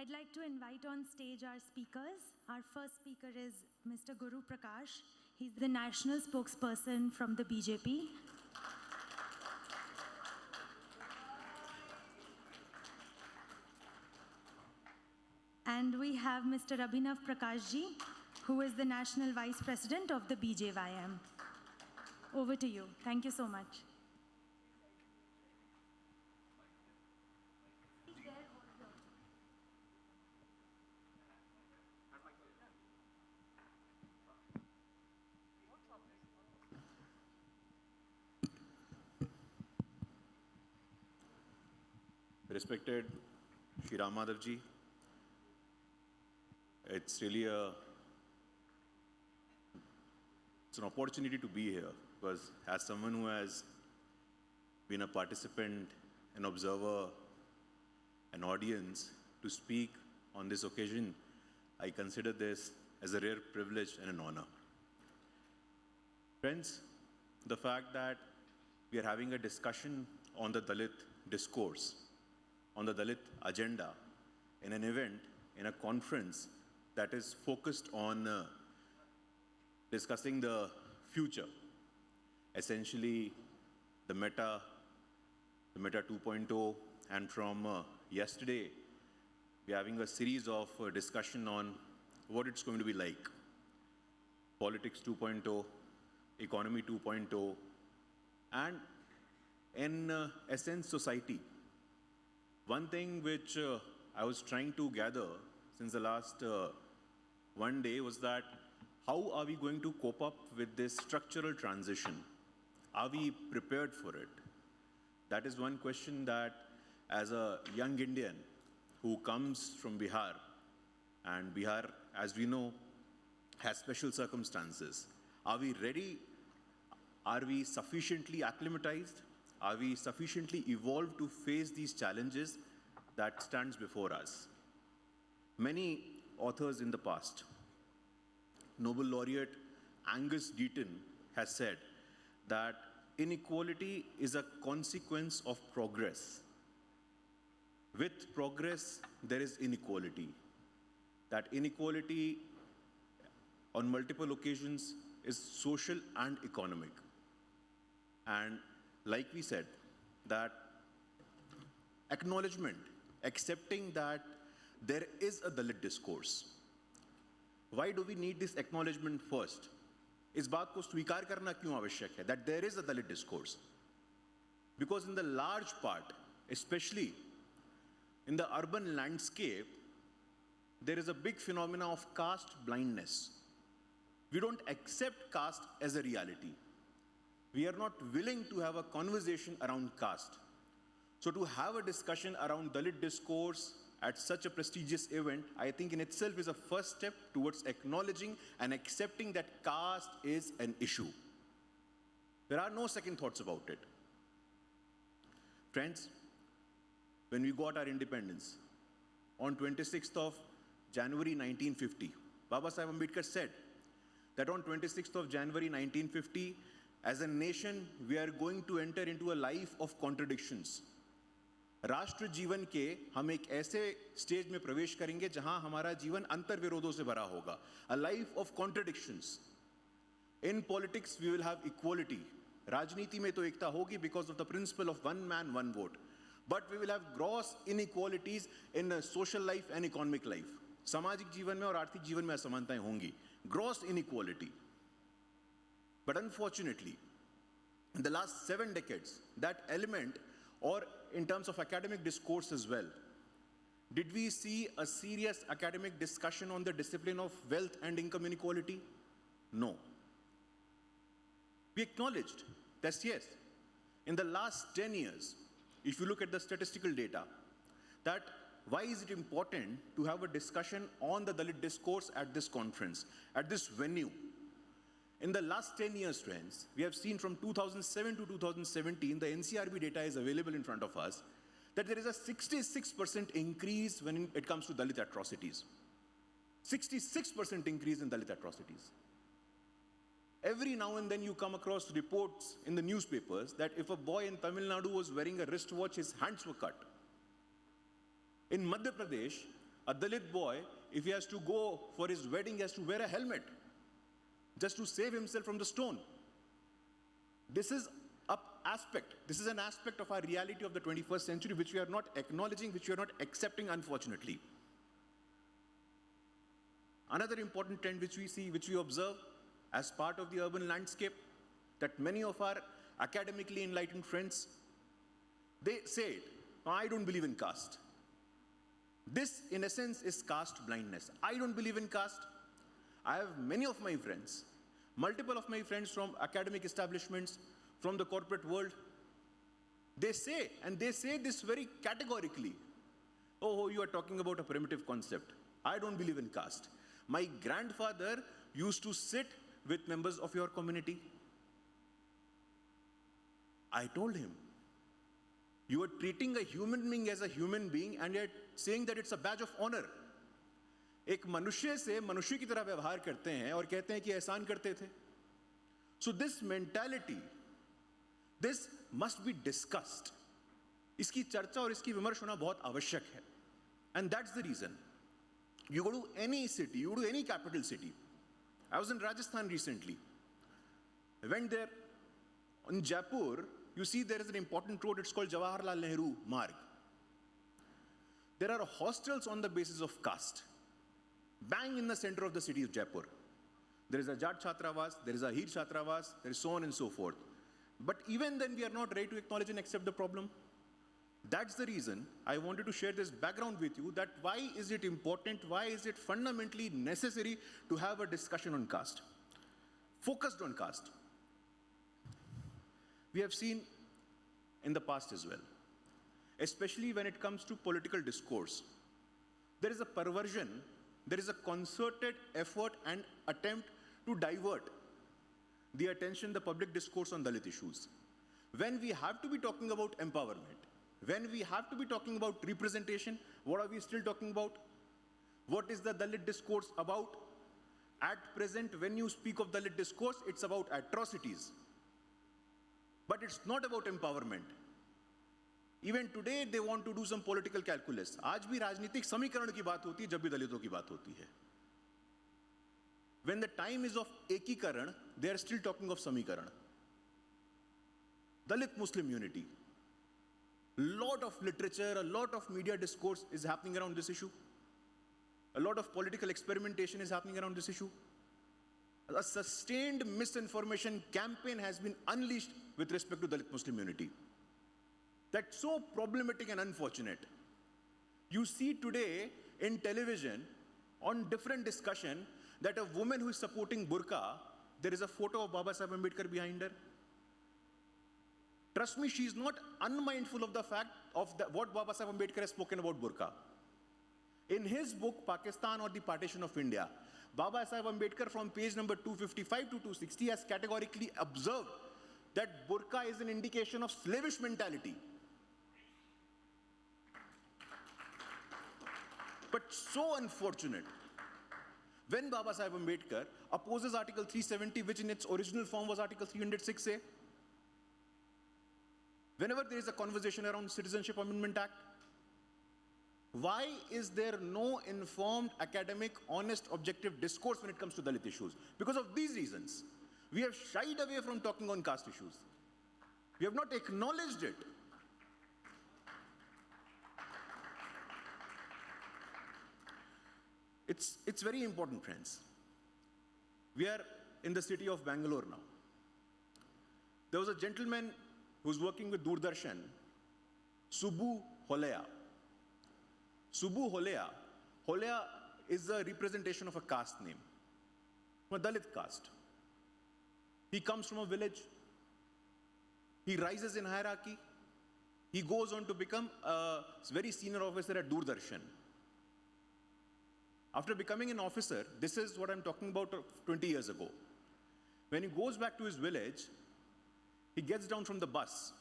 I'd like to invite on stage our speakers. Our first speaker is Mr. Guru Prakash. He's the national spokesperson from the BJP. And we have Mr. Abhinav Prakashji, who is the national vice president of the BJYM. Over to you. Thank you so much. Respected Shri Ram Madhavji, it's really an opportunity to be here, because as someone who has been a participant, an observer, an audience, to speak on this occasion, I consider this as a rare privilege and an honor. Friends, the fact that we are having a discussion on the Dalit discourse, on the Dalit agenda, in an event, in a conference that is focused on discussing the future, essentially the Meta 2.0, and from yesterday, we're having a series of discussion on what it's going to be like. Politics 2.0, economy 2.0, and in essence, society. One thing which I was trying to gather since the last one day was that how are we going to cope up with this structural transition? Are we prepared for it? That is one question that, as a young Indian who comes from Bihar, and Bihar, as we know, has special circumstances. Are we ready? Are we sufficiently acclimatized? Are we sufficiently evolved to face these challenges that stands before us? Many authors in the past, Nobel laureate Angus Deaton has said that inequality is a consequence of progress. With progress, there is inequality. That inequality on multiple occasions is social and economic. And like we said, that acknowledgement, accepting that there is a Dalit discourse. Why do we need this acknowledgement first? इस बात को स्वीकार करना क्यों आवश्यक है? That there is a Dalit discourse. Because in the large part, especially in the urban landscape, there is a big phenomena of caste blindness. We don't accept caste as a reality. We are not willing to have a conversation around caste. So to have a discussion around Dalit discourse at such a prestigious event, I think in itself is a first step towards acknowledging and accepting that caste is an issue. There are no second thoughts about it. Friends, when we got our independence, on 26th of January 1950, Baba Saheb Ambedkar said that on 26th of January 1950, as a nation, we are going to enter into a life of contradictions. राष्ट्र जीवन के हम एक ऐसे stage में प्रवेश करेंगे जहां हमारा जीवन अंतर्विरोधों से भरा होगा. A life of contradictions. In politics, we will have equality. राजनीति में तो एकता होगी because of the principle of one man, one vote. But we will have gross inequalities in social life and economic life. सामाजिक जीवन में और आर्थिक जीवन में असमानताएं होंगी. Gross inequality. But unfortunately, in the last 7 decades, that element, or in terms of academic discourse as well, did we see a serious academic discussion on the discipline of wealth and income inequality? No. We acknowledged that yes, in the last 10 years, if you look at the statistical data, that why is it important to have a discussion on the Dalit discourse at this conference, at this venue? In the last 10 years, friends, we have seen from 2007 to 2017, the NCRB data is available in front of us, that there is a 66% increase when it comes to Dalit atrocities. 66% increase in Dalit atrocities. Every now and then you come across reports in the newspapers that if a boy in Tamil Nadu was wearing a wristwatch, his hands were cut. In Madhya Pradesh, A Dalit boy, if he has to go for his wedding, he has to wear a helmet just to save himself from the stone. This is an aspect of our reality of the 21st century which we are not acknowledging, which we are not accepting, unfortunately. Another important trend which we see, which we observe as part of the urban landscape, that many of our academically enlightened friends, they say it, I don't believe in caste. This, in essence, is caste blindness. I don't believe in caste. I have many of my friends, multiple of my friends from academic establishments, from the corporate world, they say, and they say this very categorically, oh, you are talking about a primitive concept. I don't believe in caste. My grandfather used to sit with members of your community. I told him, you are treating a human being as a human being and yet saying that it's a badge of honor. एक मनुष्य से मनुष्य की तरह व्यवहार करते हैं और कहते हैं कि एहसान करते थे. So this mentality, this must be discussed. इसकी चर्चा और इसकी विमर्श होना बहुत आवश्यक है. And that's the reason. You go to any city, you go to any capital city. I was in Rajasthan recently. I went there. In Jaipur, you see there is an important road, it's called Jawaharlal Nehru Marg. There are hostels on the basis of caste. Bang in the center of the city of Jaipur. There is a Jat Chhatravas, there is a Heer Chhatravas, there is so on and so forth. But even then we are not ready to acknowledge and accept the problem. That's the reason I wanted to share this background with you, that why is it important, why is it fundamentally necessary to have a discussion on caste, focused on caste. We have seen in the past as well, especially when it comes to political discourse. There is a perversion, there is a concerted effort and attempt to divert the attention, the public discourse on Dalit issues. When we have to be talking about empowerment, when we have to be talking about representation, what are we still talking about? What is the Dalit discourse about? At present, when you speak of Dalit discourse, it's about atrocities. But it's not about empowerment. Even today, they want to do some political calculus. आज भी राजनीतिक समीकरण की बात होती है जब भी दलितों की बात होती है. When the time is of ekikaran, they are still talking of samikaran. Dalit Muslim unity. Lot of literature, a lot of media discourse is happening around this issue. A lot of political experimentation is happening around this issue. A sustained misinformation campaign has been unleashed with respect to Dalit Muslim unity. That's so problematic and unfortunate. You see today in television, on different discussion, that a woman who is supporting burqa, there is a photo of Baba Sahib Ambedkar behind her. Trust me, she is not unmindful of the fact of what Baba Sahib Ambedkar has spoken about burqa. In his book, Pakistan or the Partition of India, Baba Sahib Ambedkar from page number 255 to 260 has categorically observed that burqa is an indication of slavish mentality. But so unfortunate, when Baba Sahib Ambedkar opposes Article 370, which in its original form was Article 306A, whenever there is a conversation around Citizenship Amendment Act, why is there no informed, academic, honest, objective discourse when it comes to Dalit issues? Because of these reasons. We have shied away from talking on caste issues. We have not acknowledged it. It's very important, friends. We are in the city of Bangalore now. There was a gentleman who's working with Doordarshan, Subbu Holea. Subbu Holea. Holea is a representation of a caste name, a Dalit caste. He comes from a village. He rises in hierarchy. He goes on to become a very senior officer at Doordarshan. After becoming an officer, this is what I'm talking about 20 years ago. When he goes back to his village, he gets down from the bus.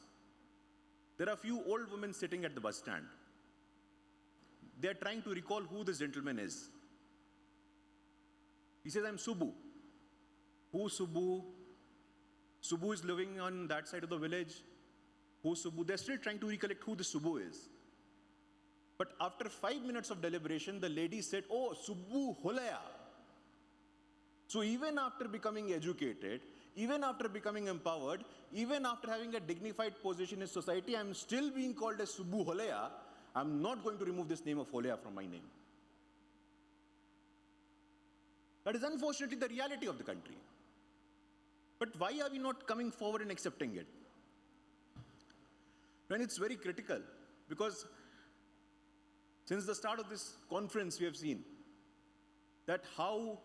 There are a few old women sitting at the bus stand. They're trying to recall who this gentleman is. He says, I'm Subbu. Who's Subbu? Subbu is living on that side of the village. Who's Subbu? They're still trying to recollect who this Subbu is. But after 5 minutes of deliberation, the lady said, "Oh, Subbu Holaya." So even after becoming educated, even after becoming empowered, even after having a dignified position in society, I'm still being called as Subbu Holaya. I'm not going to remove this name of Holaya from my name. That is unfortunately the reality of the country. But why are we not coming forward and accepting it? When it's very critical, because since the start of this conference, we have seen that how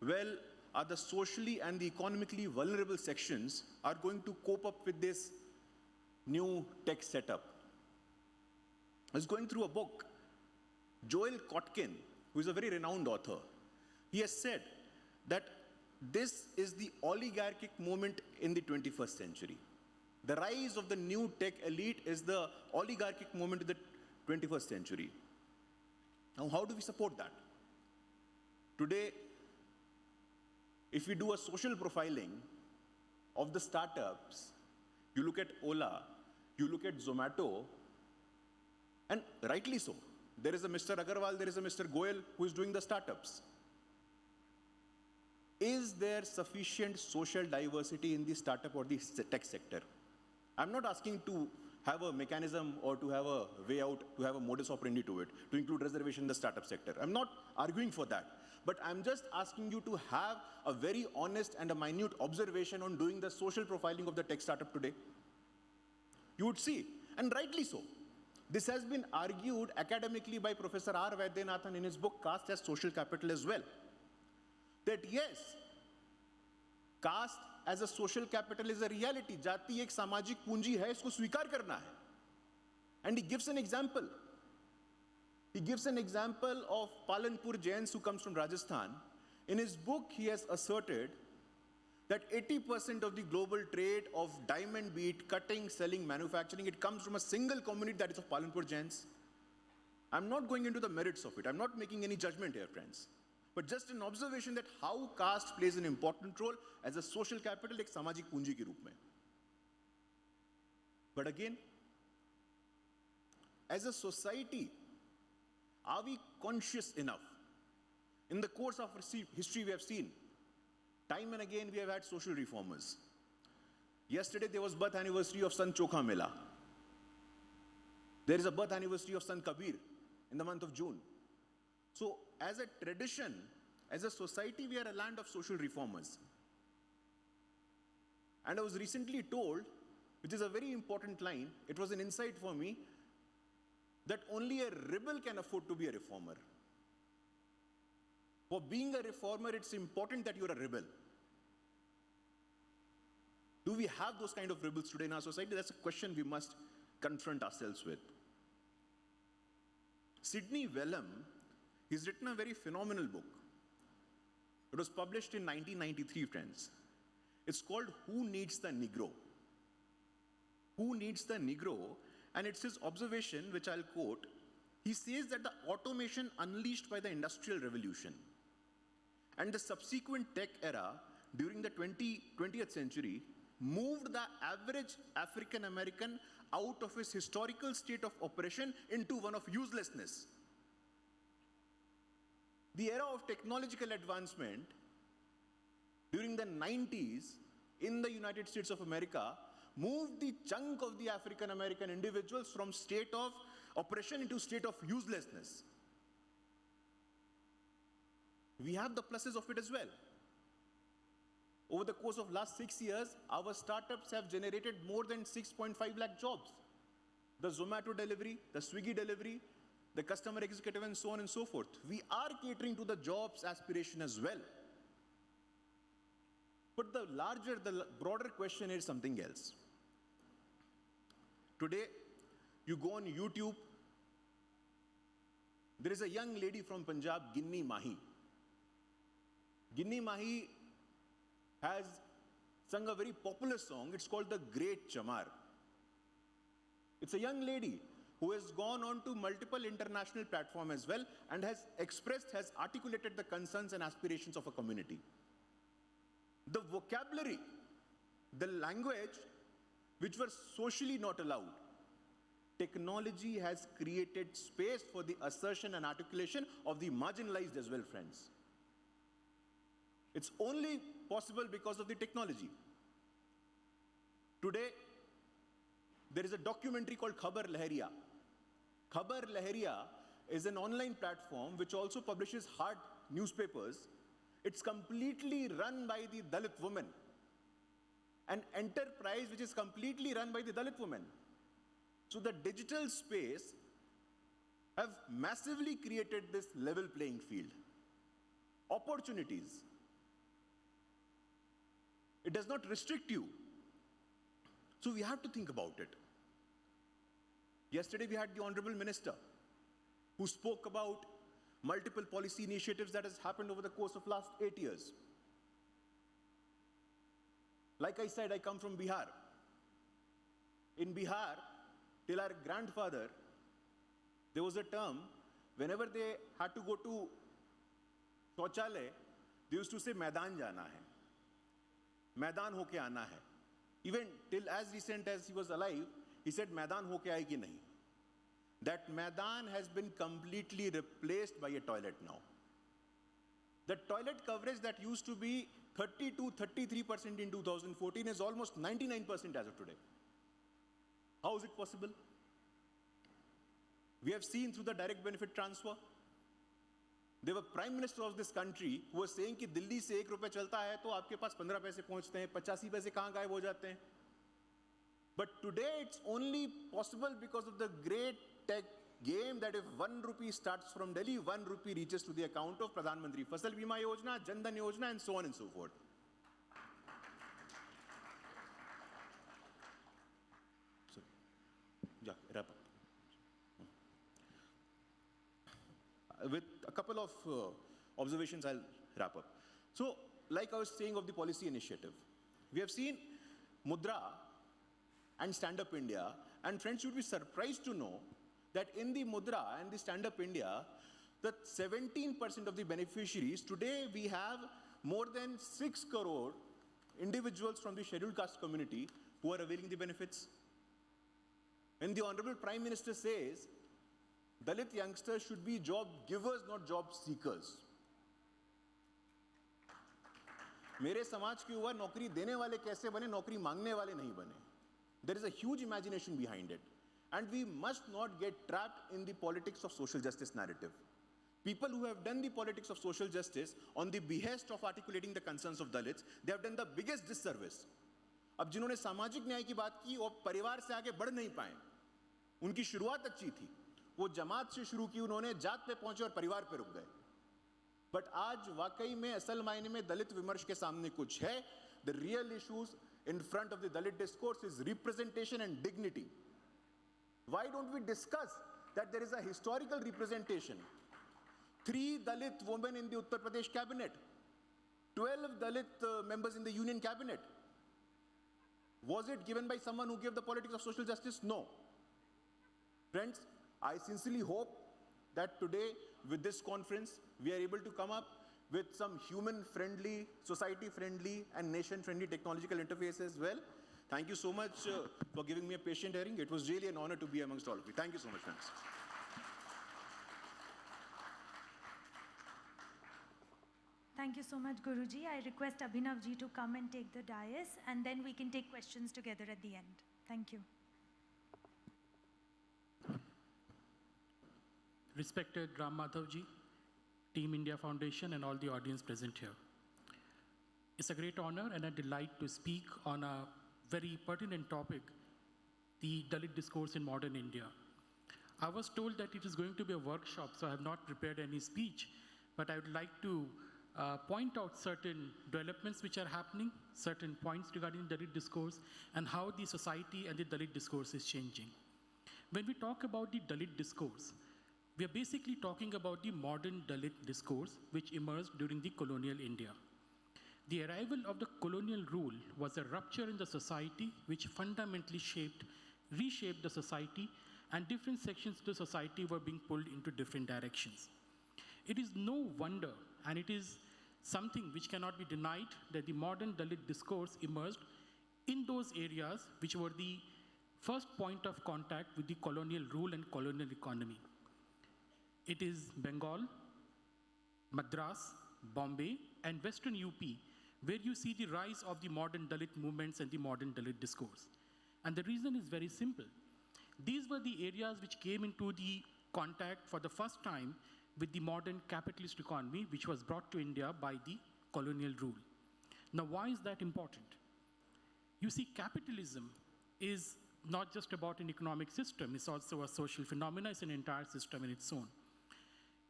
well are the socially and the economically vulnerable sections are going to cope up with this new tech setup. I was going through a book. Joel Kotkin, who is a very renowned author, he has said that this is the oligarchic moment in the 21st century. The rise of the new tech elite is the oligarchic moment of the 21st century. Now, how do we support that? Today, if we do a social profiling of the startups, you look at Ola, you look at Zomato, and rightly so. There is a Mr. Agarwal, there is a Mr. Goyal who is doing the startups. Is there sufficient social diversity in the startup or the tech sector? I'm not asking to have a mechanism or to have a way out, to have a modus operandi to it, to include reservation in the startup sector. I'm not arguing for that. But I'm just asking you to have a very honest and a minute observation on doing the social profiling of the tech startup today. You would see, and rightly so. This has been argued academically by Professor R. Vaidyanathan in his book, Caste as Social Capital as well. That yes, caste as a social capital is a reality. Jati ek samajik punji hai, isko swikar karna hai. And he gives an example. He gives an example of Palanpur Jains, who comes from Rajasthan. In his book, he has asserted that 80% of the global trade of diamond bead, cutting, selling, manufacturing, it comes from a single community, that is of Palanpur Jains. I'm not going into the merits of it. I'm not making any judgment here, friends. But just an observation that how caste plays an important role as a social capital, like samajik punji ke roop mein. But again, as a society, are we conscious enough? In the course of history, we have seen, time and again, we have had social reformers. Yesterday, there was birth anniversary of Sant Chokha Mela. There is a birth anniversary of Sant Kabir in the month of June. So, as a tradition, as a society, we are a land of social reformers. And I was recently told, which is a very important line, it was an insight for me, that only a rebel can afford to be a reformer. For being a reformer, it's important that you're a rebel. Do we have those kind of rebels today in our society? That's a question we must confront ourselves with. Sidney Wellham, he's written a very phenomenal book. It was published in 1993, friends. It's called Who Needs the Negro? Who Needs the Negro? And it's his observation, which I'll quote. He says that the automation unleashed by the Industrial Revolution and the subsequent tech era during the 20th century moved the average African American out of his historical state of oppression into one of uselessness. The era of technological advancement during the 90s in the United States of America moved the chunk of the African American individuals from state of oppression into state of uselessness. We have the pluses of it as well. Over the course of last 6 years, our startups have generated more than 6.5 lakh jobs. The Zomato delivery, the Swiggy delivery, the customer executive, and so on and so forth. We are catering to the jobs aspiration as well. But the broader question is something else. Today, you go on YouTube, there is a young lady from Punjab, Ginni Mahi. Ginni Mahi has sung a very popular song. It's called The Great Chamar. It's a young lady who has gone on to multiple international platforms as well and has articulated the concerns and aspirations of a community. The vocabulary, the language, which were socially not allowed, technology has created space for the assertion and articulation of the marginalized as well, friends. It's only possible because of the technology. Today, there is a documentary called Khabar Lahariya. Khabar Lahariya is an online platform which also publishes hard newspapers. It's completely run by the Dalit women. An enterprise which is completely run by the Dalit women. So the digital space have massively created this level playing field. Opportunities. It does not restrict you. So we have to think about it. Yesterday we had the Honorable Minister who spoke about multiple policy initiatives that has happened over the course of last 8 years. Like I said, I come from Bihar. In Bihar, till our grandfather, there was a term, whenever they had to go to Shauchalay, they used to say, Maidan jana hai. Maidan hoke aana hai. Even till as recent as he was alive, he said, Maidan hoke aayegi nahi. That Maidan has been completely replaced by a toilet now. The toilet coverage that used to be 30 to 33% in 2014 is almost 99% as of today. How is it possible? We have seen through the direct benefit transfer. There were prime minister of this country who was saying कि दिल्ली से 1 रुपया चलता है तो आपके पास 15 पैसे पहुंचते हैं, 85 पैसे कहाँ गायब हो जाते हैं? But today it's only possible because of the great tech game that if 1 rupee starts from Delhi, 1 rupee reaches to the account of Pradhan Mantri Fasal Bima Yojana, Jan Dhan Yojana, and so on and so forth. So, yeah, wrap up. With a couple of observations, I'll wrap up. So, like I was saying of the policy initiative, we have seen Mudra and Stand Up India, and friends should be surprised to know that in the Mudra and the Stand Up India, that 17% of the beneficiaries, today we have more than 6 crore individuals from the scheduled caste community who are availing the benefits. And the Honorable Prime Minister says, Dalit youngsters should be job givers, not job seekers. मेरे समाज के युवा नौकरी देने वाले कैसे बने, नौकरी मांगने वाले नहीं बने. There is a huge imagination behind it. And we must not get trapped in the politics of social justice narrative. People who have done the politics of social justice on the behest of articulating the concerns of Dalits, they have done the biggest disservice. अब जिन्होंने सामाजिक न्याय की बात की, वो परिवार से आगे बढ़ नहीं पाए. उनकी शुरुआत अच्छी थी. वो जमात से शुरू की, उन्होंने जात पे पहुंचे और परिवार पे रुक गए. बट आज वाकई में असल मायने में दलित विमर्श के सामने कुछ है. The real issues in front of the Dalit discourse is representation and dignity. Why don't we discuss that there is a historical representation? 3 Dalit women in the Uttar Pradesh cabinet, 12 Dalit members in the union cabinet. Was it given by someone who gave the politics of social justice? No. Friends, I sincerely hope that today with this conference, we are able to come up with some human-friendly, society-friendly, and nation-friendly technological interface as well. Thank you so much for giving me a patient hearing. It was really an honor to be amongst all of you. Thank you so much, friends. Thank you so much, Guruji. I request Abhinavji to come and take the dais, and then we can take questions together at the end. Thank you. Respected Ram Madhavji, Team India Foundation, and all the audience present here. It's a great honor and a delight to speak on a very pertinent topic, the Dalit discourse in modern India. I was told that it is going to be a workshop, so I have not prepared any speech, but I would like to point out certain developments which are happening, certain points regarding Dalit discourse, and how the society and the Dalit discourse is changing. When we talk about the Dalit discourse, we are basically talking about the modern Dalit discourse which emerged during the colonial India. The arrival of the colonial rule was a rupture in the society which fundamentally reshaped the society, and different sections of the society were being pulled into different directions. It is no wonder, and it is something which cannot be denied, that the modern Dalit discourse emerged in those areas which were the first point of contact with the colonial rule and colonial economy. It is Bengal, Madras, Bombay, and Western UP, where you see the rise of the modern Dalit movements and the modern Dalit discourse. And the reason is very simple. These were the areas which came into the contact for the first time with the modern capitalist economy, which was brought to India by the colonial rule. Now, why is that important? You see, capitalism is not just about an economic system, it's also a social phenomenon, it's an entire system in its own.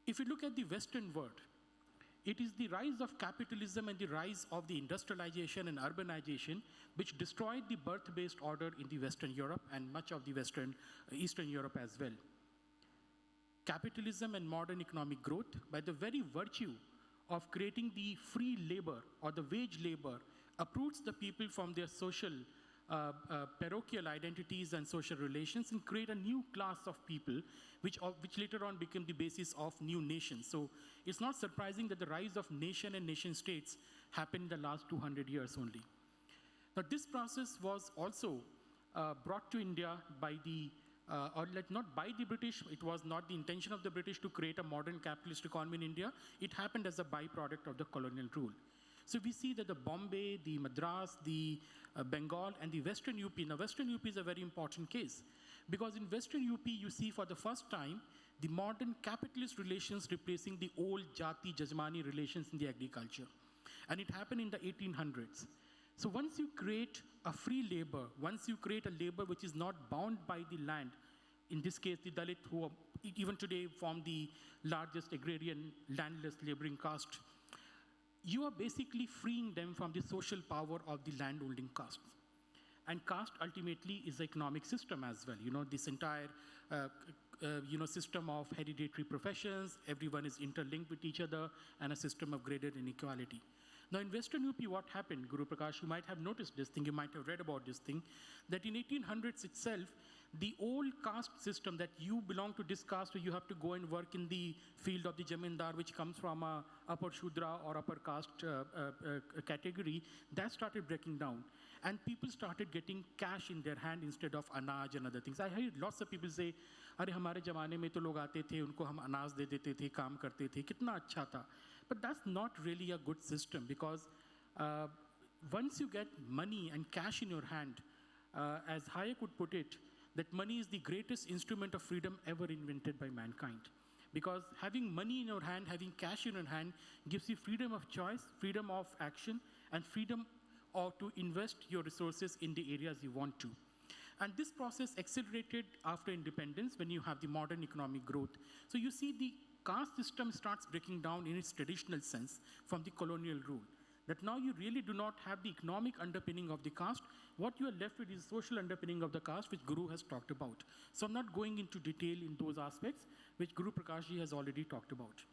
If you look at the Western world, it is the rise of capitalism and the rise of the industrialization and urbanization which destroyed the birth-based order in the Western Europe and much of the Eastern Europe as well. Capitalism and modern economic growth, by the very virtue of creating the free labor or the wage labor, uproots the people from their social parochial identities and social relations and create a new class of people which later on became the basis of new nations. So it's not surprising that the rise of nation and nation states happened in the last 200 years only. Now this process was also brought to India by the, not by the British, it was not the intention of the British to create a modern capitalist economy in India, it happened as a byproduct of the colonial rule. So we see that the Bombay, the Madras, the Bengal, and the Western UP. Now, Western UP is a very important case because in Western UP, you see for the first time the modern capitalist relations replacing the old Jati Jajmani relations in the agriculture. And it happened in the 1800s. So once you create a free labor, once you create a labor which is not bound by the land, in this case, the Dalit, who are, even today form the largest agrarian landless laboring caste, you are basically freeing them from the social power of the landholding castes. And caste ultimately is the economic system as well. You know, this entire system of hereditary professions, everyone is interlinked with each other, and a system of graded inequality. Now in Western UP, what happened, Guru Prakash, you might have noticed this thing, you might have read about this thing, that in 1800s itself, the old caste system that you belong to this caste, or you have to go and work in the field of the Jamindar, which comes from a upper Shudra or upper caste category, that started breaking down. And people started getting cash in their hand instead of anaj and other things. I heard lots of people say, "Arey, hamare zamane mein to log aate the, unko hum anaj de dete the, kaam karte the, kitna acha tha." But that's not really a good system because once you get money and cash in your hand, as Hayek would put it, that money is the greatest instrument of freedom ever invented by mankind. Because having money in your hand, having cash in your hand, gives you freedom of choice, freedom of action, and freedom to invest your resources in the areas you want to. And this process accelerated after independence when you have the modern economic growth. So you see the caste system starts breaking down in its traditional sense from the colonial rule. That now you really do not have the economic underpinning of the caste. What you are left with is social underpinning of the caste, which Guru has talked about. So I'm not going into detail in those aspects, which Guru Prakash ji has already talked about.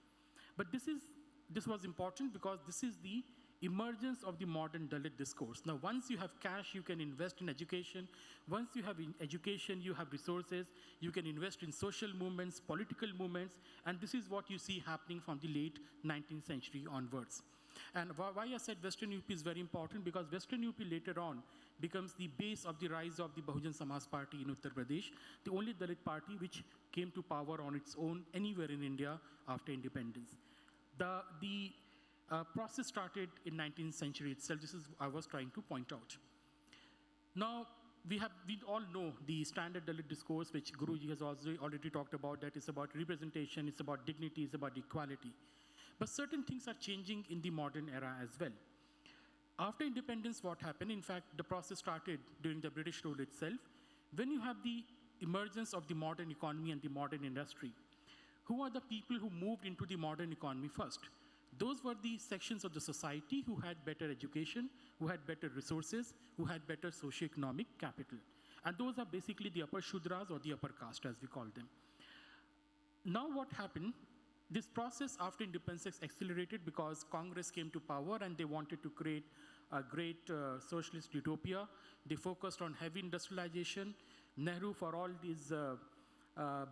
But this was important because this is the emergence of the modern Dalit discourse. Now, once you have cash, you can invest in education. Once you have education, you have resources. You can invest in social movements, political movements, and this is what you see happening from the late 19th century onwards. And why I said Western UP is very important, because Western UP later on becomes the base of the rise of the Bahujan Samaj Party in Uttar Pradesh, the only Dalit party which came to power on its own anywhere in India after independence. The process started in 19th century itself. This is what I was trying to point out. Now, we all know the standard Dalit discourse, which Guruji has also already talked about, that it's about representation, it's about dignity, it's about equality. But certain things are changing in the modern era as well. After independence, what happened? In fact, the process started during the British rule itself. When you have the emergence of the modern economy and the modern industry, who are the people who moved into the modern economy first? Those were the sections of the society who had better education, who had better resources, who had better socioeconomic capital. And those are basically the upper Shudras or the upper caste, as we call them. Now what happened? This process after independence accelerated because Congress came to power and they wanted to create a great socialist utopia. They focused on heavy industrialization. Nehru, for all these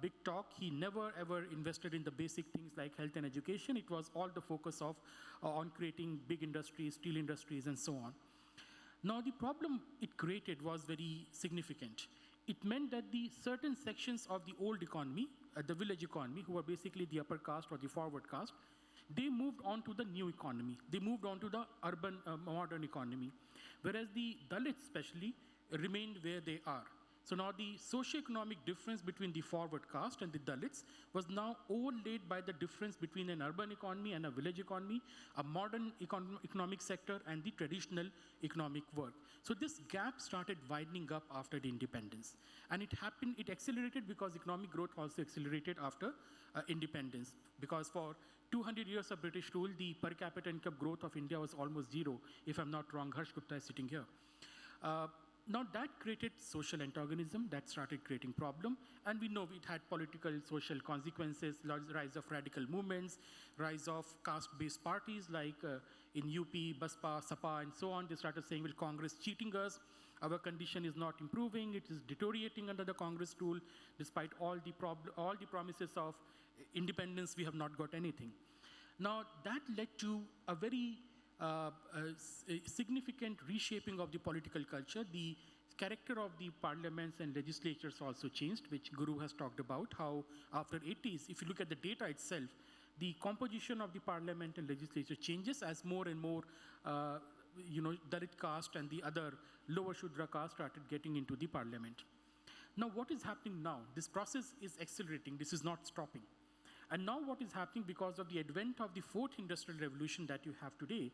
big talk, he never ever invested in the basic things like health and education. It was all the focus of on creating big industries, steel industries, and so on. Now the problem it created was very significant. it meant that the certain sections of the old economy, the village economy, who were basically the upper caste or the forward caste, they moved on to the new economy. They moved on to the urban, modern economy, whereas the Dalits especially remained where they are. So now the socio-economic difference between the forward caste and the Dalits was now overlaid by the difference between an urban economy and a village economy, a modern economic sector, and the traditional economic work. So this gap started widening up after the independence. And it accelerated because economic growth also accelerated after independence. Because for 200 years of British rule, the per capita income growth of India was almost zero. If I'm not wrong, Harsh Gupta is sitting here. Now that created social antagonism, that started creating problem, and we know it had political, social consequences, rise of radical movements, rise of caste-based parties like in UP, Baspa, Sapa, and so on. They started saying, well, Congress cheating us, our condition is not improving, it is deteriorating under the Congress rule, despite all the promises of independence, we have not got anything. Now that led to a very a significant reshaping of the political culture. The character of the parliaments and legislatures also changed, which Guru has talked about, how after 80s, if you look at the data itself, the composition of the parliament and legislature changes as more and more Dalit caste and the other lower Shudra caste started getting into the parliament. Now what is happening now? This process is accelerating, this is not stopping. And now what is happening because of the advent of the fourth industrial revolution that you have today,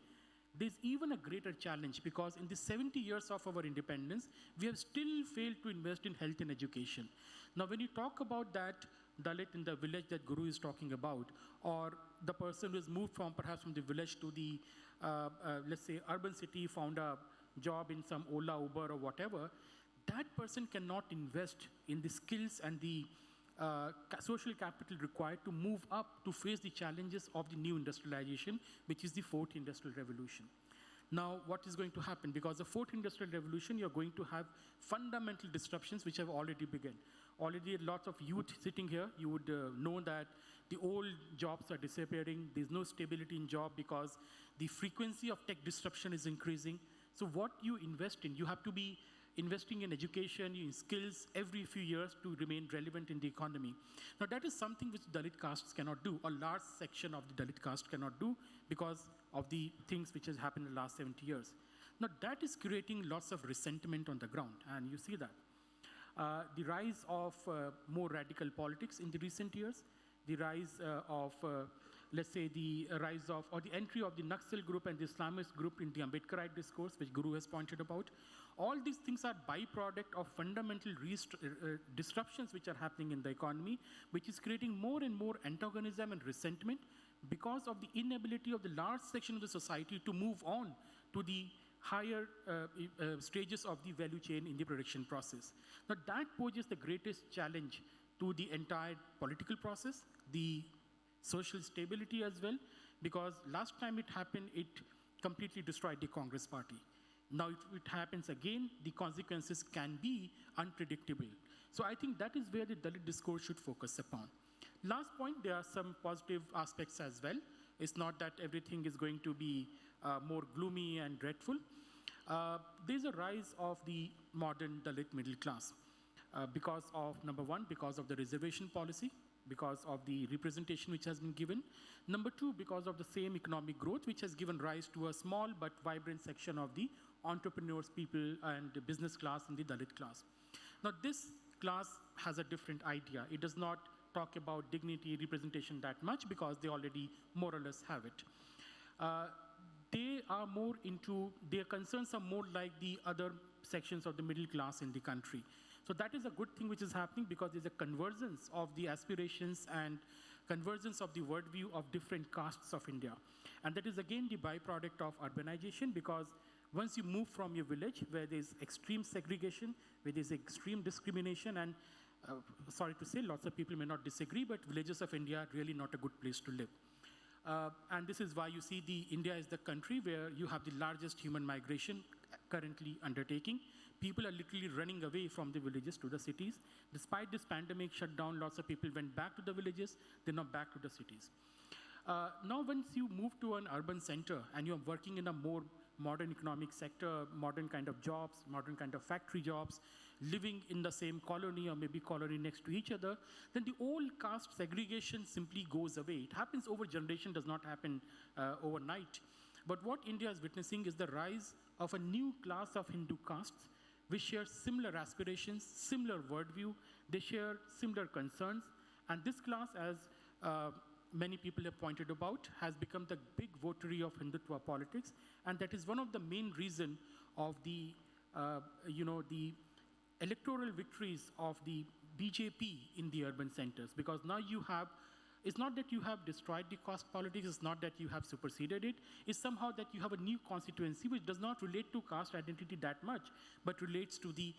there's even a greater challenge because in the 70 years of our independence, we have still failed to invest in health and education. Now, when you talk about that Dalit in the village that Guru is talking about, or the person who has moved from perhaps from the village to the, let's say, urban city, found a job in some Ola, Uber, or whatever, that person cannot invest in the skills and the social capital required to move up to face the challenges of the new industrialization, which is the fourth industrial revolution. Now, what is going to happen? Because the fourth industrial revolution, you're going to have fundamental disruptions which have already begun. Already lots of youth sitting here, you would know that the old jobs are disappearing. There's no stability in job because the frequency of tech disruption is increasing. So what you invest in, you have to be investing in education, in skills every few years to remain relevant in the economy. Now that is something which Dalit castes cannot do. A large section of the Dalit caste cannot do because of the things which has happened in the last 70 years. Now that is creating lots of resentment on the ground, and you see that. The rise of more radical politics in the recent years, the rise of, let's say, the rise of, or the entry of the Naxal group and the Islamist group in the Ambedkarite discourse, which Guru has pointed about. All these things are byproduct of fundamental disruptions which are happening in the economy, which is creating more and more antagonism and resentment because of the inability of the large section of the society to move on to the higher stages of the value chain in the production process. Now that poses the greatest challenge to the entire political process, the social stability as well, because last time it happened, it completely destroyed the Congress party. Now, if it happens again, the consequences can be unpredictable. So I think that is where the Dalit discourse should focus upon. Last point, there are some positive aspects as well. It's not that everything is going to be more gloomy and dreadful. There's a rise of the modern Dalit middle class because of, number one, because of the reservation policy, because of the representation which has been given. Number two, because of the same economic growth which has given rise to a small but vibrant section of the entrepreneurs, people, and the business class and the Dalit class. Now this class has a different idea. It does not talk about dignity, representation that much because they already more or less have it. They are more into, their concerns are more like the other sections of the middle class in the country. So that is a good thing which is happening because there's a convergence of the aspirations and convergence of the worldview of different castes of India. And that is again the byproduct of urbanization because once you move from your village where there's extreme segregation, where there's extreme discrimination, and sorry to say, lots of people may not disagree, but villages of India are really not a good place to live. And this is why you see India is the country where you have the largest human migration currently undertaking. People are literally running away from the villages to the cities. Despite this pandemic shutdown, lots of people went back to the villages. They're not back to the cities. Now, once you move to an urban center and you're working in a more modern economic sector, modern kind of jobs, modern kind of factory jobs, living in the same colony or maybe colony next to each other, then the old caste segregation simply goes away. It happens over generation, does not happen overnight. But what India is witnessing is the rise of a new class of Hindu castes which share similar aspirations, similar worldview, they share similar concerns, and this class, as many people have pointed about, has become the big votary of Hindutva politics, and that is one of the main reasons of the, the electoral victories of the BJP in the urban centers, because now you have, it's not that you have destroyed the caste politics, it's not that you have superseded it, it's somehow that you have a new constituency which does not relate to caste identity that much, but relates to the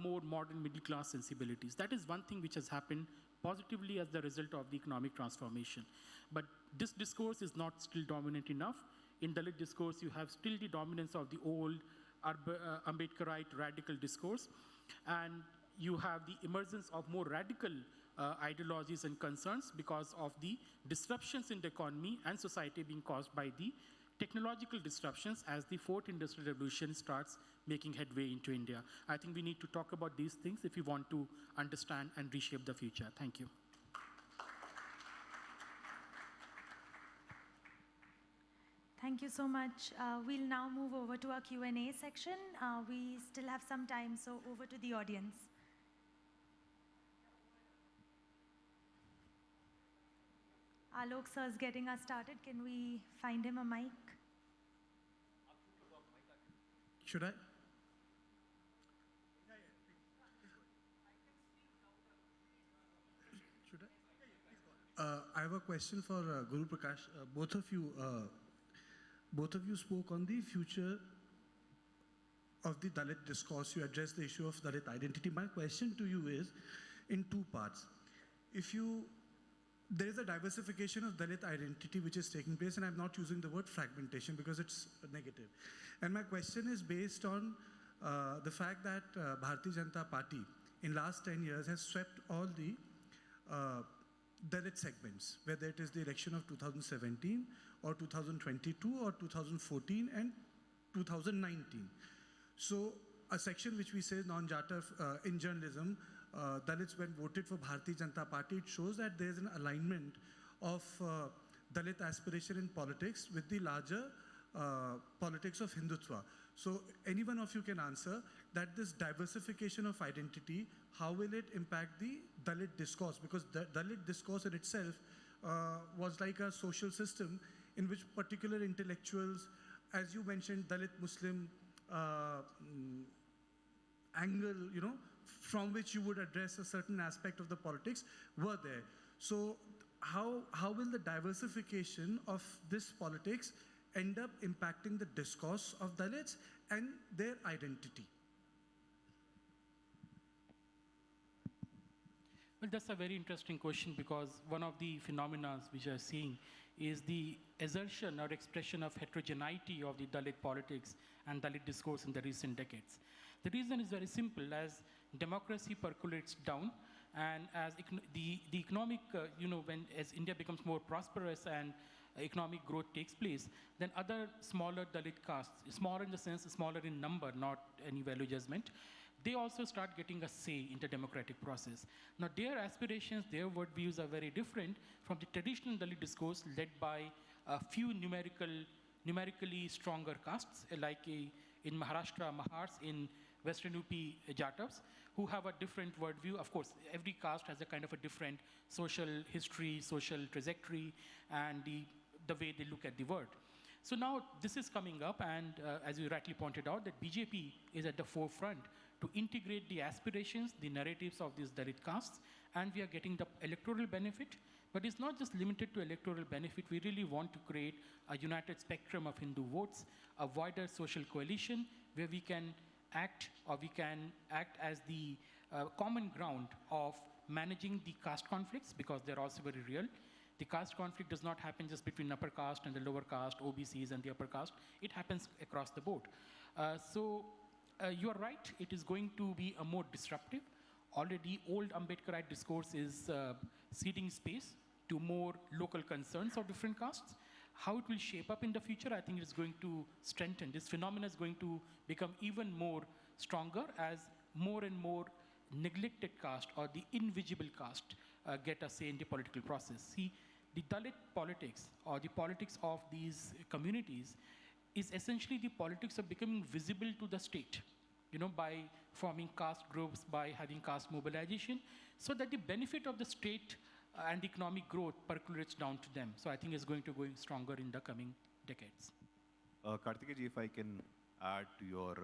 more modern middle class sensibilities. That is one thing which has happened positively as the result of the economic transformation. But this discourse is not still dominant enough. In Dalit discourse, you have still the dominance of the old Ambedkarite radical discourse, and you have the emergence of more radical ideologies and concerns because of the disruptions in the economy and society being caused by the technological disruptions as the fourth industrial revolution starts making headway into India. I think we need to talk about these things if we want to understand and reshape the future. Thank you. Thank you so much. We'll now move over to our Q&A section. We still have some time, so over to the audience. Alok sir is getting us started. Can we find him a mic? Should I? Should I? I have a question for Guru Prakash. Both of you spoke on the future of the Dalit discourse. You addressed the issue of Dalit identity. My question to you is in two parts. There is a diversification of Dalit identity which is taking place, and I'm not using the word fragmentation because it's negative. And my question is based on the fact that Bharatiya Janata Party in last 10 years has swept all the Dalit segments, whether it is the election of 2017 or 2022 or 2014 and 2019. So a section which we say non-Jata in journalism, Dalits when voted for Bharatiya Janata Party, it shows that there is an alignment of Dalit aspiration in politics with the larger politics of Hindutva. So any one of you can answer that this diversification of identity, how will it impact the Dalit discourse? Because the Dalit discourse in itself was like a social system in which particular intellectuals, as you mentioned, Dalit Muslim angle, from which you would address a certain aspect of the politics were there. So how will the diversification of this politics end up impacting the discourse of Dalits and their identity? Well, that's a very interesting question, because one of the phenomena which we are seeing is the assertion or expression of heterogeneity of the Dalit politics and Dalit discourse in the recent decades. The reason is very simple. As democracy percolates down, and as the economic, as India becomes more prosperous and economic growth takes place, then other smaller Dalit castes, smaller in the sense, smaller in number, not any value judgment, they also start getting a say in the democratic process. Now, their aspirations, their worldviews are very different from the traditional Dalit discourse led by a few numerically stronger castes, like in Maharashtra, Mahars, in Western UP, Jatavs, who have a different worldview. Of course, every caste has a kind of a different social history, social trajectory, and the way they look at the world. So now this is coming up, and as you rightly pointed out, that BJP is at the forefront to integrate the aspirations, the narratives of these Dalit castes, and we are getting the electoral benefit. But it's not just limited to electoral benefit. We really want to create a united spectrum of Hindu votes, a wider social coalition where we can act, or we can act as the common ground of managing the caste conflicts, because they're also very real. The caste conflict does not happen just between upper caste and the lower caste, OBCs and the upper caste. It happens across the board. You are right, it is going to be a more disruptive. Already old Ambedkarite discourse is ceding space to more local concerns of different castes. How it will shape up in the future, I think it's going to strengthen. This phenomenon is going to become even more stronger as more and more neglected caste or the invisible caste get a say in the political process. See, the Dalit politics or the politics of these communities is essentially the politics of becoming visible to the state, by forming caste groups, by having caste mobilization, so that the benefit of the state and economic growth percolates down to them. So I think it's going to go stronger in the coming decades. Kartikeji, if I can add to your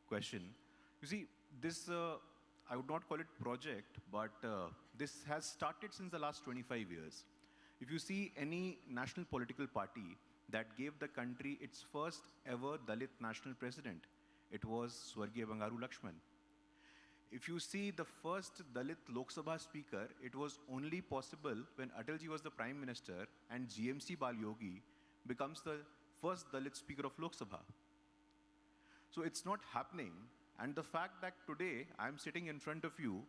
question. You see, this, I would not call it project, but this has started since the last 25 years. If you see any national political party that gave the country its first ever Dalit national president, it was Swargiya Bangaru Lakshman. If you see the first Dalit Lok Sabha speaker, it was only possible when Atalji was the Prime Minister and GMC Bal Yogi becomes the first Dalit speaker of Lok Sabha. So it's not happening. And the fact that today I'm sitting in front of you,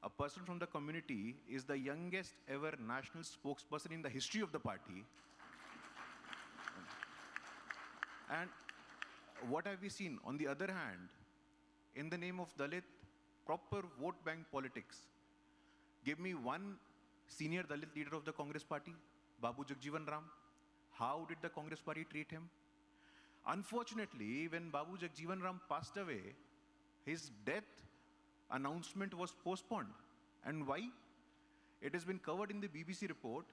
a person from the community is the youngest ever national spokesperson in the history of the party. And what have we seen? On the other hand, in the name of Dalit, proper vote bank politics. Give me one senior Dalit leader of the Congress party, Babu Jagjeevan Ram. How did the Congress party treat him? Unfortunately, when Babu Jagjeevan Ram passed away, his death announcement was postponed. And why? It has been covered in the BBC report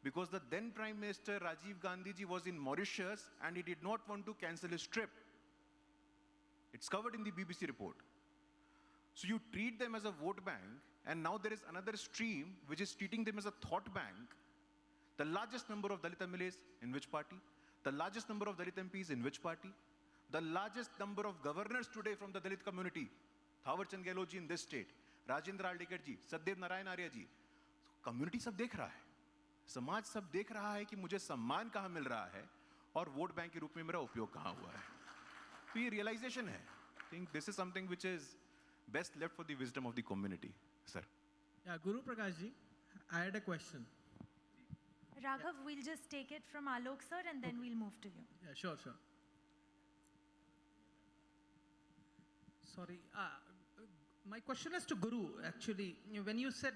because the then Prime Minister Rajiv Gandhi ji was in Mauritius and he did not want to cancel his trip. It's covered in the BBC report. So you treat them as a vote bank, and now there is another stream which is treating them as a thought bank. The largest number of Dalit MLAs in which party? The largest number of Dalit MPs in which party? The largest number of governors today from the Dalit community. Thawar Chand Gehlot ji in this state, Rajendra Aldekar ji, Satdev Narayan Arya ji. Community सब देख रहा है, समाज सब देख रहा है कि मुझे सम्मान कहाँ मिल रहा है और वोट बैंक के रूप में मेरा उपयोग कहाँ हुआ है. तो ये realization है. I think this is something which is best left for the wisdom of the community, sir. Yeah, Guru Prakash ji, I had a question. Raghav, we'll just take it from Alok sir and then we'll move to you. Yeah, sure. Sorry, my question is to Guru, actually. When you said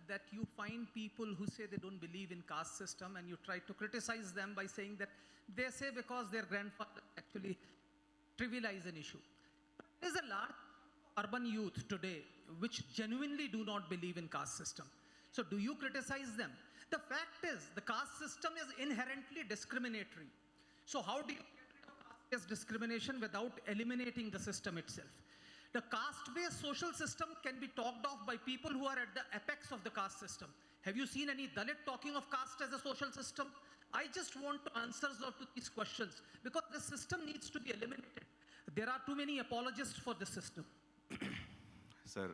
that you find people who say they don't believe in caste system and you try to criticize them by saying that they say because their grandfather actually trivialize an issue. There is a large urban youth today which genuinely do not believe in caste system. So do you criticize them? The fact is, the caste system is inherently discriminatory. So how do you get rid of caste-based discrimination without eliminating the system itself? The caste-based social system can be talked of by people who are at the apex of the caste system. Have you seen any Dalit talking of caste as a social system? I just want answers to these questions because the system needs to be eliminated. There are too many apologists for the system. Sir,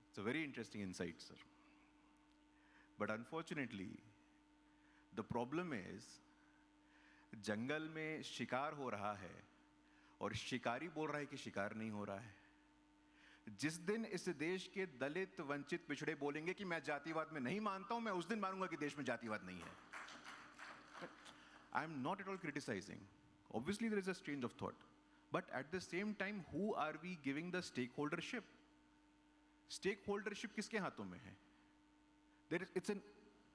it's a very interesting insight, sir. But unfortunately, the problem is, जंगल में शिकार हो रहा है और शिकारी बोल रहा है कि शिकार नहीं हो रहा है. जिस दिन इस देश के दलित वंचित पिछड़े बोलेंगे कि मैं जातिवाद में नहीं मानता हूं, मैं उस दिन मानूंगा कि देश में जातिवाद नहीं है. I am not at all criticizing. Obviously, there is a change of thought. But at the same time, who are we giving the stakeholdership? Stakeholdership किसके हाथों में है? It's a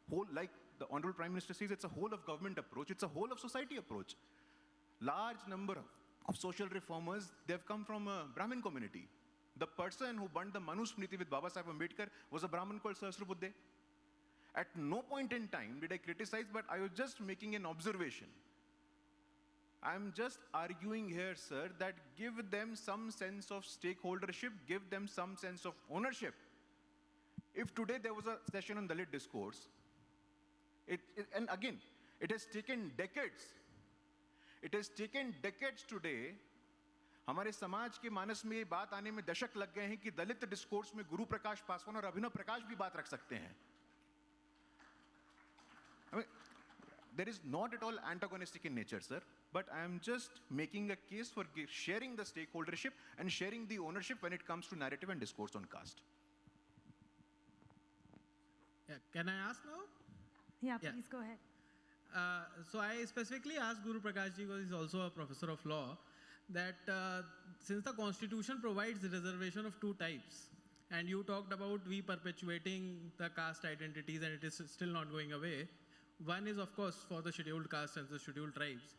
whole, like the Honorable Prime Minister says, it's a whole of government approach. It's a whole of society approach. Large number of social reformers, they've come from a Brahmin community. The person who burned the Manusmriti with Baba Saheb Ambedkar was a Brahmin called Sahasra Buddhe. At no point in time did I criticize, but I was just making an observation. I'm just arguing here, sir, that give them some sense of stakeholdership, give them some sense of ownership. If today there was a session on Dalit discourse, and again, it has taken decades. It has taken decades today. हमारे समाज के मानस में ये बात आने में दशक लग गए हैं कि दलित डिस्कोर्स में गुरु प्रकाश पासवान और अभिनव प्रकाश भी बात रख सकते हैं. I mean, there is not at all antagonistic in nature, sir. But I am just making a case for sharing the stakeholdership and sharing the ownership when it comes to narrative and discourse on caste. Yeah, can I ask now? Yeah, Yeah. please go ahead. So I specifically asked Guru Prakash ji, because he's also a professor of law, that since the constitution provides reservation of two types, and you talked about we perpetuating the caste identities and it is still not going away. One is of course for the scheduled castes and the scheduled tribes.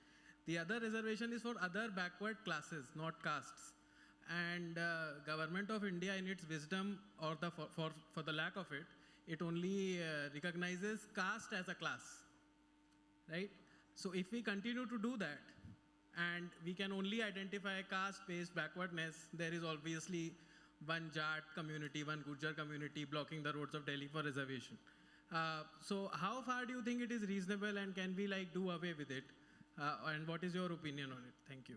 The other reservation is for other backward classes, not castes. And government of India in its wisdom or for the lack of it, it only recognizes caste as a class, right? So if we continue to do that, and we can only identify caste-based backwardness, there is obviously one Jat community, one Gujjar community blocking the roads of Delhi for reservation. So how far do you think it is reasonable, and can we like do away with it? And what is your opinion on it? Thank you.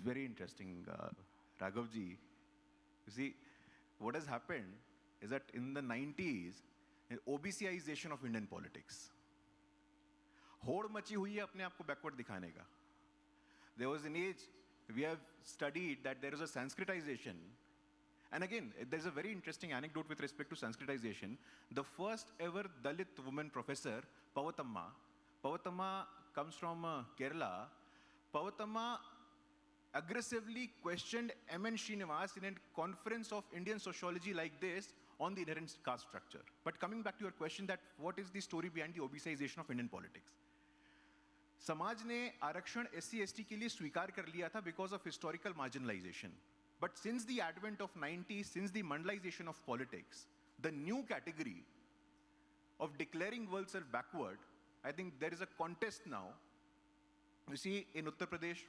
Very interesting, Raghavji. You see, what has happened is that in the 90s, an OBCization of Indian politics. होड़ मची हुई है अपने आप को backward दिखाने का. There was an age, we have studied that there is a Sanskritization. And again, there's a very interesting anecdote with respect to Sanskritization. The first ever Dalit woman professor, Pavatamma comes from Kerala. Pavatamma aggressively questioned M.N. Srinivas in a conference of Indian sociology like this on the inherent caste structure. But coming back to your question that what is the story behind the OBCization of Indian politics? समाज ने आरक्षण SC/ST के लिए स्वीकार कर लिया था because of historical marginalization. But since the advent of 90s, since the mandalization of politics, the new category of declaring oneself backward, I think there is a contest now. You see, in Uttar Pradesh,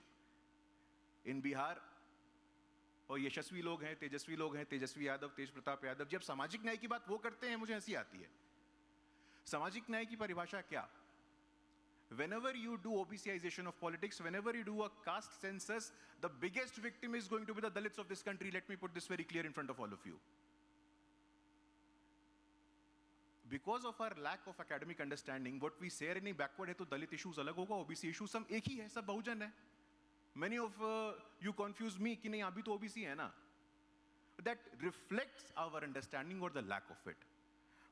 in Bihar, और यशस्वी लोग हैं, तेजस्वी यादव, तेज प्रताप यादव, जब सामाजिक न्याय की बात वो करते हैं, मुझे हंसी आती है. सामाजिक न्याय की परिभाषा क्या? Whenever you do OBCization of politics, whenever you do a caste census, the biggest victim is going to be the Dalits of this country. Let me put this very clear in front of all of you. Because of our lack of academic understanding, what we say नहीं backward है तो Dalit issues अलग होगा, OBC issues सब एक ही है, सब बहुजन है. Many of you confuse me कि नहीं अभी तो OBC है ना. That reflects our understanding or the lack of it.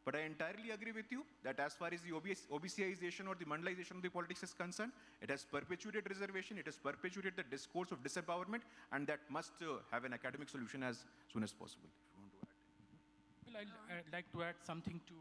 But I entirely agree with you that as far as the OBCization or the mandalization of the politics is concerned, it has perpetuated reservation, it has perpetuated the discourse of disempowerment, and that must have an academic solution as soon as possible. If you want to add. Well, I'd like to add something to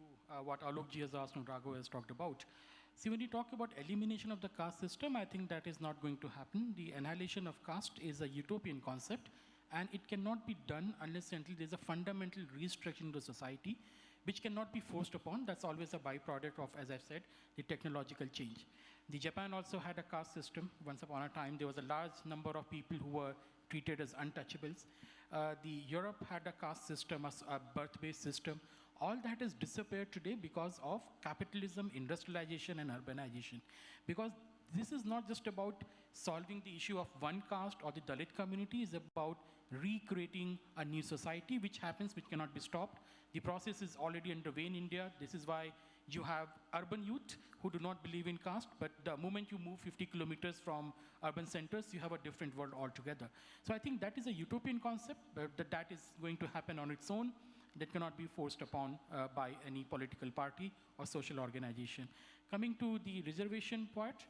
what Alokji has asked and Raghav has talked about. See, when you talk about elimination of the caste system, I think that is not going to happen. The annihilation of caste is a utopian concept, and it cannot be done unless and until there's a fundamental restructuring of the society, which cannot be forced upon. That's always a byproduct of, as I've said, the technological change. The Japan also had a caste system. Once upon a time, there was a large number of people who were treated as untouchables. The Europe had a caste system, a birth-based system. All that has disappeared today because of capitalism, industrialization, and urbanization. Because this is not just about solving the issue of one caste or the Dalit community, it's about recreating a new society, which happens, which cannot be stopped. The process is already underway in India. This is why you have urban youth who do not believe in caste, but the moment you move 50 kilometers from urban centers, you have a different world altogether. So I think that is a utopian concept, but that is going to happen on its own. That cannot be forced upon by any political party or social organization. Coming to the reservation part,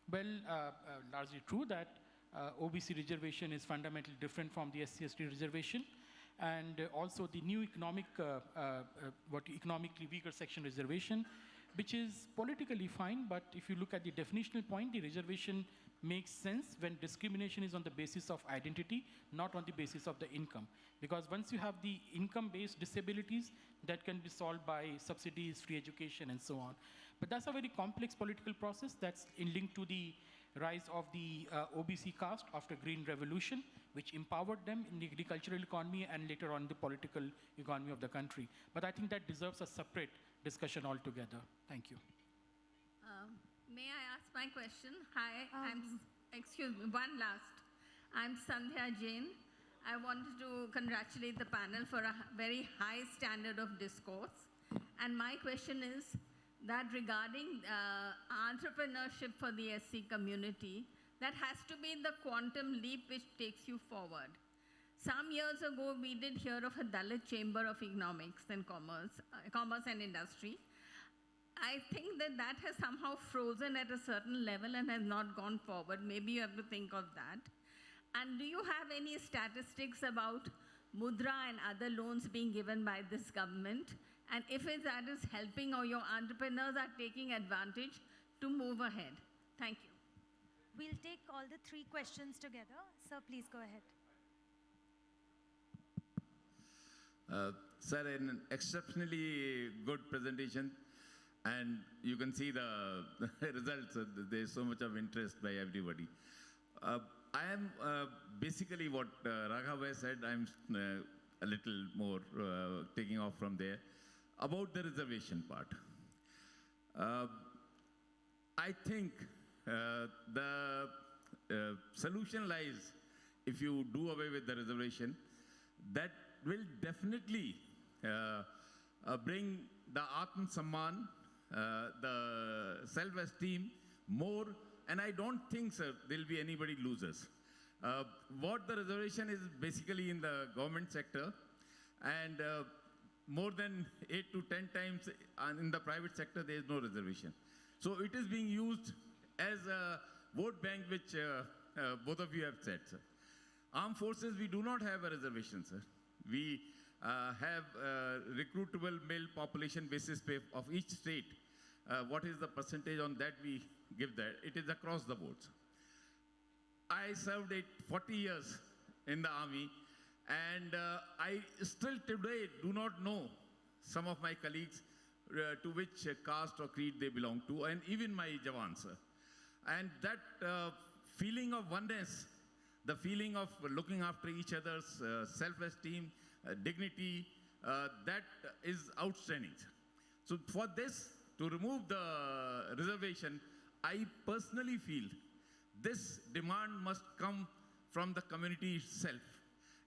well, largely true that OBC reservation is fundamentally different from the SC/ST reservation. And also the new economically weaker section reservation, which is politically fine, but if you look at the definitional point, the reservation makes sense when discrimination is on the basis of identity, not on the basis of the income. Because once you have the income-based disabilities, that can be solved by subsidies, free education, and so on. But that's a very complex political process that's linked to the rise of the OBC caste after Green Revolution, which empowered them in the agricultural economy and later on the political economy of the country. But I think that deserves a separate discussion altogether. Thank you. May I ask my question? Hi, excuse me, one last. I'm Sandhya Jain. I wanted to congratulate the panel for a very high standard of discourse. And my question is that regarding entrepreneurship for the SC community, that has to be the quantum leap which takes you forward. Some years ago, we did hear of a Dalit Chamber of Economics and Commerce and Industry. I think that that has somehow frozen at a certain level and has not gone forward. Maybe you have to think of that. And do you have any statistics about mudra and other loans being given by this government? And if that is helping or your entrepreneurs are taking advantage to move ahead? Thank you. We'll take all the three questions together. Sir, please go ahead. Sir, an exceptionally good presentation, and you can see the results. There's so much of interest by everybody. I am basically what Raghav said. I'm a little more taking off from there about the reservation part. I think the solution lies if you do away with the reservation. That will definitely bring the Atma Samman, the self-esteem more, and I don't think, sir, there'll be anybody losers. What the reservation is basically in the government sector, and more than 8 to 10 times in the private sector, there is no reservation. So it is being used as a vote bank, which both of you have said, sir. Armed forces, we do not have a reservation, sir. We have recruitable male population basis pay of each state. What is the percentage on that we give that? It is across the board. I served 40 years in the army, and I still today do not know some of my colleagues to which caste or creed they belong to, and even my Jawans, sir. And that feeling of oneness, the feeling of looking after each other's self-esteem, dignity, that is outstanding. So for this, to remove the reservation, I personally feel this demand must come from the community itself.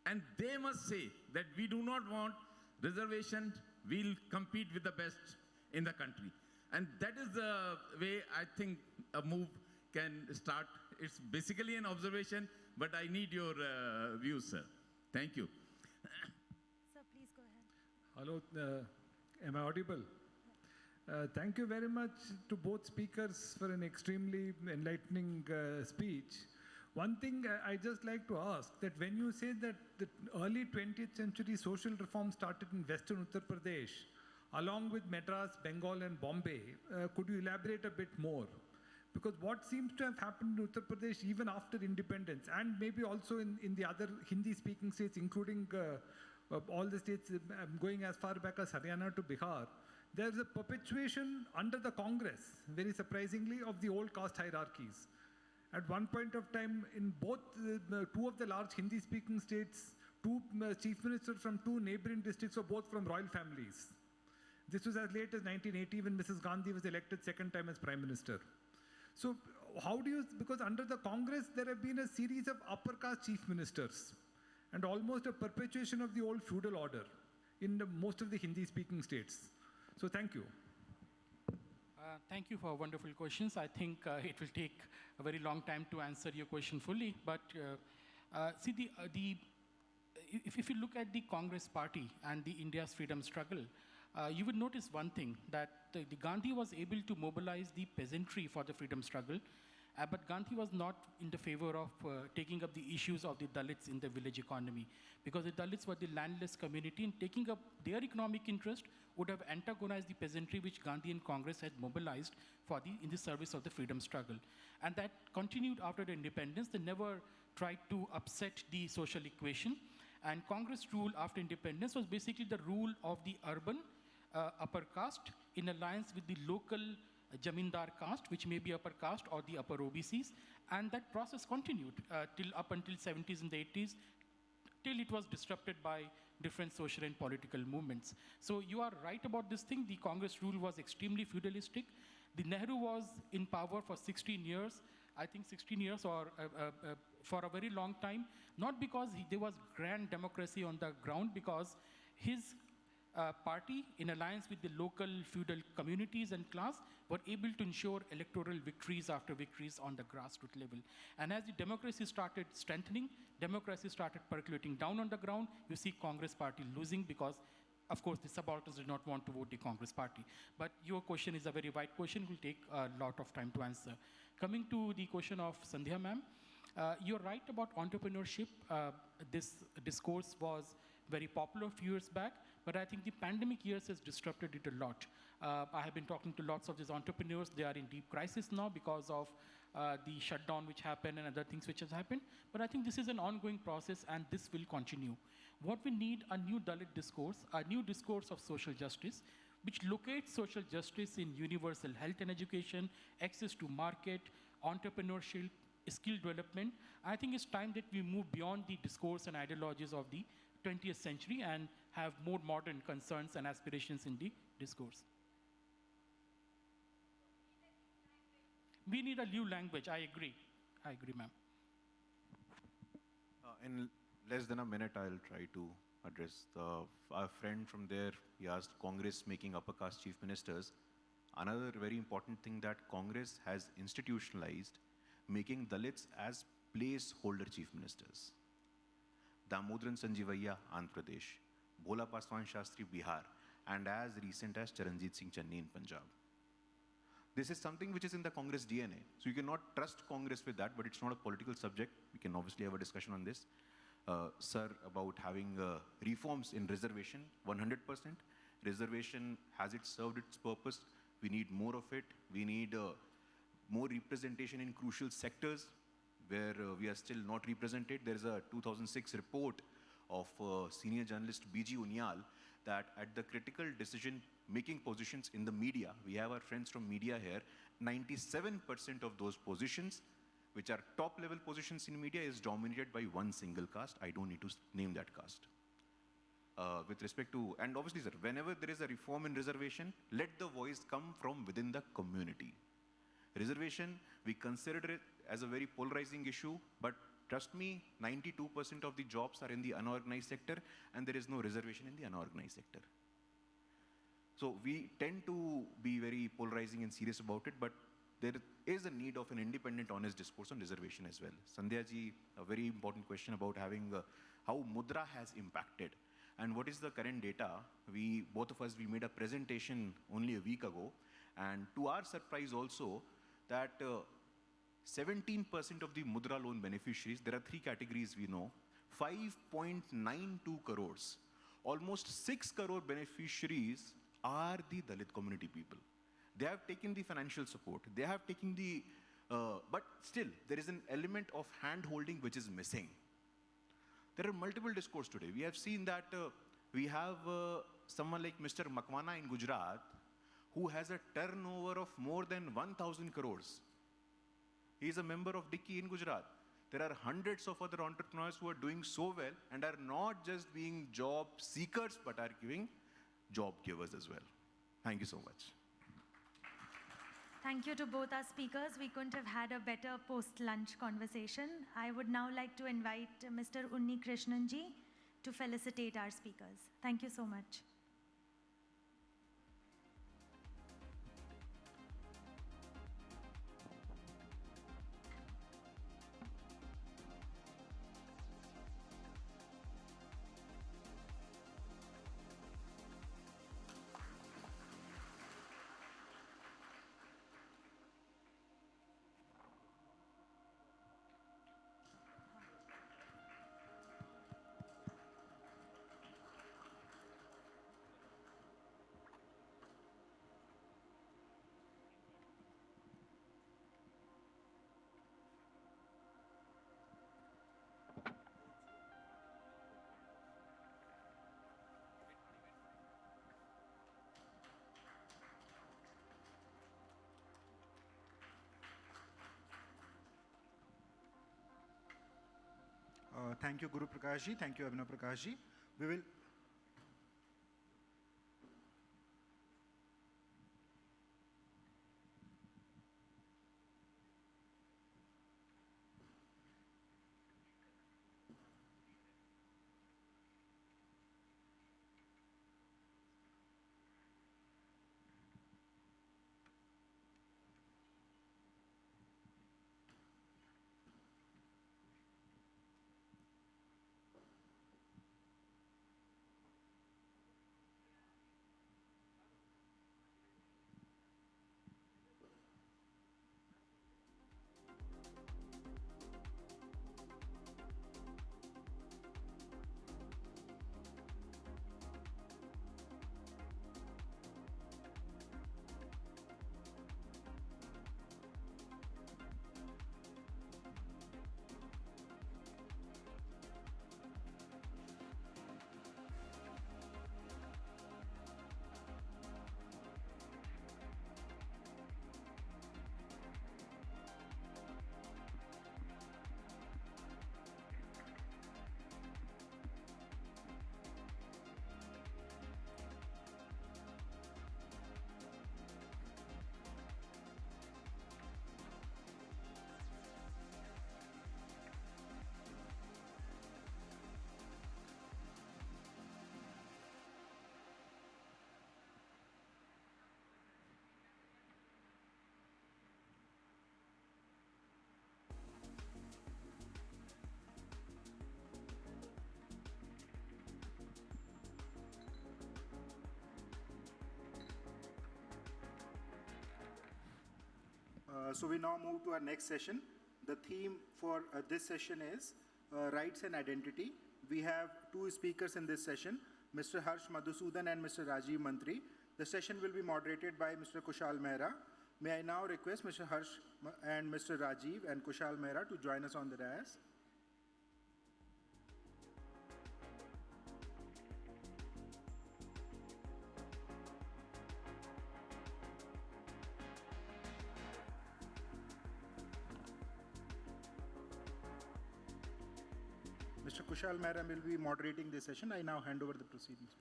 And they must say that we do not want reservation, we'll compete with the best in the country. And that is the way I think a move can start. It's basically an observation, but I need your views, sir. Thank you. Sir, please go ahead. Hello, am I audible? Thank you very much to both speakers for an extremely enlightening speech. One thing I just like to ask, that when you say that the early 20th century social reform started in Western Uttar Pradesh, along with Madras, Bengal and Bombay, could you elaborate a bit more? Because what seems to have happened in Uttar Pradesh even after independence, and maybe also in the other Hindi-speaking states, including all the states going as far back as Haryana to Bihar, there's a perpetuation under the Congress, very surprisingly, of the old caste hierarchies. At one point of time, in both two of the large Hindi-speaking states, two chief ministers from two neighboring districts were both from royal families. This was as late as 1980 when Mrs. Gandhi was elected second time as Prime Minister. So how do you, because under the Congress, there have been a series of upper caste chief ministers and almost a perpetuation of the old feudal order in most of the Hindi-speaking states. So thank you. Thank you for wonderful questions. I think it will take a very long time to answer your question fully. But see, if you look at the Congress party and the India's freedom struggle, you would notice one thing, that the Gandhi was able to mobilize the peasantry for the freedom struggle, but Gandhi was not in the favor of taking up the issues of the Dalits in the village economy, because the Dalits were the landless community, and taking up their economic interest would have antagonized the peasantry which Gandhi and Congress had mobilized for in the service of the freedom struggle. And that continued after the independence. They never tried to upset the social equation. And Congress rule after independence was basically the rule of the urban upper caste in alliance with the local Jamindar caste, which may be upper caste or the upper OBCs. And that process continued up until 70s and the 80s, till it was disrupted by different social and political movements. So you are right about this thing. The Congress rule was extremely feudalistic. The Nehru was in power for 16 years, I think 16 years or for a very long time, not because there was grand democracy on the ground, because his party, in alliance with the local feudal communities and class, were able to ensure electoral victories after victories on the grassroots level. And as the democracy started strengthening, democracy started percolating down on the ground, you see Congress party losing because, of course, the subalterns did not want to vote the Congress party. But your question is a very wide question. It will take a lot of time to answer. Coming to the question of Sandhya ma'am, you're right about entrepreneurship. This discourse was very popular a few years back, but I think the pandemic years has disrupted it a lot. I have been talking to lots of these entrepreneurs. They are in deep crisis now because of the shutdown which happened and other things which has happened. But I think this is an ongoing process and this will continue. What we need, a new Dalit discourse, a new discourse of social justice, which locates social justice in universal health and education, access to market, entrepreneurship, skill development. I think it's time that we move beyond the discourse and ideologies of the 20th century and have more modern concerns and aspirations in the discourse. We need a new language, I agree. I agree, ma'am. In less than a minute, I'll try to address our friend from there. He asked Congress making upper caste chief ministers. Another very important thing that Congress has institutionalized, making Dalits as placeholder chief ministers. Damodran Sanjeevaiah, Andhra Pradesh, Bhola Paswan Shastri, Bihar, and as recent as Charanjit Singh Channi in Punjab. This is something which is in the Congress DNA. So you cannot trust Congress with that, but it's not a political subject. We can obviously have a discussion on this. Sir, about having reforms in reservation, 100%. Reservation, has it served its purpose? We need more of it. We need more representation in crucial sectors where we are still not represented. There is a 2006 report of senior journalist B.G. Unyal that at the critical decision-making positions in the media, we have our friends from media here, 97% of those positions, which are top-level positions in media, is dominated by one single caste. I don't need to name that caste. With respect to, and obviously, sir, whenever there is a reform in reservation, let the voice come from within the community. Reservation, we consider it as a very polarizing issue, but trust me, 92% of the jobs are in the unorganized sector, and there is no reservation in the unorganized sector. So we tend to be very polarizing and serious about it, but there is a need of an independent, honest discourse on reservation as well. Sandhya ji, a very important question about having how Mudra has impacted. And what is the current data? Both of us, we made a presentation only a week ago, and to our surprise also, that 17% of the Mudra loan beneficiaries, there are 3 categories we know, 5.92 crores. Almost 6 crore beneficiaries are the Dalit community people. They have taken the financial support. They have taken the, but still, there is an element of hand-holding which is missing. There are multiple discourse today. We have seen that we have someone like Mr. Makwana in Gujarat, who has a turnover of more than 1,000 crores. He is a member of Dicky in Gujarat. There are hundreds of other entrepreneurs who are doing so well and are not just being job seekers, but are giving job givers as well. Thank you so much. Thank you to both our speakers. We couldn't have had a better post-lunch conversation. I would now like to invite Mr. Unni Krishnanji to felicitate our speakers. Thank you so much. Thank you, Guru Prakash ji. Thank you, Abhinav Prakash ji. We will. So we now move to our next session. The theme for this session is rights and identity. We have two speakers in this session, Mr. Harsh Madhusudan and Mr. Rajiv Mantri. The session will be moderated by Mr. Kushal Mehra. May I now request Mr. Harsh and Mr. Rajiv and Kushal Mehra to join us on the dais. Mr. Kushal Mehra will be moderating this session. I now hand over the proceedings.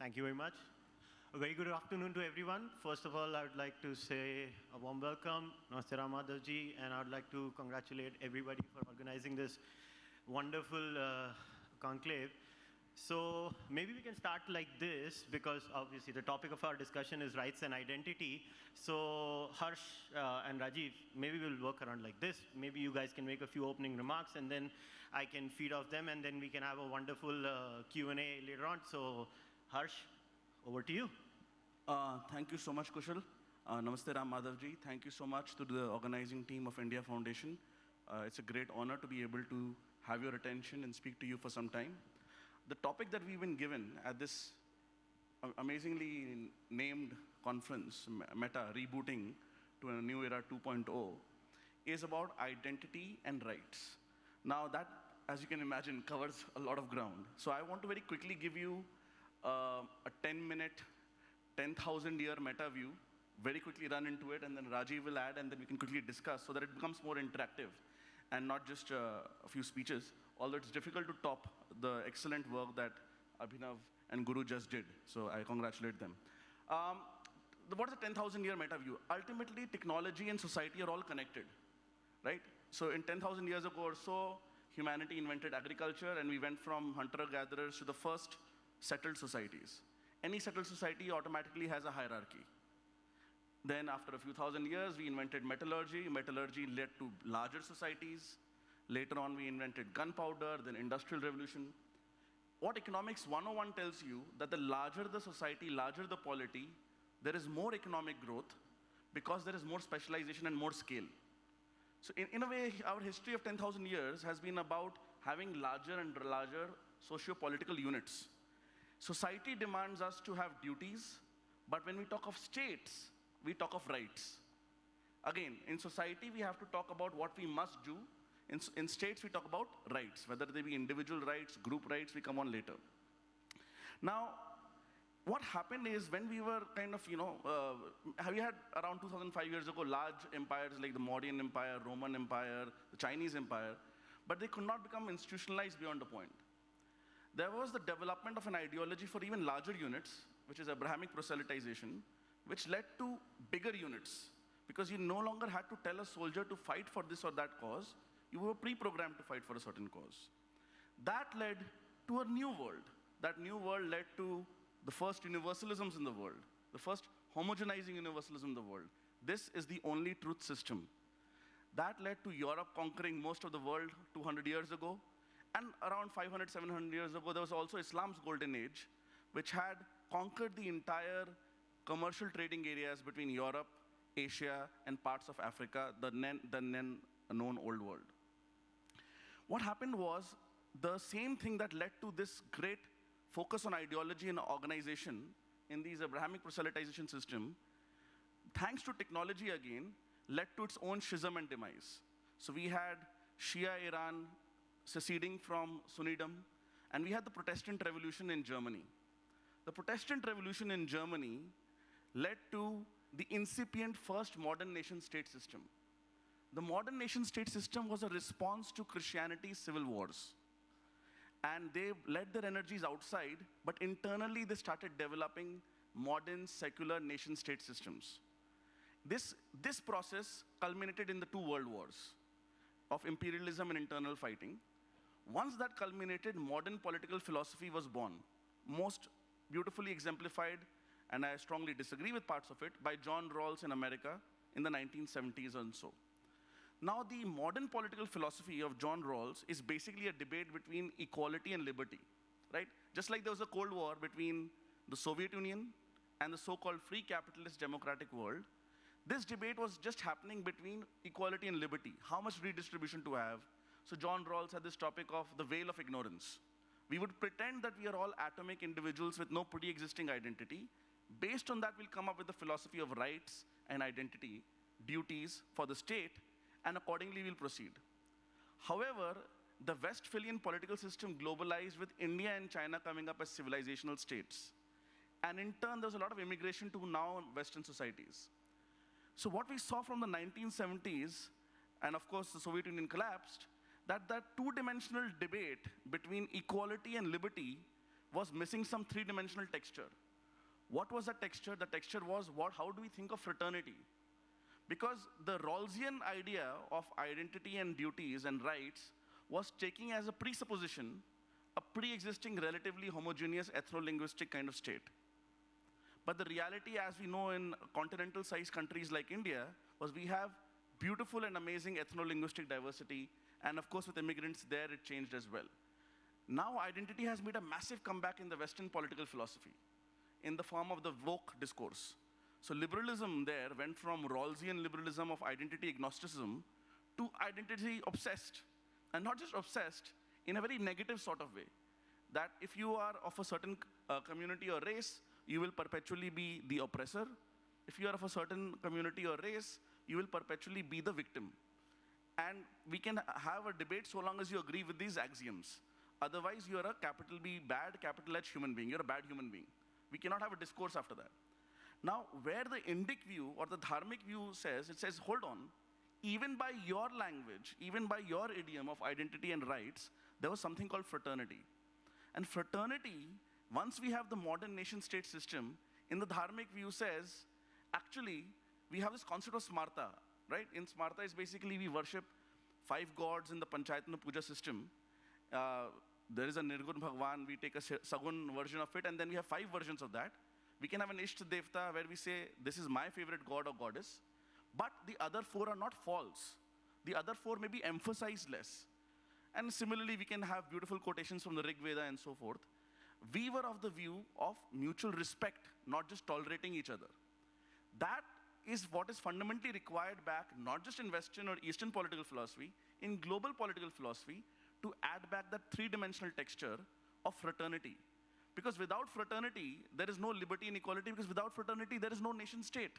Thank you very much. A very good afternoon to everyone. First of all, I would like to say a warm welcome, Namaste Ram Madhavji, and I would like to congratulate everybody for organizing this wonderful conclave. So maybe we can start like this, because obviously the topic of our discussion is rights and identity. So Harsh and Rajiv, maybe we'll work around like this. Maybe you guys can make a few opening remarks, and then I can feed off them, and then we can have a wonderful Q&A later on. So Harsh, over to you. Thank you so much, Kushal. Namaste Ram Madhavji. Thank you so much to the organizing team of India Foundation. It's a great honor to be able to have your attention and speak to you for some time. The topic that we've been given at this amazingly named conference, Meta, Rebooting to a New Era 2.0, is about identity and rights. Now that, as you can imagine, covers a lot of ground. So I want to very quickly give you a 10-minute, 10,000-year meta view, very quickly run into it, and then Rajiv will add, and then we can quickly discuss so that it becomes more interactive and not just a few speeches, although it's difficult to top the excellent work that Abhinav and Guru just did. So I congratulate them. What is a 10,000-year meta view? Ultimately, technology and society are all connected, right? So in 10,000 years ago or so, humanity invented agriculture, and we went from hunter-gatherers to the first settled societies. Any settled society automatically has a hierarchy. Then after a few thousand years, we invented metallurgy. Metallurgy led to larger societies. Later on, we invented gunpowder, then industrial revolution. What economics 101 tells you, that the larger the society, larger the polity, there is more economic growth because there is more specialization and more scale. So in a way, our history of 10,000 years has been about having larger and larger socio-political units. Society demands us to have duties, but when we talk of states, we talk of rights. Again, in society, we have to talk about what we must do. In states, we talk about rights, whether they be individual rights, group rights, we come on later. Now, what happened is when we were kind of, we had around 2005 years ago, large empires like the Mauryan Empire, Roman Empire, the Chinese Empire, but they could not become institutionalized beyond a point. There was the development of an ideology for even larger units, which is Abrahamic proselytization, which led to bigger units, because you no longer had to tell a soldier to fight for this or that cause. You were pre-programmed to fight for a certain cause. That led to a new world. That new world led to the first universalisms in the world, the first homogenizing universalism in the world. This is the only truth system. That led to Europe conquering most of the world 200 years ago. And around 500, 700 years ago, there was also Islam's golden age, which had conquered the entire commercial trading areas between Europe, Asia, and parts of Africa, the then known old world. What happened was, the same thing that led to this great focus on ideology and organization in these Abrahamic proselytization system, thanks to technology again, led to its own schism and demise. So we had Shia Iran seceding from Sunnidom, and we had the Protestant Revolution in Germany. The Protestant Revolution in Germany led to the incipient first modern nation-state system. The modern nation-state system was a response to Christianity's civil wars. And they led their energies outside, but internally they started developing modern secular nation-state systems. This process culminated in the two world wars of imperialism and internal fighting. Once that culminated, modern political philosophy was born, most beautifully exemplified, and I strongly disagree with parts of it, by John Rawls in America in the 1970s and so. Now, the modern political philosophy of John Rawls is basically a debate between equality and liberty, right? Just like there was a Cold War between the Soviet Union and the so-called free capitalist democratic world, this debate was just happening between equality and liberty, how much redistribution to have. So John Rawls had this topic of the veil of ignorance. We would pretend that we are all atomic individuals with no pre-existing identity. Based on that, we'll come up with the philosophy of rights and identity, duties for the state, and accordingly we'll proceed. However, the Westphalian political system globalized with India and China coming up as civilizational states. And in turn, there's a lot of immigration to now Western societies. So what we saw from the 1970s, and of course the Soviet Union collapsed, that two-dimensional debate between equality and liberty was missing some three-dimensional texture. What was that texture? The texture was how do we think of fraternity? Because the Rawlsian idea of identity and duties and rights was taking as a presupposition a pre-existing relatively homogeneous ethno-linguistic kind of state. But the reality, as we know in continental-sized countries like India, was we have beautiful and amazing ethno-linguistic diversity, and of course with immigrants there, it changed as well. Now identity has made a massive comeback in the Western political philosophy, in the form of the woke discourse. So liberalism there went from Rawlsian liberalism of identity agnosticism to identity obsessed, and not just obsessed, in a very negative sort of way, that if you are of a certain community or race, you will perpetually be the oppressor. If you are of a certain community or race, you will perpetually be the victim. And we can have a debate so long as you agree with these axioms. Otherwise, you are a capital B bad, capital H human being. You're a bad human being. We cannot have a discourse after that. Now, where the Indic view or the Dharmic view says, it says, hold on, even by your language, even by your idiom of identity and rights, there was something called fraternity. And fraternity, once we have the modern nation-state system, in the Dharmic view says, actually, we have this concept of smarta, right? In smarta, it's basically we worship 5 gods in the Panchayatana Puja system. There is a Nirgun Bhagwan, we take a Sagun version of it, and then we have 5 versions of that. We can have an Ishta Devta where we say, this is my favorite god or goddess, but the other 4 are not false. The other 4 may be emphasized less. And similarly, we can have beautiful quotations from the Rig Veda and so forth. We were of the view of mutual respect, not just tolerating each other. That is what is fundamentally required back, not just in Western or Eastern political philosophy, in global political philosophy, to add back that three-dimensional texture of fraternity. Because without fraternity, there is no liberty and equality, because without fraternity, there is no nation-state.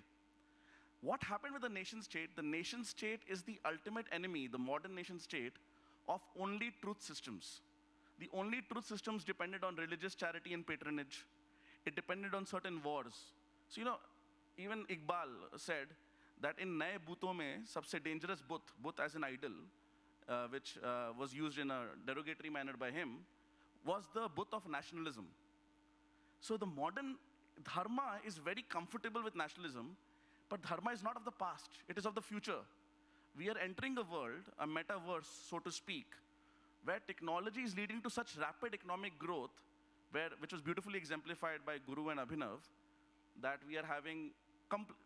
What happened with the nation-state? The nation-state is the ultimate enemy, the modern nation-state, of only truth systems. The only truth systems depended on religious charity and patronage. It depended on certain wars. So, even Iqbal said that in Naye Bhuton mein, sabse dangerous Bhut as an idol, which was used in a derogatory manner by him, was the Bhut of nationalism. So the modern dharma is very comfortable with nationalism, but dharma is not of the past, it is of the future. We are entering a world, a metaverse, so to speak, where technology is leading to such rapid economic growth, which was beautifully exemplified by Guru and Abhinav, that we are having,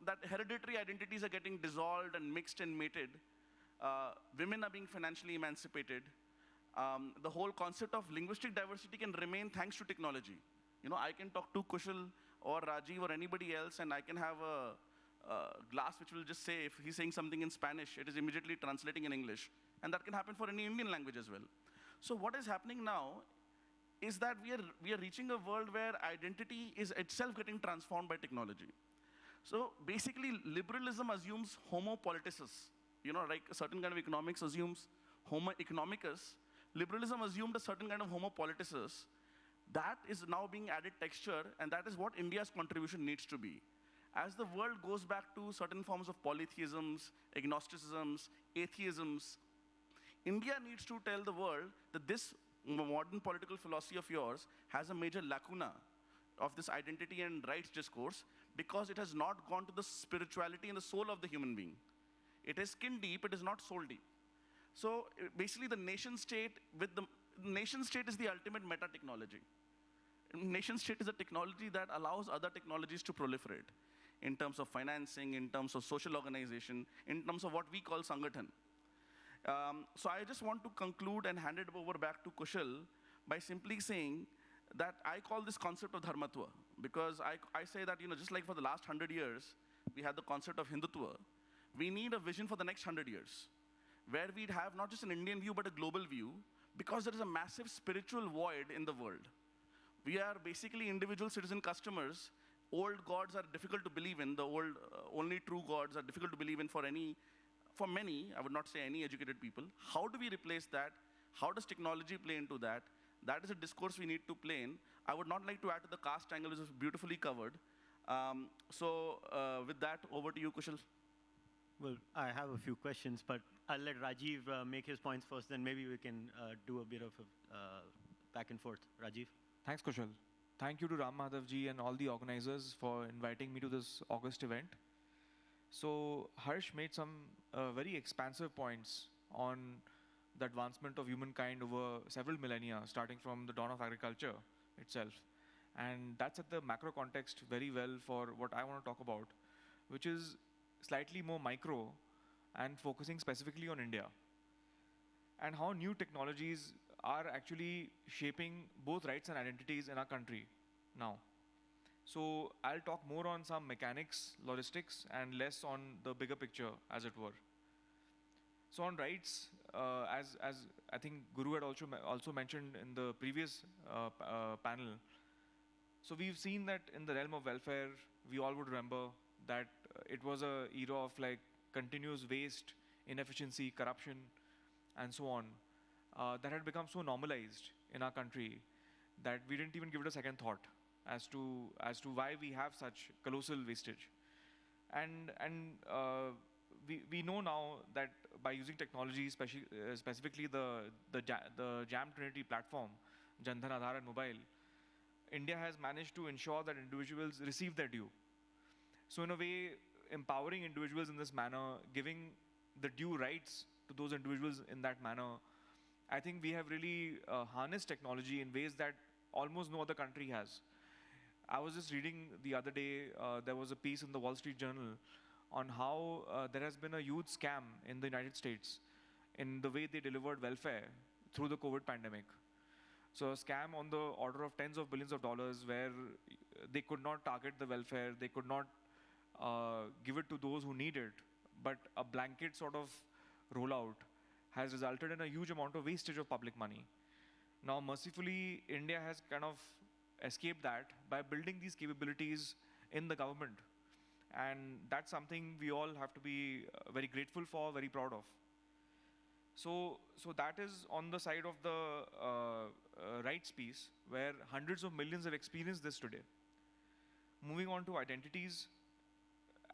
that hereditary identities are getting dissolved and mixed and mated. Women are being financially emancipated. The whole concept of linguistic diversity can remain thanks to technology. I can talk to Kushal or Rajiv or anybody else, and I can have a glass which will just say, if he's saying something in Spanish, it is immediately translating in English. And that can happen for any Indian language as well. So what is happening now is that we are reaching a world where identity is itself getting transformed by technology. So basically, liberalism assumes homo politicus. Like a certain kind of economics assumes homo economicus. Liberalism assumed a certain kind of homo politicus. That is now being added texture, and that is what India's contribution needs to be. As the world goes back to certain forms of polytheisms, agnosticisms, atheisms, India needs to tell the world that this modern political philosophy of yours has a major lacuna of this identity and rights discourse, because it has not gone to the spirituality and the soul of the human being. It is skin deep, it is not soul deep. So basically the nation state is the ultimate meta technology. Nation state is a technology that allows other technologies to proliferate in terms of financing, in terms of social organization, in terms of what we call Sangathan. So I just want to conclude and hand it over back to Kushal by simply saying that I call this concept of dharmatva, because I say that, just like for the last 100 years, we had the concept of Hindutva, we need a vision for the next 100 years, where we'd have not just an Indian view, but a global view, because there is a massive spiritual void in the world. We are basically individual citizen customers. Old gods are difficult to believe in. The old, only true gods are difficult to believe in for many, I would not say any educated people. How do we replace that? How does technology play into that? That is a discourse we need to play in. I would not like to add to the caste angle, which is beautifully covered. With that, over to you, Kushal. Well, I have a few questions, but I'll let Rajiv make his points first, then maybe we can do a bit of a back and forth. Rajiv? Thanks, Kushal. Thank you to Ram Madhavji and all the organizers for inviting me to this August event. So Harsh made some very expansive points on the advancement of humankind over several millennia, starting from the dawn of agriculture itself. And that's at the macro context very well for what I want to talk about, which is slightly more micro and focusing specifically on India, and how new technologies are actually shaping both rights and identities in our country now. So I'll talk more on some mechanics, logistics, and less on the bigger picture, as it were. So on rights, as I think Guru had also mentioned in the previous panel, so we've seen that in the realm of welfare, we all would remember that it was an era of like continuous waste, inefficiency, corruption, and so on, that had become so normalized in our country that we didn't even give it a second thought as to why we have such colossal wastage. And we know now that by using technology, specifically the Jam Trinity platform, Jan Dhan Aadhaar and Mobile, India has managed to ensure that individuals receive their due. So in a way, empowering individuals in this manner, giving the due rights to those individuals in that manner, I think we have really harnessed technology in ways that almost no other country has. I was just reading the other day, there was a piece in the Wall Street Journal on how there has been a huge scam in the United States in the way they delivered welfare through the COVID pandemic. So a scam on the order of tens of billions of dollars, where they could not target the welfare, they could not give it to those who need it, but a blanket sort of rollout has resulted in a huge amount of wastage of public money. Now, mercifully, India has kind of escaped that by building these capabilities in the government. And that's something we all have to be very grateful for, very proud of. So that is on the side of the rights piece, where hundreds of millions have experienced this today. Moving on to identities,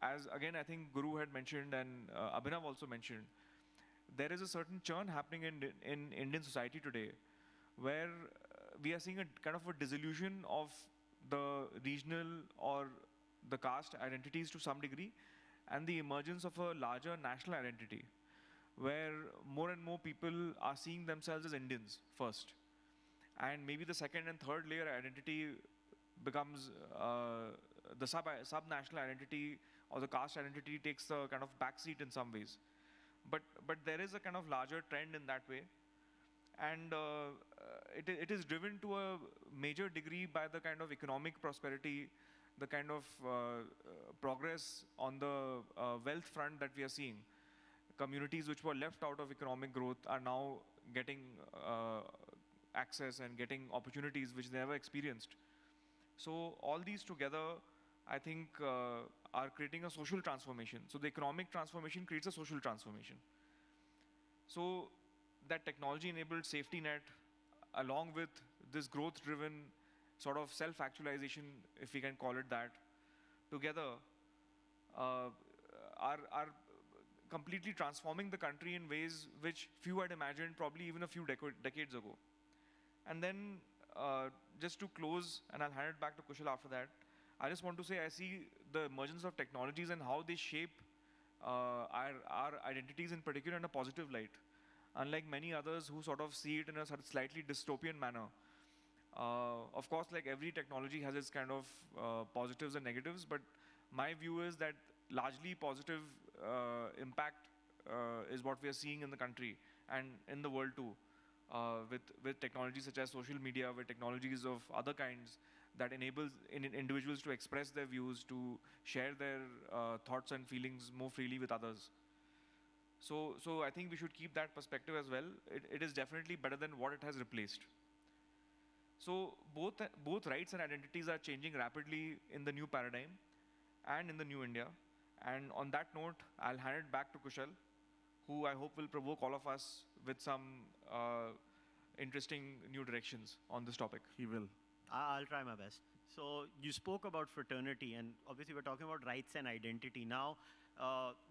as again I think Guru had mentioned and Abhinav also mentioned, there is a certain churn happening in Indian society today, where we are seeing a kind of a dissolution of the regional or the caste identities to some degree, and the emergence of a larger national identity, where more and more people are seeing themselves as Indians first. And maybe the second and third layer identity becomes the sub-national identity, or the caste identity takes the kind of backseat in some ways. But there is a kind of larger trend in that way. And it is driven to a major degree by the kind of economic prosperity, the kind of progress on the wealth front that we are seeing. Communities which were left out of economic growth are now getting access and getting opportunities which they never experienced. So all these together, I think, are creating a social transformation. So the economic transformation creates a social transformation. So that technology-enabled safety net, along with this growth-driven sort of self-actualization, if we can call it that, together are completely transforming the country in ways which few had imagined probably even a few decades ago. And then just to close, and I'll hand it back to Kushal after that, I just want to say I see the emergence of technologies and how they shape our identities in particular in a positive light. Unlike many others who sort of see it in a sort of slightly dystopian manner. Of course, like every technology has its kind of positives and negatives, but my view is that largely positive impact is what we are seeing in the country and in the world too, with technologies such as social media, with technologies of other kinds that enables individuals to express their views, to share their thoughts and feelings more freely with others. So I think we should keep that perspective as well. It is definitely better than what it has replaced. So both rights and identities are changing rapidly in the new paradigm and in the new India. And on that note, I'll hand it back to Kushal, who I hope will provoke all of us with some interesting new directions on this topic. He will. I'll try my best. So you spoke about fraternity, and obviously we're talking about rights and identity. Now,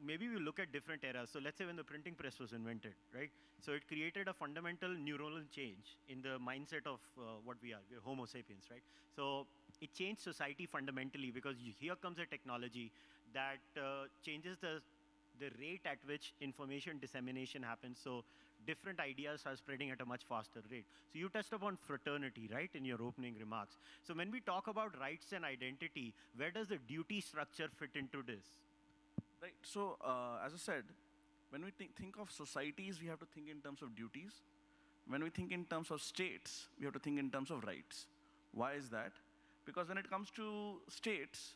maybe we look at different eras. So let's say when the printing press was invented, right? So it created a fundamental neuronal change in the mindset of what we are. We're Homo sapiens, right? So it changed society fundamentally because here comes a technology that changes the rate at which information dissemination happens. So different ideas are spreading at a much faster rate. So you touched upon fraternity, right, in your opening remarks. So when we talk about rights and identity, where does the duty structure fit into this? Right. So as I said, when we think of societies, we have to think in terms of duties. When we think in terms of states, we have to think in terms of rights. Why is that? Because when it comes to states,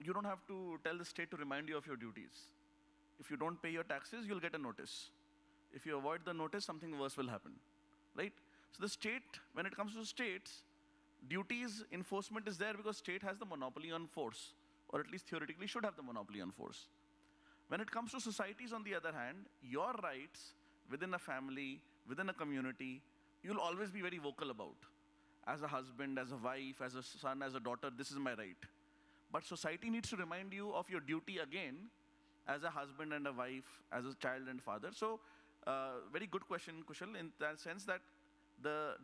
you don't have to tell the state to remind you of your duties. If you don't pay your taxes, you'll get a notice. If you avoid the notice, something worse will happen, right? So the state, when it comes to states, duties enforcement is there because state has the monopoly on force, or at least theoretically should have the monopoly on force. When it comes to societies, on the other hand, your rights within a family, within a community, you'll always be very vocal about. As a husband, as a wife, as a son, as a daughter, this is my right. But society needs to remind you of your duty again as a husband and a wife, as a child and father. So, very good question, Kushal, in that sense that the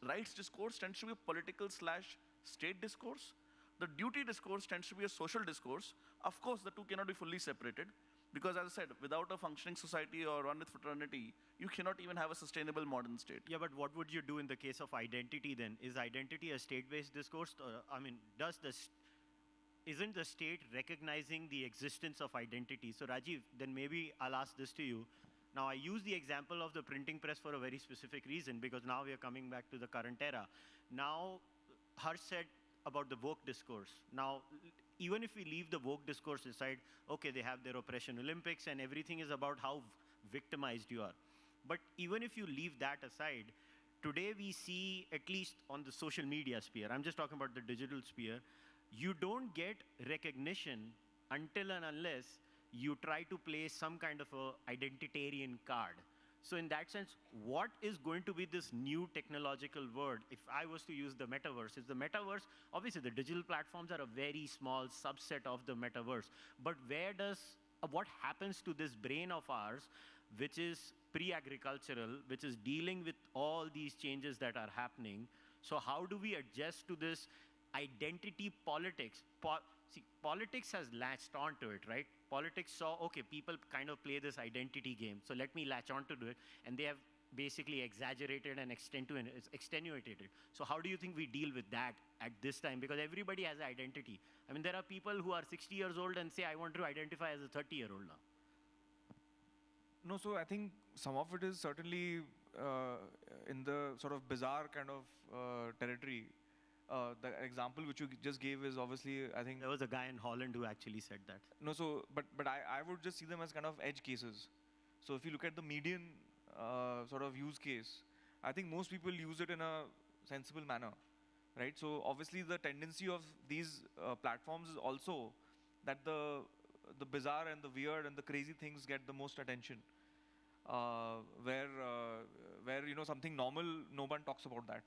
rights discourse tends to be a political / state discourse. The duty discourse tends to be a social discourse. Of course, the two cannot be fully separated because, as I said, without a functioning society or one with fraternity, you cannot even have a sustainable modern state. Yeah, but what would you do in the case of identity then? Is identity a state-based discourse? I mean, isn't the state recognizing the existence of identity? So Rajiv, then maybe I'll ask this to you. Now, I use the example of the printing press for a very specific reason because now we are coming back to the current era. Now, Harsh said about the woke discourse. Now, even if we leave the woke discourse aside, okay, they have their oppression Olympics and everything is about how victimized you are. But even if you leave that aside, today we see, at least on the social media sphere, I'm just talking about the digital sphere, you don't get recognition until and unless you try to play some kind of a identitarian card. So in that sense, what is going to be this new technological word? If I was to use the metaverse, is the metaverse, obviously the digital platforms are a very small subset of the metaverse, but what happens to this brain of ours, which is pre-agricultural, which is dealing with all these changes that are happening? So how do we adjust to this identity politics? See, politics has latched onto it, right? Politics saw, okay, people kind of play this identity game, so let me latch onto it, and they have basically exaggerated and extenuated it. So how do you think we deal with that at this time? Because everybody has an identity. I mean, there are people who are 60 years old and say, I want to identify as a 30-year-old now. No, so I think some of it is certainly in the sort of bizarre kind of territory. The example which you just gave is obviously, I think... There was a guy in Holland who actually said that. No, so, but I would just see them as kind of edge cases. So if you look at the median sort of use case, I think most people use it in a sensible manner, right? So obviously the tendency of these platforms is also that the bizarre and the weird and the crazy things get the most attention. Where you know, something normal, no one talks about that.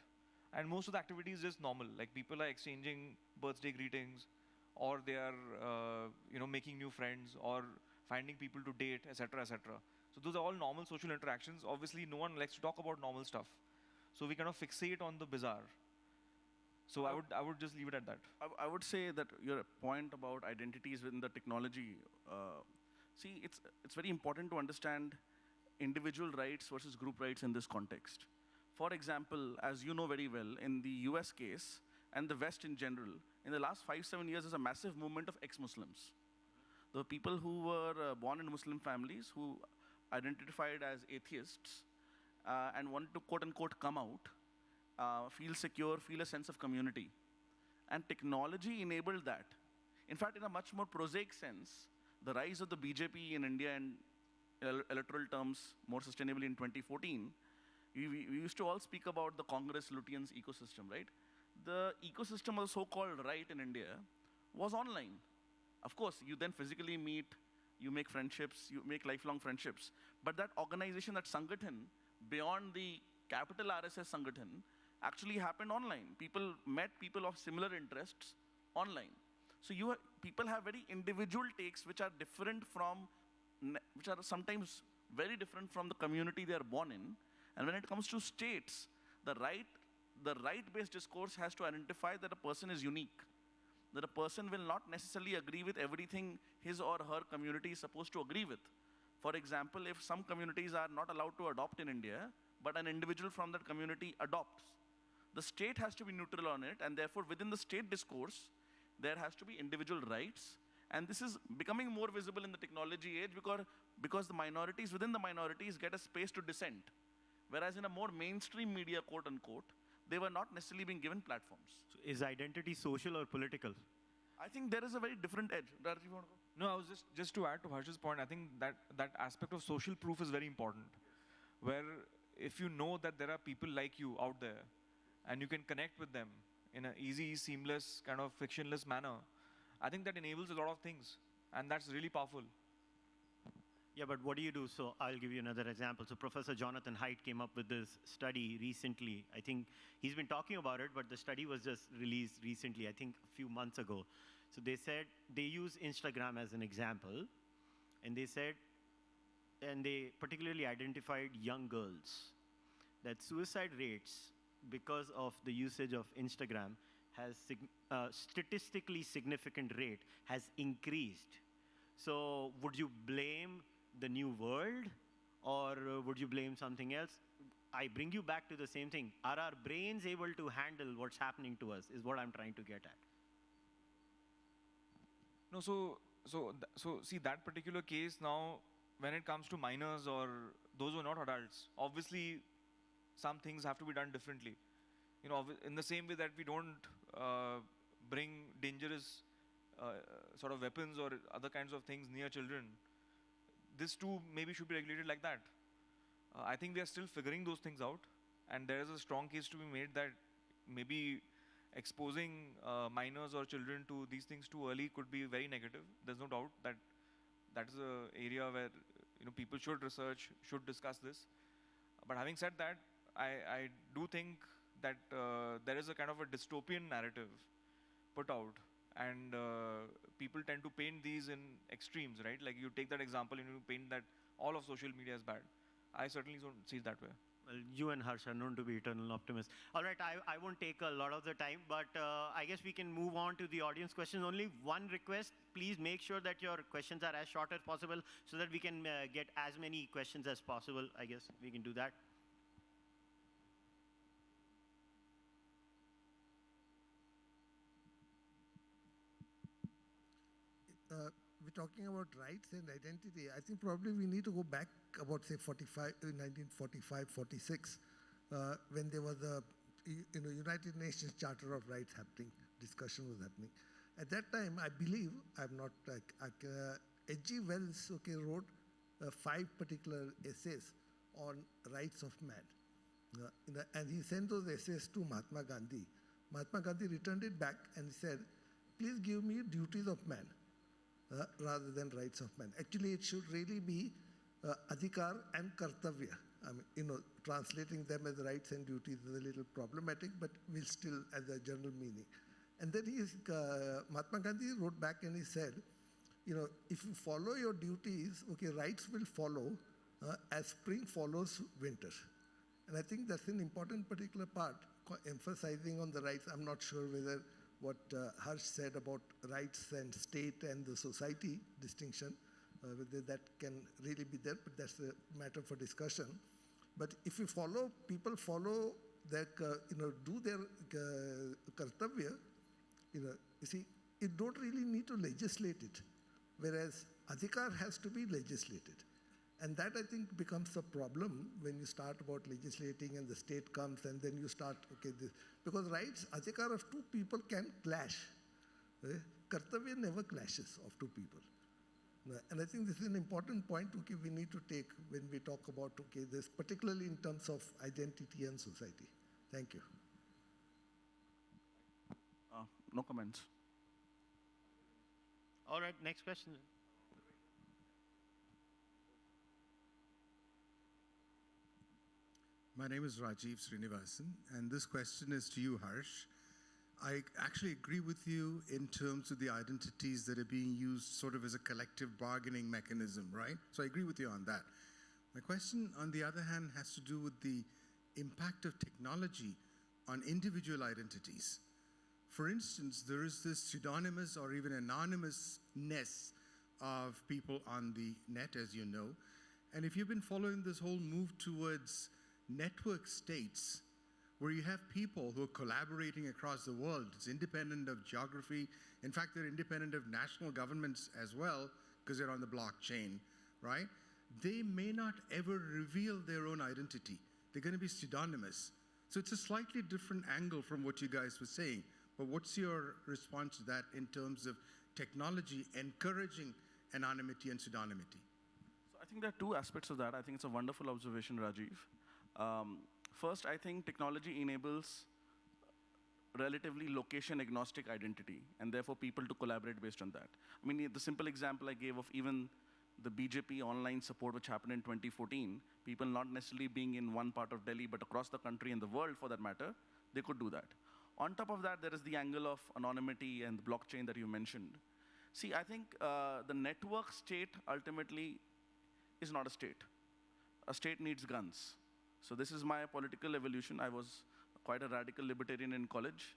And most of the activity is just normal, like people are exchanging birthday greetings, or they are you know, making new friends, or finding people to date, etc., etc. So those are all normal social interactions. Obviously, no one likes to talk about normal stuff. So we kind of fixate on the bizarre. So I would just leave it at that. I would say that your point about identities within the technology, see, it's very important to understand individual rights versus group rights in this context. For example, as you know very well, in the US case and the West in general, in the last 5-7 years, there's a massive movement of ex-Muslims. The people who were born in Muslim families, who identified as atheists, and wanted to quote unquote come out, feel secure, feel a sense of community. And technology enabled that. In fact, in a much more prosaic sense, the rise of the BJP in India in electoral terms more sustainably in 2014, we used to all speak about the Congress Lutyens ecosystem, right? The ecosystem of the so-called right in India was online. Of course, you then physically meet, you make friendships, you make lifelong friendships. But that organization, that Sangathan, beyond the capital RSS Sangathan, actually happened online. People met people of similar interests online. So people have very individual takes which are different from, which are sometimes very different from the community they are born in. And when it comes to states, the right-based discourse has to identify that a person is unique, that a person will not necessarily agree with everything his or her community is supposed to agree with. For example, if some communities are not allowed to adopt in India, but an individual from that community adopts, the state has to be neutral on it, and therefore within the state discourse, there has to be individual rights. And this is becoming more visible in the technology age because the minorities within the minorities get a space to dissent. Whereas in a more mainstream media, quote unquote, they were not necessarily being given platforms. So is identity social or political? I think there is a very different edge. Raj, you want to go? No, I was just to add to Harsh's point, I think that aspect of social proof is very important. Where if you know that there are people like you out there, and you can connect with them in an easy, seamless, kind of frictionless manner, I think that enables a lot of things, and that's really powerful. Yeah, but what do you do? So I'll give you another example. So Professor Jonathan Haidt came up with this study recently. I think he's been talking about it, but the study was just released recently, I think a few months ago. So they said, they use Instagram as an example, and they said, and they particularly identified young girls, that suicide rates because of the usage of Instagram has statistically significant rate has increased. So would you blame the new world, or would you blame something else? I bring you back to the same thing. Are our brains able to handle what's happening to us is what I'm trying to get at. No, so see that particular case now, when it comes to minors or those who are not adults, obviously some things have to be done differently. You know, in the same way that we don't bring dangerous sort of weapons or other kinds of things near children, this too maybe should be regulated like that. I think we are still figuring those things out, and there is a strong case to be made that maybe exposing minors or children to these things too early could be very negative. There's no doubt that that is an area where people should research, should discuss this. But having said that, I do think that there is a kind of a dystopian narrative put out, and people tend to paint these in extremes, right? Like you take that example and you paint that all of social media is bad. I certainly don't see it that way. Well, you and Harsh are known to be eternal optimists. All right, I won't take a lot of the time, but I guess we can move on to the audience questions. Only one request, please make sure that your questions are as short as possible so that we can get as many questions as possible. I guess we can do that. We're talking about rights and identity. I think probably we need to go back about, say, 1945, 46, when there was a United Nations Charter of Rights happening, discussion was happening. At that time, I believe, I'm not like, H.G. Wells wrote 5 particular essays on rights of man. And he sent those essays to Mahatma Gandhi. Mahatma Gandhi returned it back and said, please give me duties of man. Rather than rights of man. Actually, it should really be adhikar and kartavya. I mean, translating them as rights and duties is a little problematic, but will still as a general meaning. And then Mahatma Gandhi wrote back and he said, if you follow your duties, rights will follow as spring follows winter. And I think that's an important particular part, emphasizing on the rights. I'm not sure whether what Harsh said about rights and state and the society distinction, whether that can really be there, but that's a matter for discussion. But if you follow, people follow their, do their kartavya, you see, you don't really need to legislate it. whereas adhikar has to be legislated. And that, I think, becomes a problem when you start about legislating and the state comes and then you start, okay, this, because rights, adhikar of two people can clash. Kartavya never clashes of two people. And I think this is an important point we need to take when we talk about, okay, this, particularly in terms of identity and society. Thank you. No comments. All right, next question. My name is Rajiv Srinivasan, and this question is to you, Harsh. I actually agree with you in terms of the identities that are being used sort of as a collective bargaining mechanism, right? So I agree with you on that. My question, on the other hand, has to do with the impact of technology on individual identities. For instance, there is this pseudonymous or even anonymousness of people on the net, as you know. And if you've been following this whole move towards network states, where you have people who are collaborating across the world, it's independent of geography. In fact, they're independent of national governments as well, because they're on the blockchain, right? They may not ever reveal their own identity. They're going to be pseudonymous. So it's a slightly different angle from what you guys were saying. But what's your response to that in terms of technology encouraging anonymity and pseudonymity? So I think there are two aspects of that. I think it's a wonderful observation, Rajiv. First, I think technology enables relatively location-agnostic identity, and therefore people to collaborate based on that. I mean, the simple example I gave of even the BJP online support, which happened in 2014, people not necessarily being in one part of Delhi, but across the country and the world, for that matter, they could do that. On top of that, there is the angle of anonymity and the blockchain that you mentioned. See, I think the network state ultimately is not a state. A state needs guns. So this is my political evolution. I was quite a radical libertarian in college.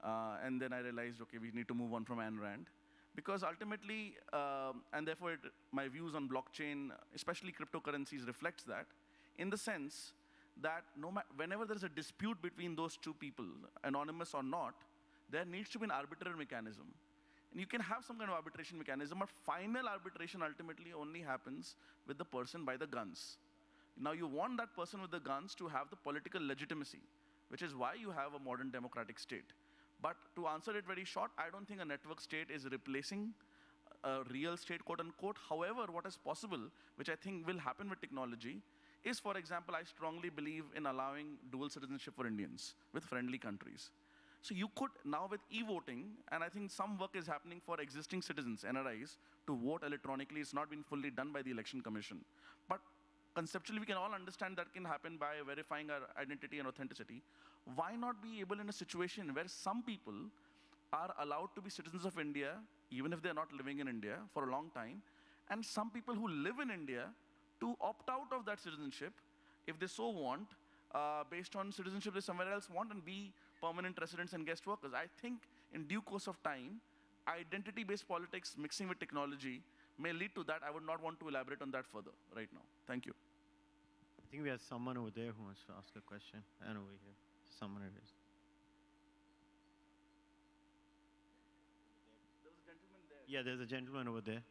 And then I realized, okay, we need to move on from Ayn Rand. Because ultimately, and therefore my views on blockchain, especially cryptocurrencies, reflects that, in the sense that whenever there's a dispute between those two people, anonymous or not, there needs to be an arbitrary mechanism. And you can have some kind of arbitration mechanism, but final arbitration ultimately only happens with the person by the guns. Now you want that person with the guns to have the political legitimacy, which is why you have a modern democratic state. But to answer it very short, I don't think a network state is replacing a real state, quote unquote. However, what is possible, which I think will happen with technology, is, for example, I strongly believe in allowing dual citizenship for Indians with friendly countries. So you could now with e-voting, and I think some work is happening for existing citizens, NRIs, to vote electronically. It's not been fully done by the Election Commission. But conceptually, we can all understand that can happen by verifying our identity and authenticity. Why not be able in a situation where some people are allowed to be citizens of India, even if they're not living in India for a long time, and some people who live in India to opt out of that citizenship, if they so want, based on citizenship they somewhere else want, and be permanent residents and guest workers. I think in due course of time, identity-based politics mixing with technology may lead to that. I would not want to elaborate on that further right now. Thank you. I think we have someone over there who wants to ask a question, and over here, someone it is. There was a gentleman there. Yeah, there's a gentleman over there.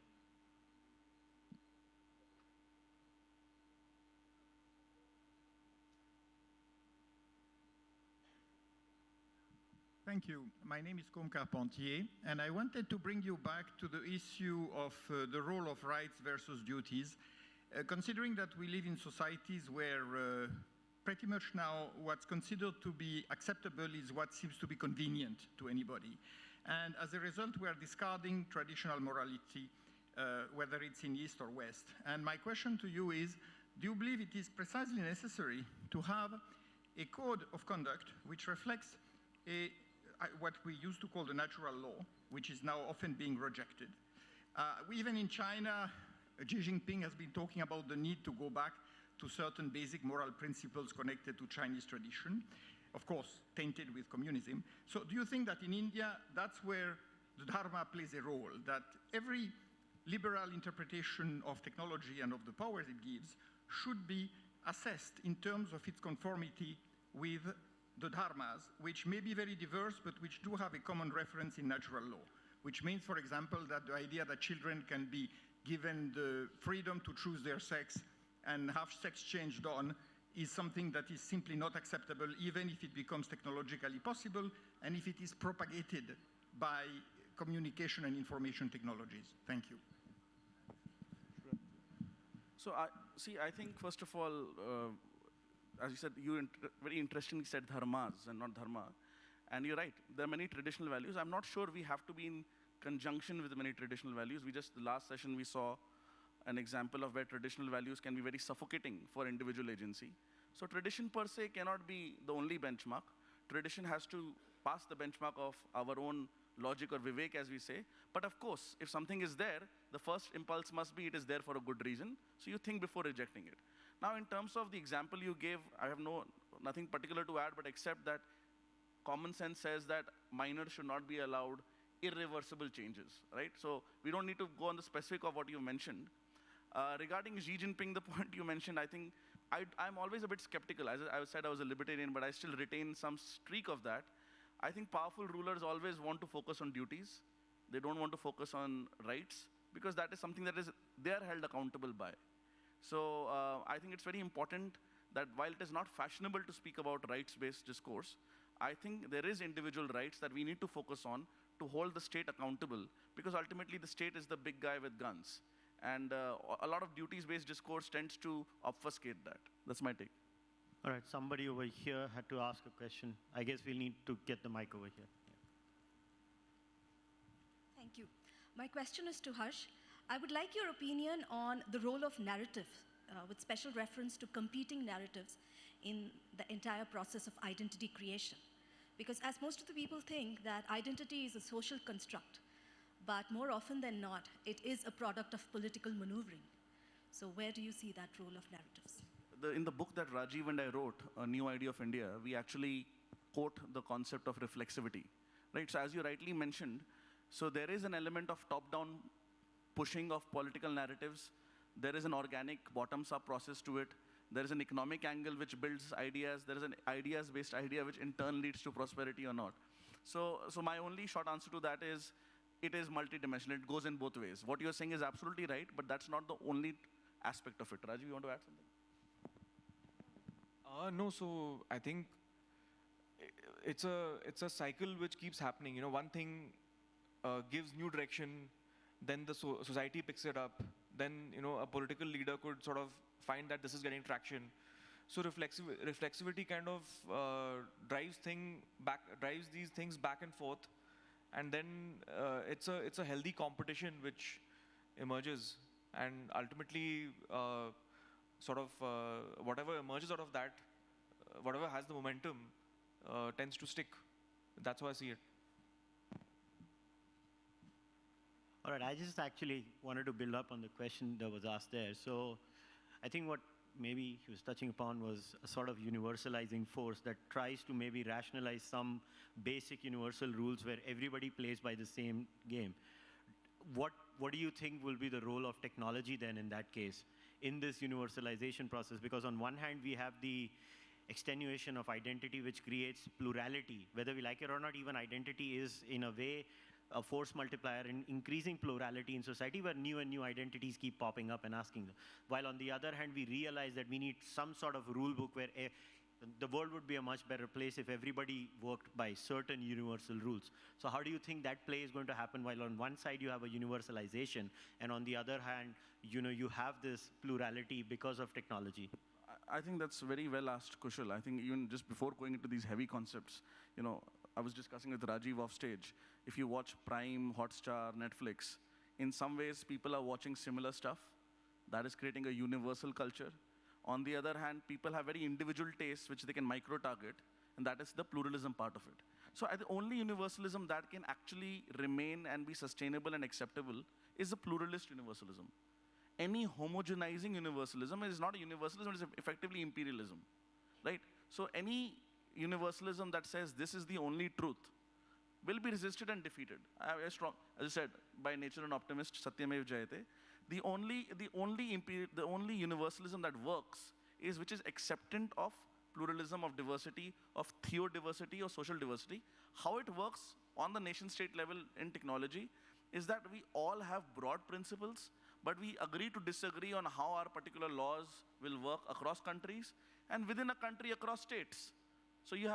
Thank you. My name is Combe Carpentier, and I wanted to bring you back to the issue of the role of rights versus duties, considering that we live in societies where pretty much now what's considered to be acceptable is what seems to be convenient to anybody. And as a result, we are discarding traditional morality, whether it's in East or West. And my question to you is, do you believe it is precisely necessary to have a code of conduct which reflects what we used to call the natural law, which is now often being rejected? Even in China, Xi Jinping has been talking about the need to go back to certain basic moral principles connected to Chinese tradition, of course, tainted with communism. So do you think that in India, that's where the Dharma plays a role, that every liberal interpretation of technology and of the powers it gives should be assessed in terms of its conformity with the dharmas, which may be very diverse, but which do have a common reference in natural law? which means, for example, that the idea that children can be given the freedom to choose their sex and have sex change done is something that is simply not acceptable, even if it becomes technologically possible and if it is propagated by communication and information technologies. Thank you. So, I think, first of all, as you said, you very interestingly said dharmas and not dharma. And you're right, there are many traditional values. I'm not sure we have to be in conjunction with many traditional values. The last session, we saw an example of where traditional values can be very suffocating for individual agency. So tradition per se cannot be the only benchmark. Tradition has to pass the benchmark of our own logic or vivek, as we say. But of course, if something is there, the first impulse must be it is there for a good reason. So you think before rejecting it. Now, in terms of the example you gave, I have nothing particular to add, but except that common sense says that minors should not be allowed irreversible changes, right? So we don't need to go on the specific of what you mentioned. Regarding Xi Jinping, the point you mentioned, I think I'm always a bit skeptical. As I said, I was a libertarian, but I still retain some streak of that. I think powerful rulers always want to focus on duties. They don't want to focus on rights, because that is something that they are held accountable by. So I think it's very important that while it is not fashionable to speak about rights-based discourse, I think there is individual rights that we need to focus on to hold the state accountable, because ultimately the state is the big guy with guns. And a lot of duties-based discourse tends to obfuscate that. That's my take. All right, somebody over here had to ask a question. I guess we'll need to get the mic over here. Thank you. My question is to Harsh. I would like your opinion on the role of narrative, with special reference to competing narratives in the entire process of identity creation. Because as most of the people think that identity is a social construct, but more often than not, it is a product of political maneuvering. So where do you see that role of narratives? In the book that Rajiv and I wrote, A New Idea of India, we actually quote the concept of reflexivity, right? So as you rightly mentioned, so there is an element of top-down pushing of political narratives. There is an organic bottoms-up process to it. There is an economic angle which builds ideas. There is an ideas-based idea which in turn leads to prosperity or not. So my only short answer to that is, it is multidimensional. It goes in both ways. What you're saying is absolutely right, but that's not the only aspect of it. Rajiv, you want to add something? No, so I think it's a cycle which keeps happening. You know, one thing gives new direction, then the society picks it up, then a political leader could sort of find that this is getting traction. So reflexivity kind of drives these things back and forth, and then it's a healthy competition which emerges, and ultimately whatever emerges out of that, whatever has the momentum tends to stick. That's how I see it. All right, I just actually wanted to build up on the question that was asked there. So I think what maybe he was touching upon was a sort of universalizing force that tries to maybe rationalize some basic universal rules where everybody plays by the same game. What do you think will be the role of technology then in that case, in this universalization process? Because on one hand, we have the extenuation of identity, which creates plurality. Whether we like it or not, even identity is, in a way, a force multiplier in increasing plurality in society, where new and new identities keep popping up and asking them. While on the other hand, we realize that we need some sort of rule book where the world would be a much better place if everybody worked by certain universal rules. So how do you think that play is going to happen, while on one side you have a universalization, and on the other hand, you have this plurality because of technology? I think that's very well asked, Kushal. I think even just before going into these heavy concepts, I was discussing with Rajiv off stage. If you watch Prime, Hotstar, Netflix, in some ways people are watching similar stuff. That is creating a universal culture. On the other hand, people have very individual tastes which they can micro-target, and that is the pluralism part of it. So the only universalism that can actually remain and be sustainable and acceptable is a pluralist universalism. Any homogenizing universalism is not a universalism, it is effectively imperialism, right? So any universalism that says this is the only truth will be resisted and defeated. As I said, by nature an optimist, Satyamev Jayate. The only universalism that works is which is acceptant of pluralism, of diversity, of theodiversity or social diversity. How it works, on the nation state level in technology is that we all have broad principles, but we agree to disagree on how our particular laws will work across countries and within a country across states. So you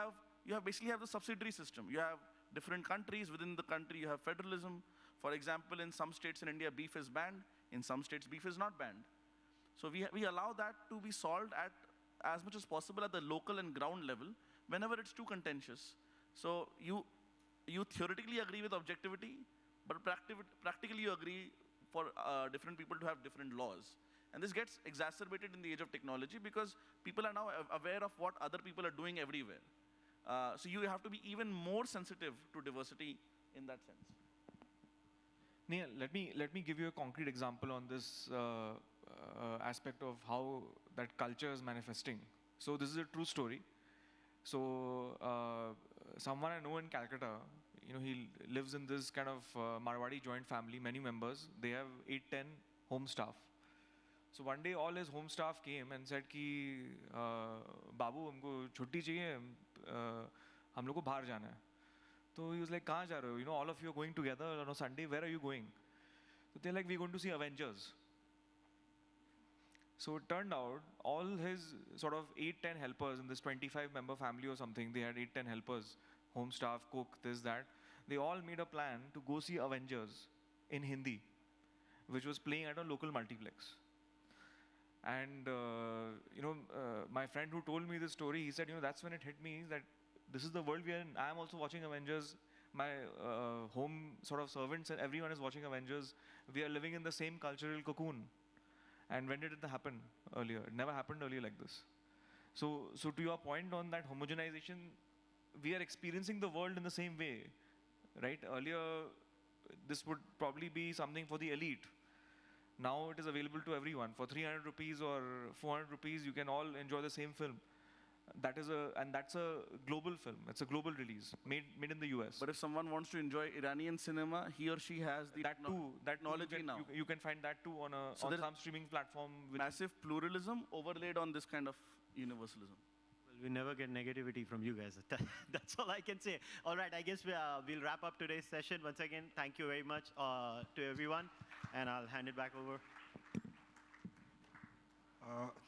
basically have the subsidiary system. You have different countries. Within the country, you have federalism. For example, in some states in India, beef is banned. In some states, beef is not banned. So we allow that to be solved at as much as possible at the local and ground level whenever it's too contentious. So you theoretically agree with objectivity, but practically you agree for different people to have different laws. And this gets exacerbated in the age of technology because people are now aware of what other people are doing everywhere. So you have to be even more sensitive to diversity in that sense. Neil, let me give you a concrete example on this aspect of how that culture is manifesting. So this is a true story. So someone I know in Calcutta, he lives in this kind of Marwadi joint family, many members. They have 8-10 home staff. So one day all his home staff came and said कि बाबू हमको छुट्टी चाहिए, हम लोग को बाहर जाना है. So he was like, कहाँ जा रहे हो? All of you are going together on a Sunday. Where are you going? So they're like, we're going to see Avengers. So it turned out all his sort of 8-10 helpers in this 25-member family or something, they had 8-10 helpers, home staff, cook, this, that. They all made a plan to go see Avengers in Hindi, which was playing at a local multiplex. And, my friend who told me this story, he said, that's when it hit me that this is the world we are in. I am also watching Avengers. My home sort of servants and everyone is watching Avengers. We are living in the same cultural cocoon. And when did it happen earlier? It never happened earlier like this. So to your point on that homogenization, we are experiencing the world in the same way, right? Earlier, this would probably be something for the elite. Now it is available to everyone. For 300 rupees or 400 rupees, you can all enjoy the same film. That's a global film. It's a global release, made in the US. But if someone wants to enjoy Iranian cinema, he or she has the technology now. You can find that too on some streaming platform. Massive pluralism overlaid on this kind of universalism. Well, we never get negativity from you guys. That's all I can say. All right, I guess we'll wrap up today's session. Once again, thank you very much to everyone, and I'll hand it back over.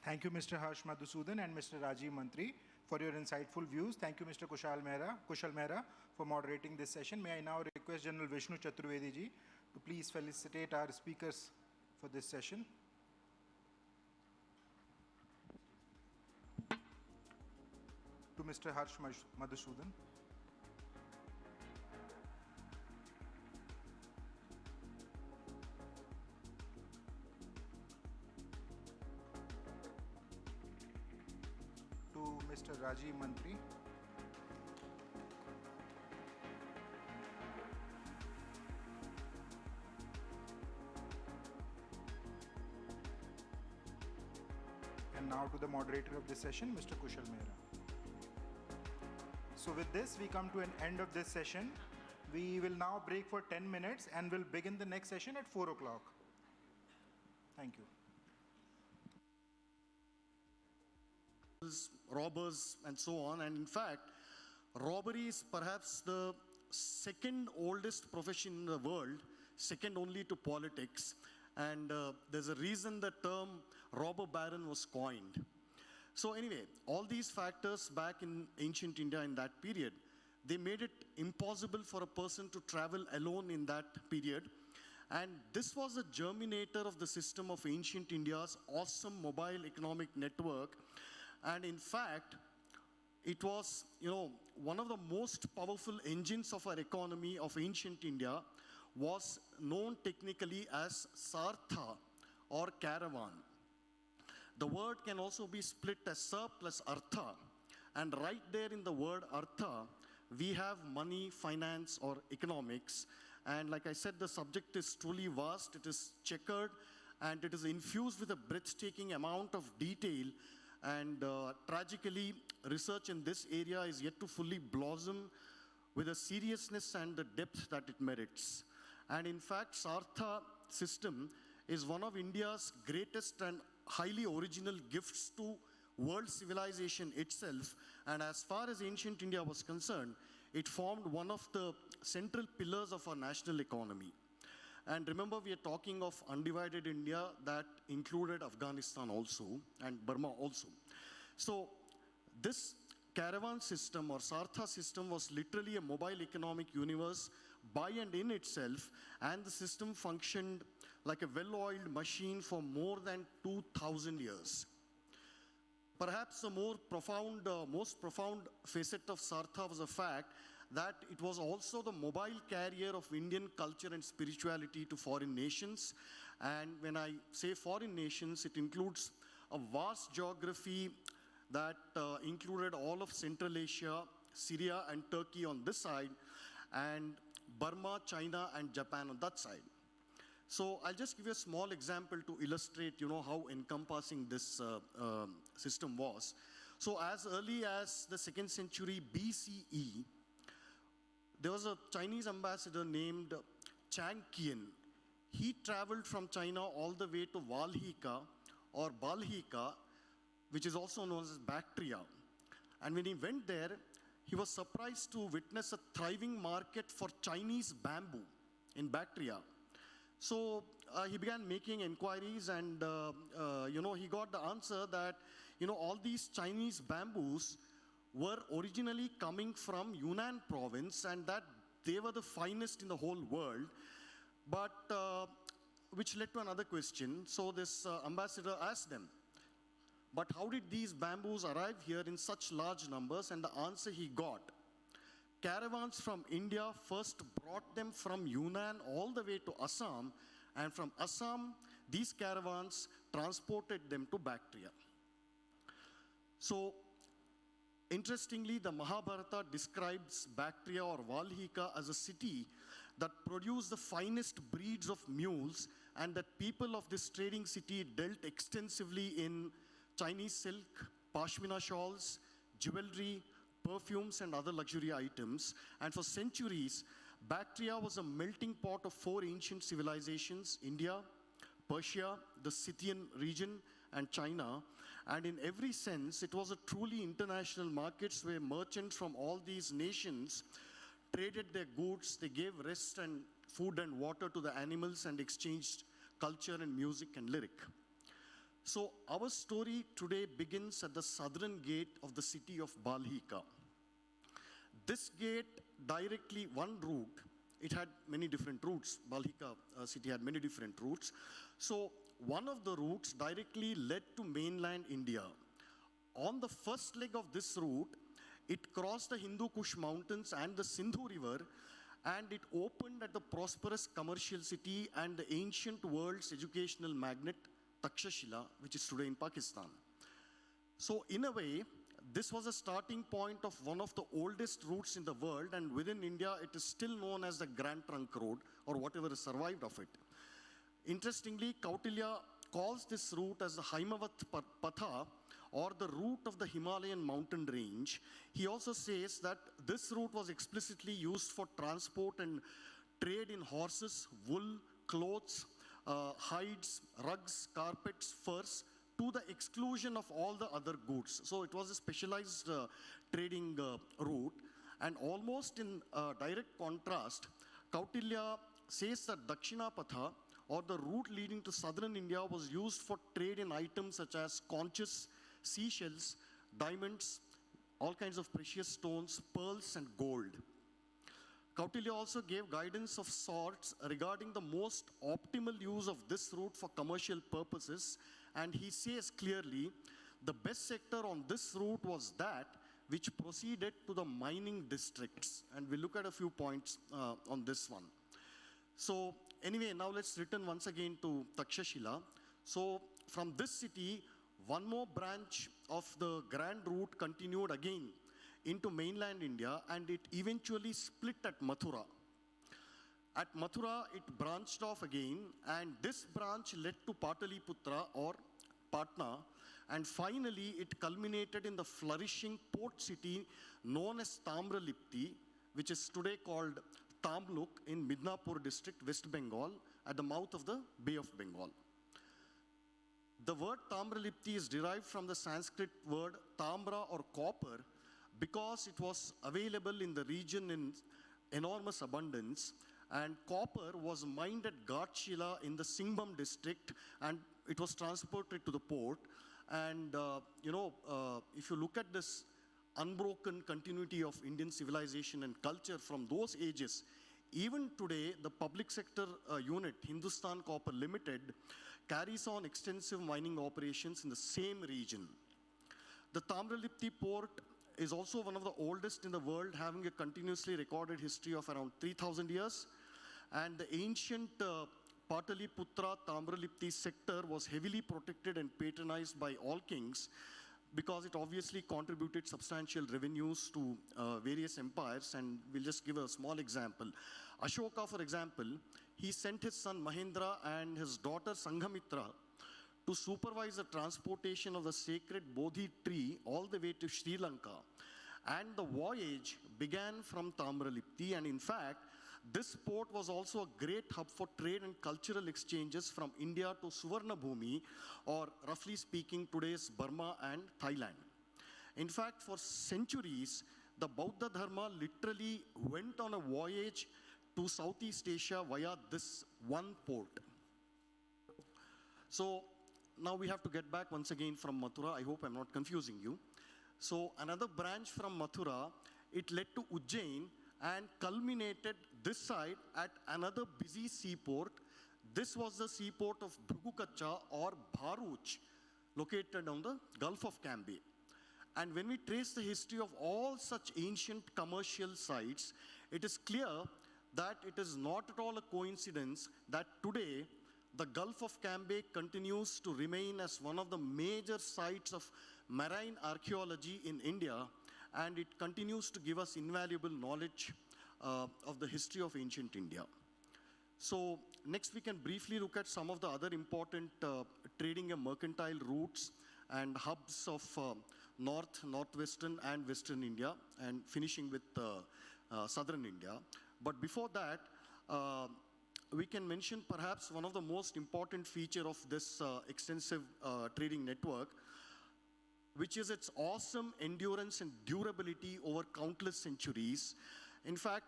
Thank you, Mr. Harsh Madhusudan and Mr. Rajiv Mantri, for your insightful views. Thank you, Mr. Kushal Mehra, for moderating this session. May I now request General Vishnu Chaturvedi ji to please felicitate our speakers for this session. To Mr. Harsh Madhusudan. Mr. Rajiv Mantri. And now to the moderator of this session, Mr. Kushal Mehra. So with this, we come to an end of this session. We will now break for 10 minutes and will begin the next session at 4 o'clock. Thank you. Robbers and so on, and in fact robbery is perhaps the second oldest profession in the world, second only to politics, and there's a reason the term robber baron was coined. So anyway, all these factors back in ancient India in that period, they made it impossible for a person to travel alone in that period, and this was the germinator of the system of ancient India's awesome mobile economic network. And in fact, it was, one of the most powerful engines of our economy of ancient India was known technically as Sartha or Caravan. The word can also be split as Sar plus Artha. And right there in the word Artha, we have money, finance, or economics. And like I said, the subject is truly vast, it is checkered, and it is infused with a breathtaking amount of detail. And tragically, research in this area is yet to fully blossom with the seriousness and the depth that it merits. And in fact, Sartha system is one of India's greatest and highly original gifts to world civilization itself. And as far as ancient India was concerned, it formed one of the central pillars of our national economy. And remember, we are talking of undivided India that included Afghanistan also and Burma also. So this Caravan system or Sartha system was literally a mobile economic universe by and in itself, and the system functioned like a well-oiled machine for more than 2,000 years. Perhaps the most profound facet of Sartha was the fact that it was also the mobile carrier of Indian culture and spirituality to foreign nations. And when I say foreign nations, it includes a vast geography that included all of Central Asia, Syria and Turkey on this side, and Burma, China and Japan on that side. So I'll just give you a small example to illustrate, how encompassing this system was. So as early as the 2nd century BCE, there was a Chinese ambassador named Chang Qian. He traveled from China all the way to Valhika or Balhika, which is also known as Bactria. And when he went there, he was surprised to witness a thriving market for Chinese bamboo in Bactria. So he began making inquiries and, he got the answer that, all these Chinese bamboos were originally coming from Yunnan province and that they were the finest in the whole world, but which led to another question. So this ambassador asked them, but how did these bamboos arrive here in such large numbers? And the answer he got, caravans from India first brought them from Yunnan all the way to Assam, and from Assam, these caravans transported them to Bactria. So, interestingly, the Mahabharata describes Bactria or Valhika as a city that produced the finest breeds of mules, and that people of this trading city dealt extensively in Chinese silk, pashmina shawls, jewelry, perfumes, and other luxury items. And for centuries, Bactria was a melting pot of 4 ancient civilizations: India, Persia, the Scythian region, and China. And in every sense, it was a truly international market where merchants from all these nations traded their goods. They gave rest and food and water to the animals and exchanged culture and music and lyric. So our story today begins at the southern gate of the city of Balhika. This gate directly, one route, it had many different routes. Balhika city had many different routes. So one of the routes directly led to mainland India. On the first leg of this route, it crossed the Hindu Kush mountains and the Sindhu river, and it opened at the prosperous commercial city and the ancient world's educational magnet, Takshashila, which is today in Pakistan. So in a way, this was a starting point of one of the oldest routes in the world, and within India, it is still known as the Grand Trunk Road, or whatever is survived of it. Interestingly, Kautilya calls this route as the Haimavat Patha, or the route of the Himalayan mountain range. He also says that this route was explicitly used for transport and trade in horses, wool, clothes, hides, rugs, carpets, furs, to the exclusion of all the other goods. So it was a specialized trading route. And almost in direct contrast, Kautilya says that Dakshinapatha, or the route leading to southern India, was used for trade in items such as conches, seashells, diamonds, all kinds of precious stones, pearls, and gold. Kautilya also gave guidance of sorts regarding the most optimal use of this route for commercial purposes, and he says clearly, the best sector on this route was that which proceeded to the mining districts. And we'll look at a few points on this one. So anyway, now let's return once again to Takshashila. So from this city, one more branch of the grand route continued again into mainland India, and it eventually split at Mathura. At Mathura, it branched off again, and this branch led to Pataliputra or Patna, and finally it culminated in the flourishing port city known as Tamralipti, which is today called Tamluk in Midnapur district, West Bengal, at the mouth of the Bay of Bengal. The word Tamralipti is derived from the Sanskrit word tamra or copper, because it was available in the region in enormous abundance, and copper was mined at Ghatshila in the Singhbum district, and it was transported to the port. And, if you look at this unbroken continuity of Indian civilization and culture from those ages, even today, the public sector unit, Hindustan Copper Limited, carries on extensive mining operations in the same region. The Tamralipti port is also one of the oldest in the world, having a continuously recorded history of around 3,000 years. And the ancient Pataliputra Tamralipti sector was heavily protected and patronized by all kings, because it obviously contributed substantial revenues to various empires. And we'll just give a small example. Ashoka, for example, he sent his son Mahendra and his daughter Sanghamitra to supervise the transportation of the sacred Bodhi tree all the way to Sri Lanka. And the voyage began from Tamralipti, and in fact, this port was also a great hub for trade and cultural exchanges from India to Suvarnabhumi, or roughly speaking, today's Burma and Thailand. In fact, for centuries, the Bauddha Dharma literally went on a voyage to Southeast Asia via this one port. So now we have to get back once again from Mathura. I hope I'm not confusing you. So another branch from Mathura, it led to Ujjain and culminated this side at another busy seaport. This was the seaport of Bhrugukacha or Bharuch, located on the Gulf of Cambay. And when we trace the history of all such ancient commercial sites, it is clear that it is not at all a coincidence that today the Gulf of Cambay continues to remain as one of the major sites of marine archaeology in India, and it continues to give us invaluable knowledge of the history of ancient India. So next we can briefly look at some of the other important trading and mercantile routes and hubs of North, Northwestern and Western India, and finishing with Southern India. But before that, we can mention perhaps one of the most important feature of this extensive trading network, which is its awesome endurance and durability over countless centuries. In fact,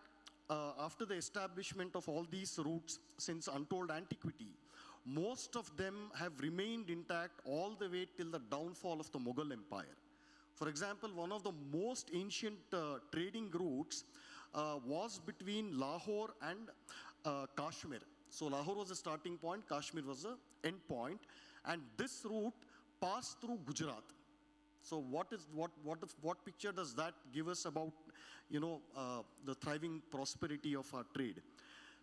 after the establishment of all these routes since untold antiquity, most of them have remained intact all the way till the downfall of the Mughal Empire. For example, one of the most ancient trading routes was between Lahore and Kashmir. So Lahore was the starting point, Kashmir was the end point, and this route passed through Gujarat. So what picture does that give us about, the thriving prosperity of our trade?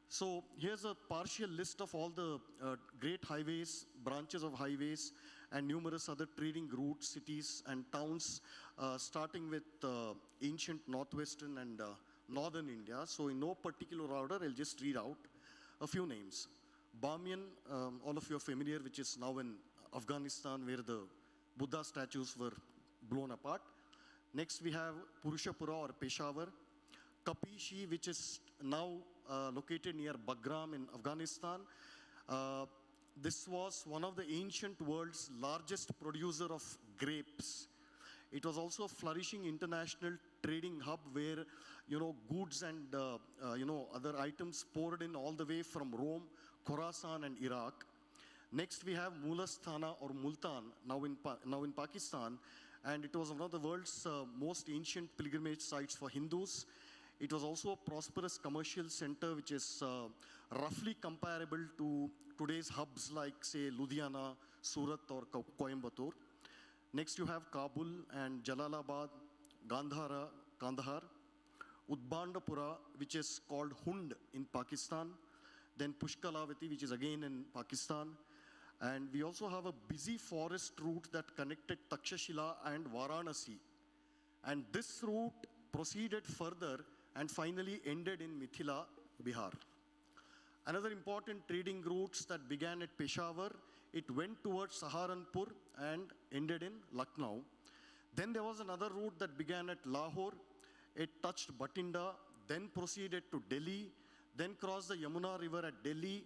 So here's a partial list of all the great highways, branches of highways, and numerous other trading routes, cities, and towns, starting with ancient northwestern and northern India. So in no particular order, I'll just read out a few names. Bamiyan, all of you are familiar, which is now in Afghanistan, where the Buddha statues were blown apart. Next, we have Purushapura or Peshawar. Kapishi, which is now located near Bagram in Afghanistan. This was one of the ancient world's largest producer of grapes. It was also a flourishing international trading hub where, goods and, other items poured in all the way from Rome, Khorasan, and Iraq. Next, we have Mulasthana or Multan, now in Pakistan, and it was one of the world's most ancient pilgrimage sites for Hindus. It was also a prosperous commercial center, which is roughly comparable to today's hubs like, say, Ludhiana, Surat, or Coimbatore. Next, you have Kabul and Jalalabad, Kandahar, Udbandapura, which is called Hund in Pakistan, then Pushkalavati, which is again in Pakistan. And we also have a busy forest route that connected Takshashila and Varanasi. And this route proceeded further and finally ended in Mithila, Bihar. Another important trading routes that began at Peshawar, it went towards Saharanpur and ended in Lucknow. Then there was another route that began at Lahore. It touched Batinda, then proceeded to Delhi, then crossed the Yamuna River at Delhi,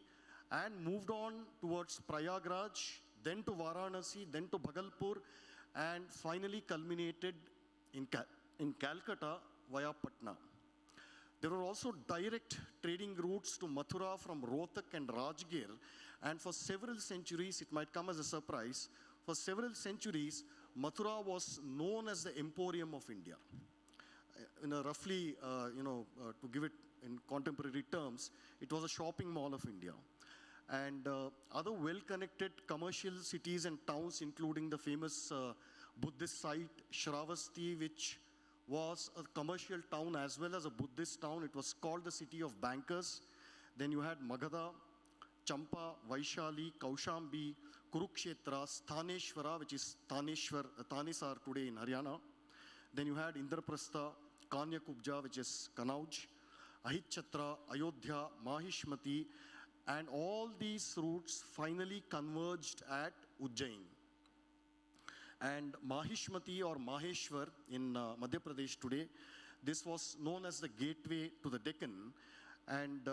and moved on towards Prayagraj, then to Varanasi, then to Bhagalpur, and finally culminated in in Calcutta via Patna. There were also direct trading routes to Mathura from Rohtak and Rajgir, and for several centuries, it might come as a surprise, for several centuries, Mathura was known as the Emporium of India. In a roughly, to give it in contemporary terms, it was a shopping mall of India. And other well-connected commercial cities and towns, including the famous Buddhist site Shravasti, which was a commercial town as well as a Buddhist town. It was called the city of bankers. Then you had Magadha, Champa, Vaishali, Kaushambi, Kurukshetra, Sthaneshwara, which is Thanesar today in Haryana. Then you had Indraprastha, Kanyakubja, which is Kanauj, Ahitchatra, Ayodhya, Mahishmati, and all these routes finally converged at Ujjain. And Mahishmati or Maheshwar in Madhya Pradesh today, this was known as the gateway to the Deccan. And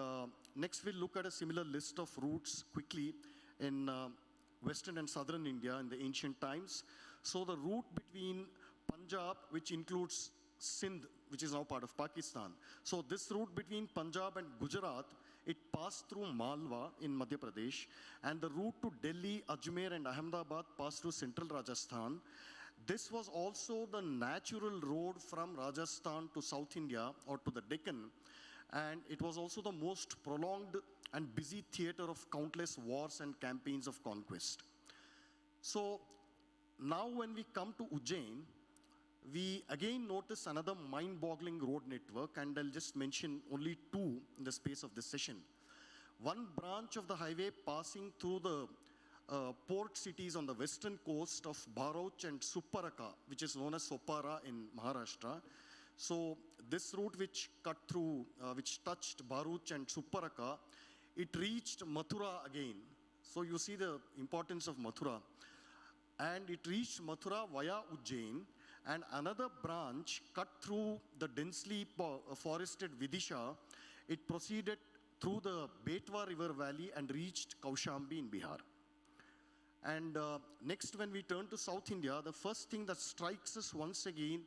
next we'll look at a similar list of routes quickly in western and southern India in the ancient times. So the route between Punjab, which includes Sindh, which is now part of Pakistan. So this route between Punjab and Gujarat, it passed through Malwa in Madhya Pradesh, and the route to Delhi, Ajmer and Ahmedabad passed through central Rajasthan. This was also the natural road from Rajasthan to South India or to the Deccan, and it was also the most prolonged and busy theater of countless wars and campaigns of conquest. So now when we come to Ujjain, we again notice another mind-boggling road network, and I'll just mention only two in the space of this session. One branch of the highway passing through the port cities on the western coast of Bharuch and Supparaka, which is known as Sopara in Maharashtra. So this route which cut through, which touched Bharuch and Supparaka, it reached Mathura again. So you see the importance of Mathura. And it reached Mathura via Ujjain, and another branch cut through the densely forested Vidisha. It proceeded through the Betwa River Valley and reached Kaushambi in Bihar. And next, when we turn to South India, the first thing that strikes us once again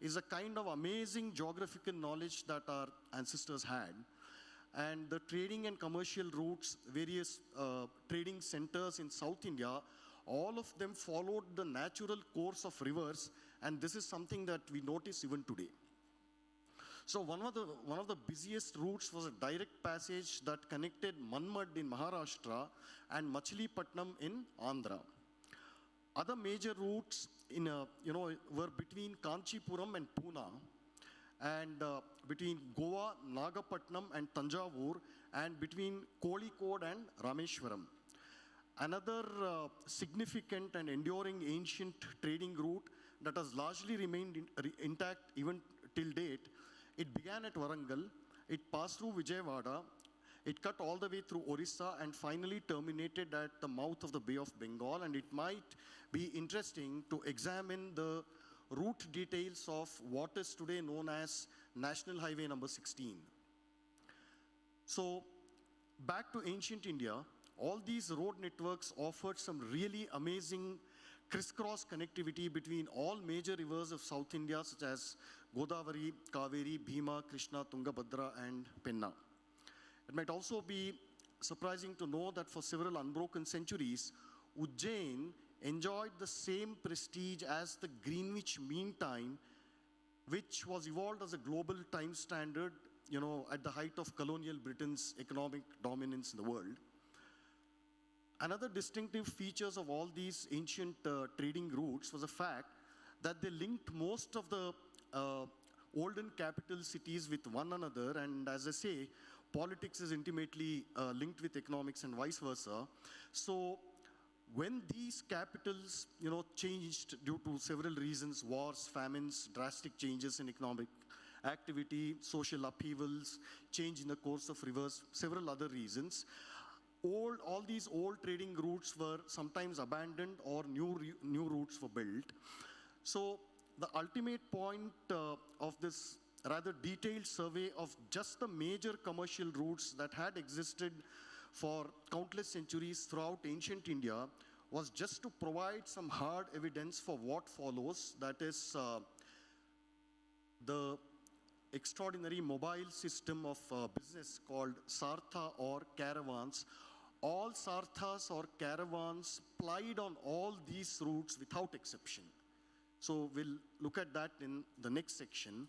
is a kind of amazing geographical knowledge that our ancestors had. And the trading and commercial routes, various trading centers in South India, all of them followed the natural course of rivers, and this is something that we notice even today. So one of the busiest routes was a direct passage that connected Manmad in Maharashtra and Machilipatnam in Andhra. Other major routes were between Kanchipuram and Pune, and between Goa, Nagapatnam and Tanjavur, and between Kozhikode and Rameshwaram. Another significant and enduring ancient trading route that has largely remained intact even till date, it began at Warangal, it passed through Vijayawada, it cut all the way through Orissa and finally terminated at the mouth of the Bay of Bengal, and it might be interesting to examine the route details of what is today known as National Highway number 16. So back to ancient India, all these road networks offered some really amazing crisscross connectivity between all major rivers of South India, such as Godavari, Kaveri, Bhima, Krishna, Tungabhadra, and Penna. It might also be surprising to know that for several unbroken centuries, Ujjain enjoyed the same prestige as the Greenwich Mean Time, which was evolved as a global time standard, at the height of colonial Britain's economic dominance in the world. Another distinctive features of all these ancient trading routes was the fact that they linked most of the olden capital cities with one another, and as I say, politics is intimately linked with economics and vice versa. So when these capitals, changed due to several reasons, wars, famines, drastic changes in economic activity, social upheavals, change in the course of rivers, several other reasons, all these old trading routes were sometimes abandoned or new routes were built. So the ultimate point of this rather detailed survey of just the major commercial routes that had existed for countless centuries throughout ancient India was just to provide some hard evidence for what follows, that is, the extraordinary mobile system of business called Sartha or Caravans. All Sarthas or Caravans plied on all these routes without exception. So we'll look at that in the next section.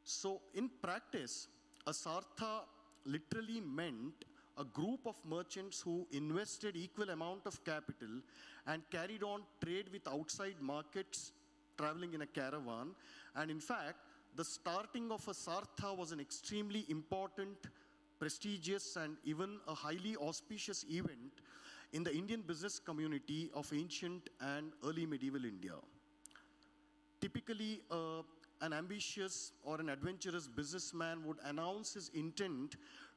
So in practice, a Sartha literally meant a group of merchants who invested equal amount of capital and carried on trade with outside markets traveling in a caravan. And in fact, the starting of a Sartha was an extremely important, prestigious, and even a highly auspicious event in the Indian business community of ancient and early medieval India. Typically, an ambitious or an adventurous businessman would announce his intent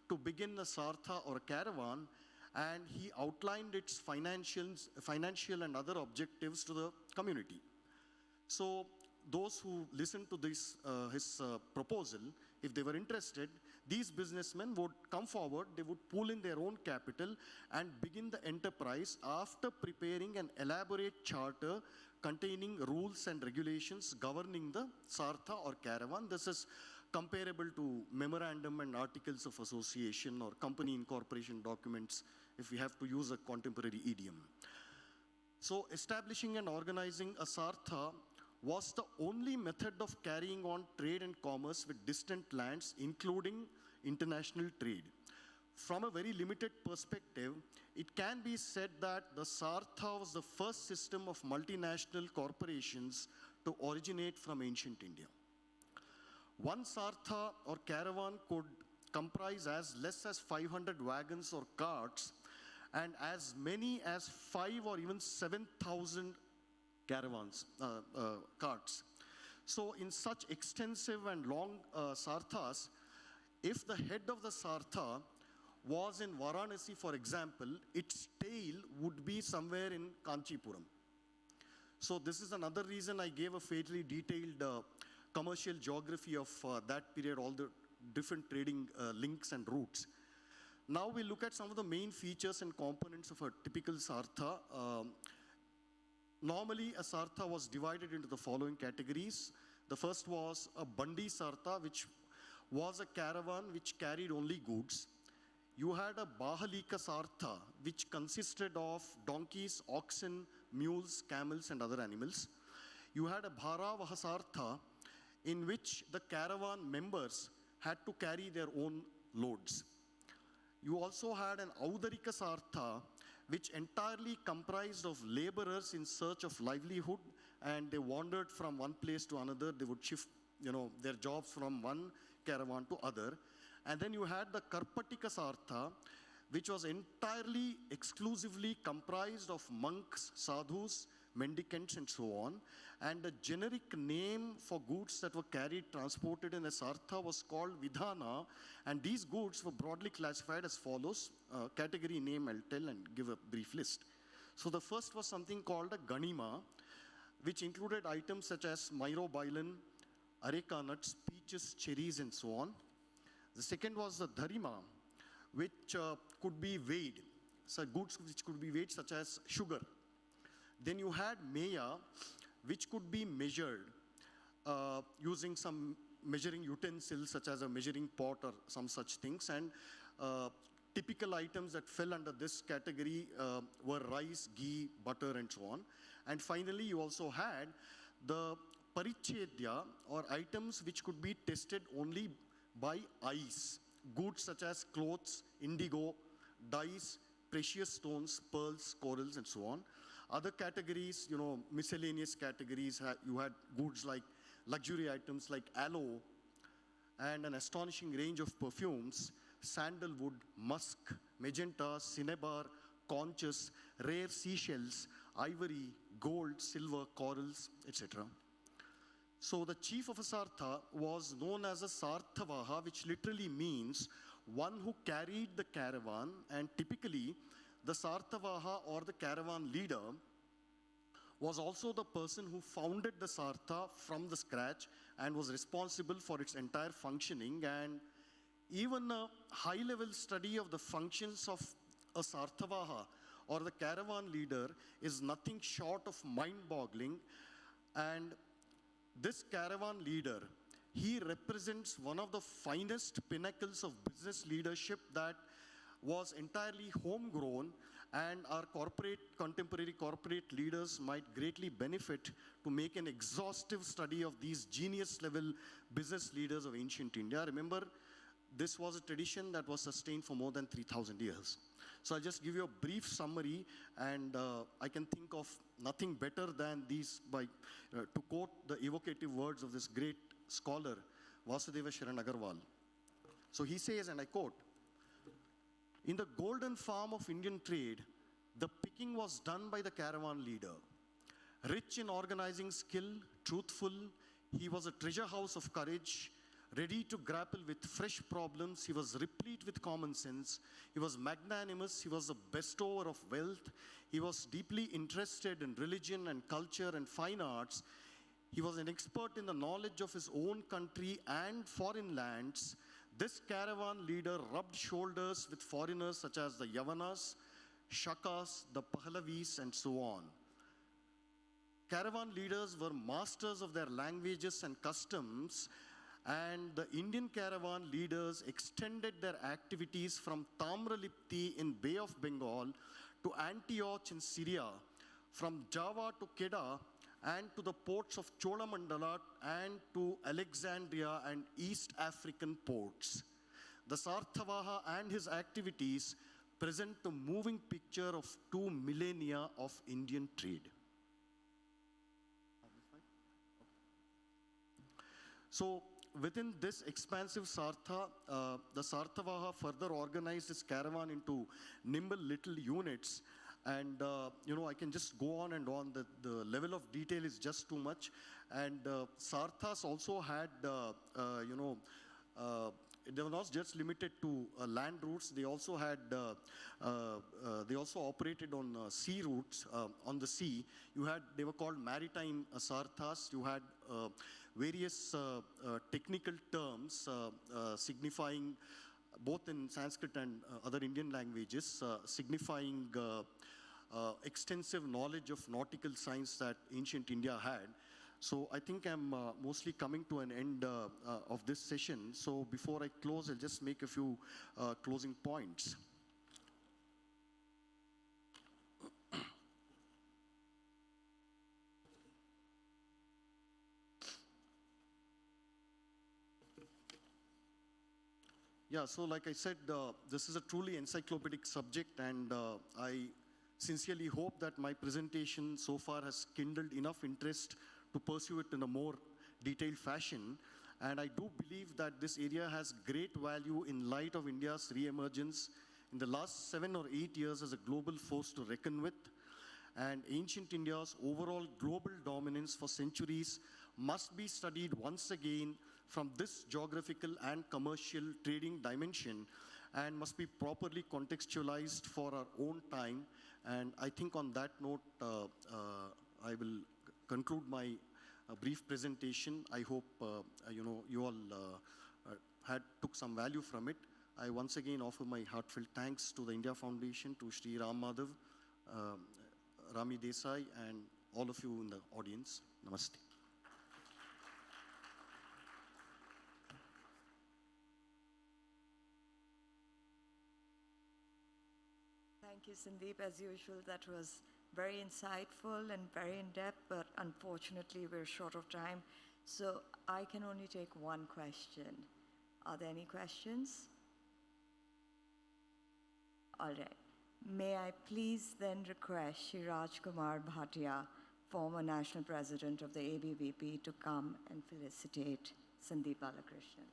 to begin a Sartha or a caravan, and he outlined its financial and other objectives to the community. So those who listened to this, his proposal, if they were interested, these businessmen would come forward, they would pool in their own capital and begin the enterprise after preparing an elaborate charter containing rules and regulations governing the Sartha or caravan. This is comparable to memorandum and articles of association or company incorporation documents, if we have to use a contemporary idiom. So establishing and organizing a Sartha was the only method of carrying on trade and commerce with distant lands, including international trade. From a very limited perspective, it can be said that the Sartha was the first system of multinational corporations to originate from ancient India. One Sartha or caravan could comprise as less as 500 wagons or carts and as many as 5 or even 7,000 caravans, carts. So in such extensive and long Sarthas, if the head of the Sartha was in Varanasi, for example, its tail would be somewhere in Kanchipuram. So this is another reason I gave a fairly detailed commercial geography of that period, all the different trading links and routes. Now we look at some of the main features and components of a typical Sartha. Normally, a Sartha was divided into the following categories. The first was a Bandi Sartha, which was a caravan which carried only goods. You had a Bahalika Sartha, which consisted of donkeys, oxen, mules, camels, and other animals. You had a Bharavaha Sartha, in which the caravan members had to carry their own loads. You also had an Audarika Sartha, which entirely comprised of laborers in search of livelihood, and they wandered from one place to another. They would shift, their jobs from one caravan to other. And then you had the Karpatika Sartha, which was entirely, exclusively comprised of monks, sadhus, mendicants, and so on. And the generic name for goods that were carried, transported in a Sartha was called Vidhana, and these goods were broadly classified as follows. Category name I'll tell and give a brief list. So the first was something called a Ganima, which included items such as myrobalan, areca nuts, peaches, cherries, and so on. The second was the Dharima, which could be weighed, so goods which could be weighed such as sugar. Then you had Meya, which could be measured using some measuring utensils such as a measuring pot or some such things. And typical items that fell under this category were rice, ghee, butter, and so on. And finally, you also had the Parichedya, or items which could be tested only by eyes. Goods such as clothes, indigo, dyes, precious stones, pearls, corals, and so on. Other categories, miscellaneous categories, you had goods like luxury items like aloe and an astonishing range of perfumes, sandalwood, musk, magenta, cinnabar, conchs, rare seashells, ivory, gold, silver, corals, etc. So the chief of a Sartha was known as a Sarthavaha, which literally means one who carried the caravan, and typically the Sarthavaha or the caravan leader was also the person who founded the Sartha from the scratch and was responsible for its entire functioning. And even a high-level study of the functions of a Sarthavaha or the caravan leader is nothing short of mind-boggling. And This caravan leader, he represents one of the finest pinnacles of business leadership that was entirely homegrown, and our contemporary corporate leaders might greatly benefit to make an exhaustive study of these genius level business leaders of ancient India. Remember, this was a tradition that was sustained for more than 3,000 years. So I'll just give you a brief summary, and I can think of nothing better than these to quote the evocative words of this great scholar, Vasudeva Sharan Agarwal. So he says, and I quote, "In the golden farm of Indian trade, the picking was done by the caravan leader. Rich in organizing skill, truthful, he was a treasure house of courage, ready to grapple with fresh problems. He was replete with common sense. He was magnanimous. He was a bestower of wealth. He was deeply interested in religion and culture and fine arts. He was an expert in the knowledge of his own country and foreign lands. This caravan leader rubbed shoulders with foreigners such as the Yavanas, Shakas, the Pahlavis, and so on. Caravan leaders were masters of their languages and customs, and the Indian caravan leaders extended their activities from Tamralipti in Bay of Bengal to Antioch in Syria, from Java to Kedah, and to the ports of Cholamandala and to Alexandria and East African ports. The Sarthavaha and his activities present a moving picture of 2 millennia of Indian trade." So within this expansive Sartha, the Sarthavaha further organized its caravan into nimble little units. And, I can just go on and on. The level of detail is just too much. And Sarthas also had, they were not just limited to land routes. They also had, they also operated on sea routes, on the sea. They were called maritime Sarthas. You had various technical terms signifying, both in Sanskrit and other Indian languages, signifying extensive knowledge of nautical science that ancient India had. So I think I'm mostly coming to an end of this session. So before I close, I'll just make a few closing points. Yeah, so like I said, this is a truly encyclopedic subject, and I sincerely hope that my presentation so far has kindled enough interest to pursue it in a more detailed fashion. And I do believe that this area has great value in light of India's re-emergence in the last 7 or 8 years as a global force to reckon with. And ancient India's overall global dominance for centuries must be studied once again from this geographical and commercial trading dimension, and must be properly contextualized for our own time. And I think on that note, I will conclude my brief presentation. I hope you all took some value from it. I once again offer my heartfelt thanks to the India Foundation, to Shri Ram Madhav, Rami Desai, and all of you in the audience. Namaste. Thank you, Sandeep. As usual, that was very insightful and very in-depth, but unfortunately, we're short of time. So I can only take one question. Are there any questions? All right. May I please then request Shiraj Kumar Bhatia, former National President of the ABVP, to come and felicitate Sandeep Balakrishnan.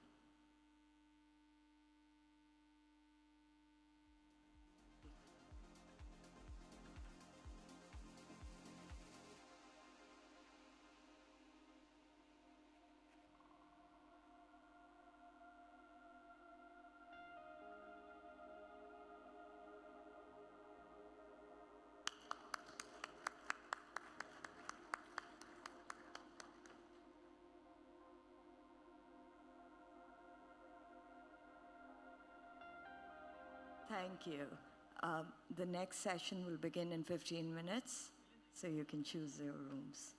Thank you. The next session will begin in 15 minutes, so you can choose your rooms.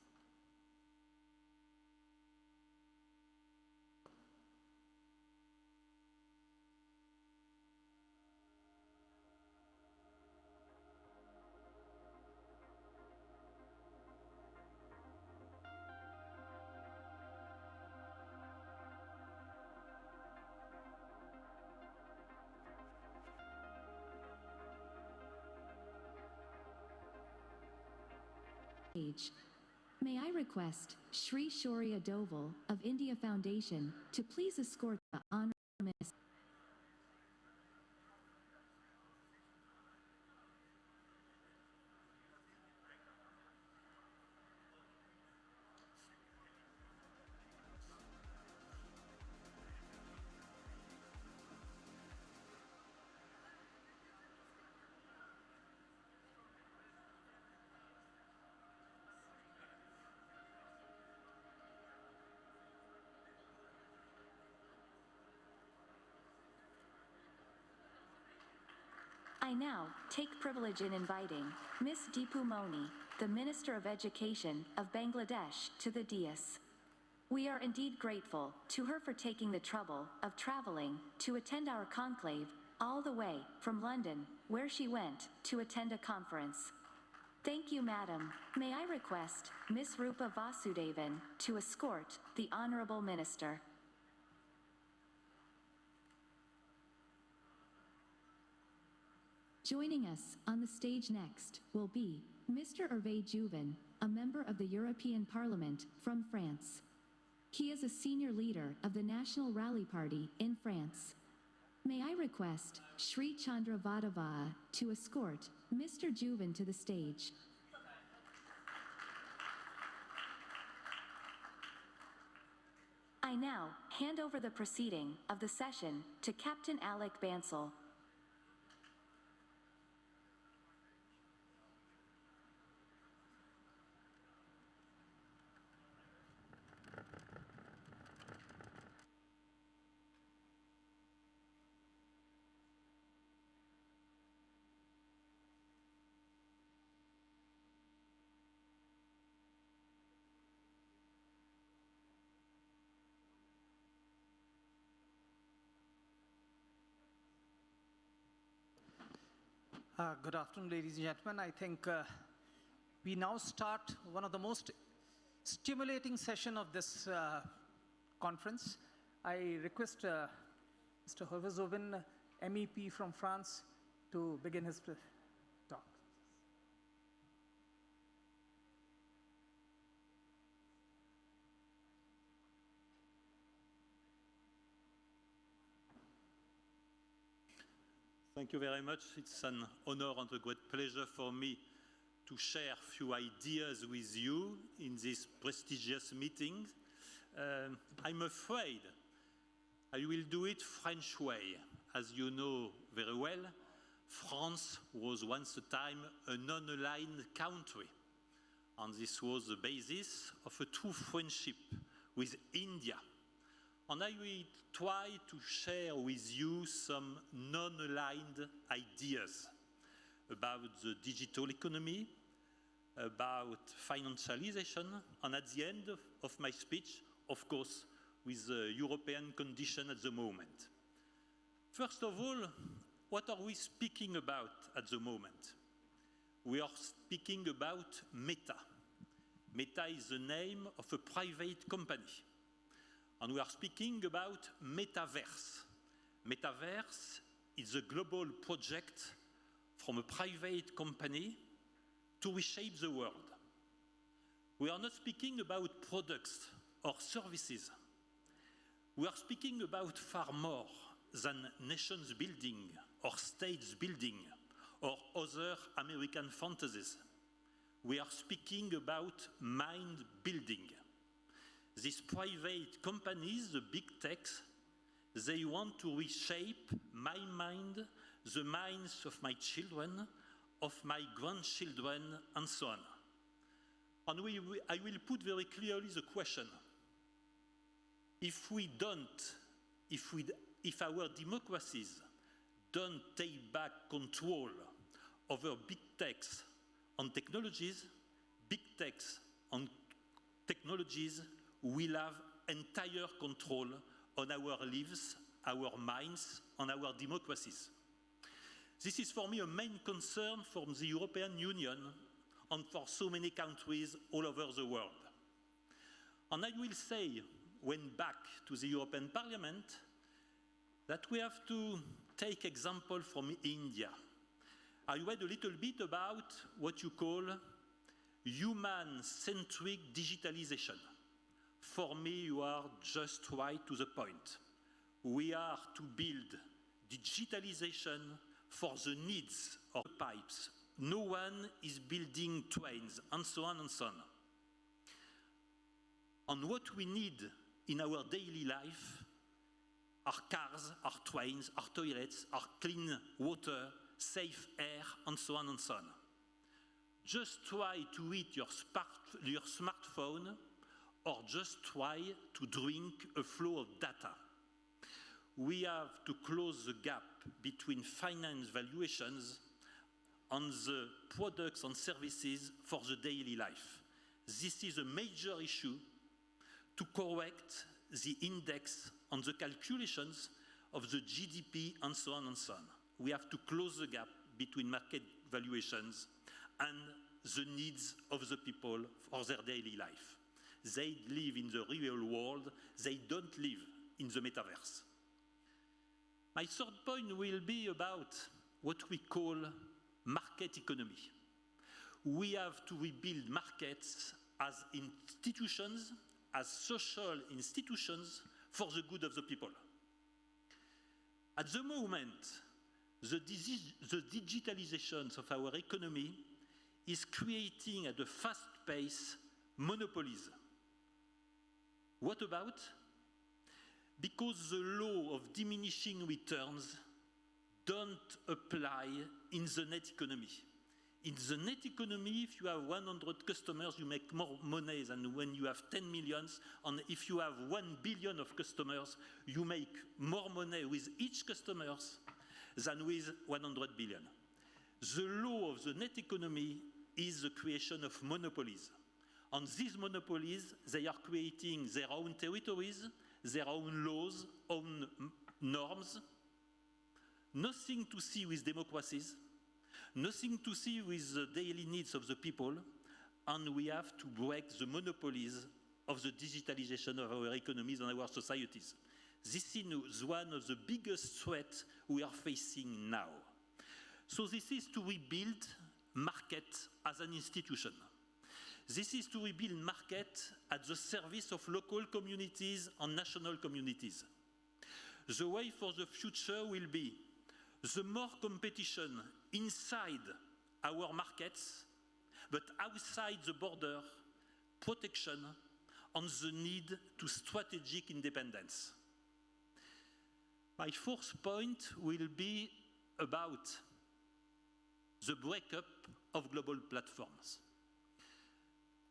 stage. May I request Shri Shaurya Doval of India Foundation to please escort the Honorable Minister. I now take privilege in inviting Ms. Deepu Moni, the Minister of Education of Bangladesh, to the dais. We are indeed grateful to her for taking the trouble of traveling to attend our conclave all the way from London, where she went to attend a conference. Thank you, Madam. May I request Ms. Rupa Vasudevan to escort the Honorable Minister. Joining us on the stage next will be Mr. Hervé Juvin, a member of the European Parliament from France. He is a senior leader of the National Rally Party in France. May I request Shri Chandra Vadava to escort Mr. Juvin to the stage. I now hand over the proceeding of the session to Captain Alec Bansal. Good afternoon, ladies and gentlemen. I think we now start one of the most stimulating session of this conference. I request Mr. Hervé Juvin, MEP from France, to begin his talk. Thank you very much. It's an honor and a great pleasure for me to share a few ideas with you in this prestigious meeting. I'm afraid I will do it French way. As you know very well, France was once a time a non-aligned country, and this was the basis of a true friendship with India. And I will try to share with you some non-aligned ideas about the digital economy, about financialization, and at the end of my speech, of course, with the European condition at the moment. First of all, what are we speaking about at the moment? We are speaking about Meta. Meta is the name of a private company. And we are speaking about Metaverse. Metaverse is a global project from a private company to reshape the world. We are not speaking about products or services. We are speaking about far more than nations building or states building or other American fantasies. We are speaking about mind building. These private companies, the big techs, they want to reshape my mind, the minds of my children, of my grandchildren, and so on. And I will put very clearly the question: if our democracies don't take back control over big techs and technologies, big techs and technologies will have entire control on our lives, our minds, and our democracies. This is for me a main concern from the European Union and for so many countries all over the world. And I will say, when back to the European Parliament, that we have to take example from India. I read a little bit about what you call human-centric digitalization. For me, you are just right to the point. We are to build digitalization for the needs of pipes. No one is building trains, and so on and so on. And what we need in our daily life are cars, are trains, are toilets, are clean water, safe air, and so on and so on. Just try to eat your smartphone, or just try to drink a flow of data. We have to close the gap between finance valuations and the products and services for the daily life. This is a major issue to correct the index on the calculations of the GDP and so on and so on. We have to close the gap between market valuations and the needs of the people for their daily life. They live in the real world, they don't live in the metaverse. My third point will be about what we call market economy. We have to rebuild markets as institutions, as social institutions for the good of the people. At the moment, the digitalization of our economy is creating at a fast pace monopolies. What about? Because the law of diminishing returns don't apply in the net economy. In the net economy, if you have 100 customers, you make more money than when you have 10 millions. And if you have 1 billion of customers, you make more money with each customer than with 100 billion. The law of the net economy is the creation of monopolies. And these monopolies, they are creating their own territories, their own laws, own norms. Nothing to see with democracies, nothing to see with the daily needs of the people, and we have to break the monopolies of the digitalization of our economies and our societies. This is one of the biggest threats we are facing now. So this is to rebuild market as an institution. This is to rebuild market at the service of local communities and national communities. The way for the future will be the more competition inside our markets, but outside the border, protection, and the need to strategic independence. My fourth point will be about the breakup of global platforms.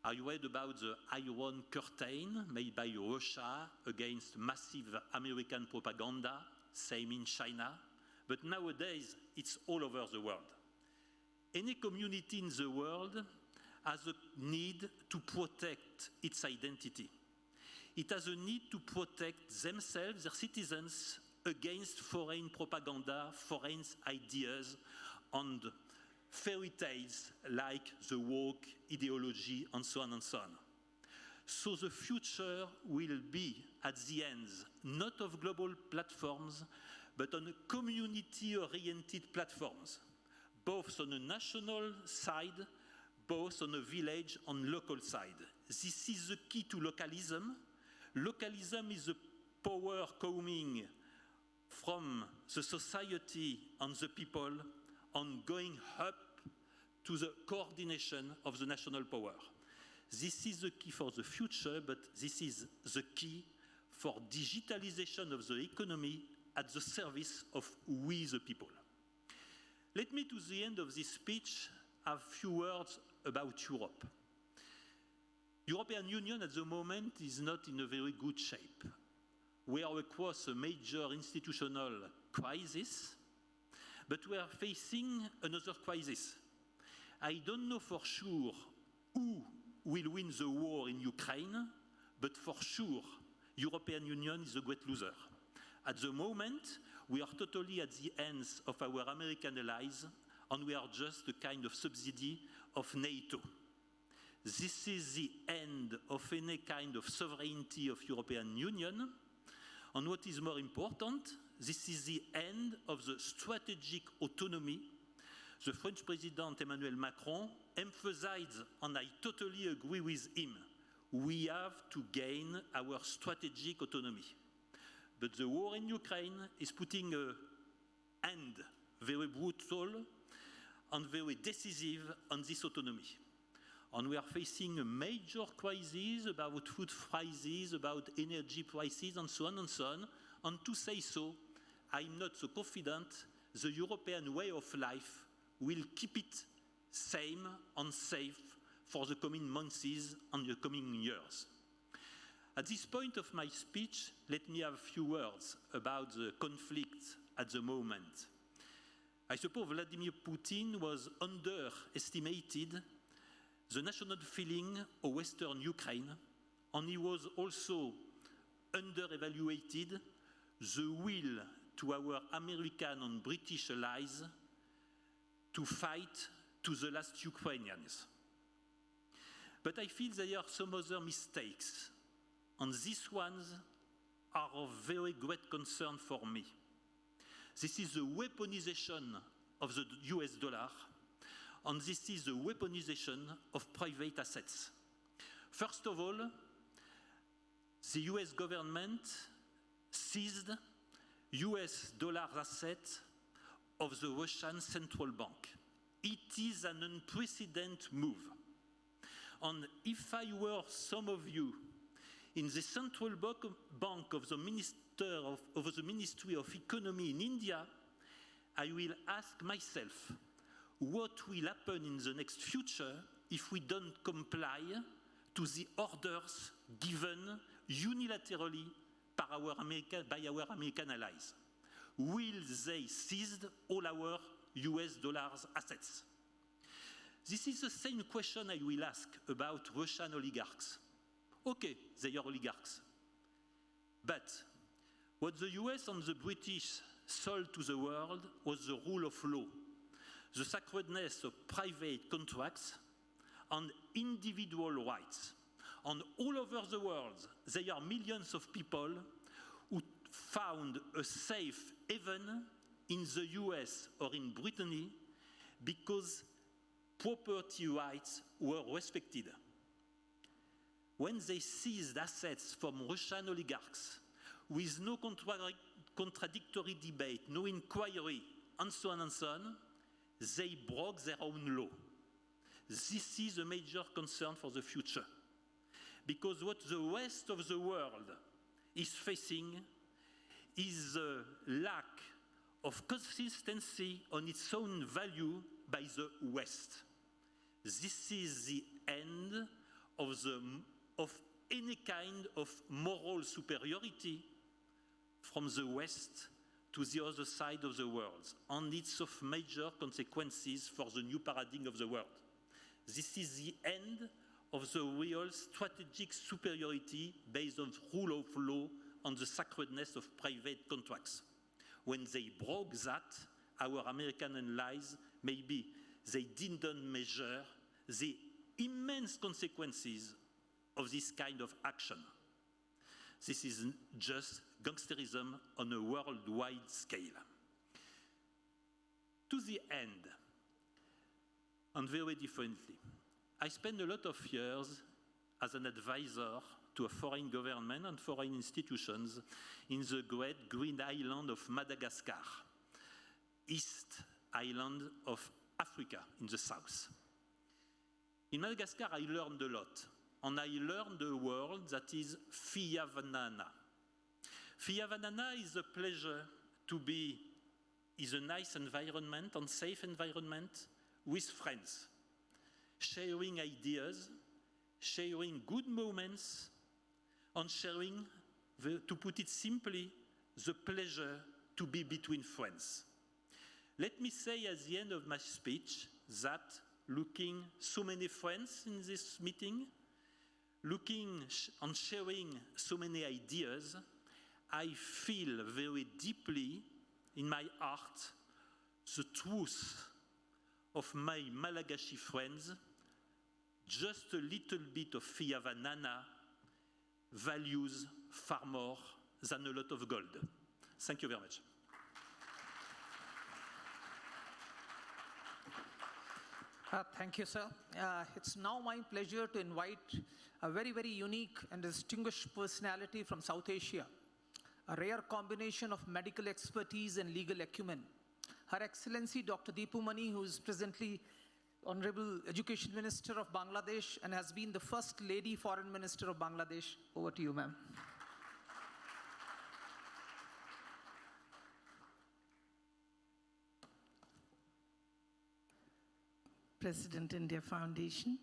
I read about the Iron Curtain made by Russia against massive American propaganda, same in China, but nowadays it's all over the world. Any community in the world has a need to protect its identity. It has a need to protect themselves, their citizens, against foreign propaganda, foreign ideas, and fairy tales like the woke ideology, and so on and so on. So the future will be, at the end, not of global platforms, but on a community-oriented platforms, both on a national side, both on a village and local side. This is the key to localism. Localism is the power coming from the society and the people and going up to the coordination of the national power. This is the key for the future, but this is the key for digitalization of the economy at the service of we the people. Let me, to the end of this speech, have a few words about Europe. European Union at the moment is not in a very good shape. We are across a major institutional crisis, but we are facing another crisis. I don't know for sure who will win the war in Ukraine, but for sure, European Union is a great loser. At the moment, we are totally at the ends of our American allies, and we are just a kind of subsidy of NATO. This is the end of any kind of sovereignty of European Union, and what is more important, this is the end of the strategic autonomy, the French President Emmanuel Macron emphasized, and I totally agree with him, we have to gain our strategic autonomy. But the war in Ukraine is putting an end, very brutal and very decisive, on this autonomy. And we are facing a major crisis about food prices, about energy prices, and so on and so on. And to say so, I'm not so confident the European way of life will keep it same and safe for the coming months and the coming years. At this point of my speech, let me have a few words about the conflict at the moment. I suppose Vladimir Putin was underestimated the national feeling of Western Ukraine, and he was also underevaluated the will to our American and British allies to fight to the last Ukrainians. But I feel there are some other mistakes, and these ones are of very great concern for me. This is the weaponization of the US dollar, and this is the weaponization of private assets. First of all, the US government seized US dollar assets of the Russian central bank. It is an unprecedented move. And if I were some of you in the central bank of the Ministry of Economy in India, I will ask myself, what will happen in the next future if we don't comply to the orders given unilaterally by our American allies? Will they seize all our US dollars assets? This is the same question I will ask about Russian oligarchs. Okay, they are oligarchs. But what the US and the British sold to the world was the rule of law, the sacredness of private contracts and individual rights. And all over the world, there are millions of people who found a safe haven in the US or in Britain because property rights were respected. When they seized assets from Russian oligarchs with no contradictory debate, no inquiry, and so on, they broke their own law. This is a major concern for the future, because what the rest of the world is facing is a lack of consistency on its own value by the West. This is the end of any kind of moral superiority from the West to the other side of the world, and it's of major consequences for the new paradigm of the world. This is the end of the real strategic superiority based on rule of law and the sacredness of private contracts. When they broke that, our American allies, maybe they didn't measure the immense consequences of this kind of action. This is just gangsterism on a worldwide scale. To the end, and very differently, I spent a lot of years as an advisor to a foreign government and foreign institutions in the great green island of Madagascar, East Island of Africa in the south. In Madagascar, I learned a lot, and I learned a word that is fiyavanana. Fiyavanana is a pleasure to be in a nice environment and safe environment with friends, sharing ideas, sharing good moments, and sharing, to put it simply, the pleasure to be between friends. Let me say at the end of my speech that looking so many friends in this meeting, looking and sharing so many ideas, I feel very deeply in my heart the truth of my Malagasy friends. Just a little bit of fiyavanana values far more than a lot of gold. Thank you very much. Thank you, sir. It's now my pleasure to invite a very, very unique and distinguished personality from South Asia, a rare combination of medical expertise and legal acumen. Her Excellency Dr. Deepu Mani, who is presently Honorable Education Minister of Bangladesh and has been the first Lady Foreign Minister of Bangladesh. Over to you, ma'am. President, India Foundation,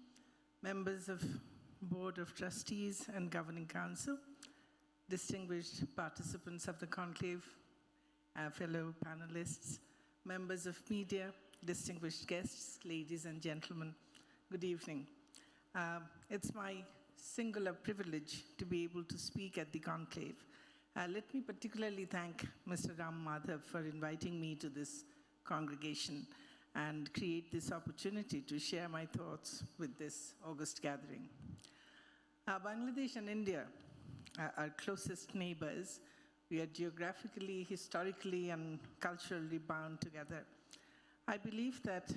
members of Board of Trustees and Governing Council, distinguished participants of the conclave, fellow panelists, members of media, distinguished guests, ladies and gentlemen, good evening. It's my singular privilege to be able to speak at the conclave. Let me particularly thank Mr. Ram Madhav for inviting me to this congregation and create this opportunity to share my thoughts with this august gathering. Bangladesh and India are closest neighbors. We are geographically, historically, and culturally bound together. I believe that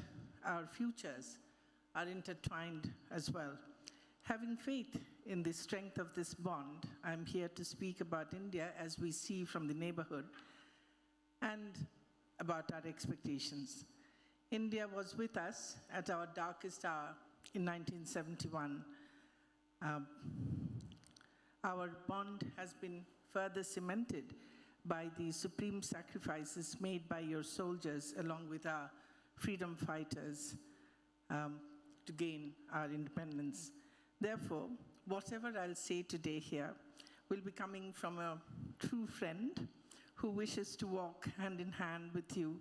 our futures are intertwined as well. Having faith in the strength of this bond, I'm here to speak about India as we see from the neighborhood and about our expectations. India was with us at our darkest hour in 1971. Our bond has been further cemented by the supreme sacrifices made by your soldiers along with our freedom fighters to gain our independence. Therefore, whatever I'll say today here will be coming from a true friend who wishes to walk hand in hand with you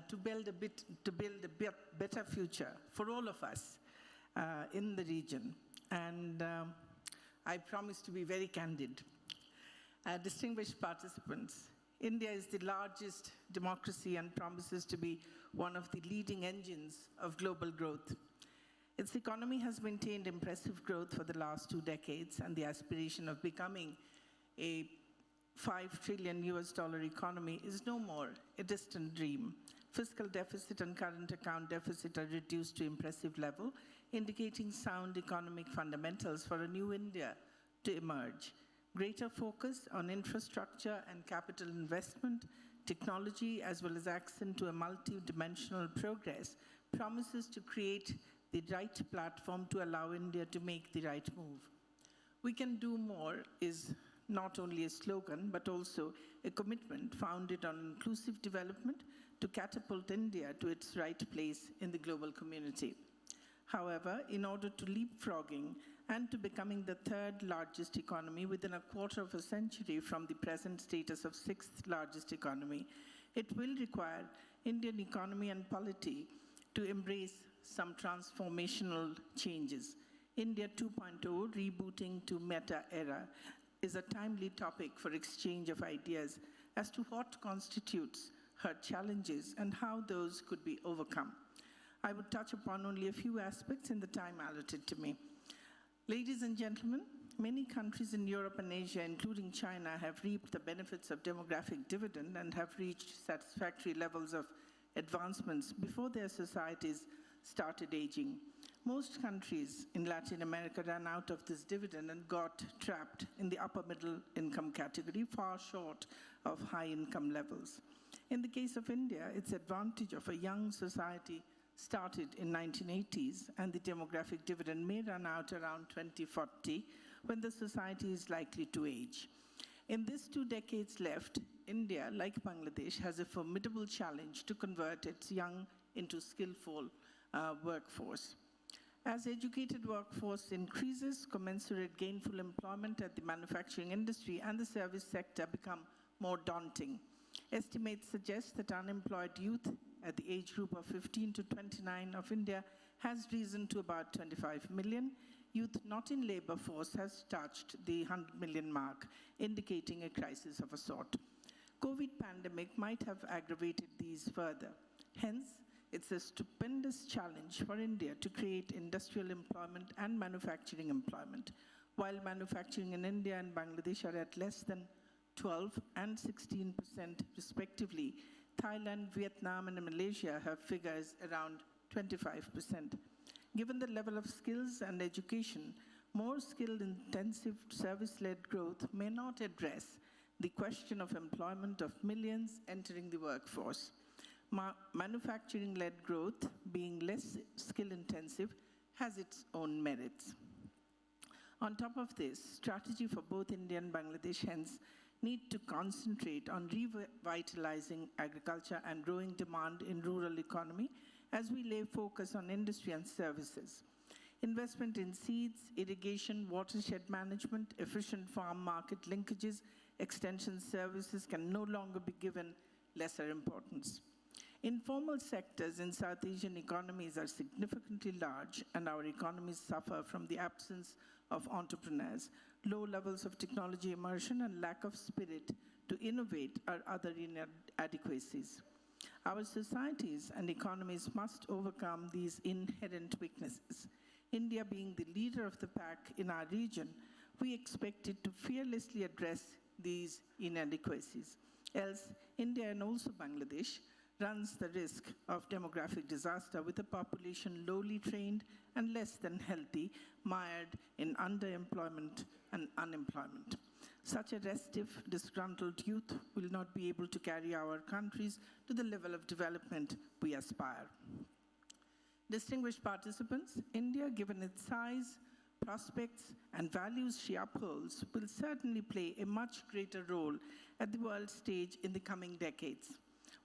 to build a better future for all of us in the region. And I promise to be very candid. Distinguished participants, India is the largest democracy and promises to be one of the leading engines of global growth. Its economy has maintained impressive growth for the last 2 decades, and the aspiration of becoming a $5 trillion economy is no more a distant dream. Fiscal deficit and current account deficit are reduced to impressive level, indicating sound economic fundamentals for a new India to emerge. Greater focus on infrastructure and capital investment, technology, as well as accent to a multi-dimensional progress, promises to create the right platform to allow India to make the right move. We can do more is not only a slogan, but also a commitment founded on inclusive development to catapult India to its right place in the global community. However, in order to leapfrogging and to becoming the 3rd largest economy within a quarter of a century from the present status of 6th largest economy, it will require Indian economy and polity to embrace some transformational changes. India 2.0, rebooting to meta era, is a timely topic for exchange of ideas as to what constitutes her challenges and how those could be overcome. I would touch upon only a few aspects in the time allotted to me. Ladies and gentlemen, many countries in Europe and Asia, including China, have reaped the benefits of demographic dividend and have reached satisfactory levels of advancements before their societies started aging. Most countries in Latin America ran out of this dividend and got trapped in the upper middle income category, far short of high income levels. In the case of India, its advantage of a young society started in 1980s, and the demographic dividend may run out around 2040 when the society is likely to age. In these 2 decades left, India, like Bangladesh, has a formidable challenge to convert its young into skillful workforce. As educated workforce increases, commensurate gainful employment at the manufacturing industry and the service sector become more daunting. Estimates suggest that unemployed youth at the age group of 15 to 29 of India has risen to about 25 million. Youth not in labor force has touched the 100 million mark, indicating a crisis of a sort. COVID pandemic might have aggravated these further. Hence, it's a stupendous challenge for India to create industrial employment and manufacturing employment. While manufacturing in India and Bangladesh are at less than 12 and 16% respectively, Thailand, Vietnam, and Malaysia have figures around 25%. Given the level of skills and education, more skill-intensive service-led growth may not address the question of employment of millions entering the workforce. Manufacturing-led growth, being less skill-intensive, has its own merits. On top of this, strategy for both India and Bangladesh hence need to concentrate on revitalizing agriculture and growing demand in rural economy as we lay focus on industry and services. Investment in seeds, irrigation, watershed management, efficient farm market linkages, extension services can no longer be given lesser importance. Informal sectors in South Asian economies are significantly large, and our economies suffer from the absence of entrepreneurs. Low levels of technology immersion and lack of spirit to innovate are other inadequacies. Our societies and economies must overcome these inherent weaknesses. India being the leader of the pack in our region, we expect it to fearlessly address these inadequacies. Else, India and also Bangladesh runs the risk of demographic disaster with a population lowly trained and less than healthy, mired in underemployment and unemployment. Such a restive, disgruntled youth will not be able to carry our countries to the level of development we aspire. Distinguished participants, India, given its size, prospects, and values she upholds, will certainly play a much greater role at the world stage in the coming decades.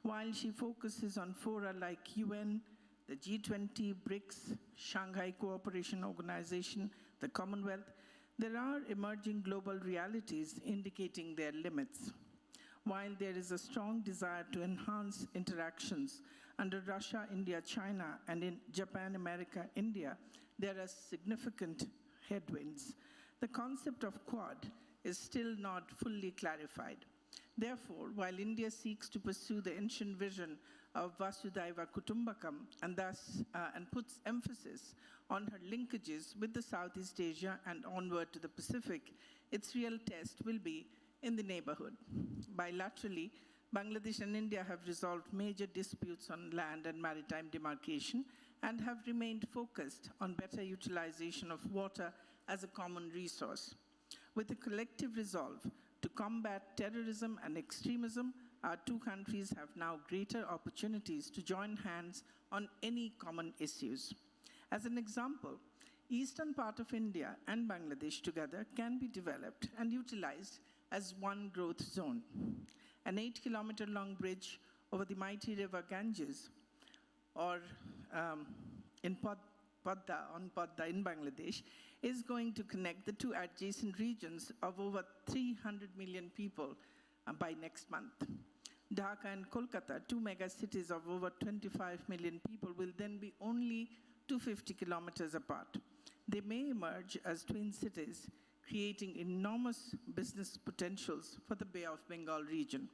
While she focuses on fora like UN, the G20, BRICS, Shanghai Cooperation Organization, the Commonwealth, there are emerging global realities indicating their limits. While there is a strong desire to enhance interactions under Russia, India, China, and in Japan, America, India, there are significant headwinds. The concept of Quad is still not fully clarified. Therefore, while India seeks to pursue the ancient vision of Vasudhaiva Kutumbakam and thus puts emphasis on her linkages with the Southeast Asia and onward to the Pacific, its real test will be in the neighborhood. Bilaterally, Bangladesh and India have resolved major disputes on land and maritime demarcation and have remained focused on better utilization of water as a common resource. With a collective resolve to combat terrorism and extremism, our two countries have now greater opportunities to join hands on any common issues. As an example, eastern part of India and Bangladesh together can be developed and utilized as one growth zone. An 8-kilometer-long bridge over the mighty river Ganges, or in Podda in Bangladesh, is going to connect the two adjacent regions of over 300 million people by next month. Dhaka and Kolkata, two mega cities of over 25 million people, will then be only 250 kilometers apart. They may emerge as twin cities, creating enormous business potentials for the Bay of Bengal region.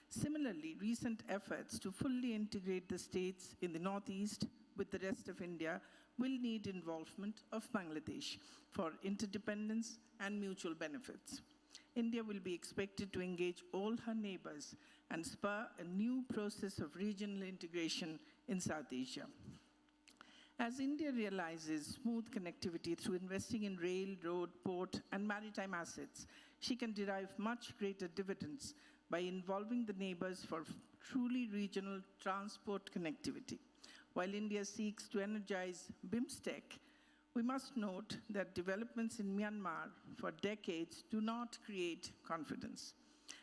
Similarly, recent efforts to fully integrate the states in the northeast with the rest of India will need involvement of Bangladesh for interdependence and mutual benefits. India will be expected to engage all her neighbors and spur a new process of regional integration in South Asia. As India realizes smooth connectivity through investing in rail, road, port, and maritime assets, she can derive much greater dividends by involving the neighbors for truly regional transport connectivity. While India seeks to energize BIMSTEC, we must note that developments in Myanmar for decades do not create confidence.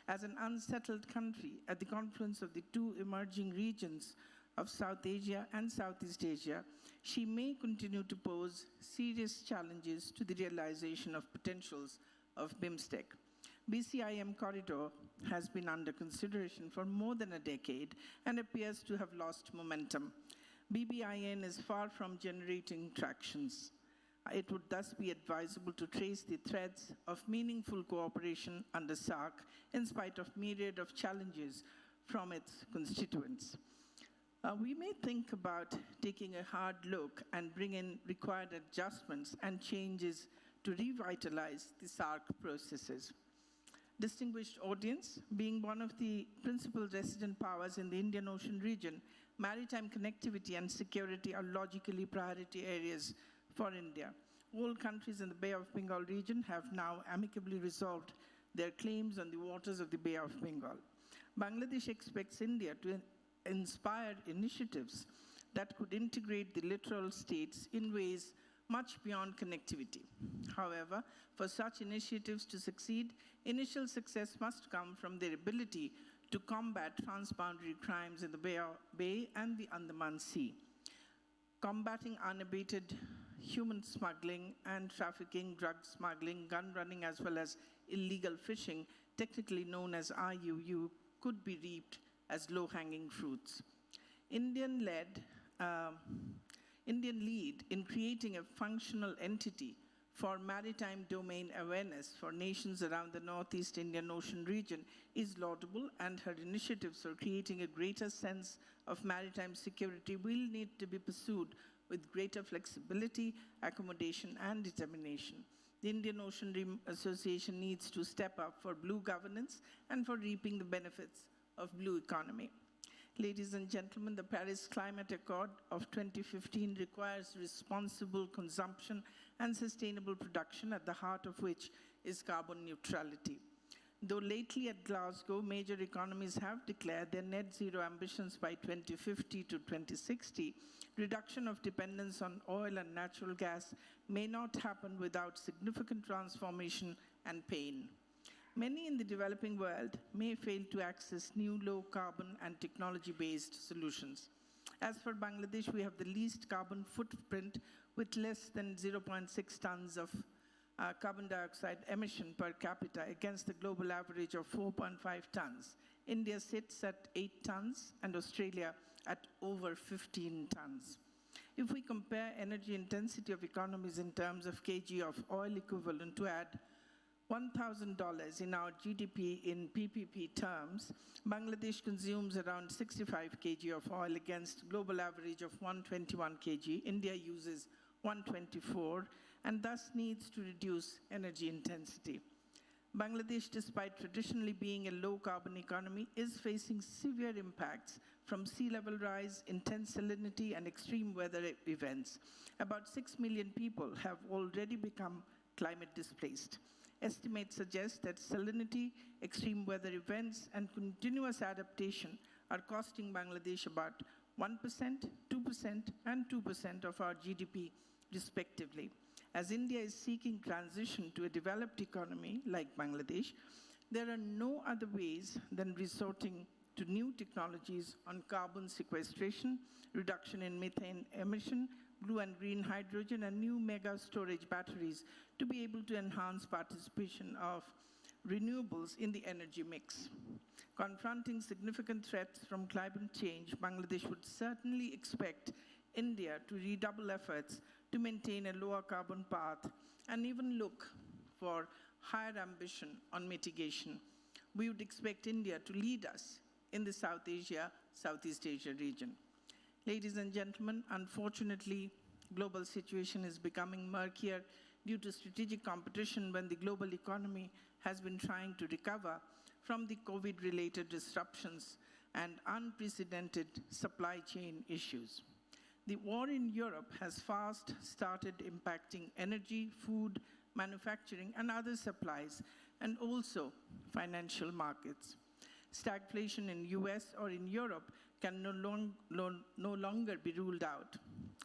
As an unsettled country at the confluence of the two emerging regions of South Asia and Southeast Asia, she may continue to pose serious challenges to the realization of potentials of BIMSTEC. BCIM corridor has been under consideration for more than a decade and appears to have lost momentum. BBIN is far from generating tractions. It would thus be advisable to trace the threads of meaningful cooperation under SAARC in spite of myriad of challenges from its constituents. We may think about taking a hard look and bring in required adjustments and changes to revitalize the SAARC processes. Distinguished audience, being one of the principal resident powers in the Indian Ocean region, maritime connectivity and security are logically priority areas for India. All countries in the Bay of Bengal region have now amicably resolved their claims on the waters of the Bay of Bengal. Bangladesh expects India to inspire initiatives that could integrate the littoral states in ways much beyond connectivity. However, for such initiatives to succeed, initial success must come from their ability to combat transboundary crimes in the Bay and the Andaman Sea. Combating unabated human smuggling and trafficking, drug smuggling, gun running, as well as illegal fishing, technically known as IUU, could be reaped as low-hanging fruits. Indian lead in creating a functional entity for maritime domain awareness for nations around the Northeast Indian Ocean region is laudable, and her initiatives for creating a greater sense of maritime security will need to be pursued with greater flexibility, accommodation, and determination. The Indian Ocean Association needs to step up for blue governance and for reaping the benefits of blue economy. Ladies and gentlemen, the Paris Climate Accord of 2015 requires responsible consumption and sustainable production, at the heart of which is carbon neutrality. Though lately at Glasgow, major economies have declared their net zero ambitions by 2050 to 2060, reduction of dependence on oil and natural gas may not happen without significant transformation and pain. Many in the developing world may fail to access new low-carbon and technology-based solutions. As for Bangladesh, we have the least carbon footprint with less than 0.6 tons of carbon dioxide emission per capita against the global average of 4.5 tons. India sits at 8 tons and Australia at over 15 tons. If we compare energy intensity of economies in terms of kg of oil equivalent to add $1,000 in our GDP in PPP terms, Bangladesh consumes around 65 kg of oil against global average of 121 kg. India uses 124 and thus needs to reduce energy intensity. Bangladesh, despite traditionally being a low-carbon economy, is facing severe impacts from sea level rise, intense salinity, and extreme weather events. About 6 million people have already become climate displaced. Estimates suggest that salinity, extreme weather events, and continuous adaptation are costing Bangladesh about 1%, 2%, and 2% of our GDP, respectively. As India is seeking transition to a developed economy like Bangladesh, there are no other ways than resorting to new technologies on carbon sequestration, reduction in methane emission, blue and green hydrogen, and new mega storage batteries to be able to enhance participation of renewables in the energy mix. Confronting significant threats from climate change, Bangladesh would certainly expect India to redouble efforts to maintain a lower carbon path and even look for higher ambition on mitigation. We would expect India to lead us in the Southeast Asia region. Ladies and gentlemen, unfortunately, global situation is becoming murkier due to strategic competition when the global economy has been trying to recover from the COVID-related disruptions and unprecedented supply chain issues. The war in Europe has fast started impacting energy, food, manufacturing, and other supplies, and also financial markets. Stagflation in US or in Europe can no longer be ruled out.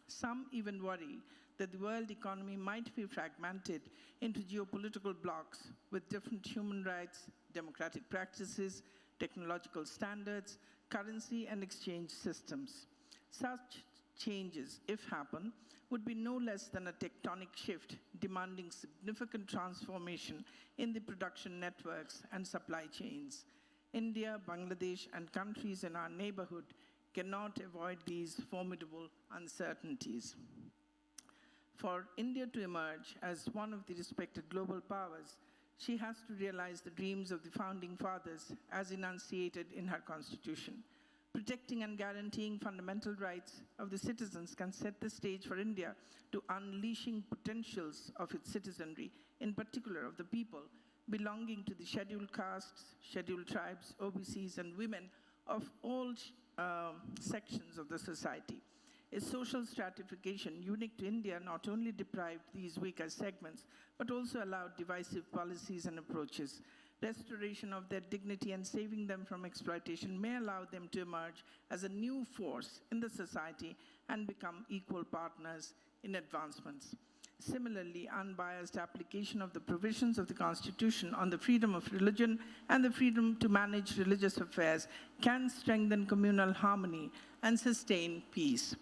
Some even worry that the world economy might be fragmented into geopolitical blocs with different human rights, democratic practices, technological standards, currency and exchange systems. Such changes, if happen, would be no less than a tectonic shift demanding significant transformation in the production networks and supply chains. India, Bangladesh, and countries in our neighborhood cannot avoid these formidable uncertainties. For India to emerge as one of the respected global powers, she has to realize the dreams of the founding fathers as enunciated in her constitution. Protecting and guaranteeing fundamental rights of the citizens can set the stage for India to unleashing potentials of its citizenry, in particular of the people belonging to the scheduled castes, scheduled tribes, OBCs, and women of all sections of the society. A social stratification unique to India not only deprived these weaker segments, but also allowed divisive policies and approaches. Restoration of their dignity and saving them from exploitation may allow them to emerge as a new force in the society and become equal partners in advancements. Similarly, unbiased application of the provisions of the Constitution on the freedom of religion and the freedom to manage religious affairs can strengthen communal harmony and sustain peace.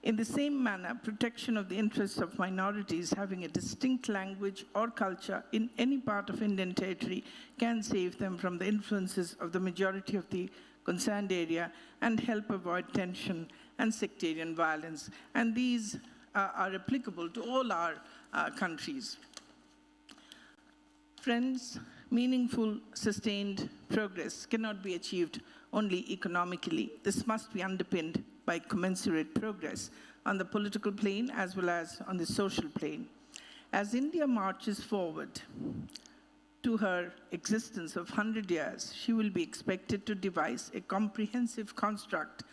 In the same manner, protection of the interests of minorities having a distinct language or culture in any part of Indian territory can save them from the influences of the majority of the concerned area and help avoid tension and sectarian violence. And these are applicable to all our countries. Friends, meaningful, sustained progress cannot be achieved only economically. This must be underpinned by commensurate progress on the political plane as well as on the social plane. As India marches forward to her existence of 100 years, she will be expected to devise a comprehensive construct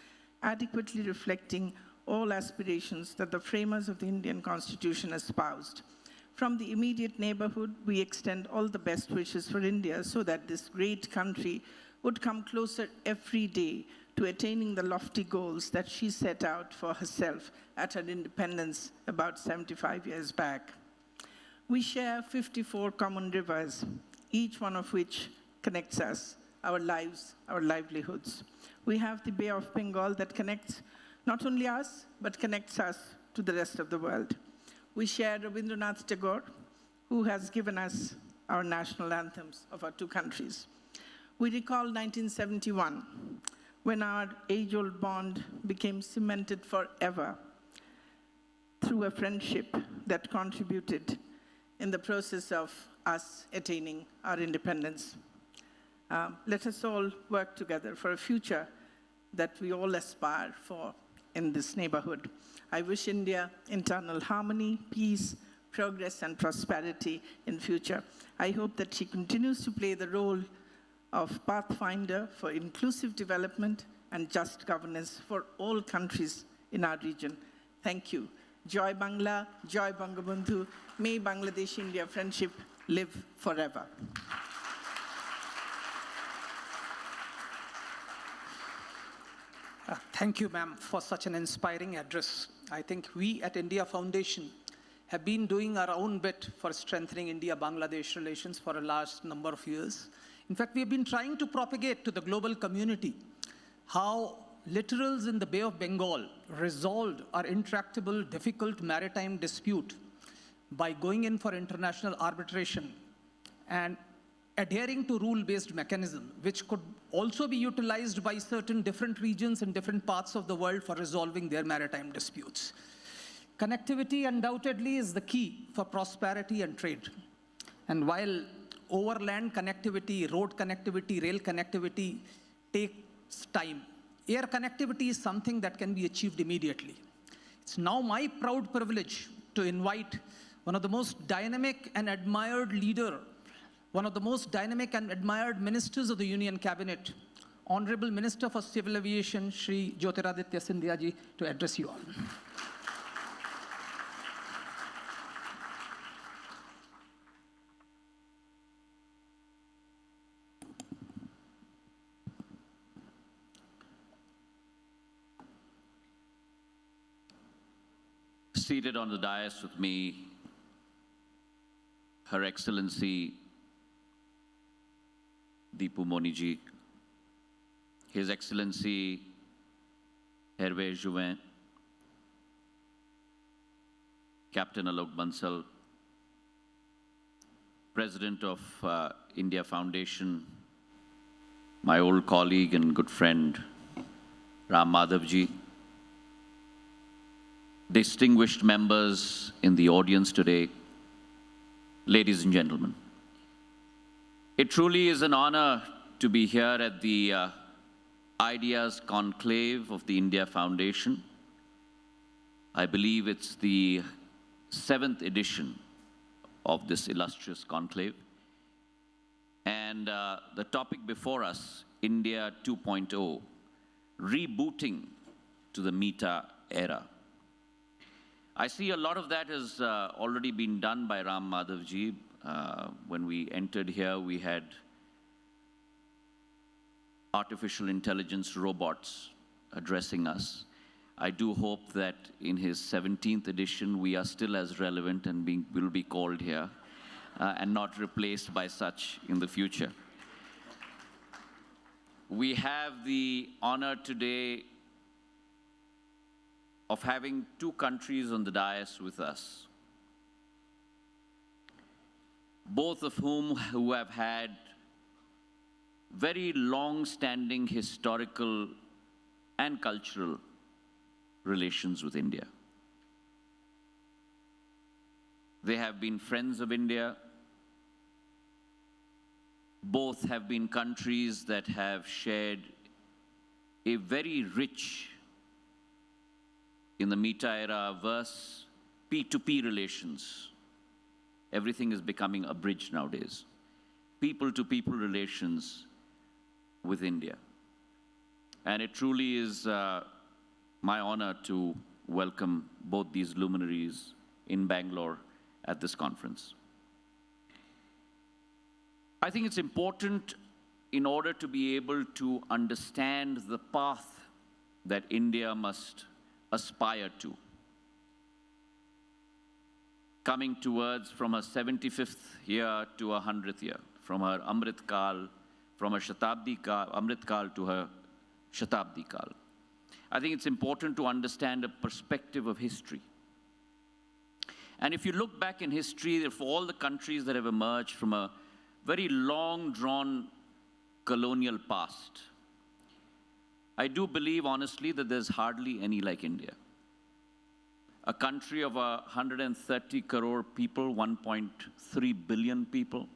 adequately reflecting all aspirations that the framers of the Indian Constitution espoused. From the immediate neighborhood, we extend all the best wishes for India so that this great country would come closer every day to attaining the lofty goals that she set out for herself at her independence about 75 years back. We share 54 common rivers, each one of which connects us, our lives, our livelihoods. We have the Bay of Bengal that connects not only us, but connects us to the rest of the world. We share Rabindranath Tagore, who has given us our national anthems of our two countries. We recall 1971, when our age-old bond became cemented forever through a friendship that contributed in the process of us attaining our independence. Let us all work together for a future that we all aspire for in this neighborhood. I wish India internal harmony, peace, progress, and prosperity in future. I hope that she continues to play the role of pathfinder for inclusive development and just governance for all countries in our region. Thank you. Joy Bangla, Joy Bangabandhu. May Bangladesh-India friendship live forever. Thank you, ma'am, for such an inspiring address. I think we at India Foundation have been doing our own bit for strengthening India-Bangladesh relations for a large number of years. In fact, we have been trying to propagate to the global community how littorals in the Bay of Bengal resolved our intractable, difficult maritime dispute by going in for international arbitration and adhering to rule-based mechanism, which could also be utilized by certain different regions in different parts of the world for resolving their maritime disputes. Connectivity undoubtedly is the key for prosperity and trade. And while overland connectivity, road connectivity, rail connectivity takes time, air connectivity is something that can be achieved immediately. It's now my proud privilege to invite one of the most dynamic and admired leader, one of the most dynamic and admired ministers of the Union Cabinet, Honorable Minister for Civil Aviation, Shri Jyotiraditya Scindia ji, to address you all. Seated on the dais with me, Her Excellency Deepu Moni ji, His Excellency Hervé Jouvin, Captain Alok Bansal, President of India Foundation, my old colleague and good friend, Ram Madhav ji, distinguished members in the audience today, ladies and gentlemen. It truly is an honor to be here at the Ideas Conclave of the India Foundation. I believe it's the 7th edition of this illustrious conclave. And the topic before us, India 2.0, rebooting to the meta era. I see a lot of that has already been done by Ram Madhavji. When we entered here, we had artificial intelligence robots addressing us. I do hope that in his 17th edition, we are still as relevant and will be called here and not replaced by such in the future. We have the honor today of having two countries on the dais with us, both of who have had very long-standing historical and cultural relations with India. They have been friends of India. Both have been countries that have shared a very rich, in the meta era verse, P2P relations. Everything is becoming a bridge nowadays. People-to-people relations with India. And it truly is my honor to welcome both these luminaries in Bangalore at this conference. I think it's important in order to be able to understand the path that India must aspire to. Coming towards from her 75th year to her 100th year, from her Amrit Kal, from her Shatabdi Kal, Amrit Kal to her Shatabdi Kal. I think it's important to understand a perspective of history. And if you look back in history, for all the countries that have emerged from a very long-drawn colonial past, I do believe, honestly, that there's hardly any like India. A country of 130 crore people, 1.3 billion people,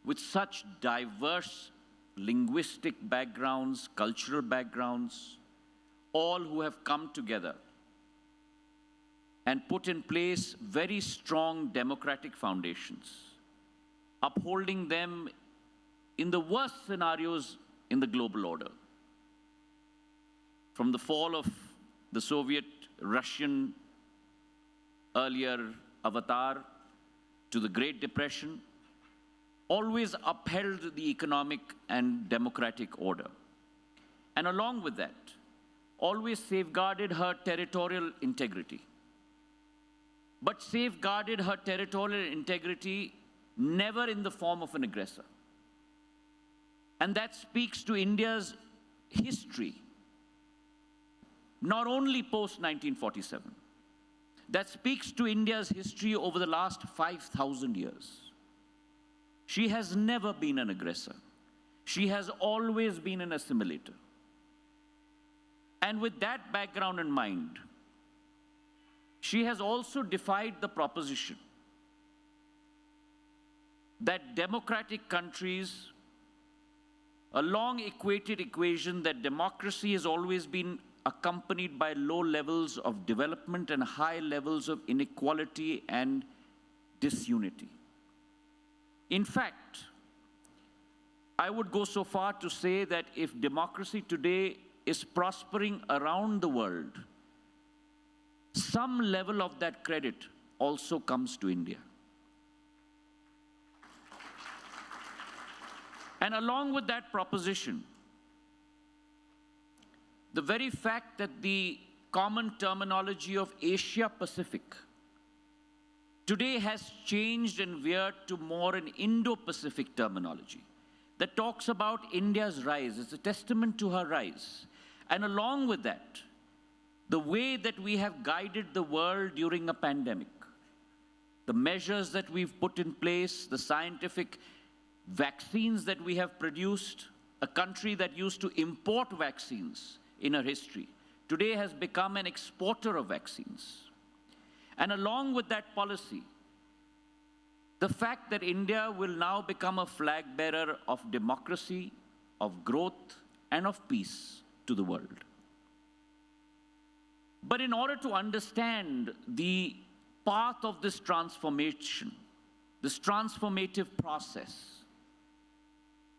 with such diverse linguistic backgrounds, cultural backgrounds, all who have come together and put in place very strong democratic foundations, upholding them in the worst scenarios in the global order. From the fall of the Soviet, Russian, earlier avatar, to the Great Depression, always upheld the economic and democratic order. And along with that, always safeguarded her territorial integrity. But safeguarded her territorial integrity never in the form of an aggressor. And that speaks to India's history, not only post-1947. That speaks to India's history over the last 5,000 years. She has never been an aggressor. She has always been an assimilator. And with that background in mind, she has also defied the proposition that democratic countries, a long equated equation that democracy has always been accompanied by low levels of development and high levels of inequality and disunity. In fact, I would go so far to say that if democracy today is prospering around the world, some level of that credit also comes to India. And along with that proposition, the very fact that the common terminology of Asia-Pacific today has changed and veered to more an Indo-Pacific terminology that talks about India's rise. It's a testament to her rise. And along with that, the way that we have guided the world during a pandemic, the measures that we've put in place, the scientific vaccines that we have produced, a country that used to import vaccines in her history, today has become an exporter of vaccines. And along with that policy, the fact that India will now become a flag bearer of democracy, of growth, and of peace to the world. But in order to understand the path of this transformation, this transformative process,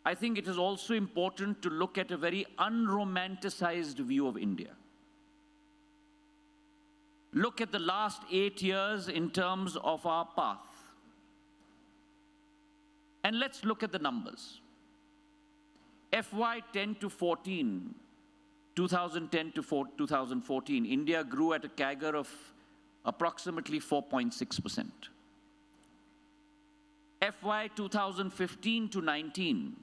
I think it is also important to look at a very unromanticized view of India. Look at the last 8 years in terms of our path. And let's look at the numbers. FY 10 to 14, 2010 to 2014, India grew at a CAGR of approximately 4.6%. FY 2015 to 19,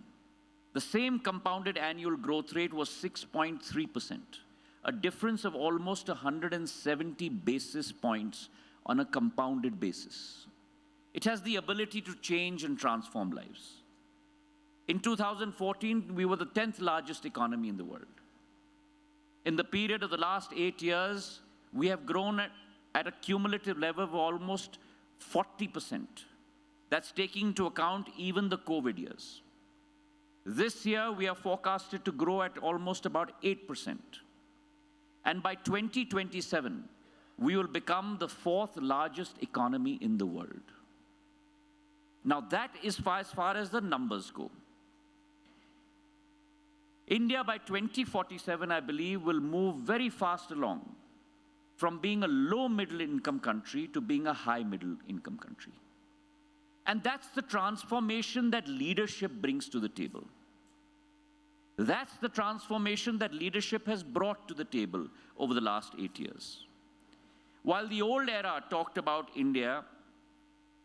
the same compounded annual growth rate was 6.3%, a difference of almost 170 basis points on a compounded basis. It has the ability to change and transform lives. In 2014, we were the 10th largest economy in the world. In the period of the last 8 years, we have grown at a cumulative level of almost 40%. That's taking into account even the COVID years. This year, we are forecasted to grow at almost about 8%. And by 2027, we will become the 4th largest economy in the world. Now that is as far as the numbers go. India by 2047, I believe, will move very fast along from being a low middle income country to being a high middle income country. And that's the transformation that leadership brings to the table. That's the transformation that leadership has brought to the table over the last 8 years. While the old era talked about India,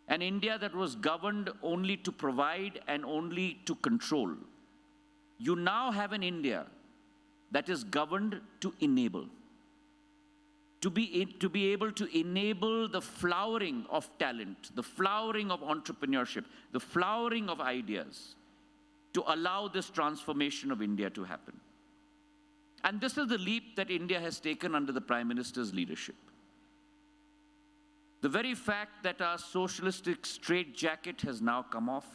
an India that was governed only to provide and only to control, you now have an India that is governed to enable. To be able to enable the flowering of talent, the flowering of entrepreneurship, the flowering of ideas, to allow this transformation of India to happen. And this is the leap that India has taken under the Prime Minister's leadership. The very fact that our socialistic straitjacket has now come off,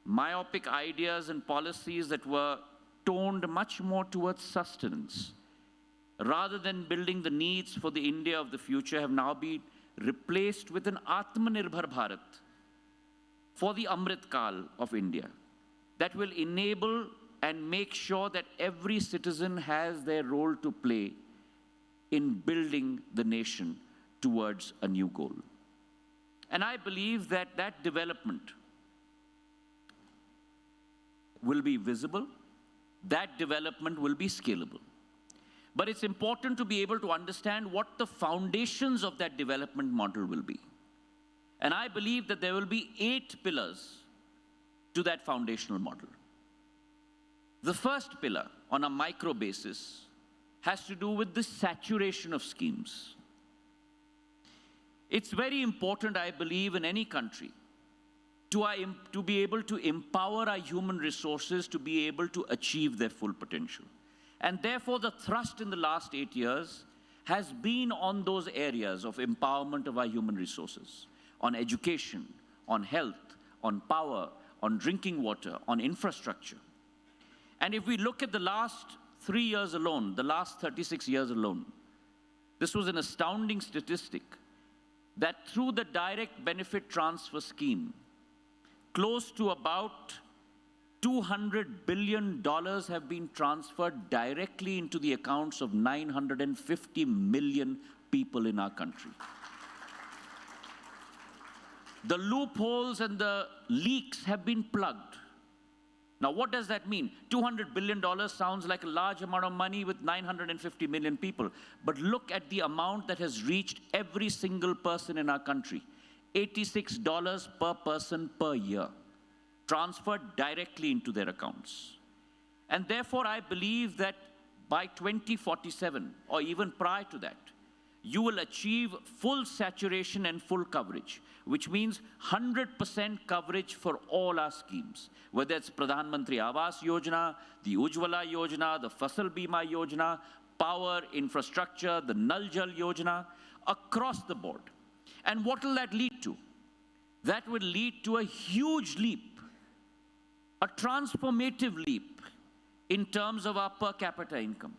myopic ideas and policies that were toned much more towards sustenance, rather than building the needs for the India of the future, have now been replaced with an Atmanirbhar Bharat for the Amrit Kal of India that will enable and make sure that every citizen has their role to play in building the nation towards a new goal. And I believe that that development will be visible, that development will be scalable. But it's important to be able to understand what the foundations of that development model will be. And I believe that there will be 8 pillars to that foundational model. The first pillar, on a micro basis, has to do with the saturation of schemes. It's very important, I believe, in any country to be able to empower our human resources to be able to achieve their full potential. And therefore, the thrust in the last 8 years has been on those areas of empowerment of our human resources, on education, on health, on power, on drinking water, on infrastructure. And if we look at the last 3 years alone, the last 36 years alone, this was an astounding statistic that through the direct benefit transfer scheme, close to about $200 billion have been transferred directly into the accounts of 950 million people in our country. The loopholes and the leaks have been plugged. Now, what does that mean? $200 billion sounds like a large amount of money with 950 million people. But look at the amount that has reached every single person in our country. $86 per person per year, transferred directly into their accounts. And therefore, I believe that by 2047, or even prior to that, you will achieve full saturation and full coverage, which means 100% coverage for all our schemes, whether it's Pradhan Mantri Awas Yojana, the Ujjwala Yojana, the Fasal Bima Yojana, power, infrastructure, the Nal Jal Yojana, across the board. And what will that lead to? That will lead to a huge leap, a transformative leap in terms of our per capita income.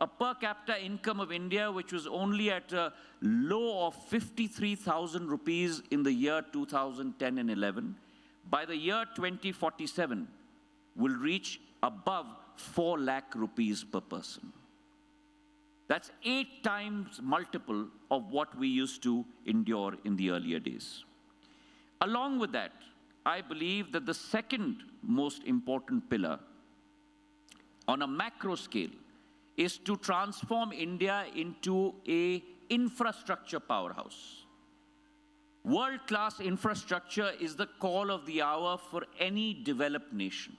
A per capita income of India, which was only at a low of 53,000 rupees in the year 2010 and 11, by the year 2047, will reach above 4 lakh rupees per person. That's 8 times multiple of what we used to endure in the earlier days. Along with that, I believe that the second most important pillar on a macro scale is to transform India into an infrastructure powerhouse. World-class infrastructure is the call of the hour for any developed nation.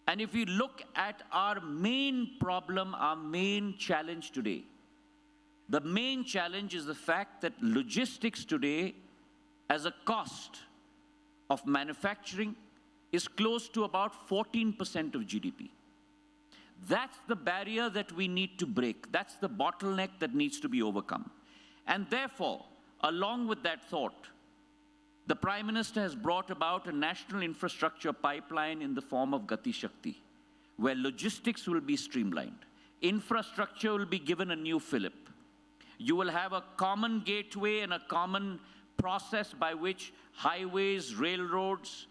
And if we look at our main problem, our main challenge today, the main challenge is the fact that logistics today, as a cost of manufacturing, is close to about 14% of GDP. That's the barrier that we need to break. That's the bottleneck that needs to be overcome. And therefore, along with that thought, the Prime Minister has brought about a national infrastructure pipeline in the form of Gati Shakti, where logistics will be streamlined. Infrastructure will be given a new fillip. You will have a common gateway and a common process by which highways, railroads,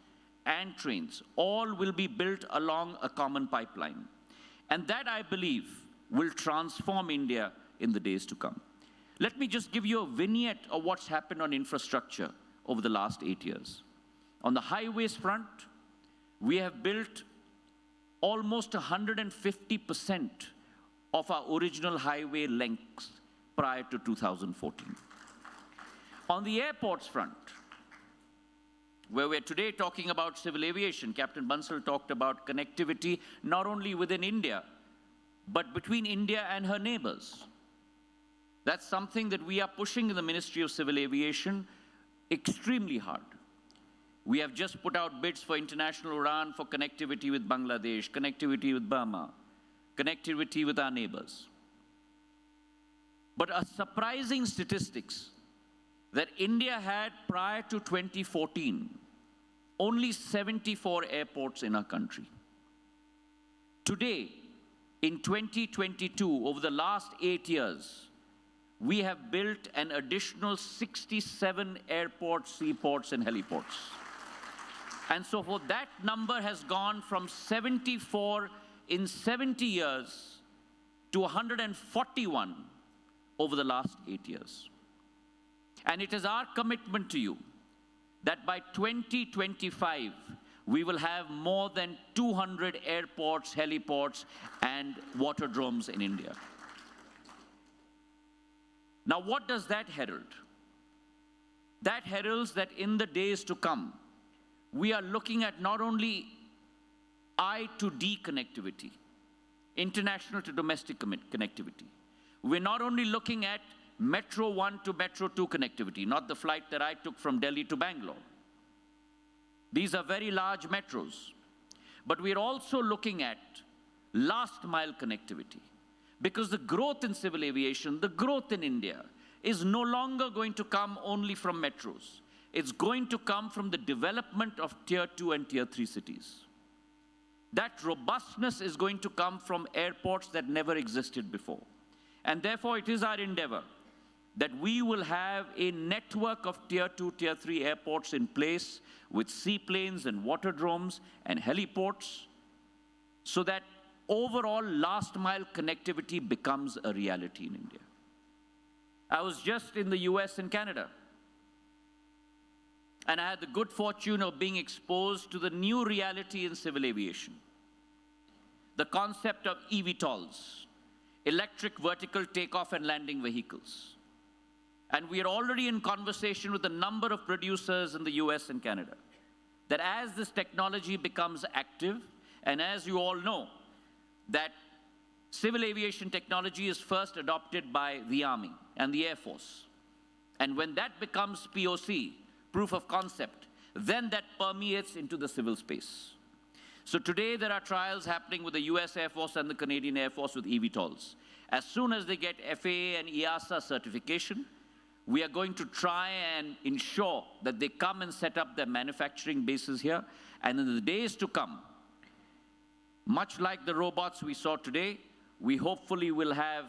and trains all will be built along a common pipeline. And that, I believe, will transform India in the days to come. Let me just give you a vignette of what's happened on infrastructure over the last 8 years. On the highways front, we have built almost 150% of our original highway lengths prior to 2014. On the airports front, where we're today talking about civil aviation, Captain Bansal talked about connectivity not only within India, but between India and her neighbors. That's something that we are pushing in the Ministry of Civil Aviation extremely hard. We have just put out bids for international UDAN for connectivity with Bangladesh, connectivity with Burma, connectivity with our neighbors. But a surprising statistics that India had prior to 2014, only 74 airports in our country. Today, in 2022, over the last 8 years, we have built an additional 67 airports, seaports, and heliports. And so for that number has gone from 74 in 70 years to 141 over the last 8 years. And it is our commitment to you that by 2025, we will have more than 200 airports, heliports, and waterdromes in India. Now, what does that herald? That heralds that in the days to come, we are looking at not only I to D connectivity, international to domestic connectivity. We're not only looking at Metro 1 to Metro 2 connectivity, not the flight that I took from Delhi to Bangalore. These are very large metros. But we're also looking at last mile connectivity. Because the growth in civil aviation, the growth in India, is no longer going to come only from metros. It's going to come from the development of Tier 2 and Tier 3 cities. That robustness is going to come from airports that never existed before. And therefore, it is our endeavor that we will have a network of Tier 2, Tier 3 airports in place with seaplanes and waterdromes and heliports so that overall last mile connectivity becomes a reality in India. I was just in the US and Canada, and I had the good fortune of being exposed to the new reality in civil aviation. The concept of eVTOLs, electric vertical takeoff and landing vehicles. And we are already in conversation with a number of producers in the US and Canada, that as this technology becomes active, and as you all know, that civil aviation technology is first adopted by the Army and the Air Force. And when that becomes POC, proof of concept, then that permeates into the civil space. So today there are trials happening with the US Air Force and the Canadian Air Force with eVTOLs. As soon as they get FAA and EASA certification, we are going to try and ensure that they come and set up their manufacturing bases here. And in the days to come, much like the robots we saw today, we hopefully will have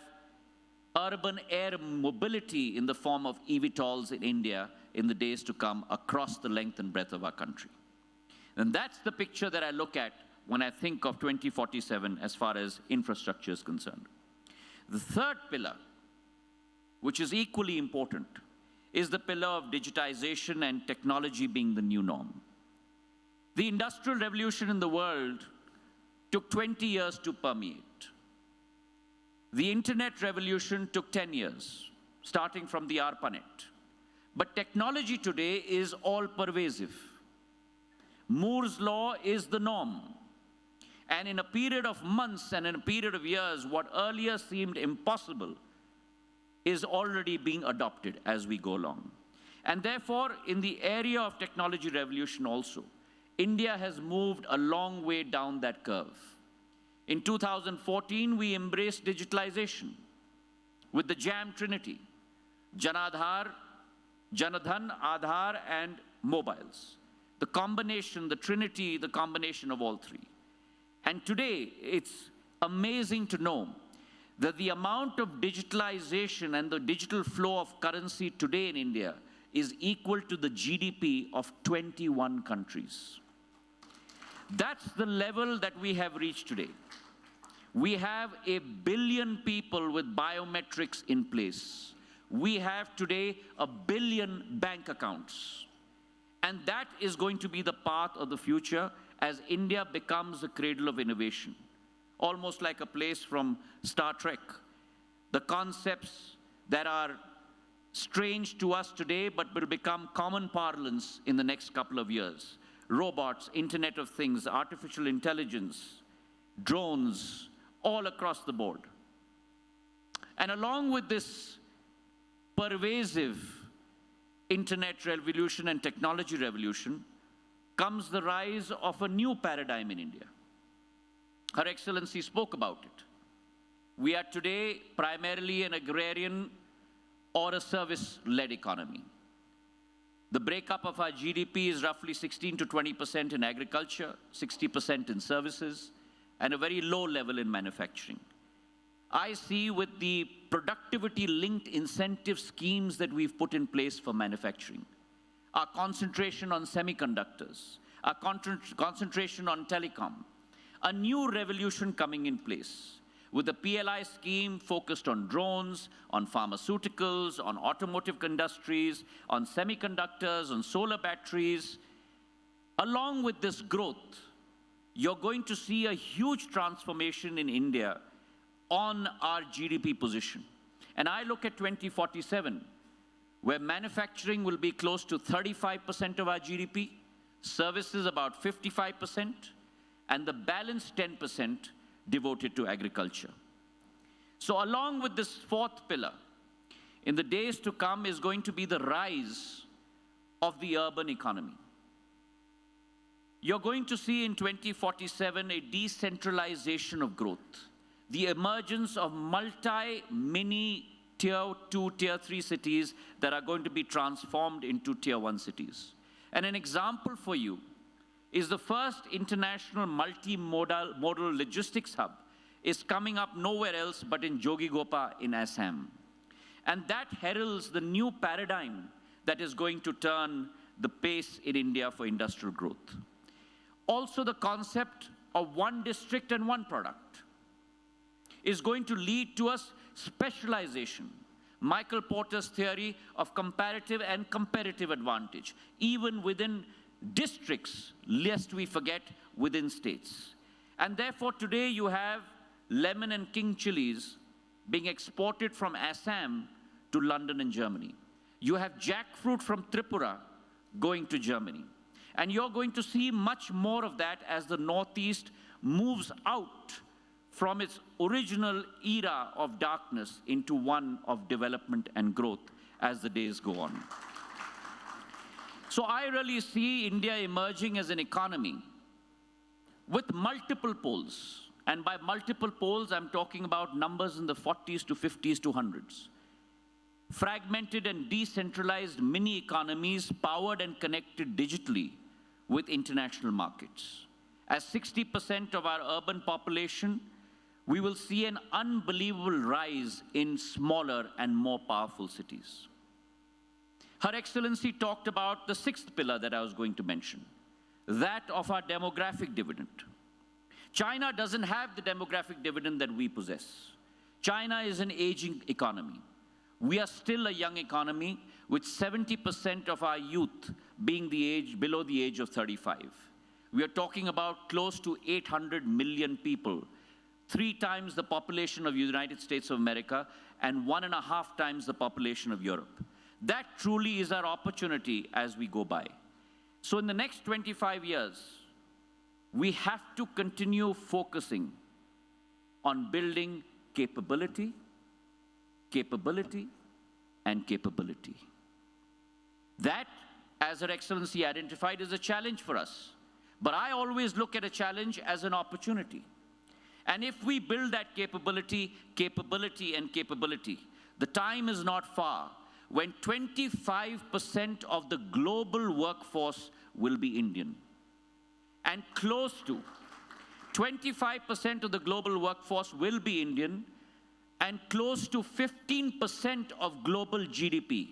urban air mobility in the form of eVTOLs in India in the days to come across the length and breadth of our country. And that's the picture that I look at when I think of 2047 as far as infrastructure is concerned. The third pillar, which is equally important, is the pillar of digitization and technology being the new norm. The industrial revolution in the world took 20 years to permeate. The internet revolution took 10 years, starting from the ARPANET. But technology today is all pervasive. Moore's law is the norm. And in a period of months and in a period of years, what earlier seemed impossible is already being adopted as we go along. And therefore, in the area of technology revolution also, India has moved a long way down that curve. In 2014, we embraced digitalization with the JAM Trinity, Janadhar, Janadhan, Aadhaar, and mobiles. The combination, the trinity, the combination of all three. And today, it's amazing to know that the amount of digitalization and the digital flow of currency today in India is equal to the GDP of 21 countries. That's the level that we have reached today. We have 1 billion people with biometrics in place. We have today 1 billion bank accounts. And that is going to be the path of the future as India becomes the cradle of innovation. Almost like a place from Star Trek. The concepts that are strange to us today but will become common parlance in the next couple of years. Robots, Internet of Things, artificial intelligence, drones, all across the board. And along with this pervasive internet revolution and technology revolution comes the rise of a new paradigm in India. Her Excellency spoke about it. We are today primarily an agrarian or a service-led economy. The breakup of our GDP is roughly 16 to 20% in agriculture, 60% in services, and a very low level in manufacturing. I see with the productivity-linked incentive schemes that we've put in place for manufacturing, our concentration on semiconductors, our concentration on telecom, a new revolution coming in place with the PLI scheme focused on drones, on pharmaceuticals, on automotive industries, on semiconductors, on solar batteries. Along with this growth, you're going to see a huge transformation in India on our GDP position. And I look at 2047, where manufacturing will be close to 35% of our GDP, services about 55%, and the balance 10% devoted to agriculture. So along with this fourth pillar, in the days to come is going to be the rise of the urban economy. You're going to see in 2047 a decentralization of growth, the emergence of multi-mini tier 2, tier 3 cities that are going to be transformed into tier 1 cities. And an example for you is the first international multimodal logistics hub is coming up nowhere else but in Jogigopa in Assam. And that heralds the new paradigm that is going to turn the pace in India for industrial growth. Also, the concept of one district and one product is going to lead to a specialization. Michael Porter's theory of comparative and competitive advantage, even within districts, lest we forget, within states. And therefore, today you have lemon and king chilies being exported from Assam to London and Germany. You have jackfruit from Tripura going to Germany. And you're going to see much more of that as the Northeast moves out from its original era of darkness into one of development and growth as the days go on. So I really see India emerging as an economy with multiple poles. And by multiple poles, I'm talking about numbers in the 40s to 50s to 100s. Fragmented and decentralized mini economies powered and connected digitally with international markets. As 60% of our urban population, we will see an unbelievable rise in smaller and more powerful cities. Her Excellency talked about the sixth pillar that I was going to mention, that of our demographic dividend. China doesn't have the demographic dividend that we possess. China is an aging economy. We are still a young economy, with 70% of our youth being below the age of 35. We are talking about close to 800 million people, 3 times the population of the United States of America and 1.5 times the population of Europe. That truly is our opportunity as we go by. So in the next 25 years, we have to continue focusing on building capability, capability, and capability. That, as Her Excellency identified, is a challenge for us. But I always look at a challenge as an opportunity. And if we build that capability, capability, and capability, the time is not far when 25% of the global workforce will be Indian. And close to 25% of the global workforce will be Indian, and close to 15% of global GDP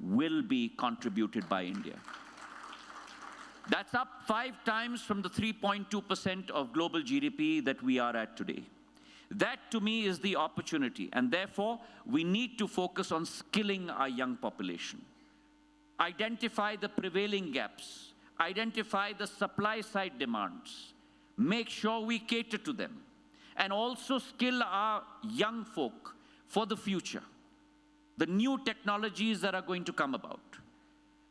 will be contributed by India. That's up 5 times from the 3.2% of global GDP that we are at today. That, to me, is the opportunity, and therefore, we need to focus on skilling our young population. Identify the prevailing gaps, identify the supply-side demands, make sure we cater to them, and also skill our young folk for the future, the new technologies that are going to come about.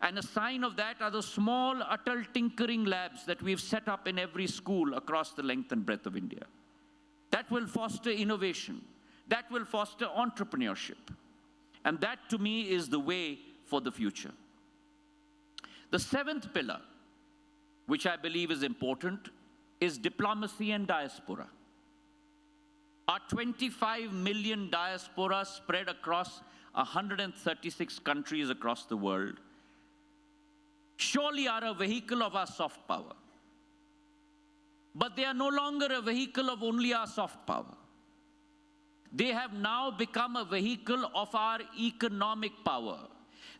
And a sign of that are the small Atal tinkering labs that we've set up in every school across the length and breadth of India. That will foster innovation. That will foster entrepreneurship. And that, to me, is the way for the future. The 7th pillar, which I believe is important, is diplomacy and diaspora. Our 25 million diaspora spread across 136 countries across the world surely are a vehicle of our soft power. But they are no longer a vehicle of only our soft power. They have now become a vehicle of our economic power.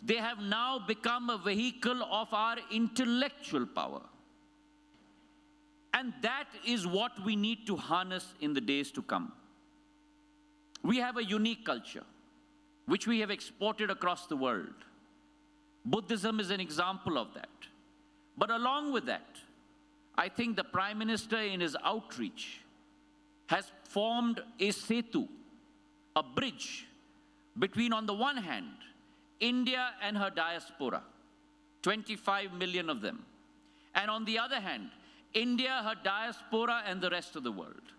They have now become a vehicle of our intellectual power. And that is what we need to harness in the days to come. We have a unique culture, which we have exported across the world. Buddhism is an example of that. But along with that, I think the Prime Minister in his outreach has formed a setu, a bridge between, on the one hand, India and her diaspora, 25 million of them, and on the other hand, India, her diaspora, and the rest of the world.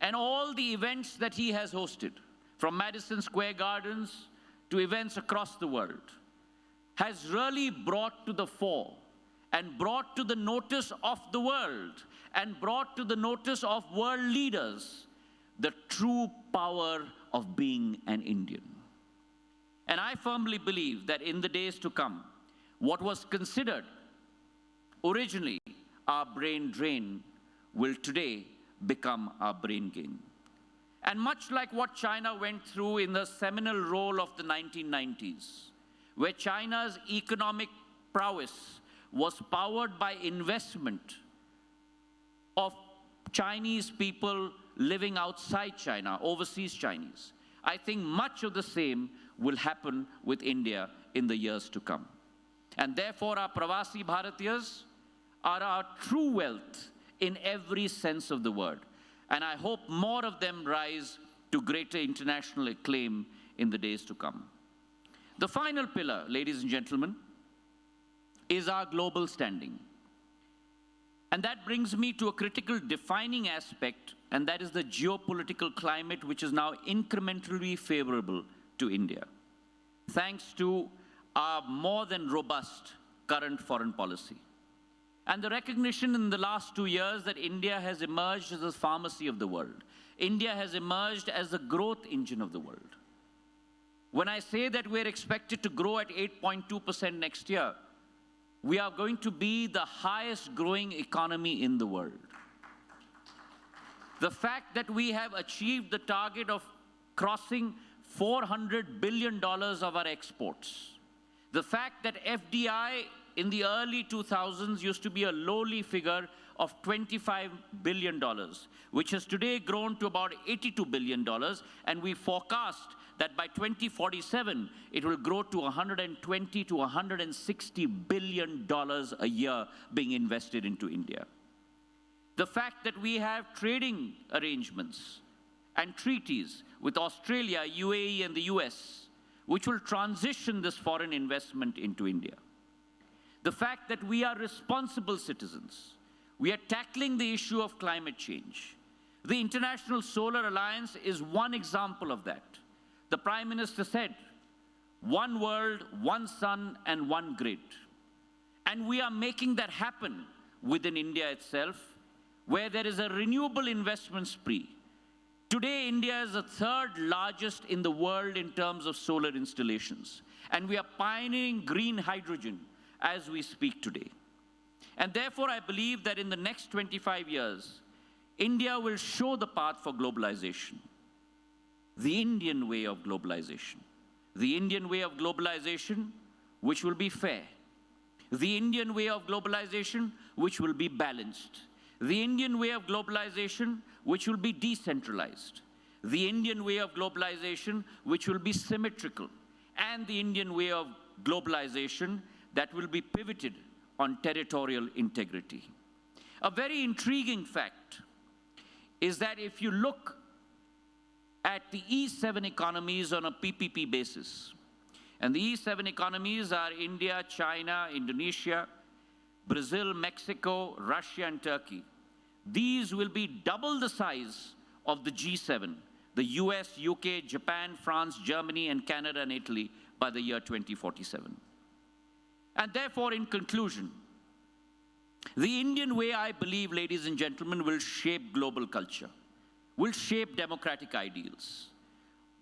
And all the events that he has hosted, from Madison Square Gardens to events across the world, has really brought to the fore and brought to the notice of the world and brought to the notice of world leaders the true power of being an Indian. And I firmly believe that in the days to come, what was considered originally our brain drain will today become our brain gain. And much like what China went through in the seminal role of the 1990s, where China's economic prowess was powered by investment of Chinese people living outside China, overseas Chinese, I think much of the same will happen with India in the years to come. And therefore, our Pravasi Bharatiyas are our true wealth in every sense of the word. And I hope more of them rise to greater international acclaim in the days to come. The final pillar, ladies and gentlemen, is our global standing. And that brings me to a critical defining aspect, and that is the geopolitical climate, which is now incrementally favorable to India, thanks to our more than robust current foreign policy. And the recognition in the last 2 years that India has emerged as the pharmacy of the world. India has emerged as the growth engine of the world. When I say that we're expected to grow at 8.2% next year, we are going to be the highest growing economy in the world. The fact that we have achieved the target of crossing $400 billion of our exports, the fact that FDI in the early 2000s used to be a lowly figure of $25 billion, which has today grown to about $82 billion, and we forecast that by 2047, it will grow to $120 to $160 billion a year being invested into India. The fact that we have trading arrangements and treaties with Australia, UAE, and the US, which will transition this foreign investment into India. The fact that we are responsible citizens. We are tackling the issue of climate change. The International Solar Alliance is one example of that. The Prime Minister said, one world, one sun, and one grid. And we are making that happen within India itself, where there is a renewable investment spree. Today, India is the third largest in the world in terms of solar installations. And we are pioneering green hydrogen as we speak today. And therefore, I believe that in the next 25 years, India will show the path for globalization. The Indian way of globalization. The Indian way of globalization, which will be fair. The Indian way of globalization, which will be balanced. The Indian way of globalization, which will be decentralized. The Indian way of globalization, which will be symmetrical. And the Indian way of globalization that will be pivoted on territorial integrity. A very intriguing fact is that if you look at the E7 economies on a PPP basis, and the E7 economies are India, China, Indonesia, Brazil, Mexico, Russia, and Turkey. These will be double the size of the G7, the US, UK, Japan, France, Germany, and Canada and Italy by the year 2047. And therefore, in conclusion, the Indian way, I believe, ladies and gentlemen, will shape global culture, will shape democratic ideals,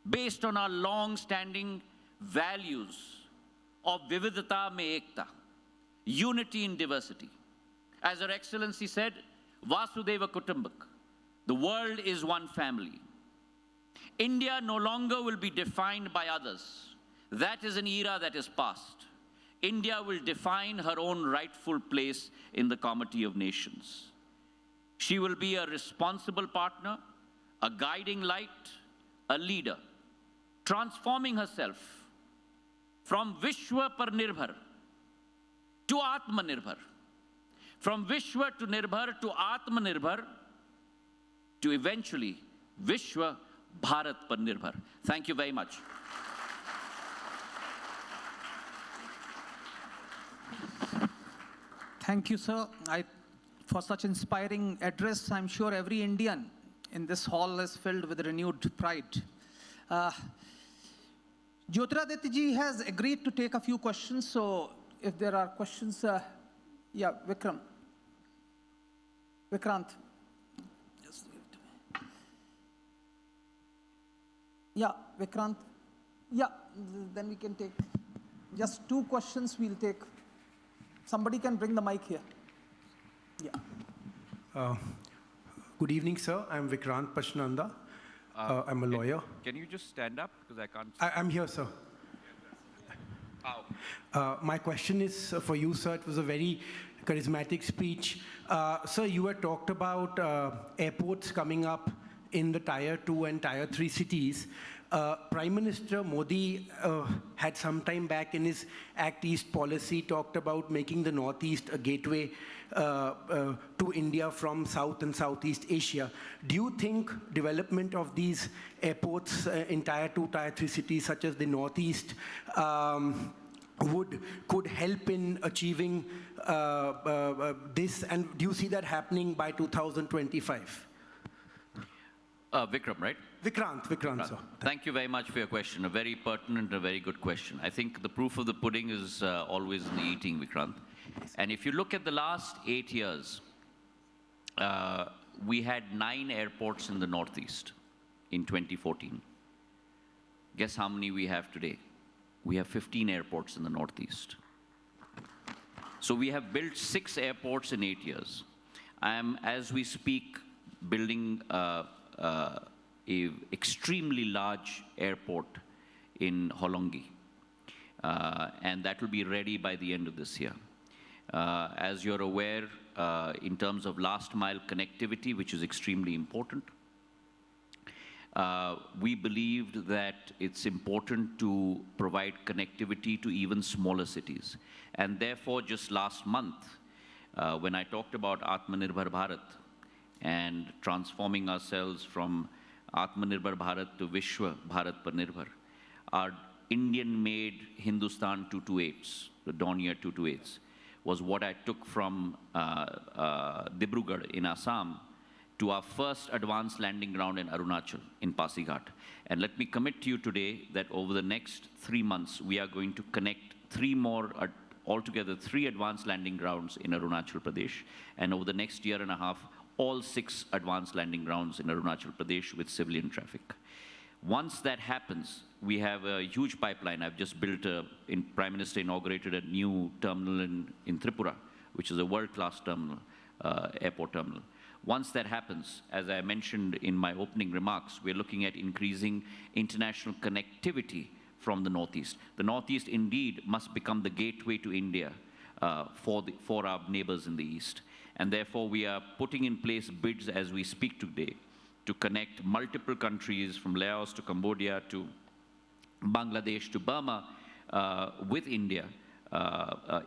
based on our long-standing values of vividhata mein ekta, unity in diversity. As Her Excellency said, Vasudeva Kutumbak, the world is one family. India no longer will be defined by others. That is an era that is past. India will define her own rightful place in the comity of nations. She will be a responsible partner, a guiding light, a leader, transforming herself from Vishwa par Nirbhar to Atmanirbhar, from Vishwa to Nirbhar to Atmanirbhar, to eventually Vishwa Bharat par Nirbhar. Thank you very much. Thank you, sir, for such inspiring address. I'm sure every Indian in this hall is filled with renewed pride. Jyotiraditya ji has agreed to take a few questions, so if there are questions, yeah, Vikrant. Yeah, Vikrant. Yeah, then we can take just 2 questions we'll take. Somebody can bring the mic here. Yeah. Good evening, sir. I'm Vikrant Pashnanda. I'm a lawyer. Can you just stand up? Because I can't. I'm here, sir. My question is for you, sir. It was a very charismatic speech. Sir, you had talked about airports coming up in the Tier 2 and Tier 3 cities. Prime Minister Modi had some time back in his Act East policy talked about making the Northeast a gateway to India from South and Southeast Asia. Do you think development of these airports in Tier 2, Tier 3 cities such as the Northeast could help in achieving this? And do you see that happening by 2025? Vikram, right? Vikrant, sir. Thank you very much for your question. A very pertinent and a very good question. I think the proof of the pudding is always in the eating, Vikrant. And if you look at the last 8 years, we had 9 airports in the Northeast in 2014. Guess how many we have today? We have 15 airports in the Northeast. So we have built 6 airports in 8 years. I am, as we speak, building a extremely large airport in Holongi, and that will be ready by the end of this year. As you're aware, in terms of last mile connectivity, which is extremely important, we believed that it's important to provide connectivity to even smaller cities. And therefore, just last month, when I talked about Atmanirbhar Bharat and transforming ourselves from Atmanirbhar Bharat to Vishwa Bharat Par Nirbhar, our Indian-made Hindustan 228s, the Dornier 228s, was what I took from Dibrugarh in Assam to our first advanced landing ground in Arunachal, in Pasighat. And let me commit to you today that over the next 3 months, we are going to connect 3 more, altogether 3 advanced landing grounds in Arunachal Pradesh. And over the next year and a half, all 6 advanced landing grounds in Arunachal Pradesh with civilian traffic. Once that happens, we have a huge pipeline. I've just built Prime Minister inaugurated a new terminal in Tripura, which is a world-class terminal, airport terminal. Once that happens, as I mentioned in my opening remarks, we're looking at increasing international connectivity from the Northeast. The Northeast indeed must become the gateway to India for our neighbors in the East. And therefore, we are putting in place bids as we speak today to connect multiple countries from Laos to Cambodia to Bangladesh to Burma with India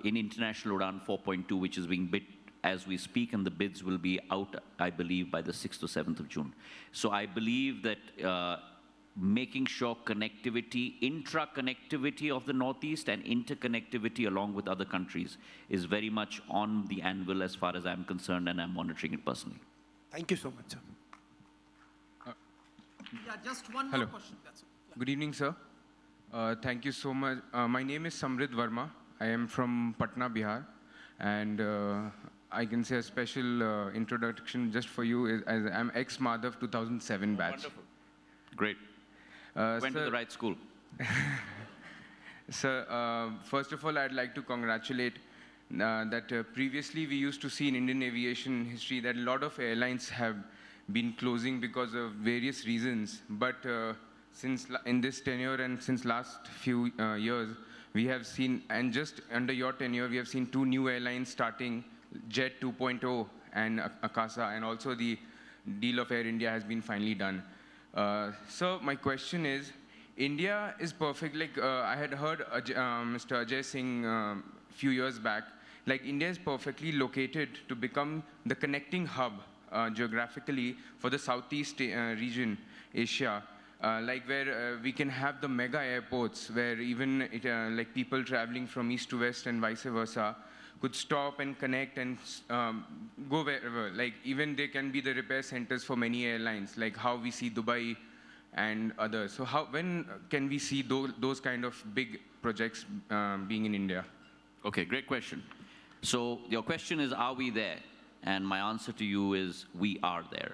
in International Udan 4.2, which is being bid as we speak, and the bids will be out, I believe, by the 6th or 7th of June. So I believe that making sure connectivity, intra-connectivity of the Northeast and interconnectivity along with other countries is very much on the anvil as far as I'm concerned, and I'm monitoring it personally. Thank you so much, sir. Yeah, just one Hello. more question. That's it. Yeah. Good evening, sir. Thank you so much. My name is Samrit Verma. I am from Patna, Bihar. And I can say a special introduction just for you is as I'm ex-Madhav 2007 batch. Wonderful. Great. Went to the right school. Sir, first of all, I'd like to congratulate that previously we used to see in Indian aviation history that a lot of airlines have been closing because of various reasons. But since in this tenure and since last few years, we have seen, and just under your tenure, we have seen 2 new airlines starting, Jet 2.0 and Akasa, and also the deal of Air India has been finally done. So my question is, India is perfect, like I had heard Mr. Ajay Singh few years back, like India is perfectly located to become the connecting hub geographically for the Southeast region, Asia. Like where we can have the mega airports where even like people traveling from east to west and vice versa could stop and connect and go wherever. Like even they can be the repair centers for many airlines, like how we see Dubai and others. So when can we see those kind of big projects being in India? Okay, great question. So your question is, are we there? And my answer to you is, we are there,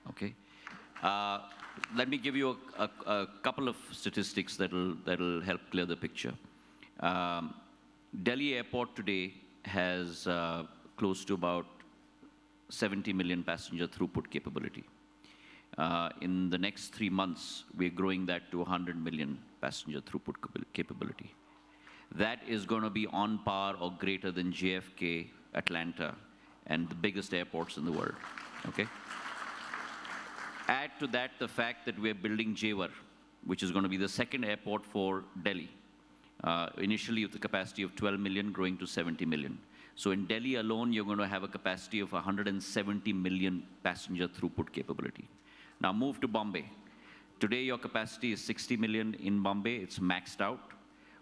okay? Let me give you a couple of statistics that'll help clear the picture. Delhi Airport today has close to about 70 million passenger throughput capability. In the next 3 months, we're growing that to 100 million passenger throughput capability. That is going to be on par or greater than JFK, Atlanta, and the biggest airports in the world, okay? Add to that the fact that we're building Jewar, which is going to be the second airport for Delhi, initially with the capacity of 12 million, growing to 70 million. So in Delhi alone, you're going to have a capacity of 170 million passenger throughput capability. Now move to Bombay. Today, your capacity is 60 million in Bombay. It's maxed out.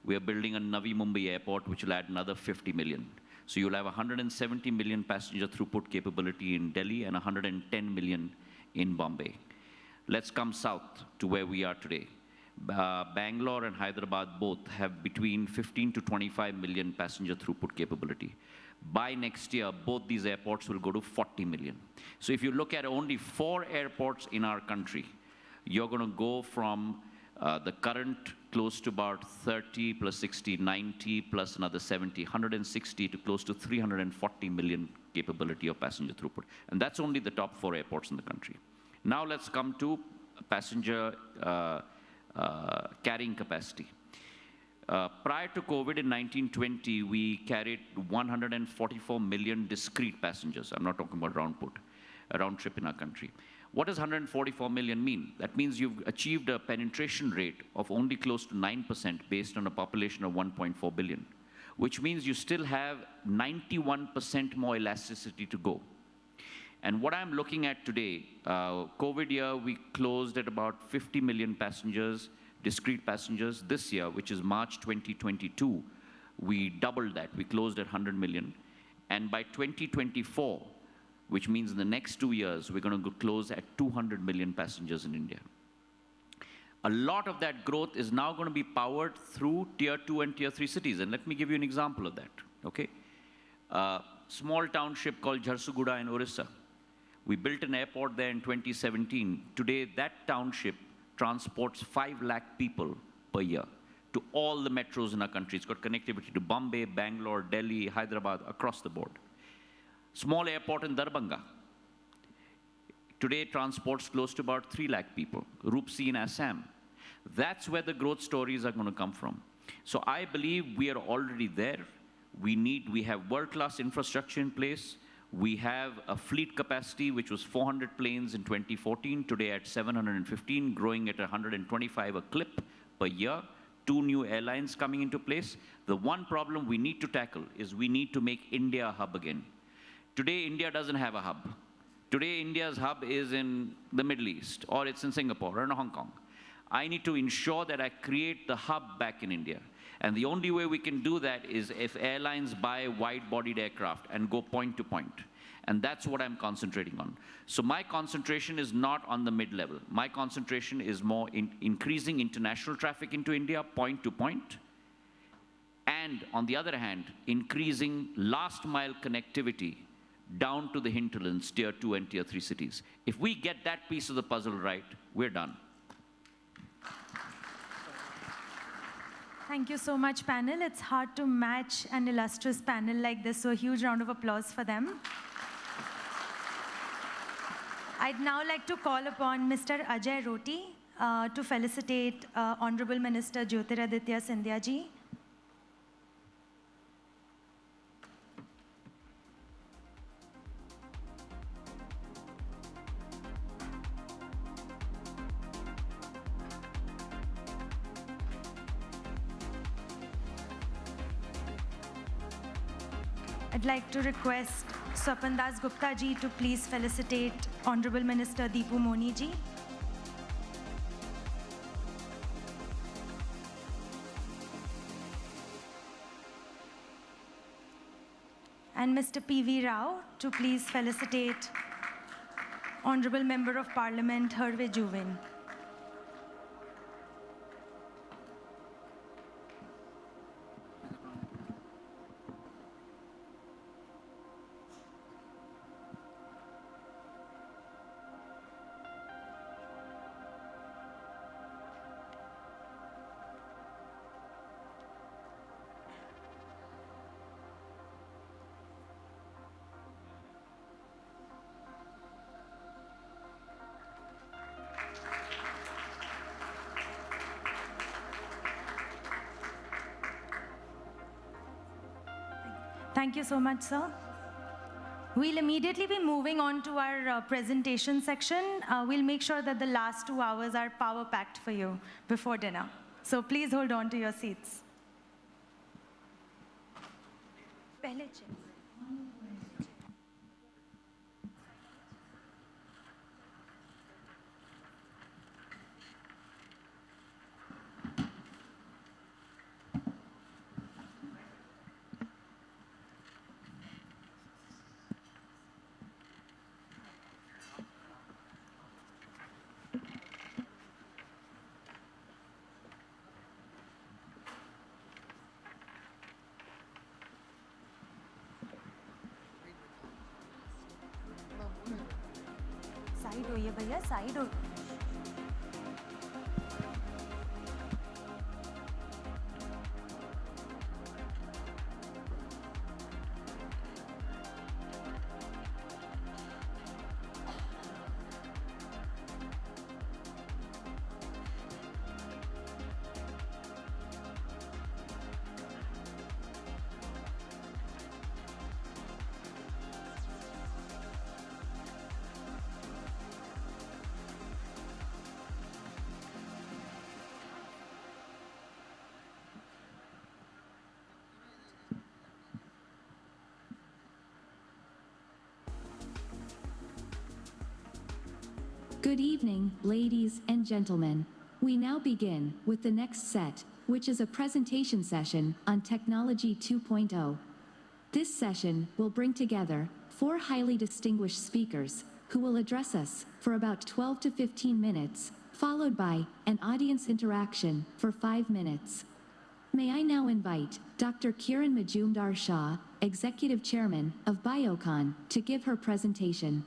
We are building a Navi Mumbai airport, which will add another 50 million. So you'll have 170 million passenger throughput capability in Delhi and 110 million in Bombay. Let's come south to where we are today. Bangalore and Hyderabad both have between 15 to 25 million passenger throughput capability. By next year, both these airports will go to 40 million. So if you look at only 4 airports in our country, you're going to go from the current close to about 30 plus 60, 90 plus another 70, 160 to close to 340 million capability of passenger throughput. And that's only the top 4 airports in the country. Now let's come to passenger carrying capacity. Prior to COVID in 1920, we carried 144 million discrete passengers. I'm not talking about round trip in our country. What does 144 million mean? That means you've achieved a penetration rate of only close to 9% based on a population of 1.4 billion, which means you still have 91% more elasticity to go. And what I'm looking at today, COVID year, we closed at about 50 million passengers, discrete passengers. This year, which is March 2022, we doubled that. We closed at 100 million. And by 2024, which means in the next 2 years, we're going to close at 200 million passengers in India. A lot of that growth is now going to be powered through Tier 2 and Tier 3 cities. And let me give you an example of that, okay? Small township called Jharsuguda in Orissa. We built an airport there in 2017. Today, that township transports 5 lakh people per year to all the metros in our country. It's got connectivity to Bombay, Bangalore, Delhi, Hyderabad, across the board. Small airport in Darbhanga. Today transports close to about 3 lakh people. Roopsi in Assam. That's where the growth stories are going to come from. So I believe we are already there. We have world-class infrastructure in place. We have a fleet capacity which was 400 planes in 2014, today at 715, growing at 125 a clip per year. 2 new airlines coming into place. The one problem we need to tackle is we need to make India a hub again. Today, India doesn't have a hub. Today, India's hub is in the Middle East, or it's in Singapore, or in Hong Kong. I need to ensure that I create the hub back in India. And the only way we can do that is if airlines buy wide-bodied aircraft and go point to point. And that's what I'm concentrating on. So my concentration is not on the mid-level. My concentration is more in increasing international traffic into India, point to point. And on the other hand, increasing last-mile connectivity down to the hinterlands, Tier 2 and Tier 3 cities. If we get that piece of the puzzle right, we're done. Thank you so much, panel. It's hard to match an illustrious panel like this, so a huge round of applause for them. I'd now like to call upon Mr. Ajay Roti to felicitate Honorable Minister Jyotiraditya Scindia ji. I'd like to request Swapan Das Gupta ji to please felicitate Honorable Minister Deepu Moni ji. And Mr. P.V. Rao to please felicitate Honorable Member of Parliament Harve Juvin. Thank you so much, sir. We'll immediately be moving on to our presentation section. We'll make sure that the last 2 hours are power-packed for you before dinner. So please hold on to your seats. Side होइए भैया, side हो। Good evening, ladies and gentlemen. We now begin with the next set, which is a presentation session on Technology 2.0. This session will bring together 4 highly distinguished speakers who will address us for about 12 to 15 minutes, followed by an audience interaction for 5 minutes. May I now invite Dr. Kiran Majumdar Shah, Executive Chairman of Biocon, to give her presentation.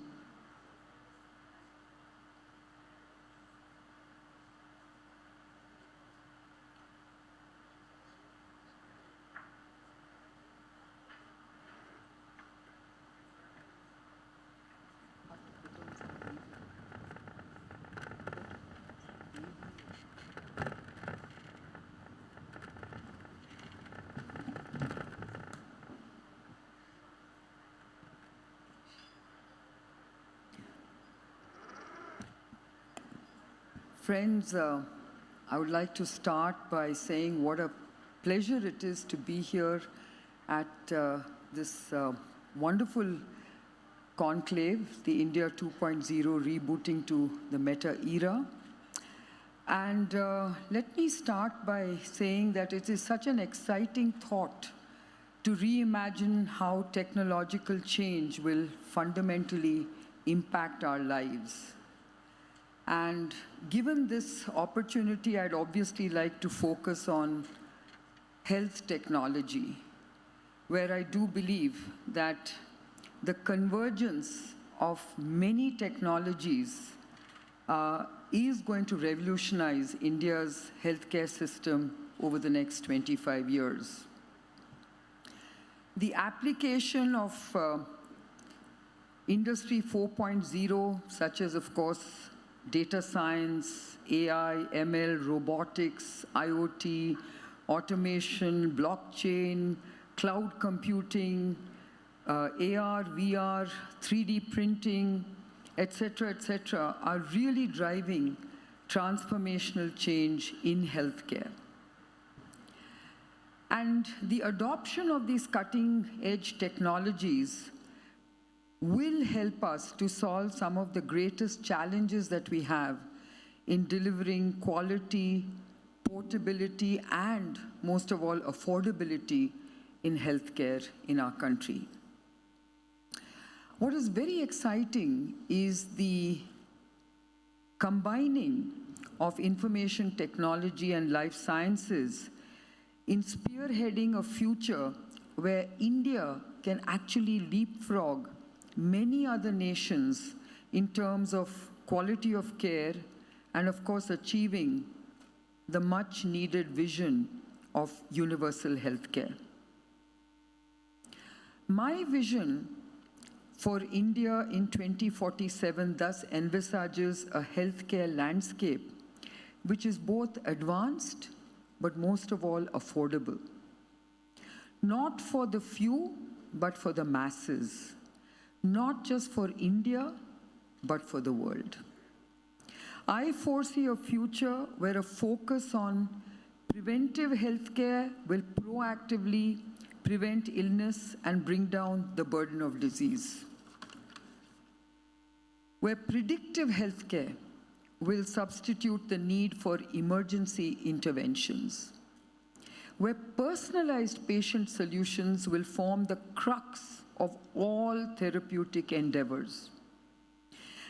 Friends, I would like to start by saying what a pleasure it is to be here at this wonderful conclave, the India 2.0 rebooting to the meta era. And let me start by saying that it is such an exciting thought to reimagine how technological change will fundamentally impact our lives. And given this opportunity, I'd obviously like to focus on health technology, where I do believe that the convergence of many technologies is going to revolutionize India's healthcare system over the next 25 years. The application of Industry 4.0, such as, of course, data science, AI, ML, robotics, IoT, automation, blockchain, cloud computing, AR, VR, 3D printing, et cetera, are really driving transformational change in healthcare. And the adoption of these cutting-edge technologies will help us to solve some of the greatest challenges that we have in delivering quality, portability, and most of all, affordability in healthcare in our country. What is very exciting is the combining of information technology and life sciences in spearheading a future where India can actually leapfrog many other nations in terms of quality of care and, of course, achieving the much needed vision of universal healthcare. My vision for India in 2047 thus envisages a healthcare landscape which is both advanced but most of all affordable. Not for the few, but for the masses. Not just for India, but for the world. I foresee a future where a focus on preventive healthcare will proactively prevent illness and bring down the burden of disease. Where predictive healthcare will substitute the need for emergency interventions. Where personalized patient solutions will form the crux of all therapeutic endeavors,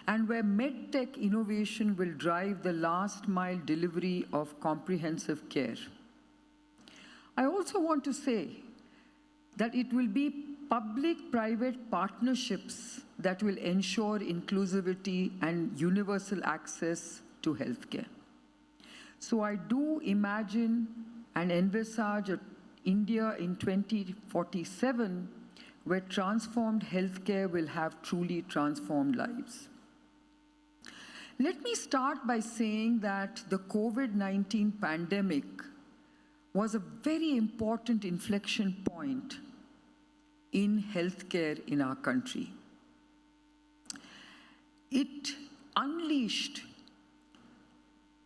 and where medtech innovation will drive the last-mile delivery of comprehensive care. I also want to say that it will be public-private partnerships that will ensure inclusivity and universal access to healthcare. So I do imagine and envisage India in 2047 where transformed healthcare will have truly transformed lives. Let me start by saying that the COVID-19 pandemic was a very important inflection point in healthcare in our country. It unleashed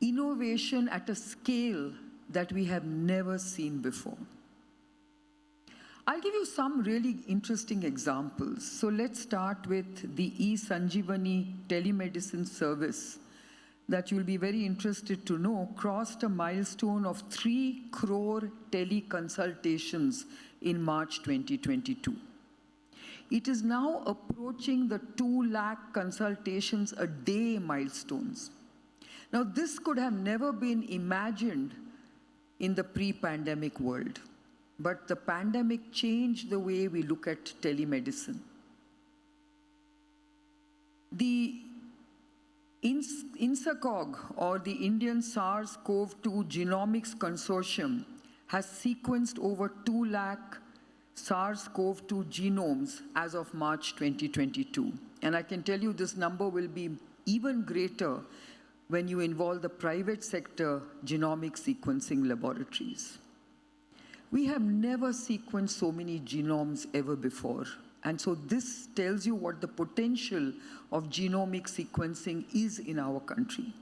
innovation at a scale that we have never seen before. I'll give you some really interesting examples. So let's start with the e-Sanjeevani telemedicine service that you'll be very interested to know, crossed a milestone of 3 crore teleconsultations in March 2022. It is now approaching the 2 lakh consultations a day milestones. Now, this could have never been imagined in the pre-pandemic world, but the pandemic changed the way we look at telemedicine. The INSACOG, or the Indian SARS-CoV-2 Genomics Consortium, has sequenced over 2 lakh SARS-CoV-2 genomes as of March 2022. And I can tell you this number will be even greater when you involve the private sector genomic sequencing laboratories. We have never sequenced so many genomes ever before. And so this tells you what the potential of genomic sequencing is in our country.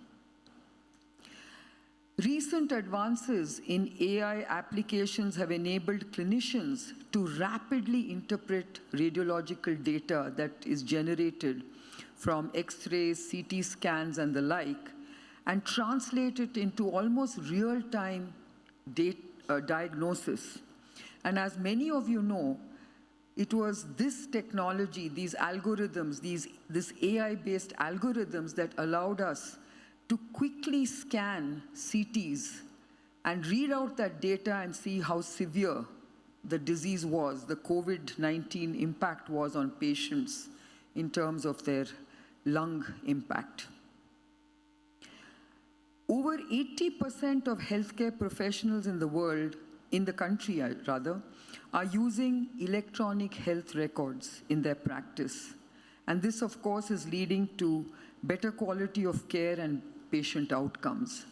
Recent advances in AI applications have enabled clinicians to rapidly interpret radiological data that is generated from X-rays, CT scans, and the like, and translate it into almost real-time diagnosis. And as many of you know, it was this technology, these algorithms, this AI-based algorithms that allowed us to quickly scan CTs and read out that data and see how severe the disease was, the COVID-19 impact was on patients in terms of their lung impact. Over 80% of healthcare professionals in the world, in the country rather, are using electronic health records in their practice. And this, of course, is leading to better quality of care and patient outcomes.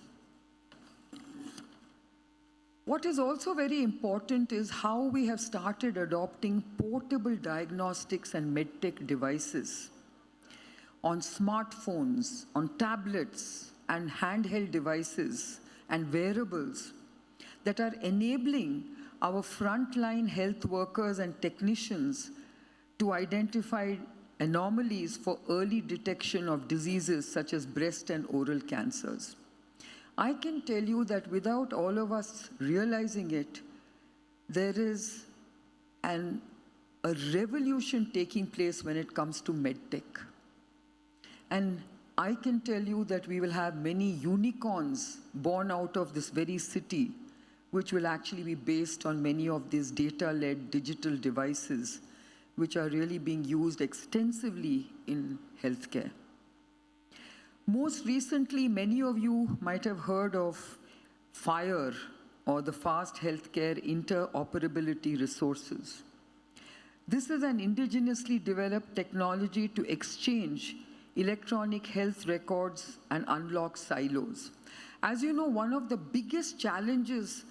What is also very important is how we have started adopting portable diagnostics and medtech devices on smartphones, on tablets, and handheld devices and wearables that are enabling our frontline health workers and technicians to identify anomalies for early detection of diseases such as breast and oral cancers. I can tell you that without all of us realizing it, there is a revolution taking place when it comes to medtech. And I can tell you that we will have many unicorns born out of this very city, which will actually be based on many of these data-led digital devices, which are really being used extensively in healthcare. Most recently, many of you might have heard of FHIR, or the Fast Healthcare Interoperability Resources. This is an indigenously developed technology to exchange electronic health records and unlock silos. As you know, one of the biggest challenges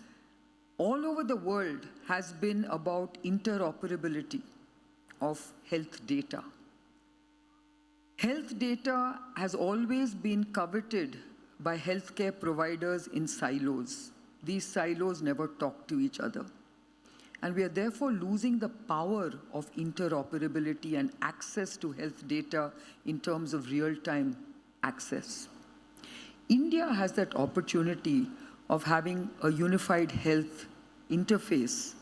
all over the world has been about interoperability of health data. Health data has always been coveted by healthcare providers in silos. These silos never talk to each other. And we are therefore losing the power of interoperability and access to health data in terms of real-time access. India has that opportunity of having a unified health interface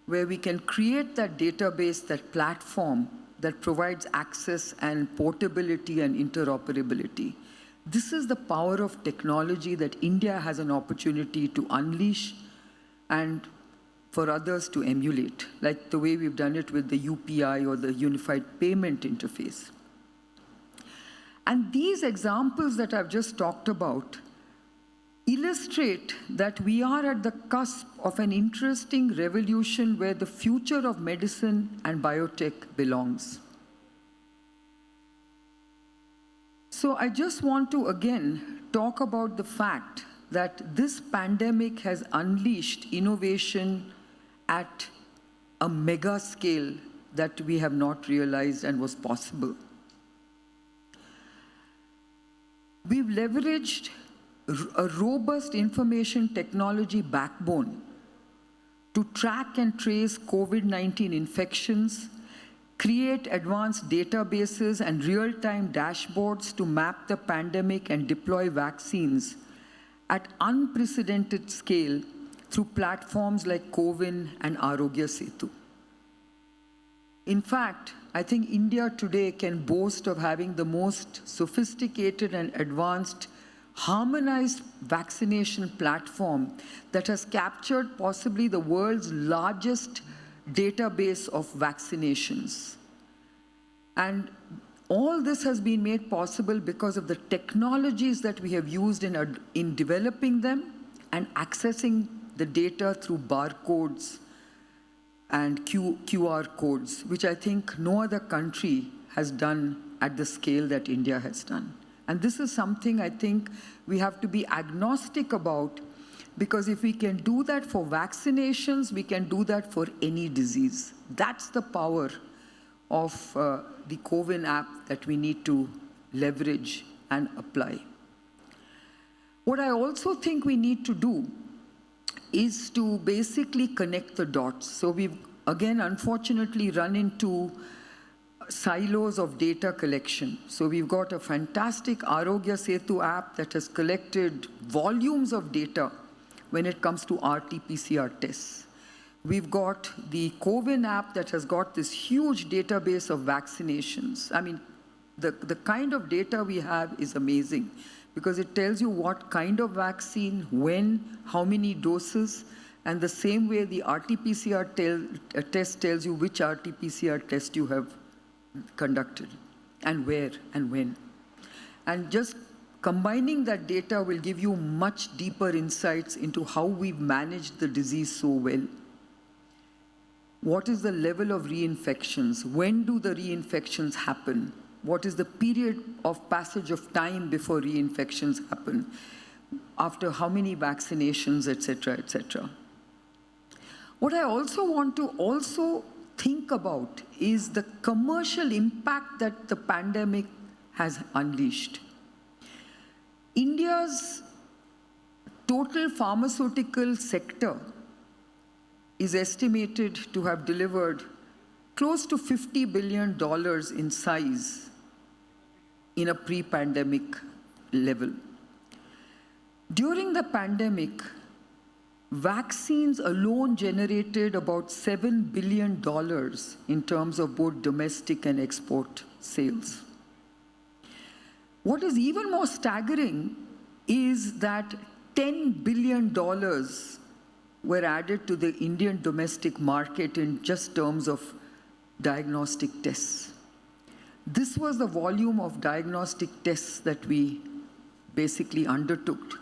where we can create that database, that platform that provides access and portability and interoperability. This is the power of technology that India has an opportunity to unleash and for others to emulate, like the way we've done it with the UPI or the Unified Payment Interface. And these examples that I've just talked about illustrate that we are at the cusp of an interesting revolution where the future of medicine and biotech belongs. So I just want to again talk about the fact that this pandemic has unleashed innovation at a mega scale that we have not realized and was possible. We've leveraged a robust information technology backbone to track and trace COVID-19 infections, create advanced databases and real-time dashboards to map the pandemic and deploy vaccines at unprecedented scale through platforms like CoWIN and Arogya Setu. In fact, I think India today can boast of having the most sophisticated and advanced harmonized vaccination platform that has captured possibly the world's largest database of vaccinations. And all this has been made possible because of the technologies that we have used in developing them and accessing the data through barcodes and QR codes, which I think no other country has done at the scale that India has done. And this is something I think we have to be agnostic about, because if we can do that for vaccinations, we can do that for any disease. That's the power of the CoWIN app that we need to leverage and apply. What I also think we need to do is to basically connect the dots. So we've, again, unfortunately run into silos of data collection. So we've got a fantastic Arogya Setu app that has collected volumes of data when it comes to RT-PCR tests. We've got the CoWIN app that has got this huge database of vaccinations. I mean, the kind of data we have is amazing, because it tells you what kind of vaccine, when, how many doses, and the same way the RT-PCR test tells you which RT-PCR test you have conducted, and where, and when. And just combining that data will give you much deeper insights into how we've managed the disease so well. What is the level of reinfections? When do the reinfections happen? What is the period of passage of time before reinfections happen? After how many vaccinations, et cetera, et cetera. What I also want to think about is the commercial impact that the pandemic has unleashed. India's total pharmaceutical sector is estimated to have delivered close to $50 billion in size in a pre-pandemic level. During the pandemic, vaccines alone generated about $7 billion in terms of both domestic and export sales. What is even more staggering is that $10 billion were added to the Indian domestic market in just terms of diagnostic tests. This was the volume of diagnostic tests that we basically undertook,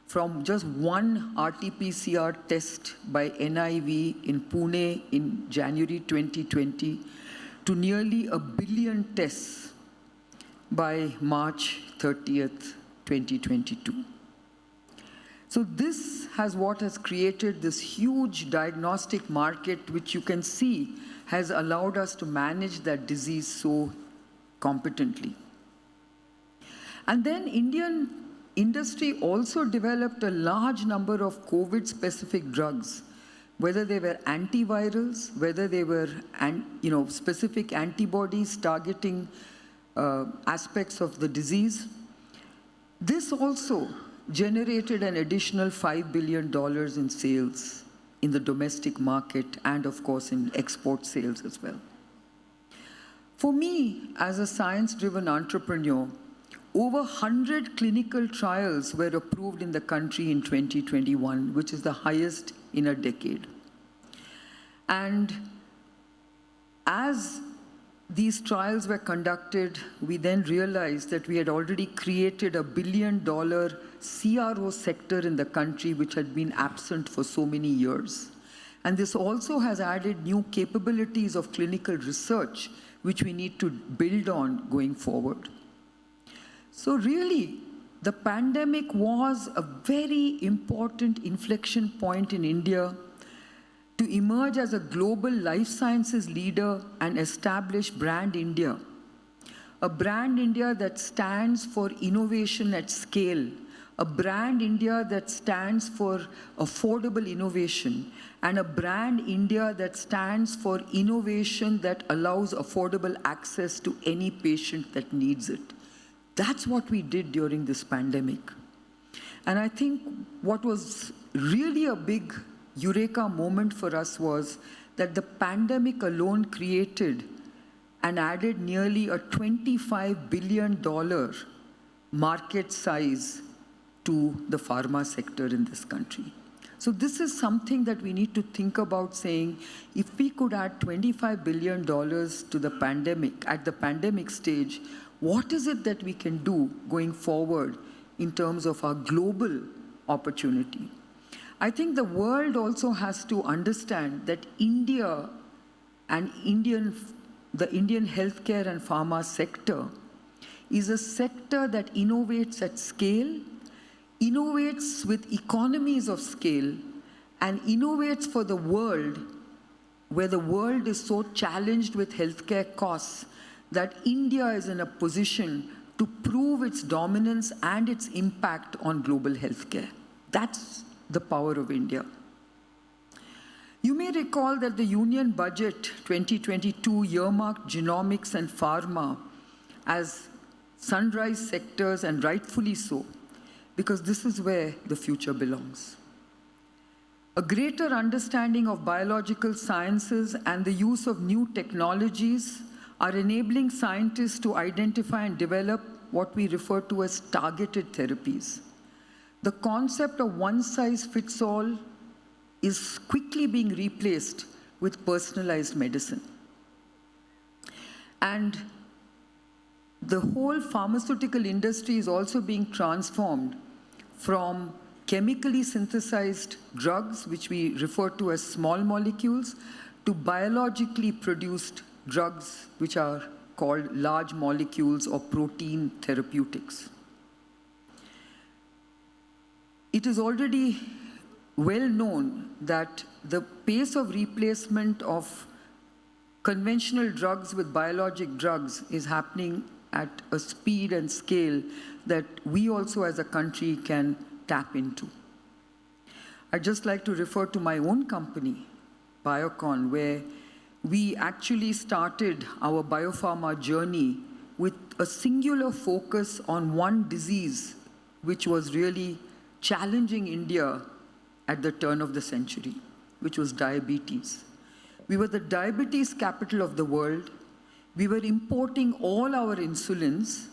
from just one RT-PCR test by NIV in Pune in January 2020 to nearly 1 billion tests by March 30th, 2022. So this has created this huge diagnostic market, which you can see has allowed us to manage that disease so competently. And then Indian industry also developed a large number of COVID-specific drugs, whether they were antivirals, whether they were specific antibodies targeting aspects of the disease. This also generated an additional $5 billion in sales in the domestic market and, of course, in export sales as well. For me, as a science-driven entrepreneur, over 100 clinical trials were approved in the country in 2021, which is the highest in a decade. And as these trials were conducted, we then realized that we had already created $1 billion CRO sector in the country, which had been absent for so many years. And this also has added new capabilities of clinical research, which we need to build on going forward. So really, the pandemic was a very important inflection point in India to emerge as a global life sciences leader and establish Brand India. A Brand India that stands for innovation at scale, a brand India that stands for affordable innovation, and a brand India that stands for innovation that allows affordable access to any patient that needs it. That's what we did during this pandemic. And I think what was really a big eureka moment for us was that the pandemic alone created and added nearly a $25 billion market size to the pharma sector in this country. So this is something that we need to think about, saying, if we could add $25 billion to the pandemic, at the pandemic stage, what is it that we can do going forward in terms of our global opportunity? I think the world also has to understand that India and the Indian healthcare and pharma sector is a sector that innovates at scale, innovates with economies of scale, and innovates for the world, where the world is so challenged with healthcare costs that India is in a position to prove its dominance and its impact on global healthcare. That's the power of India. You may recall that the Union Budget 2022 earmarked genomics and pharma as sunrise sectors, and rightfully so, because this is where the future belongs. A greater understanding of biological sciences and the use of new technologies are enabling scientists to identify and develop what we refer to as targeted therapies. The concept of one-size-fits-all is quickly being replaced with personalized medicine. And the whole pharmaceutical industry is also being transformed from chemically synthesized drugs, which we refer to as small molecules, to biologically produced drugs, which are called large molecules or protein therapeutics. It is already well known that the pace of replacement of conventional drugs with biologic drugs is happening at a speed and scale that we also as a country can tap into. I'd just like to refer to my own company, Biocon, where we actually started our biopharma journey with a singular focus on one disease which was really challenging India at the turn of the century, which was diabetes. We were the diabetes capital of the world. We were importing all our insulins,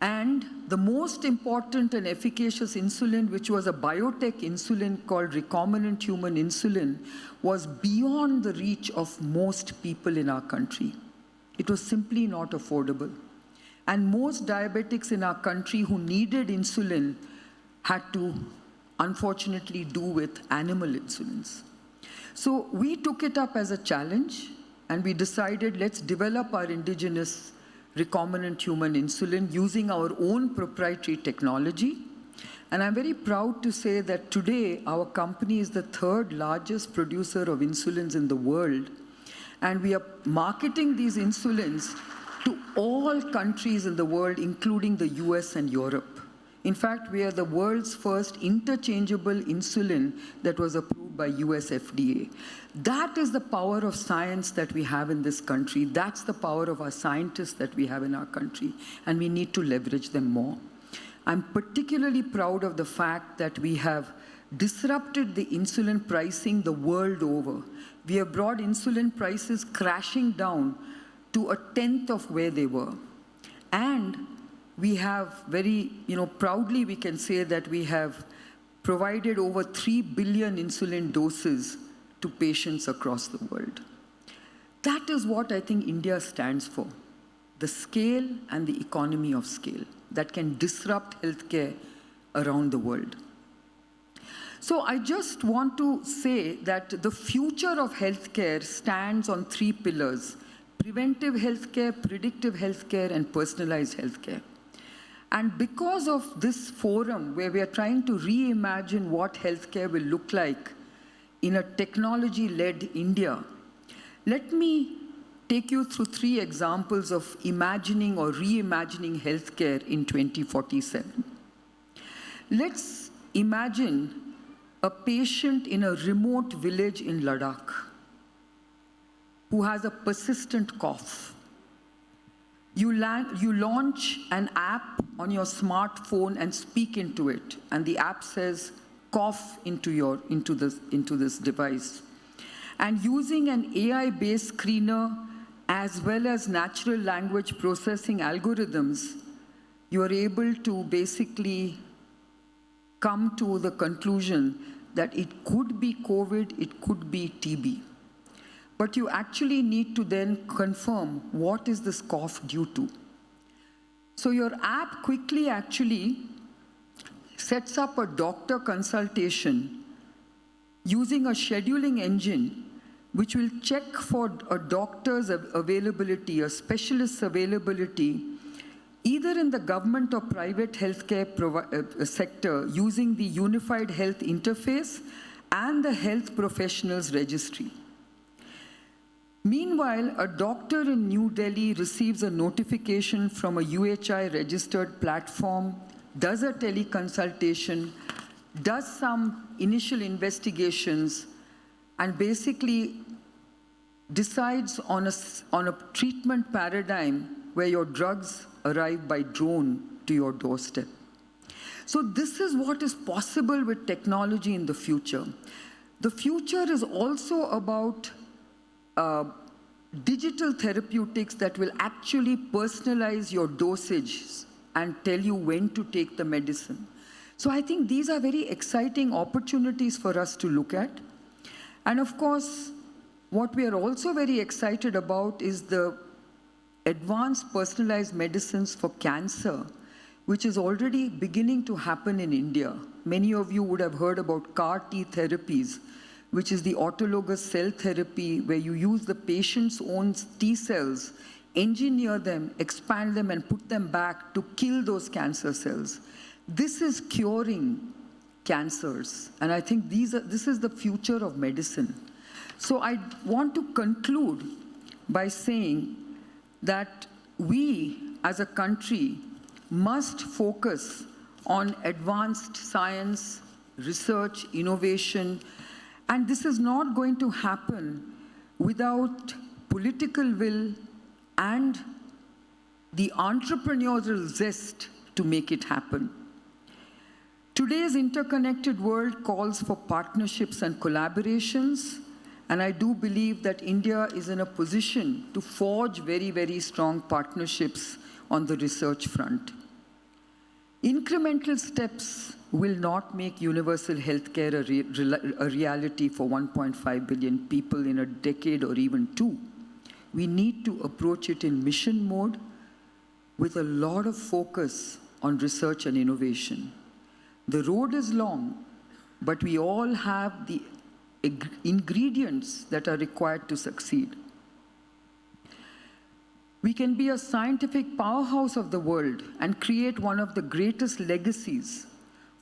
and the most important and efficacious insulin, which was a biotech insulin called recombinant human insulin, was beyond the reach of most people in our country. It was simply not affordable. And most diabetics in our country who needed insulin had to, unfortunately, do with animal insulins. So we took it up as a challenge, and we decided, let's develop our indigenous recombinant human insulin using our own proprietary technology. And I'm very proud to say that today our company is the third largest producer of insulins in the world. And we are marketing these insulins to all countries in the world, including the US and Europe. In fact, we are the world's first interchangeable insulin that was approved by US FDA. That is the power of science that we have in this country. That's the power of our scientists that we have in our country, and we need to leverage them more. I'm particularly proud of the fact that we have disrupted the insulin pricing the world over. We have brought insulin prices crashing down to 1/10 of where they were. And we have very, proudly we can say that we have provided over 3 billion insulin doses to patients across the world. That is what I think India stands for, the scale and the economy of scale that can disrupt healthcare around the world. So I just want to say that the future of healthcare stands on 3 pillars: preventive healthcare, predictive healthcare, and personalized healthcare. And because of this forum, where we are trying to reimagine what healthcare will look like in a technology-led India, let me take you through 3 examples of imagining or reimagining healthcare in 2047. Let's imagine a patient in a remote village in Ladakh who has a persistent cough. You launch an app on your smartphone and speak into it, and the app says, cough into this device. And using an AI-based screener as well as natural language processing algorithms, you are able to basically come to the conclusion that it could be COVID, it could be TB. But you actually need to then confirm what is this cough due to. So your app quickly actually sets up a doctor consultation using a scheduling engine which will check for a doctor's availability, a specialist's availability, either in the government or private healthcare sector using the Unified Health Interface and the Health Professionals Registry. Meanwhile, a doctor in New Delhi receives a notification from a UHI-registered platform, does a teleconsultation, does some initial investigations, and basically decides on a treatment paradigm where your drugs arrive by drone to your doorstep. So this is what is possible with technology in the future. The future is also about digital therapeutics that will actually personalize your dosage and tell you when to take the medicine. So I think these are very exciting opportunities for us to look at. And of course, what we are also very excited about is the advanced personalized medicines for cancer, which is already beginning to happen in India. Many of you would have heard about CAR T therapies, which is the autologous cell therapy where you use the patient's own T cells, engineer them, expand them, and put them back to kill those cancer cells. This is curing cancers, and I think this is the future of medicine. So I want to conclude by saying that we, as a country, must focus on advanced science, research, innovation, and this is not going to happen without political will and the entrepreneurial zest to make it happen. Today's interconnected world calls for partnerships and collaborations, and I do believe that India is in a position to forge very, very strong partnerships on the research front. Incremental steps will not make universal healthcare a reality for 1.5 billion people in a decade or even two. We need to approach it in mission mode with a lot of focus on research and innovation. The road is long, but we all have the ingredients that are required to succeed. We can be a scientific powerhouse of the world and create one of the greatest legacies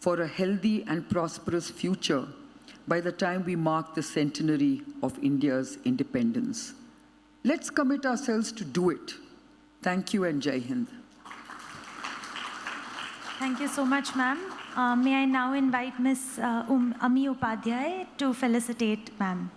for a healthy and prosperous future by the time we mark the centenary of India's independence. Let's commit ourselves to do it. Thank you and Jai Hind. Thank you so much, ma'am. May I now invite Ms. Ami Upadhyay to felicitate ma'am.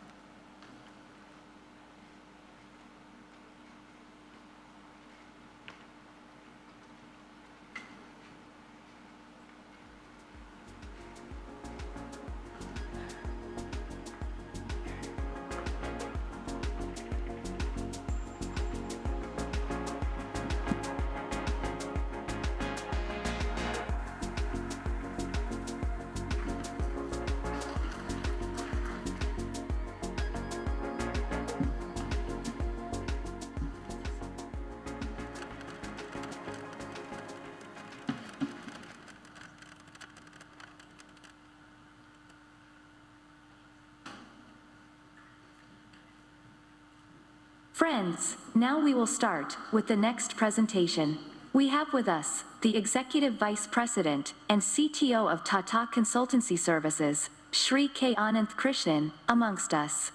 Friends, now we will start with the next presentation. We have with us the Executive Vice President and CTO of Tata Consultancy Services, Shri K. Ananth Krishnan, amongst us.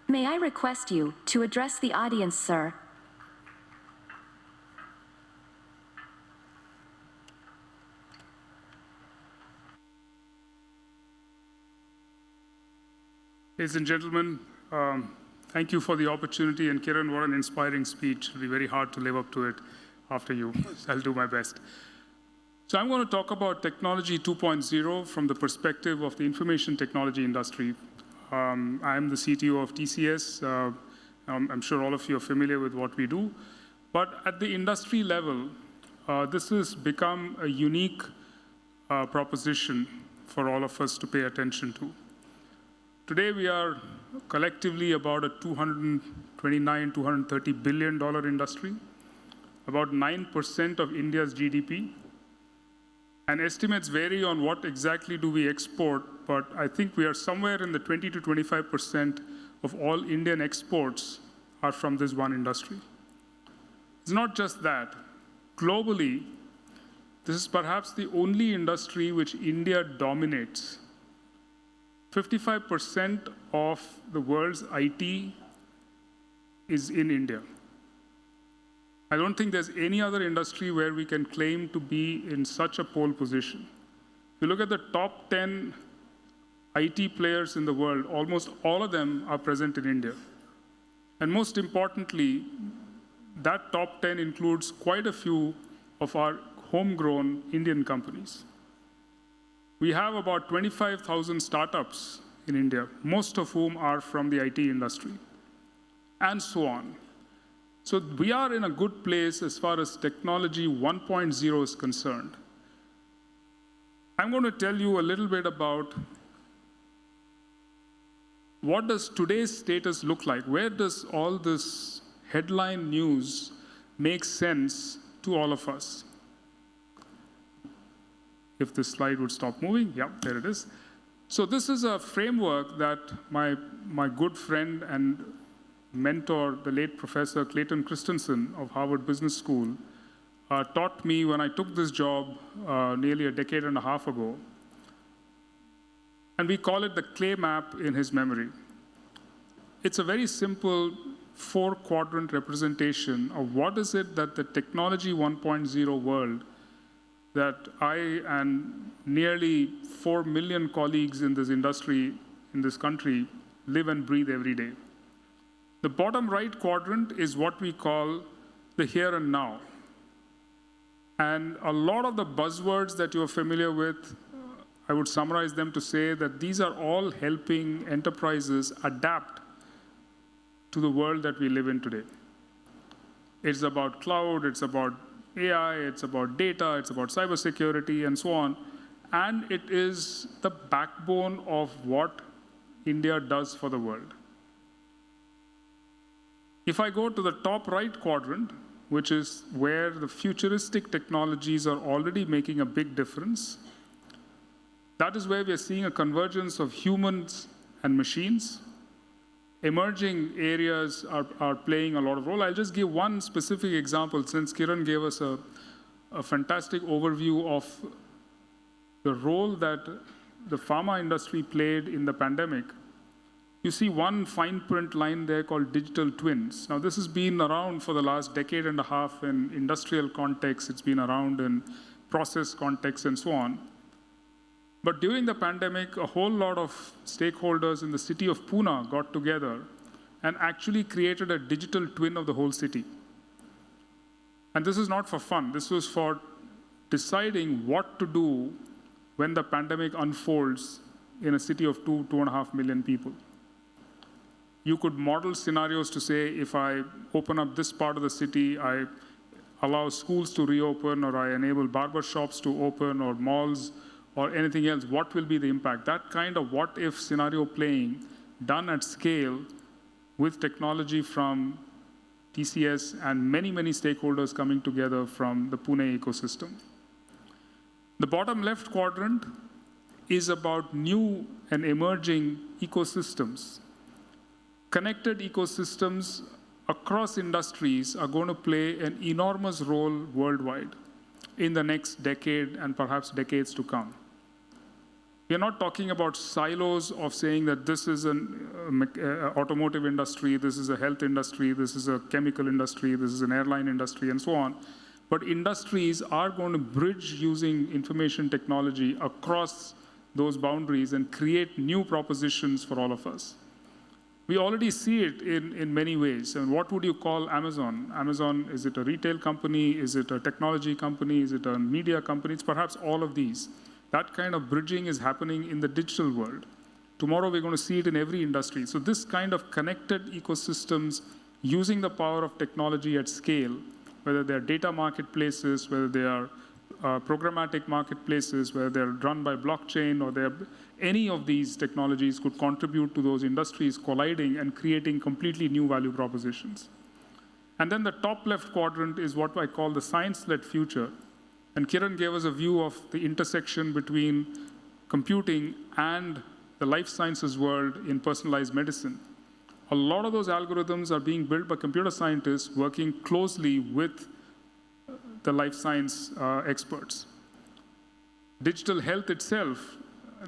May I request you to address the audience, sir? Ladies and gentlemen, thank you for the opportunity. And Kiran, what an inspiring speech. It'll be very hard to live up to it after you. I'll do my best. So I'm going to talk about technology 2.0 from the perspective of the information technology industry. I'm the CTO of TCS. I'm sure all of you are familiar with what we do. But at the industry level, this has become a unique proposition for all of us to pay attention to. Today, we are collectively about a $229, $230 billion industry, about 9% of India's GDP. And estimates vary on what exactly do we export, but I think we are somewhere in the 20 to 25% of all Indian exports are from this one industry. It's not just that. Globally, this is perhaps the only industry which India dominates. 55% of the world's IT is in India. I don't think there's any other industry where we can claim to be in such a pole position. If you look at the top 10 IT players in the world, almost all of them are present in India. And most importantly, that top 10 includes quite a few of our homegrown Indian companies. We have about 25,000 startups in India, most of whom are from the IT industry, and so on. So we are in a good place as far as technology 1.0 is concerned. I'm going to tell you a little bit about what does today's status look like? Where does all this headline news make sense to all of us? If this slide would stop moving, yeah, there it is. So this is a framework that my good friend and mentor, the late Professor Clayton Christensen of Harvard Business School, taught me when I took this job nearly a decade and a half ago. And we call it the clay map in his memory. It's a very simple 4-quadrant representation of what is it that the technology 1.0 world that I and nearly 4 million colleagues in this industry, in this country, live and breathe every day. The bottom right quadrant is what we call the here and now. And a lot of the buzzwords that you're familiar with, I would summarize them to say that these are all helping enterprises adapt to the world that we live in today. It's about cloud, it's about AI, it's about data, it's about cybersecurity, and so on. And it is the backbone of what India does for the world. If I go to the top right quadrant, which is where the futuristic technologies are already making a big difference, that is where we are seeing a convergence of humans and machines. Emerging areas are playing a lot of role. I'll just give one specific example, since Kiran gave us a fantastic overview of the role that the pharma industry played in the pandemic. You see one fine print line there called digital twins. Now, this has been around for the last decade and a half in industrial context. It's been around in process context and so on. But during the pandemic, a whole lot of stakeholders in the city of Pune got together and actually created a digital twin of the whole city. And this is not for fun. This was for deciding what to do when the pandemic unfolds in a city of 2.5 million people. You could model scenarios to say, if I open up this part of the city, I allow schools to reopen, or I enable barber shops to open, or malls, or anything else, what will be the impact? That kind of what-if scenario playing done at scale with technology from TCS and many, many stakeholders coming together from the Pune ecosystem. The bottom left quadrant is about new and emerging ecosystems. Connected ecosystems across industries are going to play an enormous role worldwide in the next decade and perhaps decades to come. We are not talking about silos of saying that this is an automotive industry, this is a health industry, this is a chemical industry, this is an airline industry, and so on. But industries are going to bridge using information technology across those boundaries and create new propositions for all of us. We already see it in many ways. And what would you call Amazon? Amazon, is it a retail company? Is it a technology company? Is it a media company? It's perhaps all of these. That kind of bridging is happening in the digital world. Tomorrow, we're going to see it in every industry. So this kind of connected ecosystems using the power of technology at scale, whether they're data marketplaces, whether they are programmatic marketplaces, whether they're run by blockchain, or any of these technologies could contribute to those industries colliding and creating completely new value propositions. And then the top left quadrant is what I call the science-led future. And Kiran gave us a view of the intersection between computing and the life sciences world in personalized medicine. A lot of those algorithms are being built by computer scientists working closely with the life science experts. Digital health itself,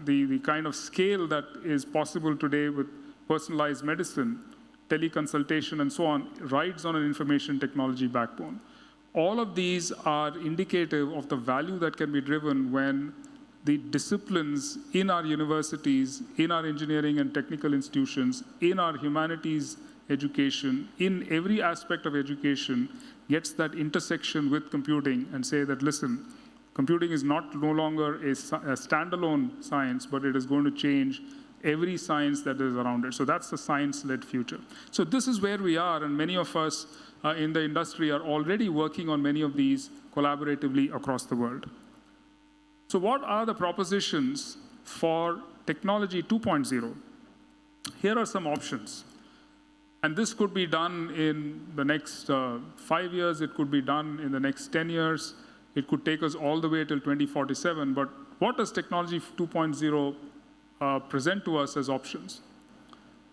the kind of scale that is possible today with personalized medicine, teleconsultation, and so on, rides on an information technology backbone. All of these are indicative of the value that can be driven when the disciplines in our universities, in our engineering and technical institutions, in our humanities education, in every aspect of education, gets that intersection with computing and say that, listen, computing is no longer a standalone science, but it is going to change every science that is around it. So that's the science-led future. So this is where we are, and many of us in the industry are already working on many of these collaboratively across the world. So what are the propositions for technology 2.0? Here are some options. And this could be done in the next 5 years. It could be done in the next 10 years. It could take us all the way till 2047. But what does technology 2.0 present to us as options?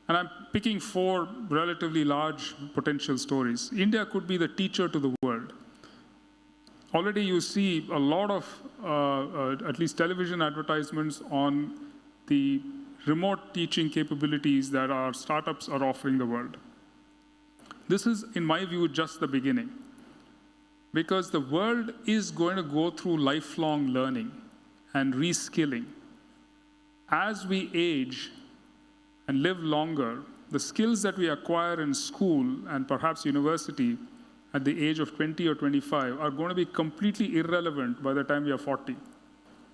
And I'm picking 4 relatively large potential stories. India could be the teacher to the world. Already you see a lot of, at least television advertisements on the remote teaching capabilities that our startups are offering the world. This is, in my view, just the beginning. Because the world is going to go through lifelong learning and reskilling. As we age and live longer, the skills that we acquire in school and perhaps university at the age of 20 or 25 are going to be completely irrelevant by the time we are 40.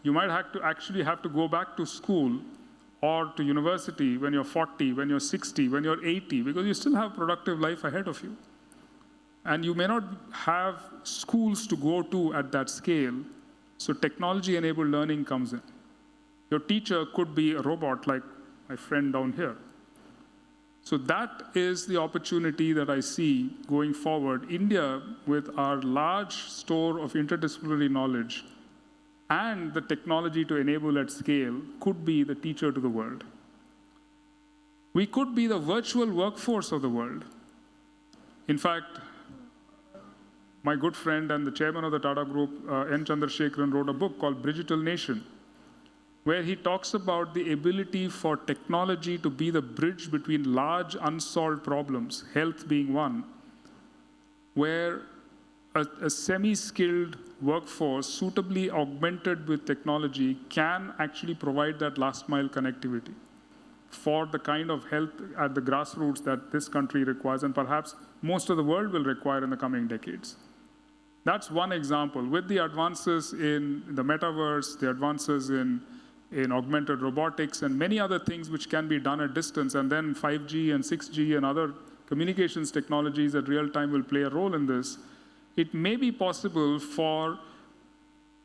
You might actually have to go back to school or to university when you're 40, when you're 60, when you're 80, because you still have productive life ahead of you. And you may not have schools to go to at that scale, so technology-enabled learning comes in. Your teacher could be a robot like my friend down here. So that is the opportunity that I see going forward. India, with our large store of interdisciplinary knowledge and the technology to enable at scale, could be the teacher to the world. We could be the virtual workforce of the world. In fact, my good friend and the chairman of the Tata Group, N. Chandrasekaran, wrote a book called Digital Nation, where he talks about the ability for technology to be the bridge between large unsolved problems, health being one, where a semi-skilled workforce suitably augmented with technology can actually provide that last-mile connectivity for the kind of health at the grassroots that this country requires, and perhaps most of the world will require in the coming decades. That's one example. With the advances in the Metaverse, the advances in augmented robotics, and many other things which can be done at distance, and then 5G and 6G and other communications technologies at real time will play a role in this. It may be possible for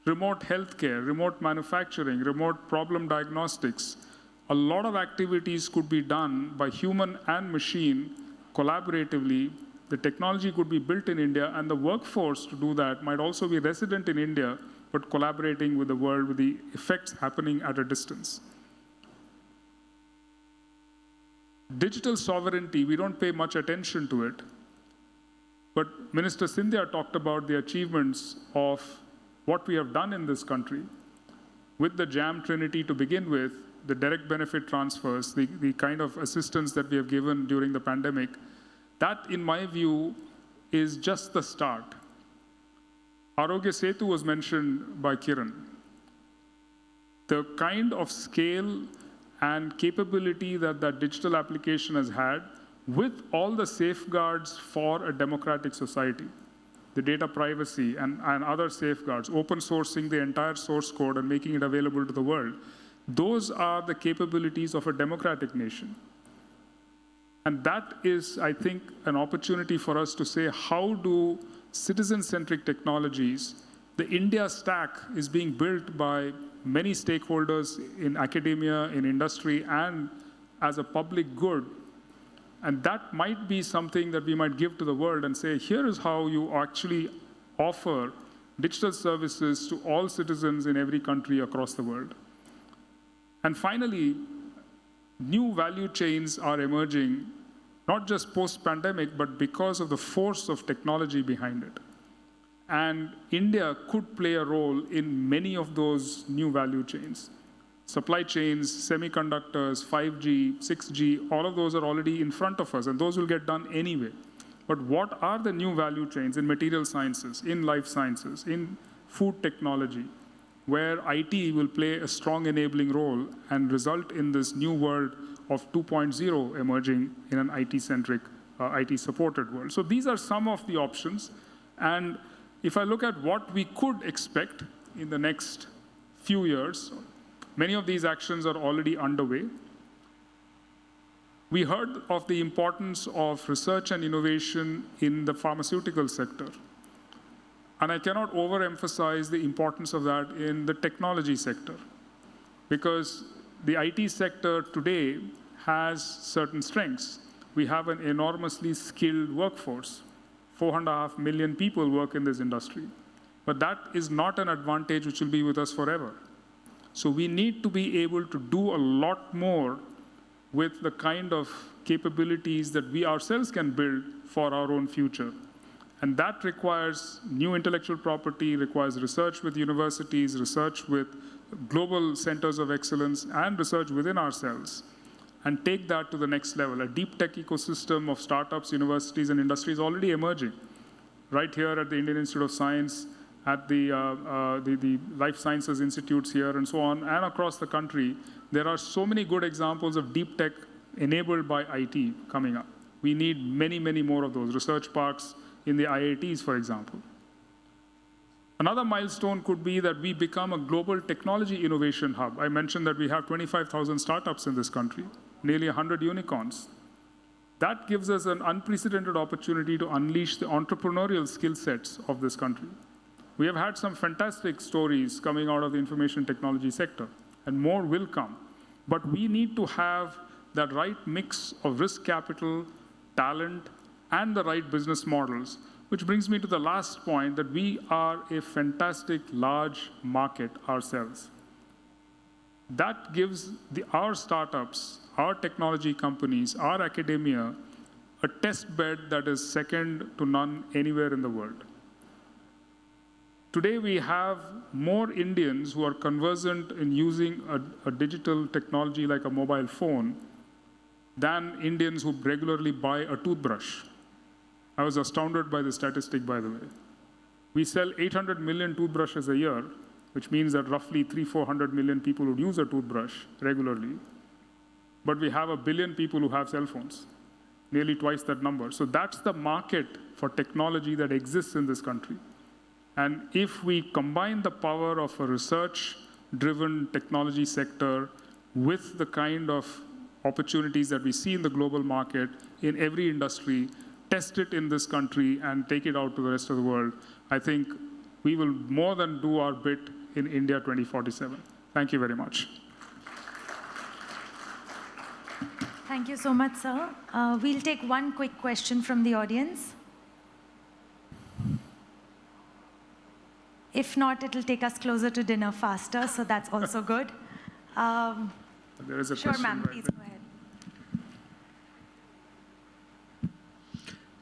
remote healthcare, remote manufacturing, remote problem diagnostics. A lot of activities could be done by human and machine collaboratively. The technology could be built in India, and the workforce to do that might also be resident in India, but collaborating with the world, with the effects happening at a distance. Digital sovereignty, we don't pay much attention to it. But Minister Scindia talked about the achievements of what we have done in this country with the JAM Trinity to begin with, the direct benefit transfers, the kind of assistance that we have given during the pandemic. That, in my view, is just the start. Arogya Setu was mentioned by Kiran. The kind of scale and capability that that digital application has had with all the safeguards for a democratic society, the data privacy and other safeguards, open sourcing the entire source code and making it available to the world. Those are the capabilities of a democratic nation. And that is, I think, an opportunity for us to say, how do citizen-centric technologies, the India stack is being built by many stakeholders in academia, in industry, and as a public good. And that might be something that we might give to the world and say, here is how you actually offer digital services to all citizens in every country across the world. And finally, new value chains are emerging, not just post-pandemic, but because of the force of technology behind it. And India could play a role in many of those new value chains. Supply chains, semiconductors, 5G, 6G, all of those are already in front of us, and those will get done anyway. But what are the new value chains in material sciences, in life sciences, in food technology, where IT will play a strong enabling role and result in this new world of 2.0 emerging in an IT-centric, IT-supported world? So these are some of the options. And if I look at what we could expect in the next few years, many of these actions are already underway. We heard of the importance of research and innovation in the pharmaceutical sector. And I cannot overemphasize the importance of that in the technology sector, because the IT sector today has certain strengths. We have an enormously skilled workforce. 4.5 million people work in this industry. But that is not an advantage which will be with us forever. So we need to be able to do a lot more with the kind of capabilities that we ourselves can build for our own future. And that requires new intellectual property, requires research with universities, research with global centers of excellence, and research within ourselves, and take that to the next level. A deep tech ecosystem of startups, universities, and industry is already emerging. Right here at the Indian Institute of Science, at the Life Sciences Institutes here, and so on, and across the country, there are so many good examples of deep tech enabled by IT coming up. We need many, many more of those. Research parks in the IITs, for example. Another milestone could be that we become a global technology innovation hub. I mentioned that we have 25,000 startups in this country, nearly 100 unicorns. That gives us an unprecedented opportunity to unleash the entrepreneurial skill sets of this country. We have had some fantastic stories coming out of the information technology sector, and more will come. But we need to have that right mix of risk capital, talent, and the right business models, which brings me to the last point, that we are a fantastic large market ourselves. That gives our startups, our technology companies, our academia, a test bed that is second to none anywhere in the world. Today we have more Indians who are conversant in using a digital technology like a mobile phone than Indians who regularly buy a toothbrush. I was astounded by the statistic, by the way. We sell 800 million toothbrushes a year, which means that roughly 300-400 million people would use a toothbrush regularly. But we have 1 billion people who have cell phones, nearly twice that number. So that's the market for technology that exists in this country. And if we combine the power of a research-driven technology sector with the kind of opportunities that we see in the global market in every industry, test it in this country, and take it out to the rest of the world, I think we will more than do our bit in India 2047. Thank you very much. Thank you so much, sir. We'll take one quick question from the audience. If not, it'll take us closer to dinner faster, so that's also good. There is a sure, question ma'am, right please there. go ahead.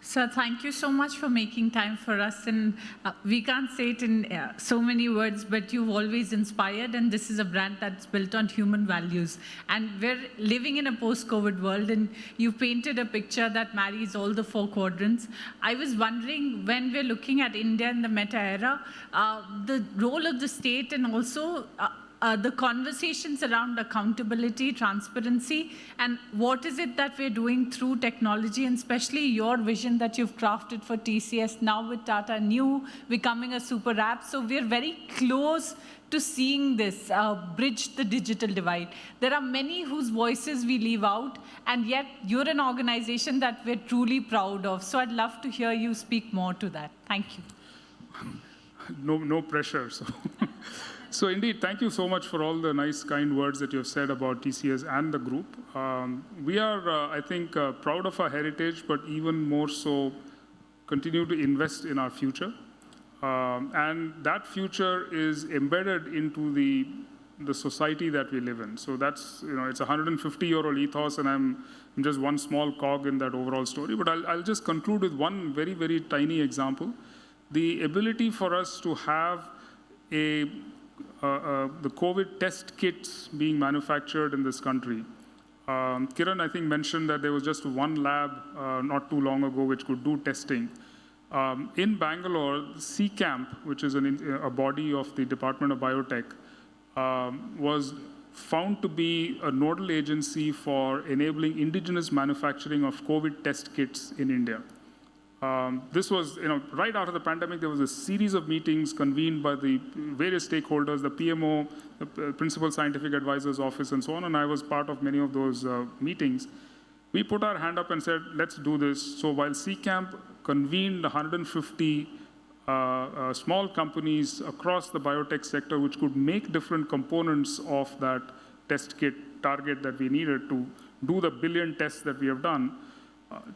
Sir, thank you so much for making time for us. And we can't say it in so many words, but you've always inspired, and this is a brand that's built on human values. And we're living in a post-COVID world, and you painted a picture that marries all the 4 quadrants. I was wondering, when we're looking at India in the meta era, the role of the state and also the conversations around accountability, transparency, and what is it that we're doing through technology, and especially your vision that you've crafted for TCS now with Tata Neu becoming a super app. So we're very close to seeing this bridge the digital divide. There are many whose voices we leave out, and yet you're an organization that we're truly proud of. So I'd love to hear you speak more to that. Thank you. No pressure. So indeed, thank you so much for all the nice, kind words that you have said about TCS and the group. We are, I think, proud of our heritage, but even more so, continue to invest in our future. And that future is embedded into the society that we live in. So that's, it's a 150-year-old ethos, and I'm just one small cog in that overall story. But I'll just conclude with one very, very tiny example. The ability for us to have the COVID test kits being manufactured in this country. Kiran, I think, mentioned that there was just one lab not too long ago which could do testing. In Bangalore, CCAMP, which is a body of the Department of Biotech, was found to be a nodal agency for enabling indigenous manufacturing of COVID test kits in India. This was, right after the pandemic, there was a series of meetings convened by the various stakeholders, the PMO, the Principal Scientific Advisor's Office, and so on, and I was part of many of those meetings. We put our hand up and said, let's do this. So while CCAMP convened 150 small companies across the biotech sector which could make different components of that test kit target that we needed to do the billion tests that we have done,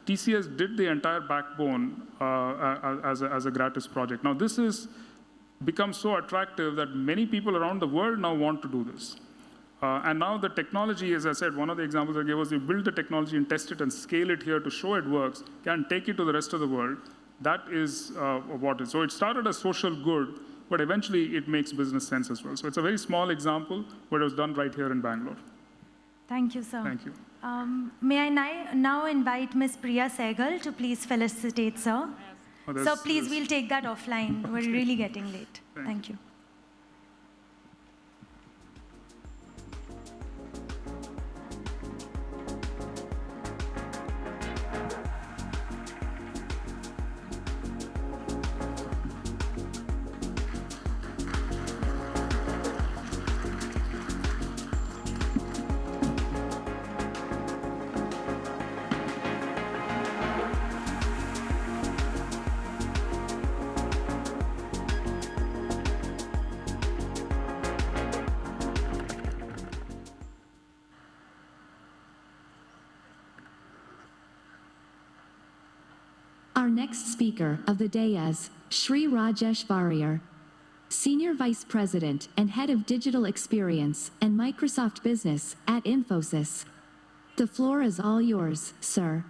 TCS did the entire backbone as a gratis project. Now this has become so attractive that many people around the world now want to do this. And now the technology, as I said, one of the examples I gave was you build the technology and test it and scale it here to show it works, can take it to the rest of the world. That is what it is. So it started as social good, but eventually it makes business sense as well. So it's a very small example, but it was done right here in Bangalore. Thank you, sir. Thank you. May I now invite Ms. Priya Sehgal to please felicitate, sir. So please, we'll take that offline. We're really getting late. Thank you. Our next speaker of the day is Shri Rajesh Varrier, Senior Vice President and Head of Digital Experience and Microsoft Business at Infosys. The floor is all yours, sir.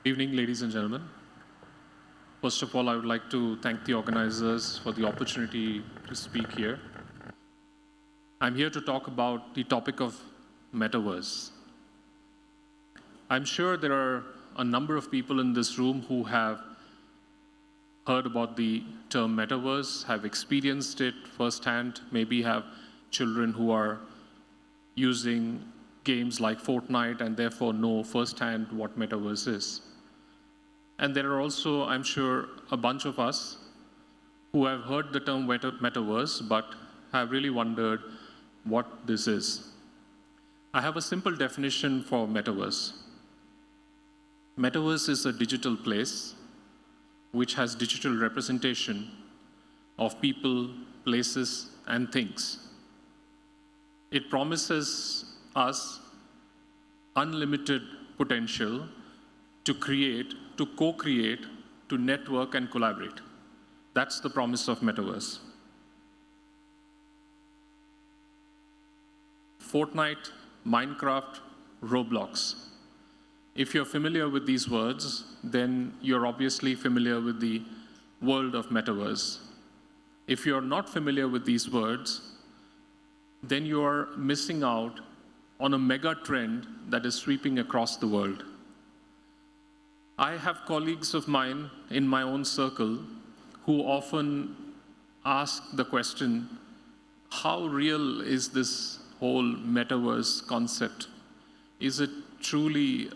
Good evening, ladies and gentlemen. First of all, I would like to thank the organizers for the opportunity to speak here. I'm here to talk about the topic of Metaverse. I'm sure there are a number of people in this room who have heard about the term Metaverse, have experienced it firsthand, maybe have children who are using games like Fortnite and therefore know firsthand what Metaverse is. And there are also, I'm sure, a bunch of us who have heard the term Metaverse but have really wondered what this is. I have a simple definition for Metaverse. Metaverse is a digital place which has digital representation of people, places, and things. It promises us unlimited potential to create, to co-create, to network and collaborate. That's the promise of Metaverse. Fortnite, Minecraft, Roblox. If you're familiar with these words, then you're obviously familiar with the world of Metaverse. If you're not familiar with these words, then you're missing out on a mega trend that is sweeping across the world. I have colleagues of mine in my own circle who often ask the question, how real is this whole metaverse concept? Is it truly,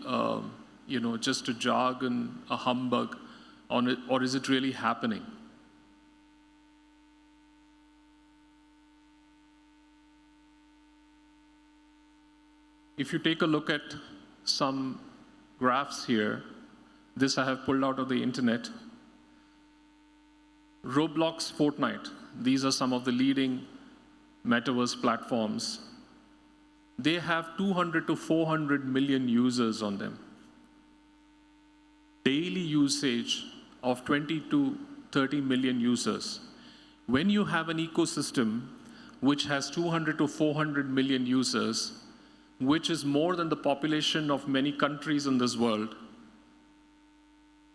just a jargon, a humbug, or is it really happening? If you take a look at some graphs here, this I have pulled out of the internet. Roblox, Fortnite, these are some of the leading metaverse platforms. They have 200 to 400 million users on them. Daily usage of 20 to 30 million users. When you have an ecosystem which has 200 to 400 million users, which is more than the population of many countries in this world,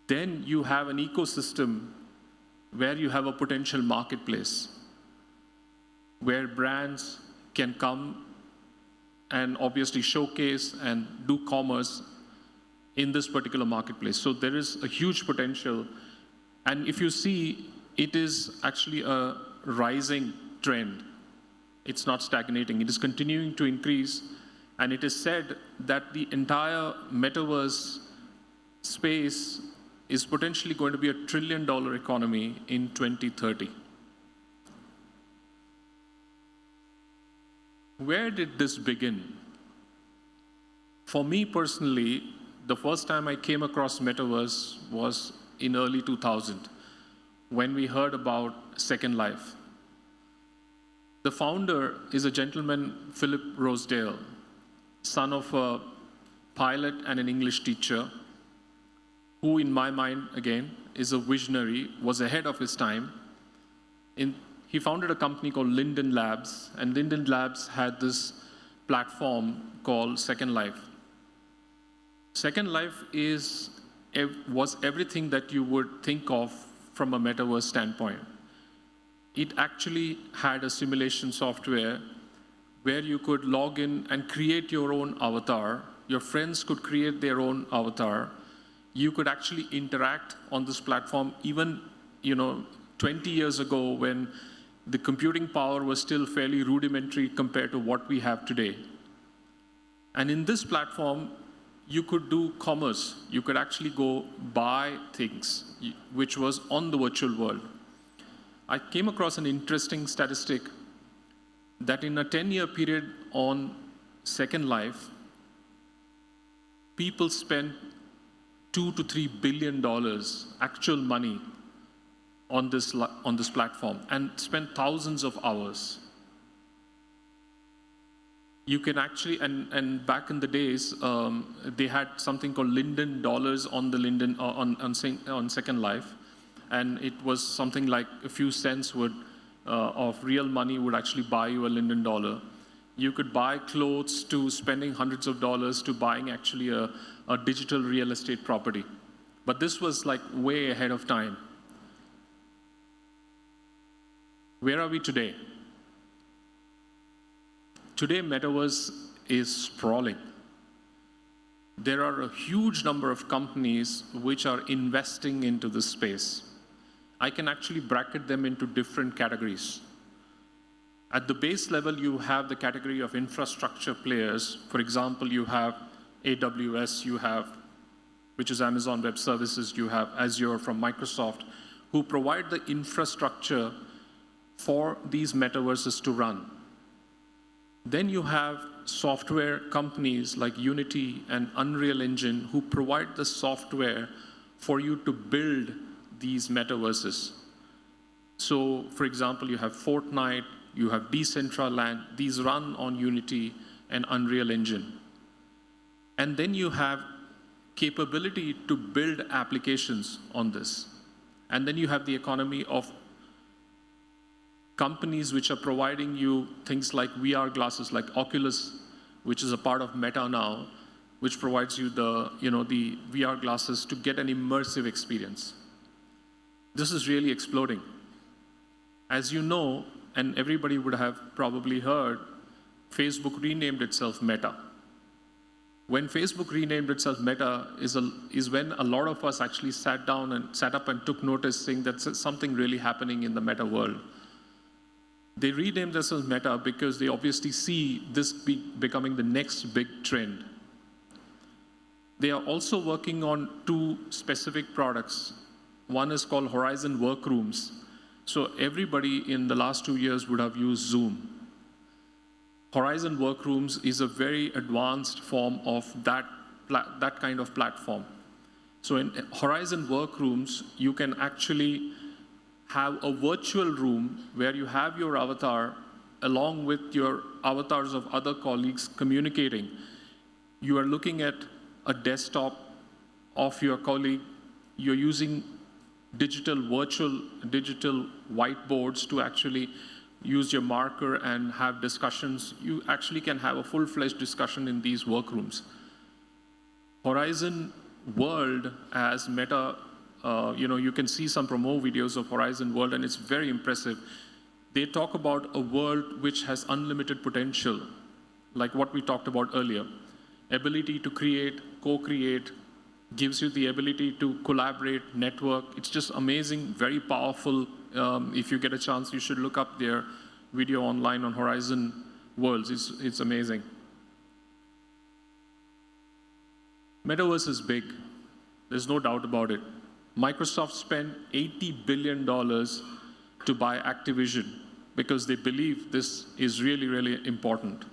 then you have an ecosystem where you have a potential marketplace, where brands can come and obviously showcase and do commerce in this particular marketplace. So there is a huge potential. And if you see, it is actually a rising trend. It's not stagnating. It is continuing to increase. And it is said that the entire metaverse space is potentially going to be $1 trillion economy in 2030. Where did this begin? For me personally, the first time I came across Metaverse was in early 2000, when we heard about Second Life. The founder is a gentleman, Philip Rosedale, son of a pilot and an English teacher, who in my mind, again, is a visionary, was ahead of his time. He founded a company called Linden Labs, and Linden Labs had this platform called Second Life. Second Life was everything that you would think of from a metaverse standpoint. It actually had a simulation software where you could log in and create your own avatar. Your friends could create their own avatar. You could actually interact on this platform even 20 years ago, when the computing power was still fairly rudimentary compared to what we have today. And in this platform, you could do commerce. You could actually go buy things, which was on the virtual world. I came across an interesting statistic that in a 10-year period on Second Life, people spent $2 to $3 billion actual money on this platform, and spent thousands of hours. You can actually, and back in the days, they had something called Linden dollars on the Linden on Second Life, and it was something like a few cents of real money would actually buy you a Linden dollar. You could buy clothes to spending hundreds of dollars to buying actually a digital real estate property. But this was like way ahead of time. Where are we today? Today, Metaverse is sprawling. There are a huge number of companies which are investing into this space. I can actually bracket them into different categories. At the base level, you have the category of infrastructure players. For example, you have AWS, which is Amazon Web Services, you have Azure from Microsoft, who provide the infrastructure for these metaverses to run. Then you have software companies like Unity and Unreal Engine, who provide the software for you to build these metaverses. So, for example, you have Fortnite, you have Decentraland, these run on Unity and Unreal Engine. And then you have capability to build applications on this. And then you have the economy of companies which are providing you things like VR glasses, like Oculus, which is a part of Meta now, which provides you the VR glasses to get an immersive experience. This is really exploding. As you know, and everybody would have probably heard, Facebook renamed itself Meta. When Facebook renamed itself Meta is when a lot of us actually sat up and took notice, saying that something really happening in the meta world. They renamed themselves Meta because they obviously see this becoming the next big trend. They are also working on 2 specific products. One is called Horizon Workrooms. So everybody in the last 2 years would have used Zoom. Horizon Workrooms is a very advanced form of that kind of platform. So in Horizon Workrooms, you can actually have a virtual room where you have your avatar along with your avatars of other colleagues communicating. You are looking at a desktop of your colleague. You're using virtual digital whiteboards to actually use your marker and have discussions. You actually can have a full-fledged discussion in these workrooms. Horizon World as Meta, you can see some promo videos of Horizon World, and it's very impressive. They talk about a world which has unlimited potential, like what we talked about earlier. Ability to create, co-create, gives you the ability to collaborate, network. It's just amazing, very powerful. If you get a chance, you should look up their video online on Horizon Worlds. It's amazing. Metaverse is big. There's no doubt about it. Microsoft spent $80 billion to buy Activision because they believe this is really, really important.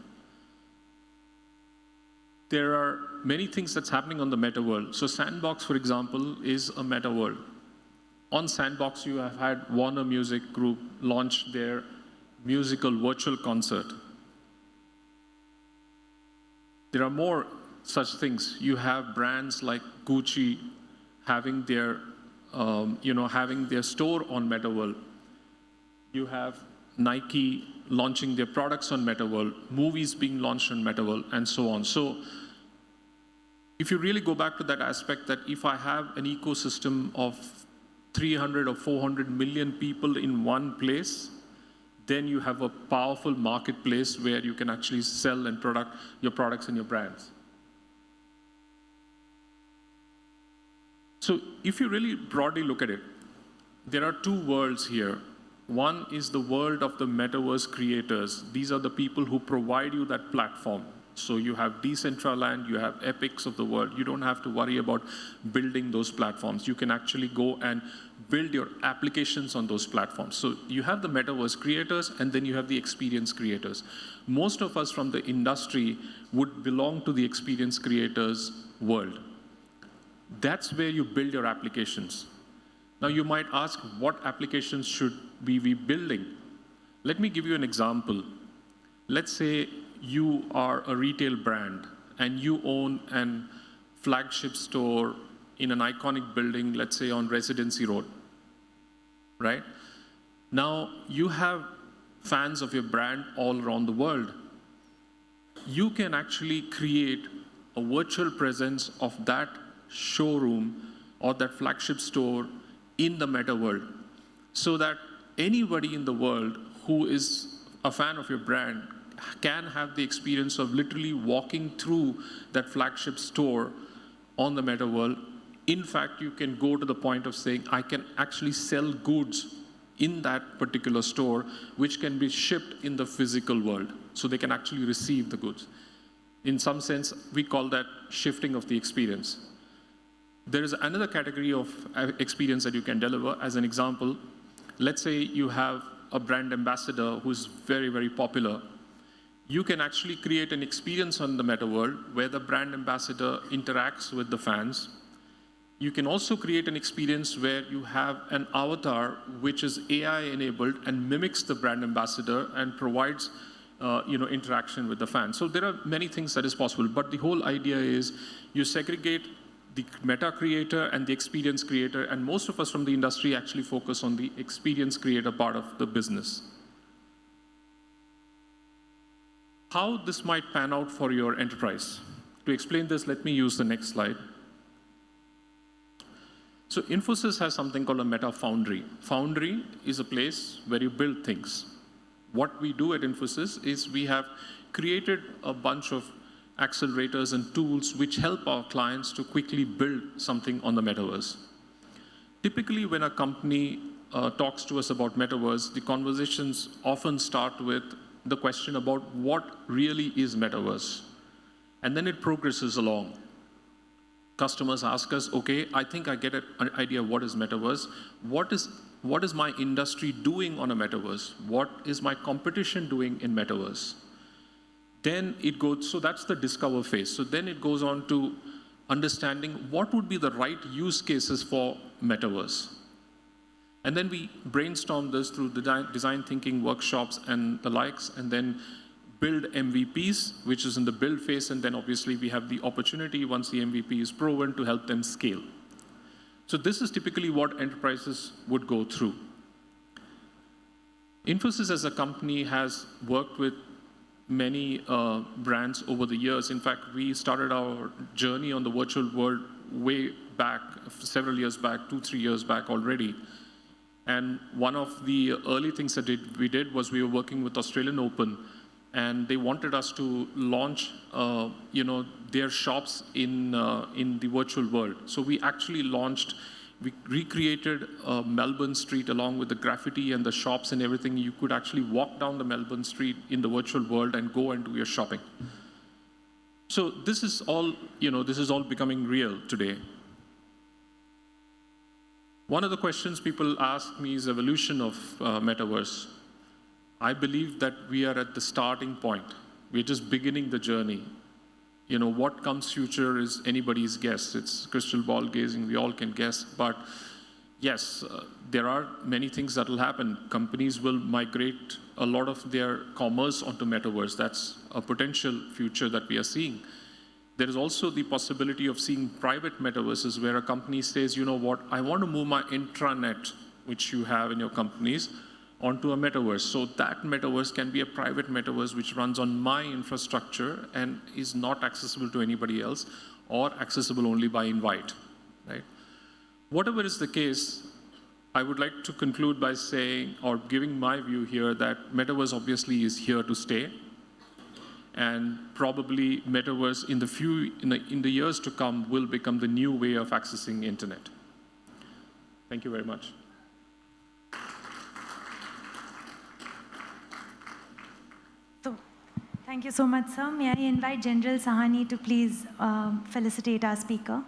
There are many things that's happening on the meta world. So Sandbox, for example, is a meta world. On Sandbox, you have had Warner Music Group launch their musical virtual concert. There are more such things. You have brands like Gucci having their, having their store on Meta World. You have Nike launching their products on Meta World, movies being launched on Meta World, and so on. So if you really go back to that aspect that if I have an ecosystem of 300 or 400 million people in one place, then you have a powerful marketplace where you can actually sell and your products and your brands. So if you really broadly look at it, there are 2 worlds here. One is the world of the metaverse creators. These are the people who provide you that platform. So you have Decentraland, you have Epics of the world. You don't have to worry about building those platforms. You can actually go and build your applications on those platforms. So you have the metaverse creators, and then you have the experience creators. Most of us from the industry would belong to the experience creators world. That's where you build your applications. Now you might ask, what applications should we be building? Let me give you an example. Let's say you are a retail brand and you own a flagship store in an iconic building, let's say on Residency Road, right? Now you have fans of your brand all around the world. You can actually create a virtual presence of that showroom or that flagship store in the meta world, so that anybody in the world who is a fan of your brand can have the experience of literally walking through that flagship store on the meta world. In fact, you can go to the point of saying, I can actually sell goods in that particular store, which can be shipped in the physical world. So they can actually receive the goods. In some sense, we call that shifting of the experience. There is another category of experience that you can deliver. As an example, let's say you have a brand ambassador who's very, very popular. You can actually create an experience on the meta world where the brand ambassador interacts with the fans. You can also create an experience where you have an avatar which is AI enabled and mimics the brand ambassador and provides interaction with the fans. So there are many things that is possible, but the whole idea is you segregate the meta creator and the experience creator, and most of us from the industry actually focus on the experience creator part of the business. How this might pan out for your enterprise. To explain this, let me use the next slide. So Infosys has something called a Meta Foundry. Foundry is a place where you build things. What we do at Infosys is we have created a bunch of accelerators and tools which help our clients to quickly build something on the metaverse. Typically, when a company talks to us about metaverse, the conversations often start with the question about what really is metaverse. And then it progresses along. Customers ask us, okay, I think I get an idea of what is metaverse. What is my industry doing on a metaverse? What is my competition doing in metaverse? Then it goes, so that's the discover phase. So then it goes on to understanding what would be the right use cases for metaverse. And then we brainstorm this through design thinking workshops and the likes, and then build MVPs, which is in the build phase, and then obviously we have the opportunity, once the MVP is proven, to help them scale. So this is typically what enterprises would go through. Infosys as a company has worked with many brands over the years. In fact, we started our journey on the virtual world way back, several years back, 2-3 years back already. And one of the early things that we did was we were working with Australian Open, and they wanted us to launch their shops in the virtual world. So we actually we recreated Melbourne Street along with the graffiti and the shops and everything. You could actually walk down the Melbourne Street in the virtual world and go and do your shopping. So this is all becoming real today. One of the questions people ask me is evolution of metaverse. I believe that we are at the starting point. We're just beginning the journey. What comes future is anybody's guess. It's crystal ball gazing, we all can guess. But yes, there are many things that will happen. Companies will migrate a lot of their commerce onto metaverse. That's a potential future that we are seeing. There is also the possibility of seeing private metaverses where a company says, you know what, I want to move my intranet, which you have in your companies, onto a metaverse. So that metaverse can be a private metaverse which runs on my infrastructure and is not accessible to anybody else, or accessible only by invite, right? Whatever is the case, I would like to conclude by saying, or giving my view here, that metaverse obviously is here to stay. And probably metaverse in the years to come will become the new way of accessing internet. Thank you very much. Thank you so much, sir. May I invite General Sahani to please felicitate our speaker.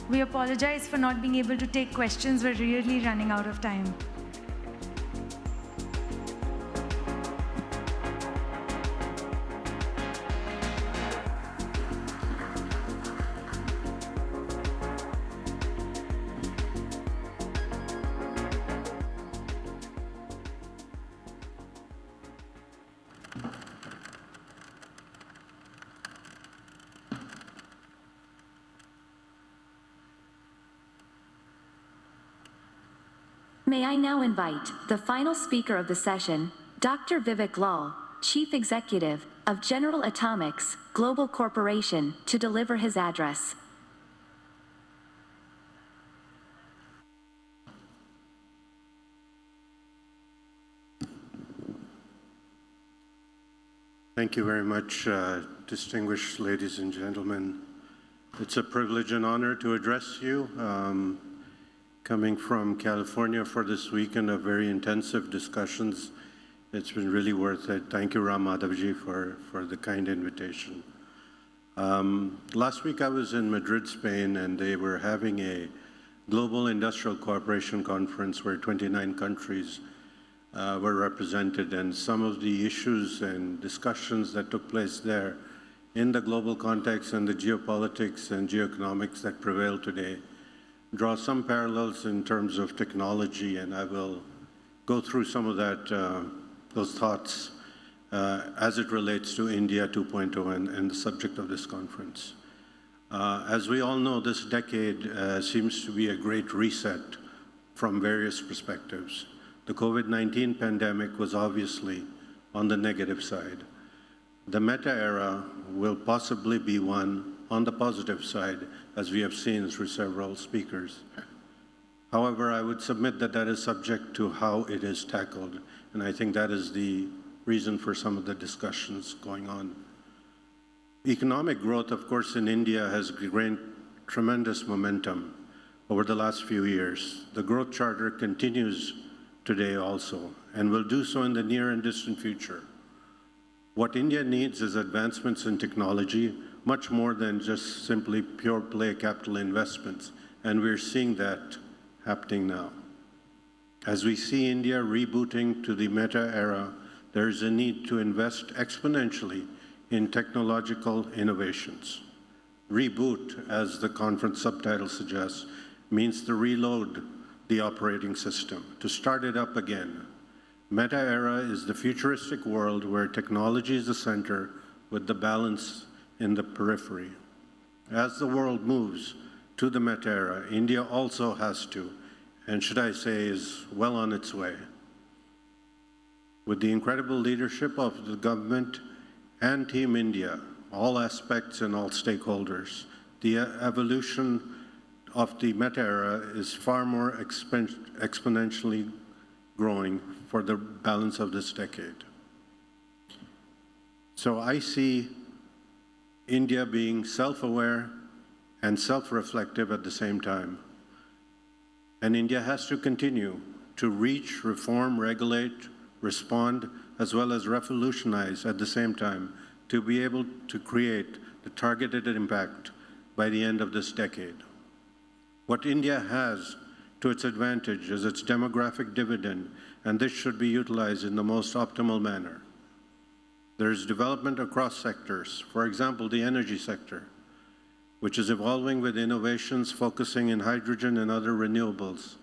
We apologize for not being able to take questions. We're really running out of time. May I now invite the final speaker of the session, Dr. Vivek Lal, Chief Executive of General Atomics Global Corporation, to deliver his address. Thank you very much, distinguished ladies and gentlemen. It's a privilege and honor to address you. Coming from California for this weekend of very intensive discussions, it's been really worth it. Thank you, Ram Madhavji, for the kind invitation. Last week I was in Madrid, Spain, and they were having a Global Industrial Cooperation Conference where 29 countries were represented, and some of the issues and discussions that took place there in the global context and the geopolitics and geoeconomics that prevail today draw some parallels in terms of technology, and I will go through some of those thoughts as it relates to India 2.0 and the subject of this conference. As we all know, this decade seems to be a great reset from various perspectives. The COVID-19 pandemic was obviously on the negative side. The meta era will possibly be one on the positive side, as we have seen through several speakers. However, I would submit that that is subject to how it is tackled, and I think that is the reason for some of the discussions going on. Economic growth, of course, in India has gained tremendous momentum over the last few years. The growth charter continues today also, and will do so in the near and distant future. What India needs is advancements in technology, much more than just simply pure play capital investments, and we're seeing that happening now. As we see India rebooting to the meta era, there is a need to invest exponentially in technological innovations. Reboot, as the conference subtitle suggests, means to reload the operating system, to start it up again. Meta era is the futuristic world where technology is the center with the balance in the periphery. As the world moves to the meta era, India also has to, and should I say is well on its way. With the incredible leadership of the government and Team India, all aspects and all stakeholders, the evolution of the meta era is far more exponentially growing for the balance of this decade. So I see India being self-aware and self-reflective at the same time. And India has to continue to reach, reform, regulate, respond, as well as revolutionize at the same time to be able to create the targeted impact by the end of this decade. What India has to its advantage is its demographic dividend, and this should be utilized in the most optimal manner. There is development across sectors, for example, the energy sector, which is evolving with innovations focusing in hydrogen and other renewables,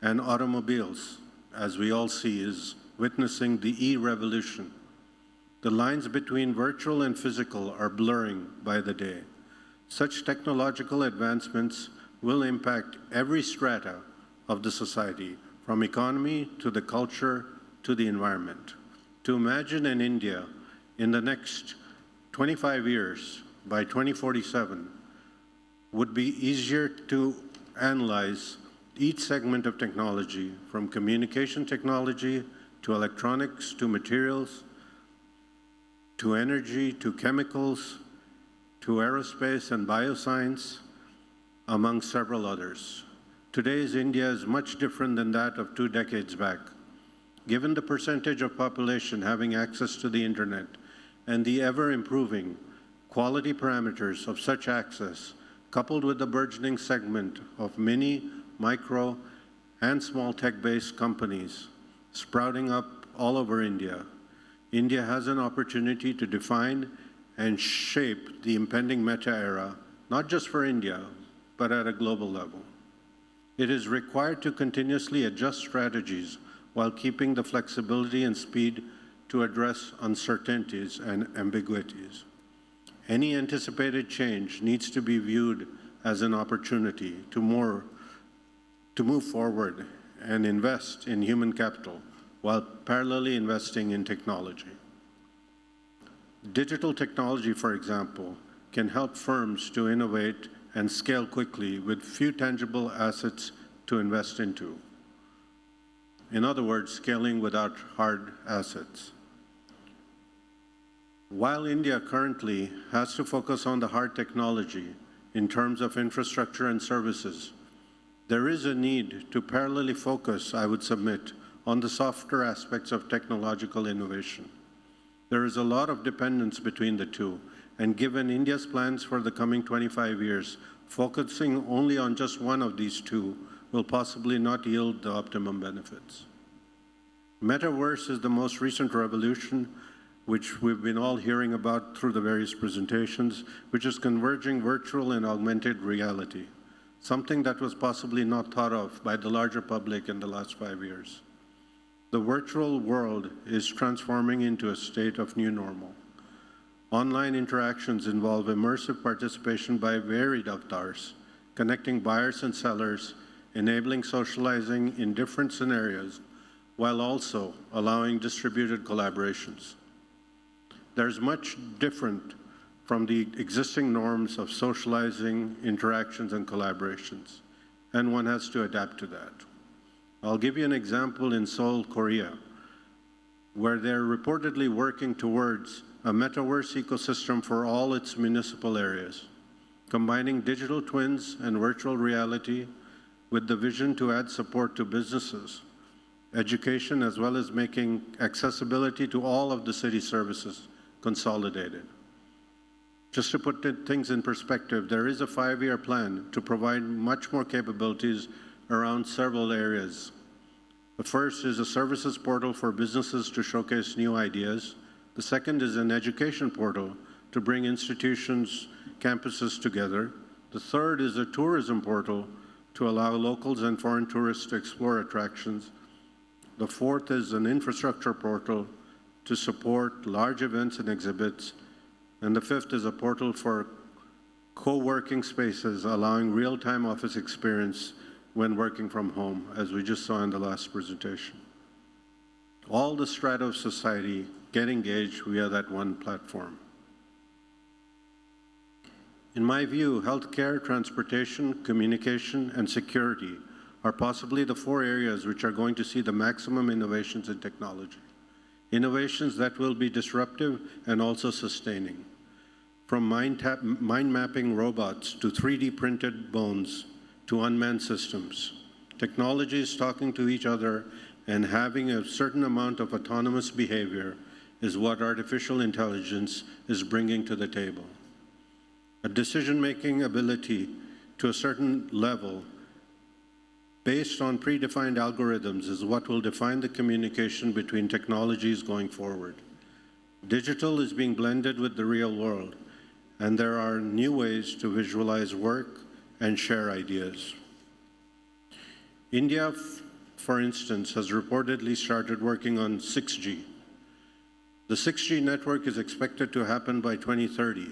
and automobiles, as we all see, is witnessing the e-revolution. The lines between virtual and physical are blurring by the day. Such technological advancements will impact every strata of the society, from economy to the culture to the environment. To imagine an India in the next 25 years, by 2047, would be easier to analyze each segment of technology, from communication technology to electronics to materials, to energy, to chemicals, to aerospace and bioscience, among several others. Today's India is much different than that of 2 decades back. Given the percentage of population having access to the internet and the ever-improving quality parameters of such access, coupled with the burgeoning segment of mini, micro, and small tech-based companies sprouting up all over India, India has an opportunity to define and shape the impending meta era, not just for India, but at a global level. It is required to continuously adjust strategies while keeping the flexibility and speed to address uncertainties and ambiguities. Any anticipated change needs to be viewed as an opportunity to move forward and invest in human capital while parallelly investing in technology. Digital technology, for example, can help firms to innovate and scale quickly with few tangible assets to invest into. In other words, scaling without hard assets. While India currently has to focus on the hard technology in terms of infrastructure and services, there is a need to parallelly focus, I would submit, on the softer aspects of technological innovation. There is a lot of dependence between the two, and given India's plans for the coming 25 years, focusing only on just one of these two will possibly not yield the optimum benefits. Metaverse is the most recent revolution, which we've been all hearing about through the various presentations, which is converging virtual and augmented reality, something that was possibly not thought of by the larger public in the last 5 years. The virtual world is transforming into a state of new normal. Online interactions involve immersive participation by varied avatars, connecting buyers and sellers, enabling socializing in different scenarios, while also allowing distributed collaborations. There's much different from the existing norms of socializing, interactions, and collaborations. and one has to adapt to that. I'll give you an example in Seoul, Korea, where they're reportedly working towards a metaverse ecosystem for all its municipal areas, combining digital twins and virtual reality with the vision to add support to businesses, education, as well as making accessibility to all of the city services consolidated. Just to put things in perspective, there is a 5-year plan to provide much more capabilities around several areas. The first is a services portal for businesses to showcase new ideas. The second is an education portal to bring institutions, campuses together. The third is a tourism portal to allow locals and foreign tourists to explore attractions. The fourth is an infrastructure portal to support large events and exhibits. And the fifth is a portal for co-working spaces, allowing real-time office experience when working from home, as we just saw in the last presentation. All the strata of society get engaged via that one platform. In my view, healthcare, transportation, communication, and security are possibly the 4 areas which are going to see the maximum innovations in technology. Innovations that will be disruptive and also sustaining. From mind mapping robots to 3D printed bones to unmanned systems. Technologies talking to each other and having a certain amount of autonomous behavior is what artificial intelligence is bringing to the table. A decision-making ability to a certain level based on predefined algorithms is what will define the communication between technologies going forward. Digital is being blended with the real world, and there are new ways to visualize work and share ideas. India, for instance, has reportedly started working on 6G. The 6G network is expected to happen by 2030,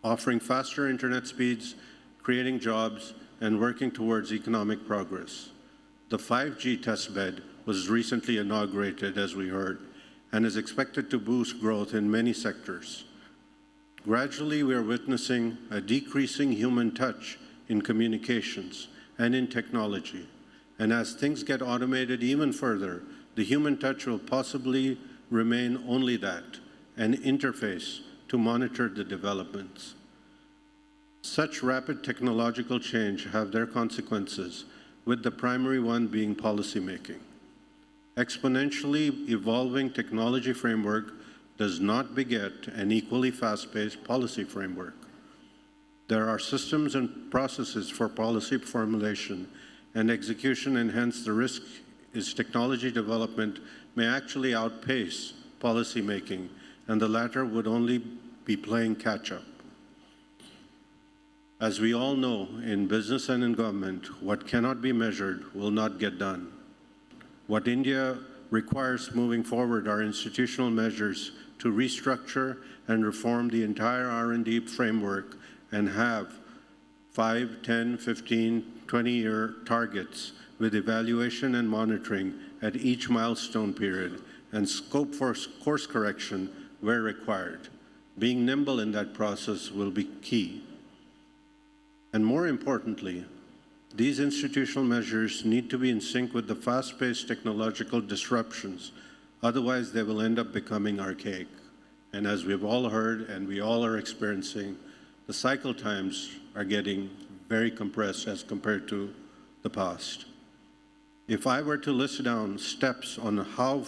offering faster internet speeds, creating jobs, and working towards economic progress. The 5G testbed was recently inaugurated, as we heard, and is expected to boost growth in many sectors. Gradually, we are witnessing a decreasing human touch in communications and in technology. And as things get automated even further, the human touch will possibly remain only that, an interface to monitor the developments. Such rapid technological change have their consequences, with the primary one being policymaking. Exponentially evolving technology framework does not beget an equally fast-paced policy framework. There are systems and processes for policy formulation and execution, and hence the risk is technology development may actually outpace policy making, and the latter would only be playing catch-up. As we all know, in business and in government, what cannot be measured will not get done. What India requires moving forward are institutional measures to restructure and reform the entire R&D framework and have 5, 10, 15, 20-year targets with evaluation and monitoring at each milestone period and scope for course correction where required. Being nimble in that process will be key. And more importantly, these institutional measures need to be in sync with the fast-paced technological disruptions. Otherwise, they will end up becoming archaic. And as we've all heard and we all are experiencing, the cycle times are getting very compressed as compared to the past. If I were to list down steps on how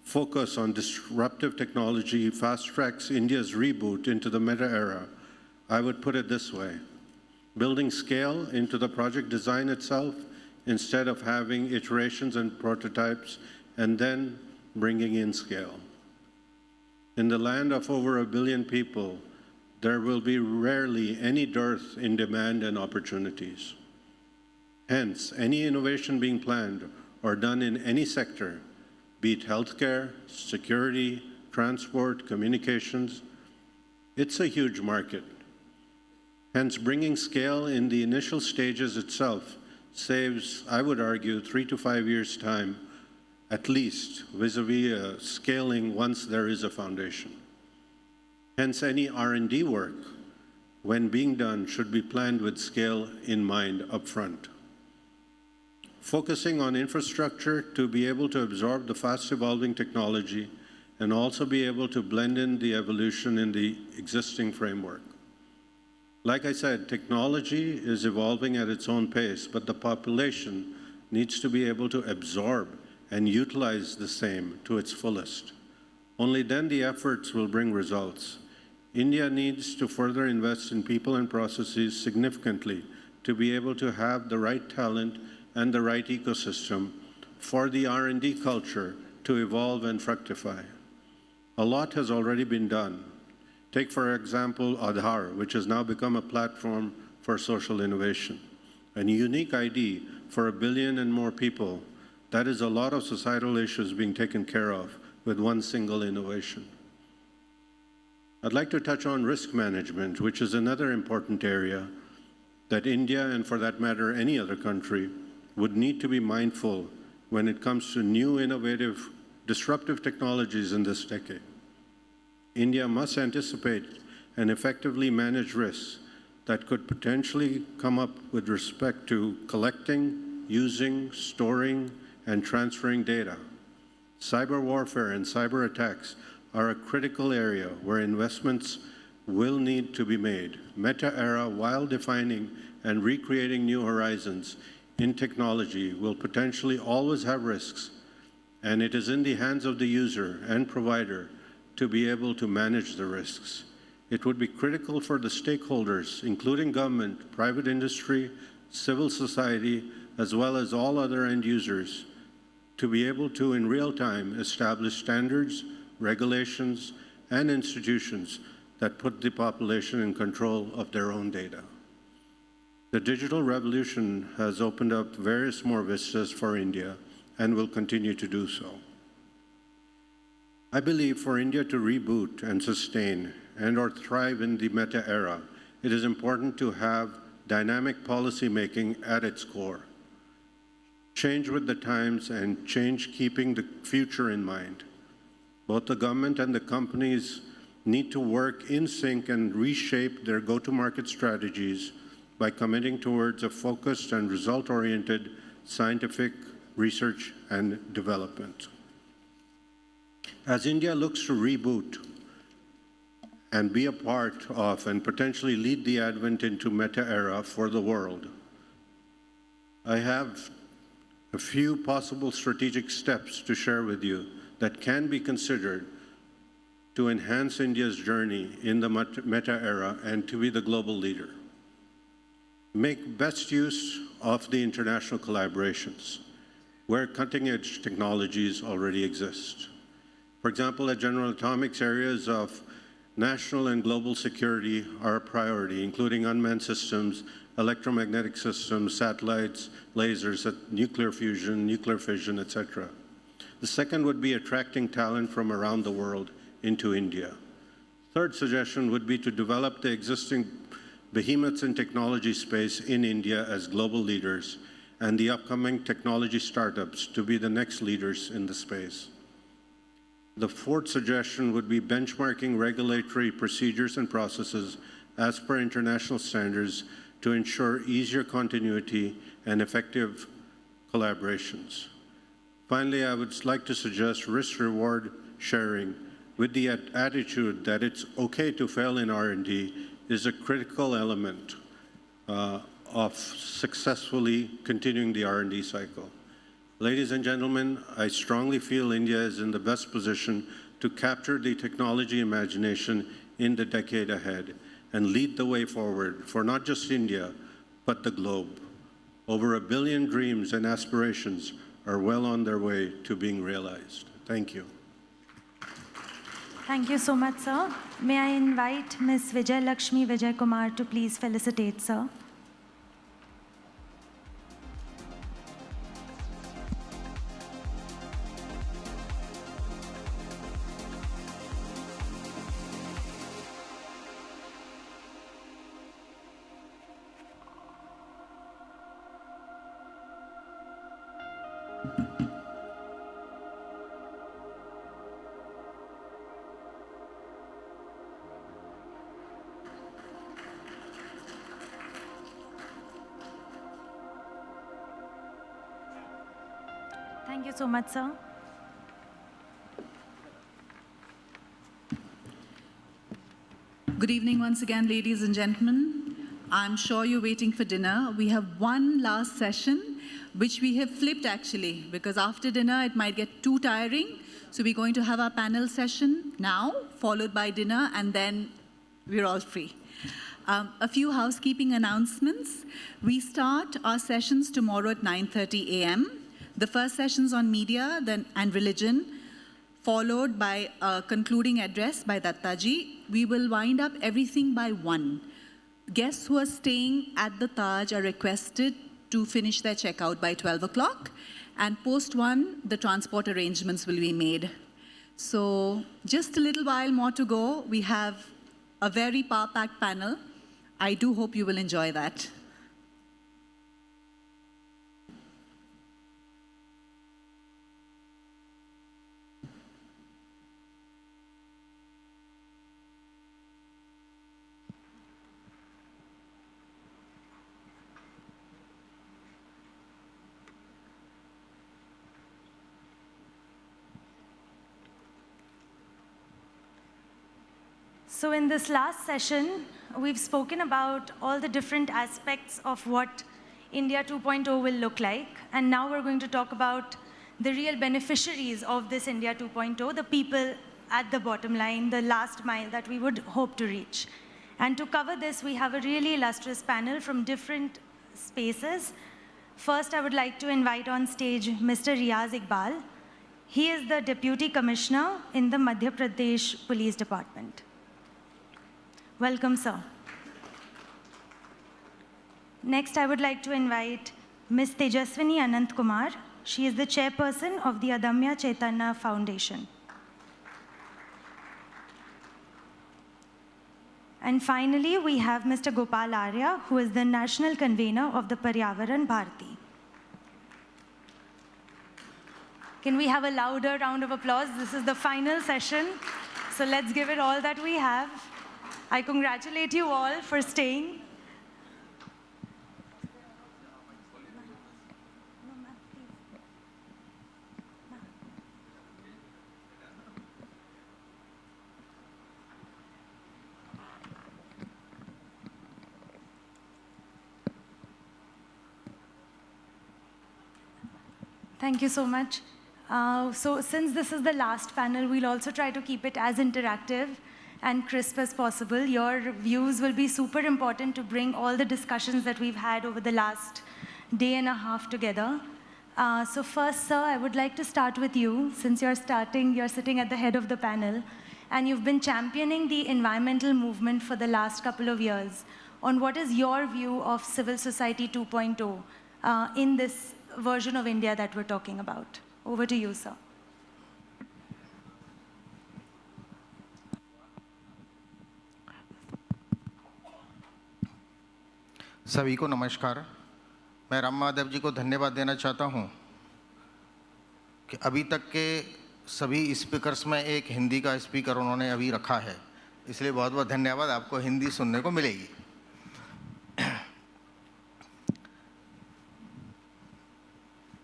focus on disruptive technology fast-tracks India's reboot into the meta era, I would put it this way. Building scale into the project design itself instead of having iterations and prototypes and then bringing in scale. In the land of over 1 billion people, there will be rarely any dearth in demand and opportunities. Hence, any innovation being planned or done in any sector, be it healthcare, security, transport, communications, it's a huge market. Hence, bringing scale in the initial stages itself saves, I would argue, 3 to 5 years' time, at least, vis-a-vis scaling once there is a foundation. Hence, any R&D work when being done, should be planned with scale in mind upfront. Focusing on infrastructure to be able to absorb the fast-evolving technology and also be able to blend in the evolution in the existing framework. Like I said, technology is evolving at its own pace, but the population needs to be able to absorb and utilize the same to its fullest. Only then the efforts will bring results. India needs to further invest in people and processes significantly to be able to have the right talent and the right ecosystem for the R&D culture to evolve and fructify. A lot has already been done. Take, for example, Aadhaar, which has now become a platform for social innovation. A unique ID for 1 billion and more people. That is a lot of societal issues being taken care of with one single innovation. I'd like to touch on risk management, which is another important area that India, and for that matter, any other country, would need to be mindful when it comes to new, innovative, disruptive technologies in this decade. India must anticipate and effectively manage risks that could potentially come up with respect to collecting, using, storing, and transferring data. Cyber warfare and cyber attacks are a critical area where investments will need to be made. Meta-era, while defining and recreating new horizons in technology, will potentially always have risks, and it is in the hands of the user and provider to be able to manage the risks. It would be critical for the stakeholders, including government, private industry, civil society, as well as all other end users, to be able to, in real time, establish standards, regulations, and institutions that put the population in control of their own data. The digital revolution has opened up various more vistas for India and will continue to do so. I believe for India to reboot and sustain and/or thrive in the meta era, it is important to have dynamic policy making at its core. Change with the times and change keeping the future in mind. Both the government and the companies need to work in sync and reshape their go-to-market strategies by committing towards a focused and result-oriented scientific research and development. As India looks to reboot and be a part of and potentially lead the advent into meta-era for the world, I have a few possible strategic steps to share with you that can be considered to enhance India's journey in the meta-era and to be the global leader. Make best use of the international collaborations where cutting-edge technologies already exist. For example, at General Atomics, areas of national and global security are a priority, including unmanned systems, electromagnetic systems, satellites, lasers, nuclear fusion, nuclear fission, etc. The second would be attracting talent from around the world into India. Third suggestion would be to develop the existing behemoths in technology space in India as global leaders and the upcoming technology startups to be the next leaders in the space. The fourth suggestion would be benchmarking regulatory procedures and processes as per international standards to ensure easier continuity and effective collaborations. Finally, I would like to suggest risk-reward sharing with the attitude that it's okay to fail in R&D is a critical element of successfully continuing the R&D cycle. Ladies and gentlemen, I strongly feel India is in the best position to capture the technology imagination in the decade ahead and lead the way forward for not just India, but the globe. Over 1 billion dreams and aspirations are well on their way to being realized. Thank you. Thank you so much, sir. May I invite Ms. Vijay Lakshmi Vijay Kumar to please felicitate, sir. Thank you so much, sir. Good evening once again, ladies and gentlemen. I'm sure you're waiting for dinner. We have one last session, which we have flipped actually, because after dinner it might get too tiring. So we're going to have our panel session now, followed by dinner, and then we're all free. A few housekeeping announcements. We start our sessions tomorrow at 9:30 a.m. The first session's on media and religion, followed by a concluding address by Dattaji. We will wind up everything by 1. Guests who are staying at the Taj are requested to finish their checkout by 12 o'clock, and post 1, the transport arrangements will be made. So just a little while more to go. We have a very power-packed panel. I do hope you will enjoy that. So in this last session, we've spoken about all the different aspects of what India 2.0 will look like. And now we're going to talk about the real beneficiaries of this India 2.0, the people at the bottom line, the last mile that we would hope to reach. And to cover this, we have a really illustrious panel from different spaces. First, I would like to invite on stage Mr. Riaz Iqbal. He is the Deputy Commissioner in the Madhya Pradesh Police Department. Welcome, sir. Next, I would like to invite Ms. Tejaswini Anant Kumar. She is the chairperson of the Adamya Chaitanya Foundation. And finally, we have Mr. Gopal Arya, who is the national convener of the Paryavaran Bharati. Can we have a louder round of applause? This is the final session, so let's give it all that we have. I congratulate you all for staying. Thank you so much. So since this is the last panel, we'll also try to keep it as interactive and crisp as possible. Your views will be super important to bring all the discussions that we've had over the last day and a half together. So first, sir, I would like to start with you. Since you're sitting at the head of the panel, and you've been championing the environmental movement for the last couple of years, on what is your view of civil society 2.0 in this version of India that we're talking about? Over to you, sir. सभी को नमस्कार। मैं राम माधव जी को धन्यवाद देना चाहता हूं कि अभी तक के सभी स्पीकर्स में एक हिंदी का स्पीकर उन्होंने अभी रखा है, इसलिए बहुत बहुत धन्यवाद। आपको हिंदी सुनने को मिलेगी।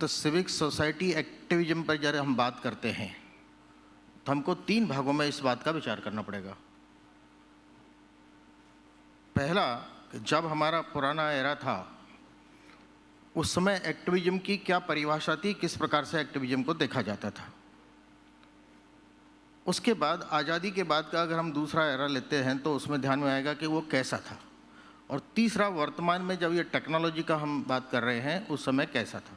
तो सिविक सोसाइटी एक्टिविज्म पर जब हम बात करते हैं तो हमको 3 भागों में इस बात का विचार करना पड़ेगा। पहला, जब हमारा पुराना एरा था उस समय एक्टिविज्म की क्या परिभाषा थी, किस प्रकार से एक्टिविज्म को देखा जाता था। उसके बाद आज़ादी के बाद का अगर हम दूसरा एरा लेते हैं तो उसमें ध्यान में आएगा कि वो कैसा था। और तीसरा, वर्तमान में जब ये टेक्नोलॉजी का हम बात कर रहे हैं उस समय कैसा था।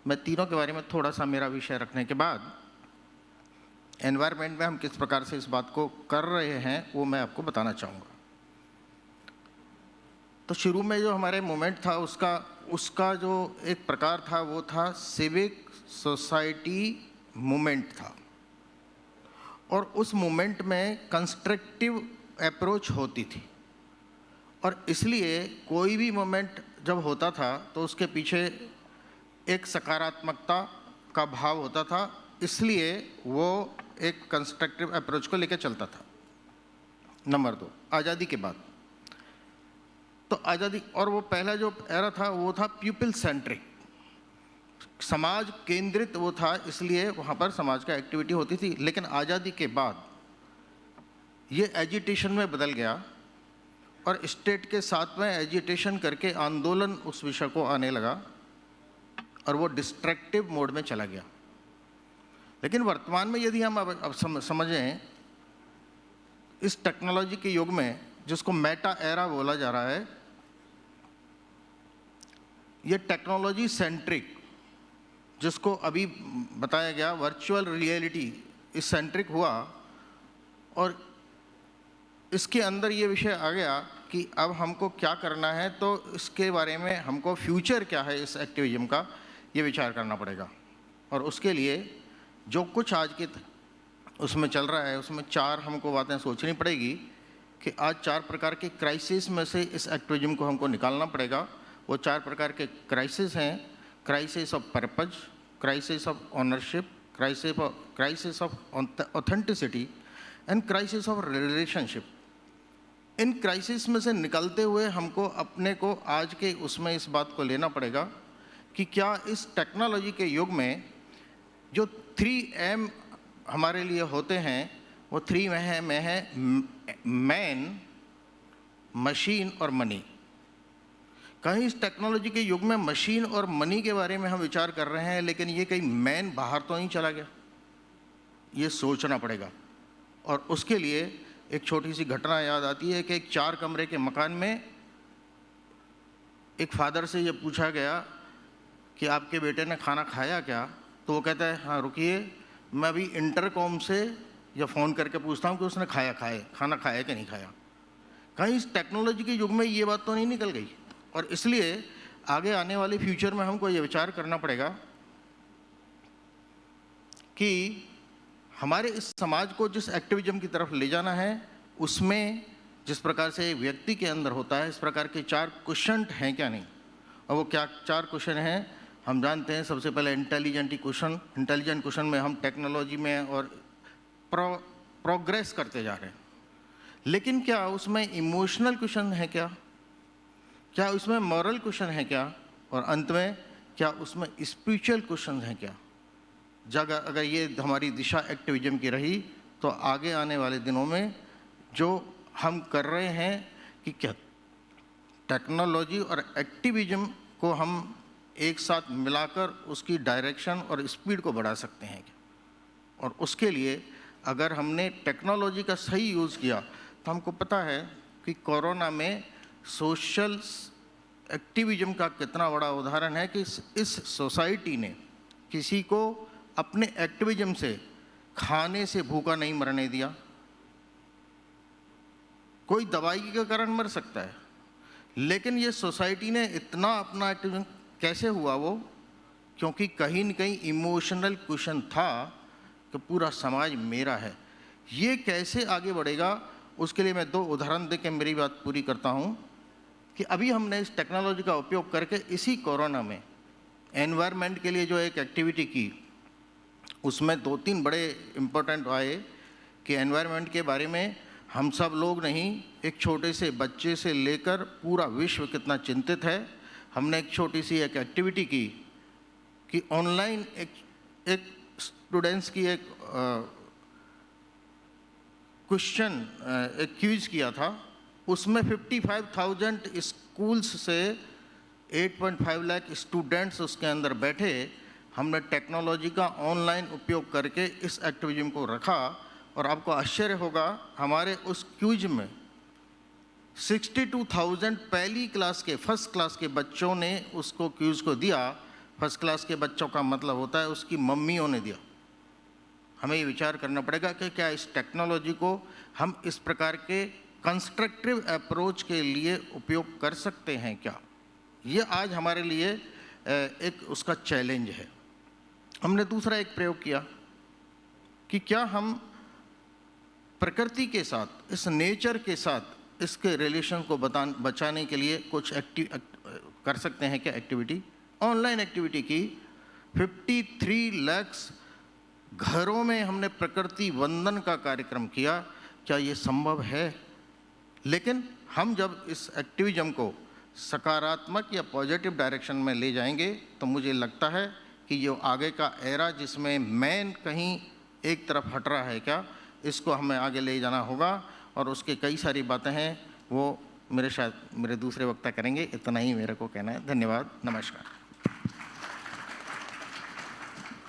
मैं तीनों के बारे में थोड़ा सा मेरा विषय रखने के बाद एनवायरनमेंट में हम किस प्रकार से इस बात को कर रहे हैं वो मैं आपको बताना चाहूँगा। तो शुरू में जो हमारे मूवमेंट था उसका जो एक प्रकार था वो था सिविक सोसाइटी मूवमेंट था। और उस मूवमेंट में कंस्ट्रक्टिव अप्रोच होती थी और इसलिए कोई भी मूवमेंट जब होता था तो उसके पीछे एक सकारात्मकता का भाव होता था, इसलिए वो एक कंस्ट्रक्टिव अप्रोच को लेकर चलता था। नंबर 2, आज़ादी के बाद तो आज़ादी और वो पहला जो एरा था वो था पीपल सेंट्रिक। समाज केंद्रित वो था, इसलिए वहाँ पर समाज का एक्टिविटी होती थी। लेकिन आज़ादी के बाद ये एजिटेशन में बदल गया और स्टेट के साथ में एजिटेशन करके आंदोलन उस विषय को आने लगा और वो डिस्ट्रक्टिव मोड में चला गया। लेकिन वर्तमान में यदि हम अब समझें, इस टेक्नोलॉजी के युग में जिसको मेटा एरा बोला जा रहा है, ये टेक्नोलॉजी सेंट्रिक, जिसको अभी बताया गया वर्चुअल रियलिटी, इस सेंट्रिक हुआ और इसके अंदर ये विषय आ गया कि अब हमको क्या करना है, तो इसके बारे में हमको फ्यूचर क्या है इस एक्टिविज्म का, ये विचार करना पड़ेगा। और उसके लिए जो कुछ आज के उसमें चल रहा है, उसमें 4 हमको बातें सोचनी पड़ेगी कि आज 4 प्रकार के क्राइसिस में से इस एक्टिविज्म को हमको निकालना पड़ेगा। वो 4 प्रकार के क्राइसिस हैं: crisis of purpose, crisis of ownership, crisis of authenticity and crisis of relationship. In crisis में से निकलते हुए हमको अपने को आज के उसमें इस बात को लेना पड़ेगा कि क्या इस टेक्नोलॉजी के युग में जो 3M हमारे लिए होते हैं, वो 3 में है मैन, मशीन और मनी। कहीं इस टेक्नोलॉजी के युग में मशीन और मनी के बारे में हम विचार कर रहे हैं, लेकिन ये कहीं मैन बाहर तो नहीं चला गया, ये सोचना पड़ेगा। और उसके लिए एक छोटी सी घटना याद आती है कि एक 4 कमरे के मकान में एक फादर से ये पूछा गया कि आपके बेटे ने खाना खाया क्या, तो वो कहता है हाँ रुकिए, मैं अभी इंटरकॉम से या फ़ोन करके पूछता हूँ कि उसने खाना खाया कि नहीं खाया। कहीं इस टेक्नोलॉजी के युग में ये बात तो नहीं निकल गई। और इसलिए आगे आने वाले फ्यूचर में हमको ये विचार करना पड़ेगा कि हमारे इस समाज को जिस एक्टिविज्म की तरफ ले जाना है, उसमें जिस प्रकार से व्यक्ति के अंदर होता है, इस प्रकार के 4 क्वेश्चन हैं क्या नहीं। और वो क्या 4 क्वेश्चन हैं हम जानते हैं। सबसे पहले इंटेलिजेंट क्वेश्चन में हम टेक्नोलॉजी में और प्रोग्रेस करते जा रहे हैं, लेकिन क्या उसमें इमोशनल क्वेश्चन है क्या उसमें मॉरल क्वेश्चन है क्या, और अंत में क्या उसमें स्पिरिचुअल क्वेश्चन है क्या। अगर ये हमारी दिशा एक्टिविज्म की रही तो आगे आने वाले दिनों में जो हम कर रहे हैं कि क्या टेक्नोलॉजी और एक्टिविज्म को हम एक साथ मिलाकर उसकी डायरेक्शन और स्पीड को बढ़ा सकते हैं क्या। और उसके लिए अगर हमने टेक्नोलॉजी का सही यूज़ किया तो हमको पता है कि कोरोना में सोशल एक्टिविज्म का कितना बड़ा उदाहरण है कि इस सोसाइटी ने किसी को अपने एक्टिविज्म से खाने से भूखा नहीं मरने दिया। कोई दवाई के कारण मर सकता है, लेकिन ये सोसाइटी ने इतना अपना एक्टिविज्म कैसे हुआ वो, क्योंकि कहीं न कहीं इमोशनल क्वेश्चन था कि पूरा समाज मेरा है। ये कैसे आगे बढ़ेगा, उसके लिए मैं 2 उदाहरण दे के मेरी बात पूरी करता हूँ कि अभी हमने इस टेक्नोलॉजी का उपयोग करके इसी कोरोना में एनवायरनमेंट के लिए जो एक एक्टिविटी की, उसमें 2-3 बड़े इम्पोर्टेंट आए कि एनवायरनमेंट के बारे में हम सब लोग नहीं, एक छोटे से बच्चे से लेकर पूरा विश्व कितना चिंतित है। हमने एक छोटी सी एक एक्टिविटी की कि ऑनलाइन एक स्टूडेंट्स की एक क्वेश्चन एक क्विज किया था। उसमें 55,000 स्कूल्स से 8.5 लाख स्टूडेंट्स उसके अंदर बैठे। हमने टेक्नोलॉजी का ऑनलाइन उपयोग करके इस एक्टिविज्म को रखा और आपको आश्चर्य होगा हमारे उस क्विज में 62,000 पहली क्लास के फर्स्ट क्लास के बच्चों ने उसको क्विज को दिया। फर्स्ट क्लास के बच्चों का मतलब होता है उसकी मम्मियों ने दिया। हमें ये विचार करना पड़ेगा कि क्या इस टेक्नोलॉजी को हम इस प्रकार के कंस्ट्रक्टिव अप्रोच के लिए उपयोग कर सकते हैं क्या। ये आज हमारे लिए एक उसका चैलेंज है। हमने दूसरा एक प्रयोग किया कि क्या हम प्रकृति के साथ, इस नेचर के साथ इसके रिलेशन को बचाने के लिए कुछ कर सकते हैं क्या एक्टिविटी। ऑनलाइन एक्टिविटी की 53 लाख घरों में हमने प्रकृति वंदन का कार्यक्रम किया। क्या ये संभव है? लेकिन हम जब इस एक्टिविज्म को सकारात्मक या पॉजिटिव डायरेक्शन में ले जाएंगे तो मुझे लगता है कि जो आगे का एरा जिसमें मैन कहीं एक तरफ हट रहा है क्या, इसको हमें आगे ले जाना होगा और उसके कई सारी बातें हैं, वो मेरे दूसरे वक्ता करेंगे। इतना ही मेरे को कहना है। धन्यवाद, नमस्कार।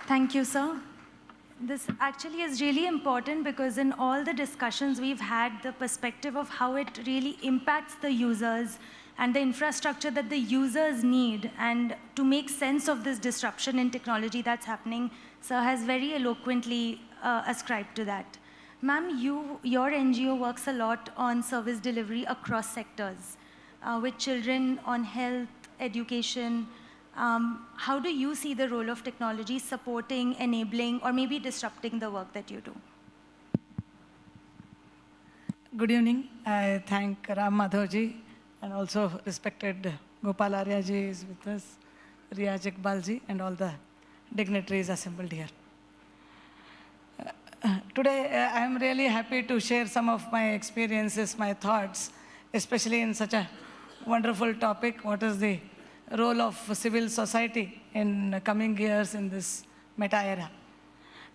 Thank you, sir. This actually is really important because in all the discussions we've had, the perspective of how it really impacts the users and the infrastructure that the users need, and to make sense of this disruption in technology that's happening, sir has very eloquently ascribed to that. Ma'am, your NGO works a lot on service delivery across sectors, with children on health, education. How do you see the role of technology supporting, enabling, or maybe disrupting the work that you do? Good evening. I thank Ram Madhavji and also respected Gopal Arya ji is with us, Riyaj Iqbal ji, and all the dignitaries assembled here. Today, I am really happy to share some of my experiences, my thoughts, especially in such a wonderful topic. What is the role of civil society in coming years in this meta era?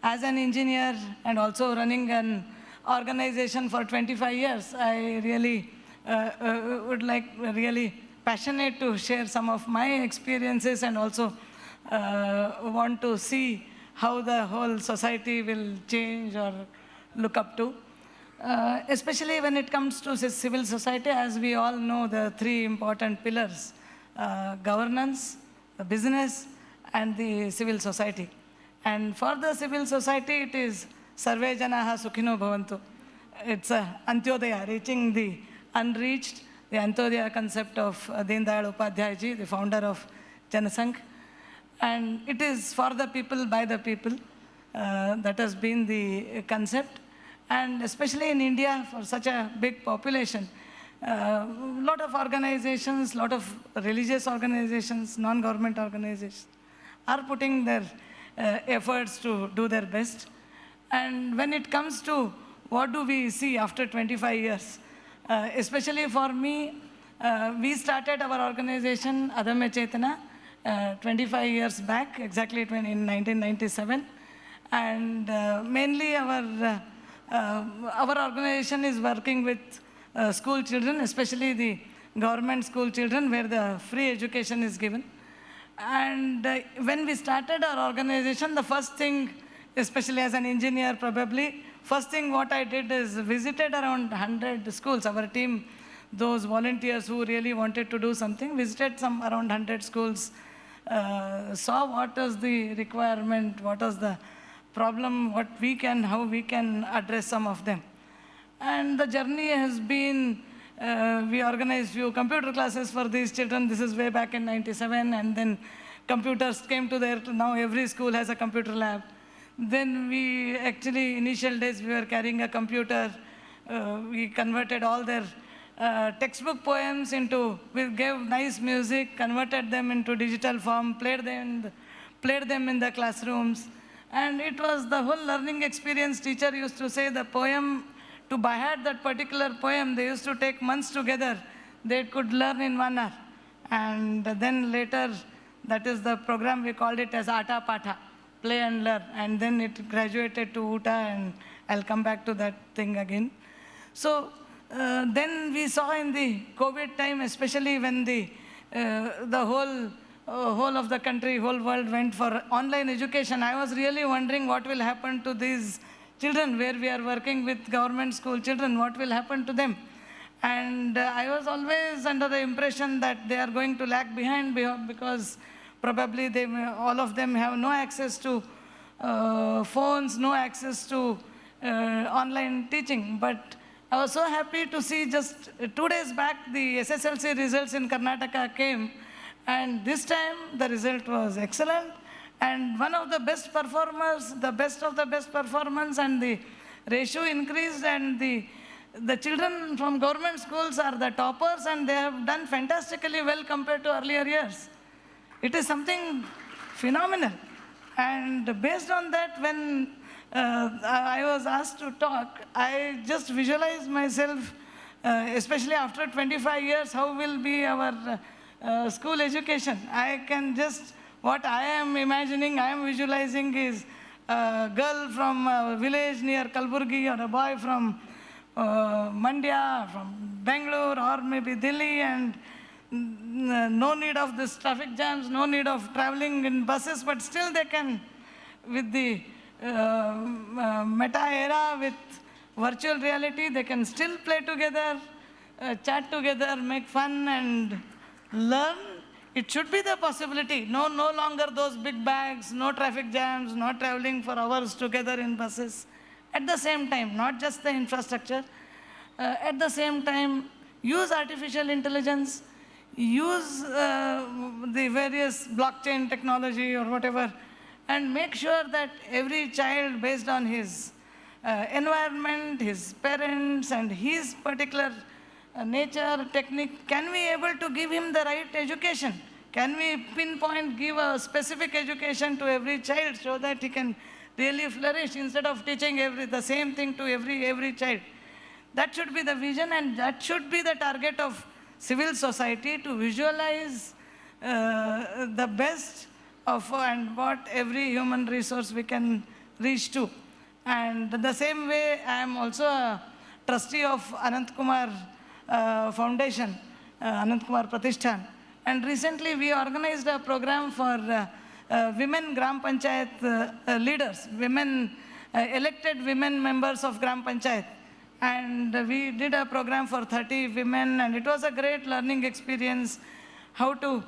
As an engineer and also running an organization for 25 years, I really would like really passionate to share some of my experiences and also want to see how the whole society will change or look up to. Especially when it comes to civil society, as we all know, the three important pillars: governance, the business, and the civil society. And for the civil society, it is Sarve Janaha Sukhino Bhavantu. It's Antyodaya, reaching the unreached, the Antyodaya concept of Deen Dayal Upadhyay ji, the founder of Janasangh. And it is for the people, by the people. That has been the concept. And especially in India, for such a big population, a lot of organizations, lot of religious organizations, non-government organizations are putting their efforts to do their best. And when it comes to what do we see after 25 years, especially for me, we started our organization, Adamya Chetana, 25 years back, exactly in 1997. And mainly our organization is working with school children, especially the government school children, where the free education is given. And when we started our organization, the first thing, especially as an engineer probably, first thing what I did is visited around 100 schools. Our team, those volunteers who really wanted to do something, visited some around 100 schools, saw what is the requirement, what is the problem, what we can, how we can address some of them. And the journey has been, we organized few computer classes for these children. This is way back in 97, and then computers came to there. Now every school has a computer lab. Then we actually, initial days, we were carrying a computer. We converted all their textbook poems into, we gave nice music, converted them into digital form, played them in the classrooms. And it was the whole learning experience. Teacher used to say the poem, to by heart that particular poem, they used to take months together. They could learn in 1 hour. And then later, that is the program, we called it as Ata Patha, play and learn. And then it graduated to Uta, and I'll come back to that thing again. So then we saw in the COVID time, especially when the whole of the country, whole world went for online education, I was really wondering what will happen to these children, where we are working with government school children, what will happen to them? And I was always under the impression that they are going to lag behind because probably all of them have no access to phones, no access to online teaching. But I was so happy to see just 2 days back, the SSLC results in Karnataka came, and this time the result was excellent. And one of the best performers, the best of the best performance, and the ratio increased, and the children from government schools are the toppers, and they have done fantastically well compared to earlier years. It is something phenomenal. And based on that, when I was asked to talk, I just visualized myself, especially after 25 years, how will be our school education. I can just what I am imagining, I am visualizing is a girl from a village near Kalburgi or a boy from Mandya, from Bangalore or maybe Delhi, and no need of this traffic jams, no need of traveling in buses, but still they can, with the meta era, with virtual reality, they can still play together, chat together, make fun and learn. It should be the possibility. No longer those big bags, no traffic jams, no traveling for hours together in buses. At the same time, not just the infrastructure, at the same time, use artificial intelligence, use the various blockchain technology or whatever, and make sure that every child, based on his environment, his parents, and his particular nature, technique, can we able to give him the right education? Can we pinpoint, give a specific education to every child so that he can really flourish instead of teaching the same thing to every child? That should be the vision, and that should be the target of civil society, to visualize the best of and what every human resource we can reach to. And the same way, I am also a trustee of Anant Kumar Foundation, Anant Kumar Pratishthan. And recently we organized a program for women Gram Panchayat leaders, elected women members of Gram Panchayat. And we did a program for 30 women, and it was a great learning experience, how to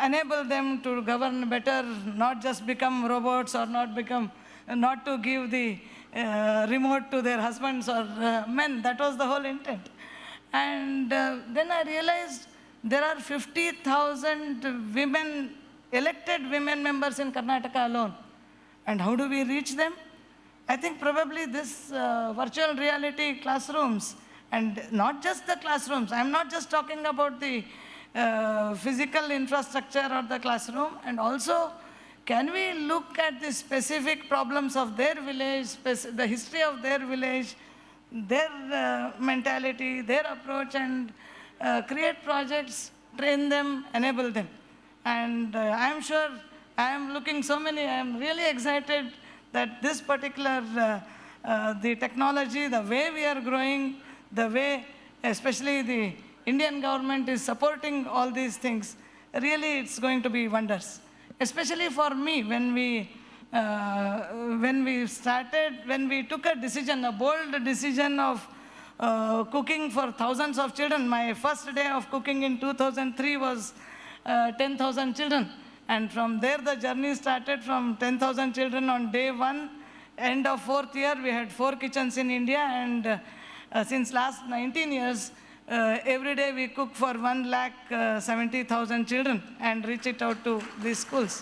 enable them to govern better, not just become robots or not to give the remote to their husbands or men. That was the whole intent. And then I realized there are 50,000 women, elected women members in Karnataka alone. And how do we reach them? I think probably this virtual reality classrooms, and not just the classrooms. I'm not just talking about the physical infrastructure or the classroom, and also can we look at the specific problems of their village, the history of their village, their mentality, their approach, and create projects, train them, enable them. And I'm sure I am looking I am really excited that this particular, the technology, the way we are growing, the way especially the Indian government is supporting all these things, really it's going to be wonders. Especially for me, when we took a decision, a bold decision of cooking for thousands of children. My first day of cooking in 2003 was 10,000 children. And from there, the journey started from 10,000 children on day one. End of 4th year, we had 4 kitchens in India. And since last 19 years, every day we cook for 1,70,000 children and reach it out to these schools.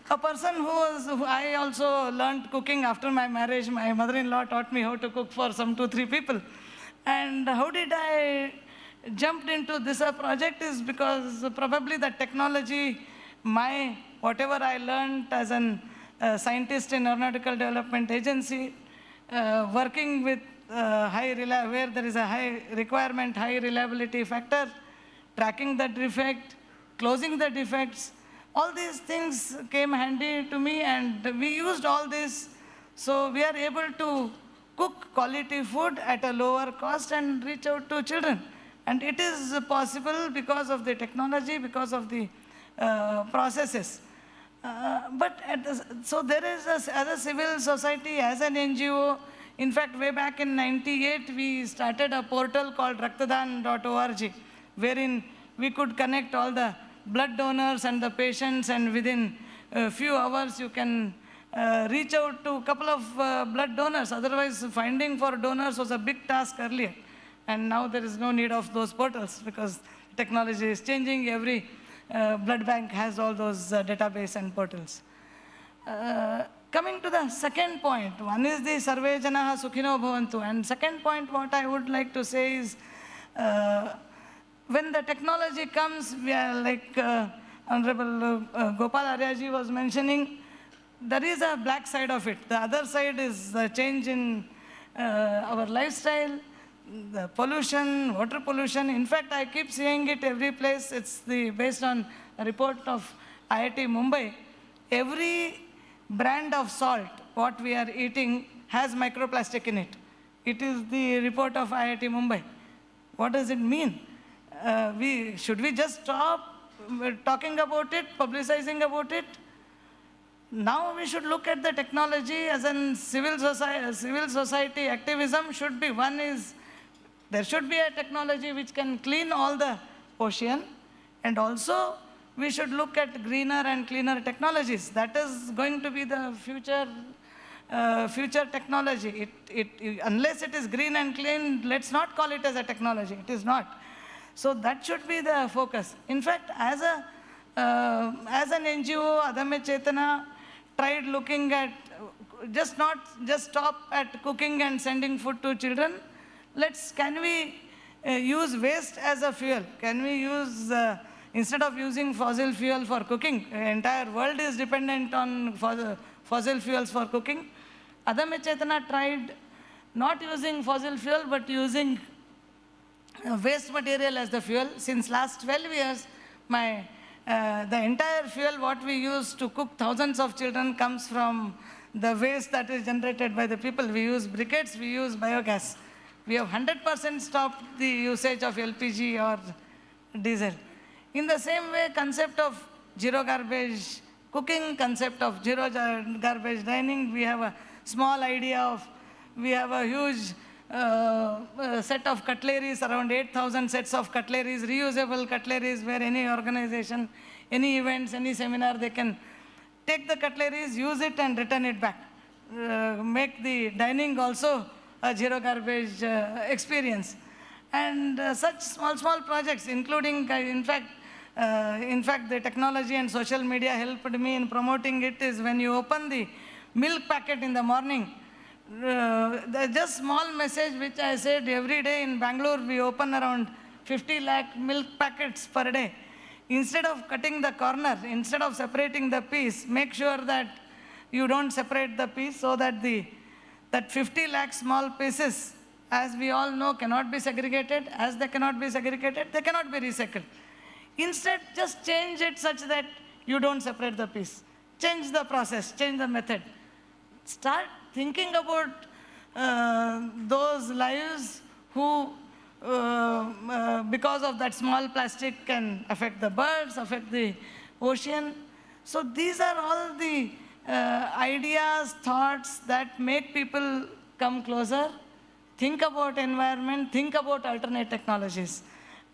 A person I also learned cooking after my marriage. My mother-in-law taught me how to cook for some 2-3 people. And how did I jumped into this project is because probably the technology, whatever I learned as a scientist in Aeronautical Development Agency, working with where there is a high requirement, high reliability factor, tracking the defect, closing the defects, all these things came handy to me, and we used all this. So we are able to cook quality food at a lower cost and reach out to children. And it is possible because of the technology, because of the processes. So there is, as a civil society, as an NGO, in fact, way back in '98, we started a portal called raktadan.org, wherein we could connect all the blood donors and the patients, and within a few hours you can reach out to a couple of blood donors. Otherwise, finding for donors was a big task earlier. And now there is no need of those portals because technology is changing. Every blood bank has all those database and portals. Coming to the second point, one is the Sarve Janaha Sukhino Bhavantu. And second point, what I would like to say is, when the technology comes, we are like Honorable Gopal Aryaji was mentioning, there is a black side of it. The other side is the change in our lifestyle, the pollution, water pollution. In fact, I keep seeing it every place. It's based on a report of IIT Mumbai. Every brand of salt, what we are eating, has microplastic in it. It is the report of IIT Mumbai. What does it mean? Should we just stop talking about it, publicizing about it? Now we should look at the technology as in civil society activism should be. One is, there should be a technology which can clean all the ocean, and also we should look at greener and cleaner technologies. That is going to be the future technology. Unless it is green and clean, let's not call it as a technology. It is not. So that should be the focus. In fact, as an NGO, Adame Chetana tried looking at not just stop at cooking and sending food to children. Can we use waste as a fuel? Can we use instead of using fossil fuel for cooking? The entire world is dependent on fossil fuels for cooking. Adame Chetana tried not using fossil fuel, but using waste material as the fuel. Since last 12 years, the entire fuel what we use to cook thousands of children comes from the waste that is generated by the people. We use briquettes, we use biogas. We have 100% stopped the usage of LPG or diesel. In the same way, concept of zero garbage cooking, concept of zero garbage dining, we have a small idea of, we have a huge set of cutleries, around 8,000 sets of cutleries, reusable cutleries, where any organization, any events, any seminar, they can take the cutleries, use it and return it back. Make the dining also a zero garbage experience. And such small projects, including, in fact, the technology and social media helped me in promoting it, is when you open the milk packet in the morning, just small message which I said every day in Bangalore, we open around 50 lakh milk packets per day. Instead of cutting the corner, instead of separating the piece, make sure that you don't separate the piece, so that that 50 lakh small pieces, as we all know, cannot be segregated. As they cannot be segregated, they cannot be recycled. Instead, just change it such that you don't separate the piece. Change the process, change the method. Start thinking about those lives who, because of that small plastic, can affect the birds, affect the ocean. So these are all the ideas, thoughts that make people come closer, think about environment, think about alternate technologies.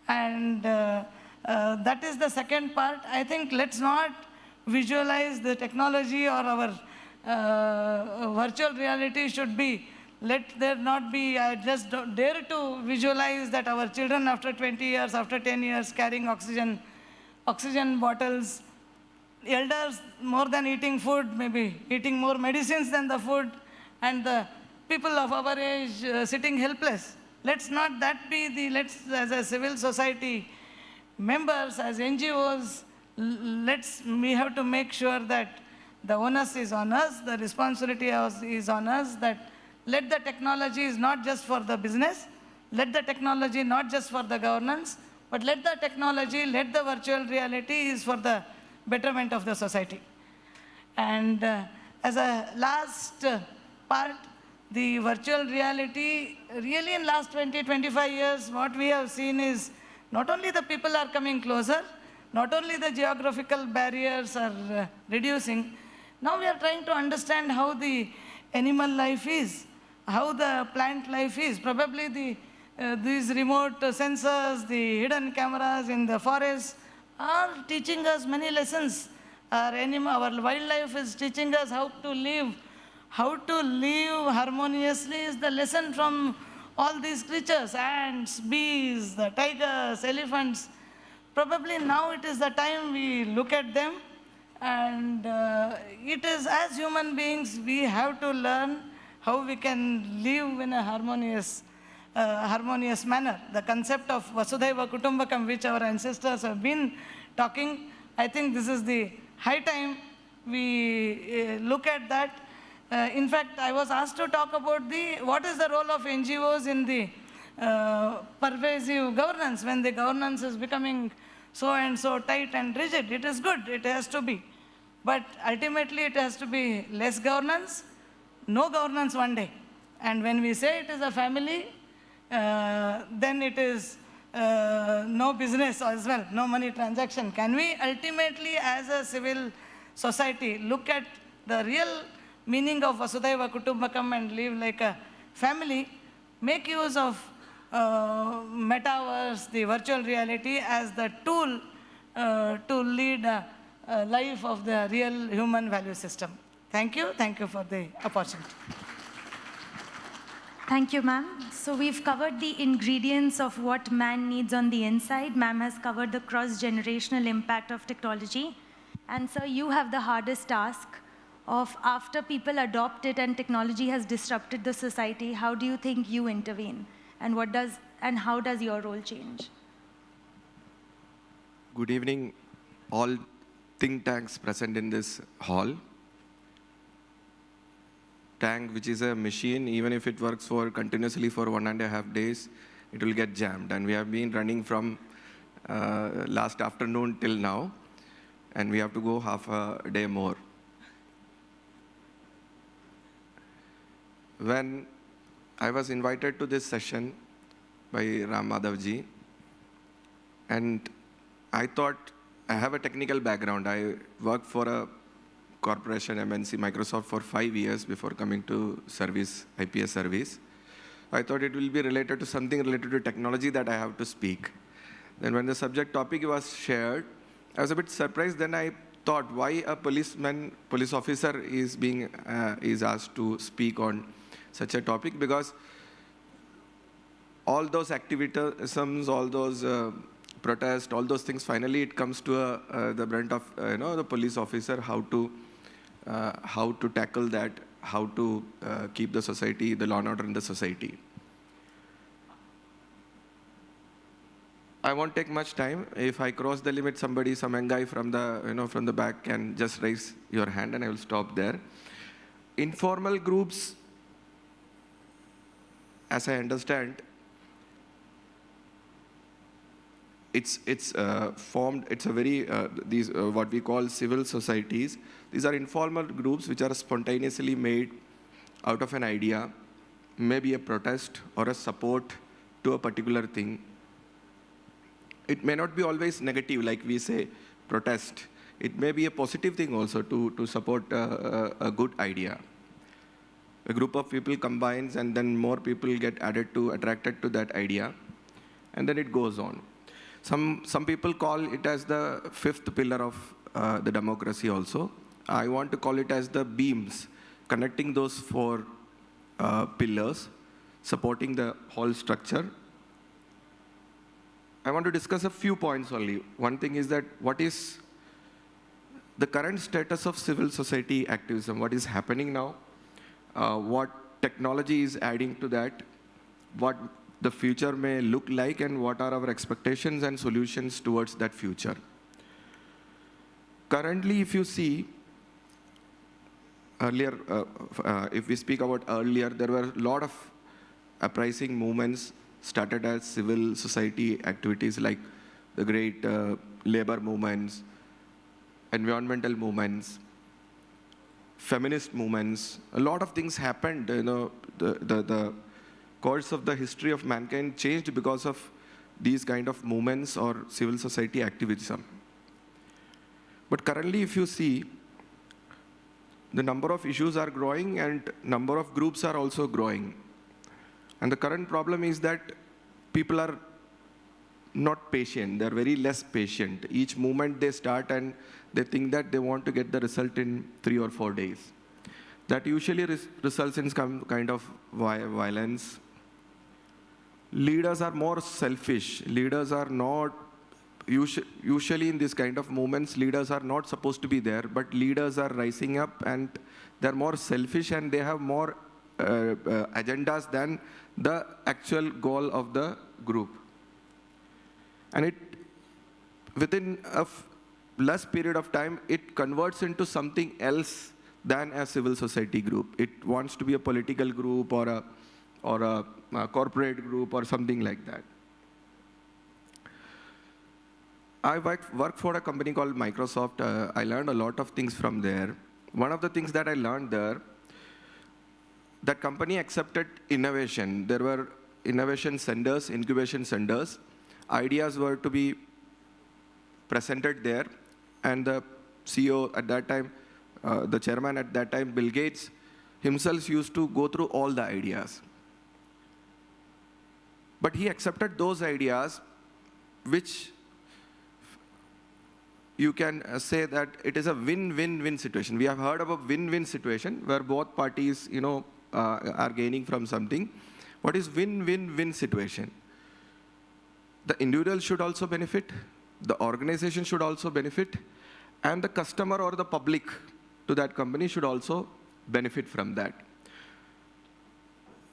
And that is the second part. I think let's not visualize the technology, or our virtual reality should be, let there not be, I just don't dare to visualize that our children after 20 years, after 10 years, carrying oxygen bottles, elders more than eating food, maybe eating more medicines than the food, and the people of our age sitting helpless. Let's not that be let's, as a civil society members, as NGOs, we have to make sure that the onus is on us, the responsibility is on us, that let the technology is not just for the business, let the technology not just for the governance, but let the technology, let the virtual reality is for the betterment of the society. And as a last part, the virtual reality, really in last 20, 25 years, what we have seen is not only the people are coming closer, not only the geographical barriers are reducing, now we are trying to understand how the animal life is, how the plant life is. Probably these remote sensors, the hidden cameras in the forest are teaching us many lessons. Our wildlife is teaching us how to live. How to live harmoniously is the lesson from all these creatures, ants, bees, the tigers, elephants. Probably now it is the time we look at them, and it is, as human beings, we have to learn how we can live in a harmonious manner. The concept of Vasudhaiva Kutumbakam, which our ancestors have been talking, I think this is the high time we look at that. In fact, I was asked to talk about what is the role of NGOs in the pervasive governance, when the governance is becoming so and so tight and rigid. It is good, it has to be. But ultimately it has to be less governance, no governance one day. And when we say it is a family, then it is no business as well, no money transaction. Can we ultimately, as a civil society, look at the real meaning of Vasudhaiva Kutumbakam and live like a family, make use of Metaverse, the virtual reality, as the tool to lead a life of the real human value system. Thank you for the opportunity. Thank you, ma'am. So we've covered the ingredients of what man needs on the inside. Ma'am has covered the cross-generational impact of technology. And so you have the hardest task of, after people adopt it and technology has disrupted the society, how do you think you intervene? And how does your role change? Good evening, all think tanks present in this hall. Tank, which is a machine, even if it works continuously for 1.5 days, it will get jammed. And we have been running from last afternoon till now, and we have to go half a day more. When I was invited to this session by Ram Madhavji, and I thought, I have a technical background. I worked for a corporation, MNC, Microsoft, for 5 years before coming to service, IPS service. I thought it will be related to something related to technology that I have to speak. Then when the subject topic was shared, I was a bit surprised. Then I thought, why a police officer is asked to speak on such a topic? Because all those activisms, all those protests, all those things, finally it comes to the brunt of the police officer, how to tackle that, how to keep the society, the law and order in the society. I won't take much time. If I cross the limit, some guy from the back can just raise your hand and I will stop there. Informal groups, as I understand, it's formed, it's a very, these what we call civil societies. These are informal groups which are spontaneously made out of an idea, maybe a protest or a support to a particular thing. It may not be always negative, like we say, protest. It may be a positive thing also to support a good idea. A group of people combines and then more people get attracted to that idea, and then it goes on. Some people call it as the fifth pillar of the democracy also. I want to call it as the beams, connecting those four pillars, supporting the whole structure. I want to discuss a few points only. One thing is that what is the current status of civil society activism, what is happening now, what technology is adding to that, what the future may look like, and what are our expectations and solutions towards that future. Currently, if you see, earlier, if we speak about earlier, there were a lot of uprising movements started as civil society activities like the great labor movements, environmental movements, feminist movements. A lot of things happened. The course of the history of mankind changed because of these kind of movements or civil society activism. But currently, if you see, the number of issues are growing and number of groups are also growing. And the current problem is that people are not patient. They're very less patient. Each movement they start and they think that they want to get the result in 3 or 4 days. That usually results in some kind of violence. Leaders are more selfish. Leaders are not, usually in this kind of movements, leaders are not supposed to be there, but leaders are rising up and they're more selfish and they have more agendas than the actual goal of the group. And within a less period of time, it converts into something else than a civil society group. It wants to be a political group or or a corporate group or something like that. I worked for a company called Microsoft. I learned a lot of things from there. One of the things that I learned there, that company accepted innovation. There were innovation centers, incubation centers. Ideas were to be presented there, and the CEO at that time, the chairman at that time, Bill Gates, himself used to go through all the ideas. But he accepted those ideas which you can say that it is a win-win-win situation. We have heard of a win-win situation where both parties, are gaining from something. What is win-win-win situation? The individual should also benefit, the organization should also benefit, and the customer or the public to that company should also benefit from that.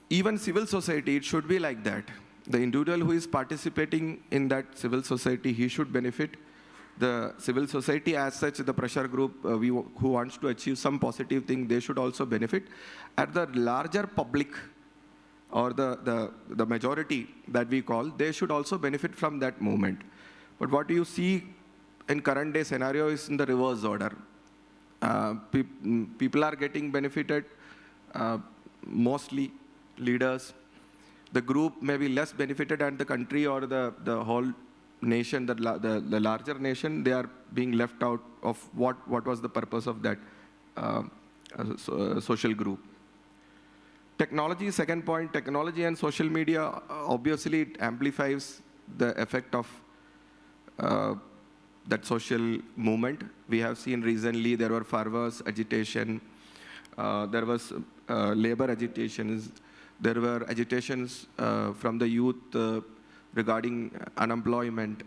Even civil society, it should be like that. The individual who is participating in that civil society, he should benefit. The civil society as such, the pressure group who wants to achieve some positive thing, they should also benefit. At the larger public or the majority that we call, they should also benefit from that movement. But what you see in current day scenario is in the reverse order. People are getting benefited, mostly leaders. The group may be less benefited, and the country or the whole nation, the larger nation, they are being left out of what was the purpose of that social group. Technology, second point, technology and social media, obviously it amplifies the effect of that social movement. We have seen recently there were farmers' agitation, there was labor agitations, there were agitations from the youth regarding unemployment.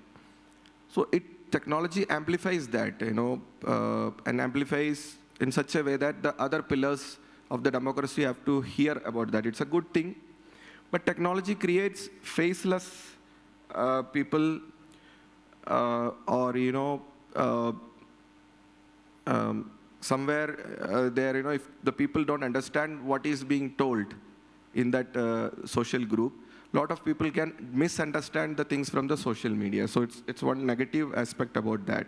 So technology amplifies that, and amplifies in such a way that the other pillars of the democracy have to hear about that. It's a good thing, but technology creates faceless people, or somewhere there, if the people don't understand what is being told in that social group, a lot of people can misunderstand the things from the social media. So it's one negative aspect about that.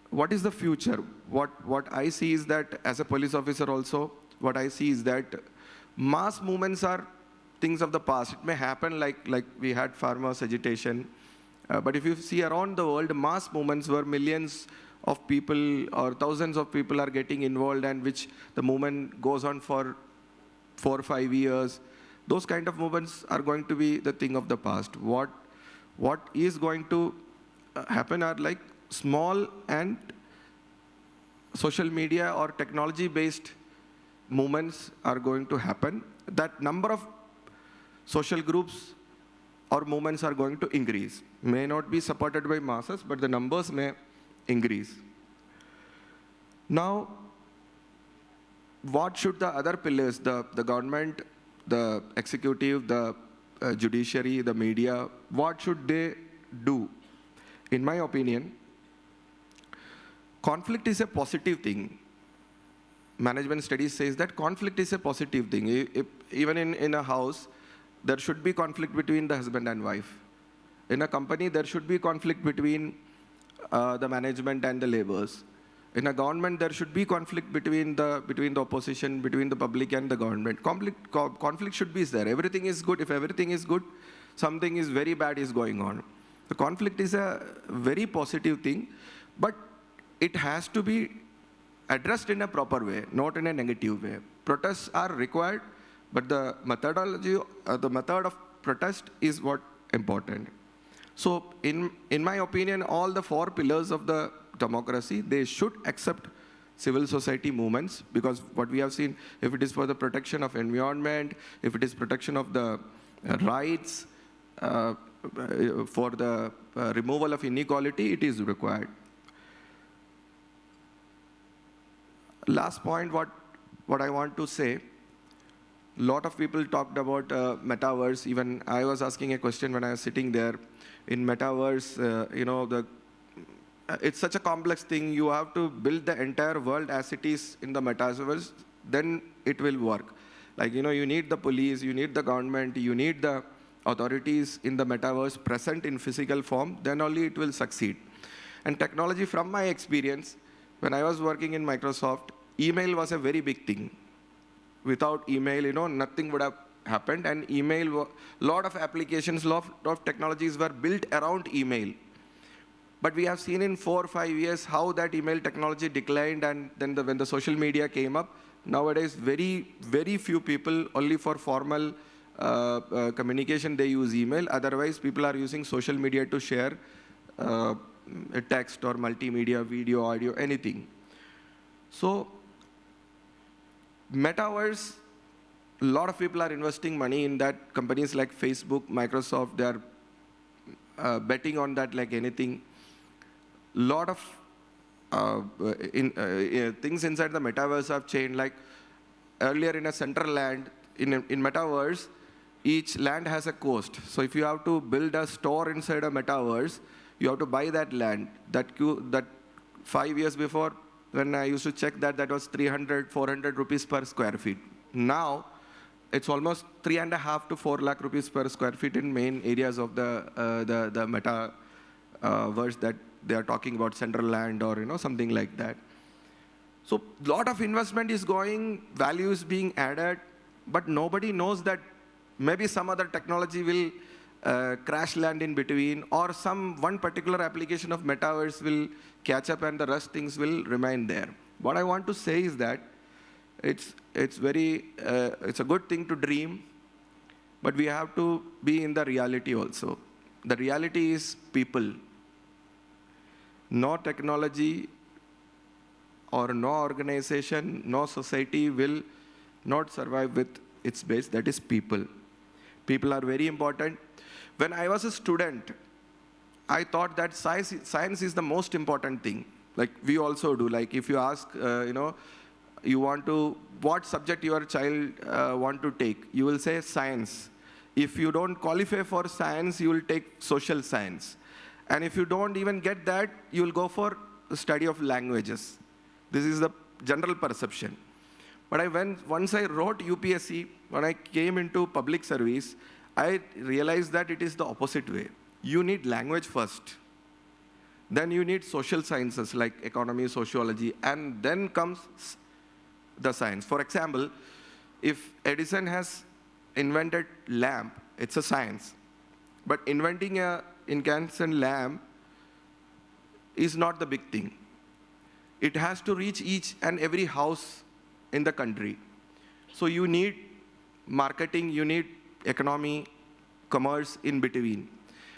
What is the future? What I see is that, as a police officer also, what I see is that mass movements are things of the past. It may happen like we had farmers' agitation, but if you see around the world, mass movements where millions of people or thousands of people are getting involved, and which the movement goes on for 4 or 5 years. Those kind of movements are going to be the thing of the past. What is going to happen are like small and social media or technology-based movements are going to happen. That number of social groups or movements are going to increase. May not be supported by masses, but the numbers may increase. Now, what should the other pillars, the government, the executive, the judiciary, the media, what should they do? In my opinion, conflict is a positive thing. Management studies says that conflict is a positive thing. Even in a house, there should be conflict between the husband and wife. In a company, there should be conflict between the management and the laborers. In a government, there should be conflict between the opposition, between the public and the government. Conflict should be there. Everything is good. If everything is good, something is very bad is going on. The conflict is a very positive thing, but it has to be addressed in a proper way, not in a negative way. Protests are required, but the methodology, the method of protest is what important. So in my opinion, all the 4 pillars of the democracy, they should accept civil society movements, because what we have seen, if it is for the protection of environment, if it is protection of the rights, for the removal of inequality, it is required. Last point, what I want to say, a lot of people talked about Metaverse. Even I was asking a question when I was sitting there. In Metaverse, it's such a complex thing. You have to build the entire world as it is in the Metaverse, then it will work. Like, you need the police, you need the government, you need the authorities in the metaverse present in physical form, then only it will succeed. And technology, from my experience, when I was working in Microsoft, email was a very big thing. Without email, nothing would have happened. And email, lot of applications, lot of technologies were built around email. But we have seen in 4 or 5 years how that email technology declined, and then when the social media came up, nowadays very, very few people, only for formal communication, they use email. Otherwise, people are using social media to share a text or multimedia, video, audio, anything. So, Metaverse, a lot of people are investing money in that. Companies like Facebook, Microsoft, they are betting on that like anything. Lot of things inside the Metaverse have changed. Like earlier in a central land, in Metaverse, each land has a cost. So if you have to build a store inside a Metaverse, you have to buy that land. That 5 years before, when I used to check that was 300, 400 rupees per square feet. Now, it's almost 3.5 to 4 lakh rupees per square feet in main areas of the Metaverse that they are talking about, central land or something like that. So a lot of investment is going, value is being added, but nobody knows that maybe some other technology will crash land in between, or one particular application of Metaverse will catch up and the rest things will remain there. What I want to say is that it's a good thing to dream, but we have to be in the reality also. The reality is people. No technology or no organization, no society will not survive with its base, that is people. People are very important. When I was a student, I thought that science is the most important thing. Like we also do. Like if you ask, what subject your child want to take, you will say science. If you don't qualify for science, you will take social science. And if you don't even get that, you will go for the study of languages. This is the general perception. But once I wrote UPSC, when I came into public service, I realized that it is the opposite way. You need language first. Then you need social sciences like economy, sociology, and then comes the science. For example, if Edison has invented lamp, it's a science. But inventing a incandescent lamp is not the big thing. It has to reach each and every house in the country. So you need marketing, you need economy, commerce in between.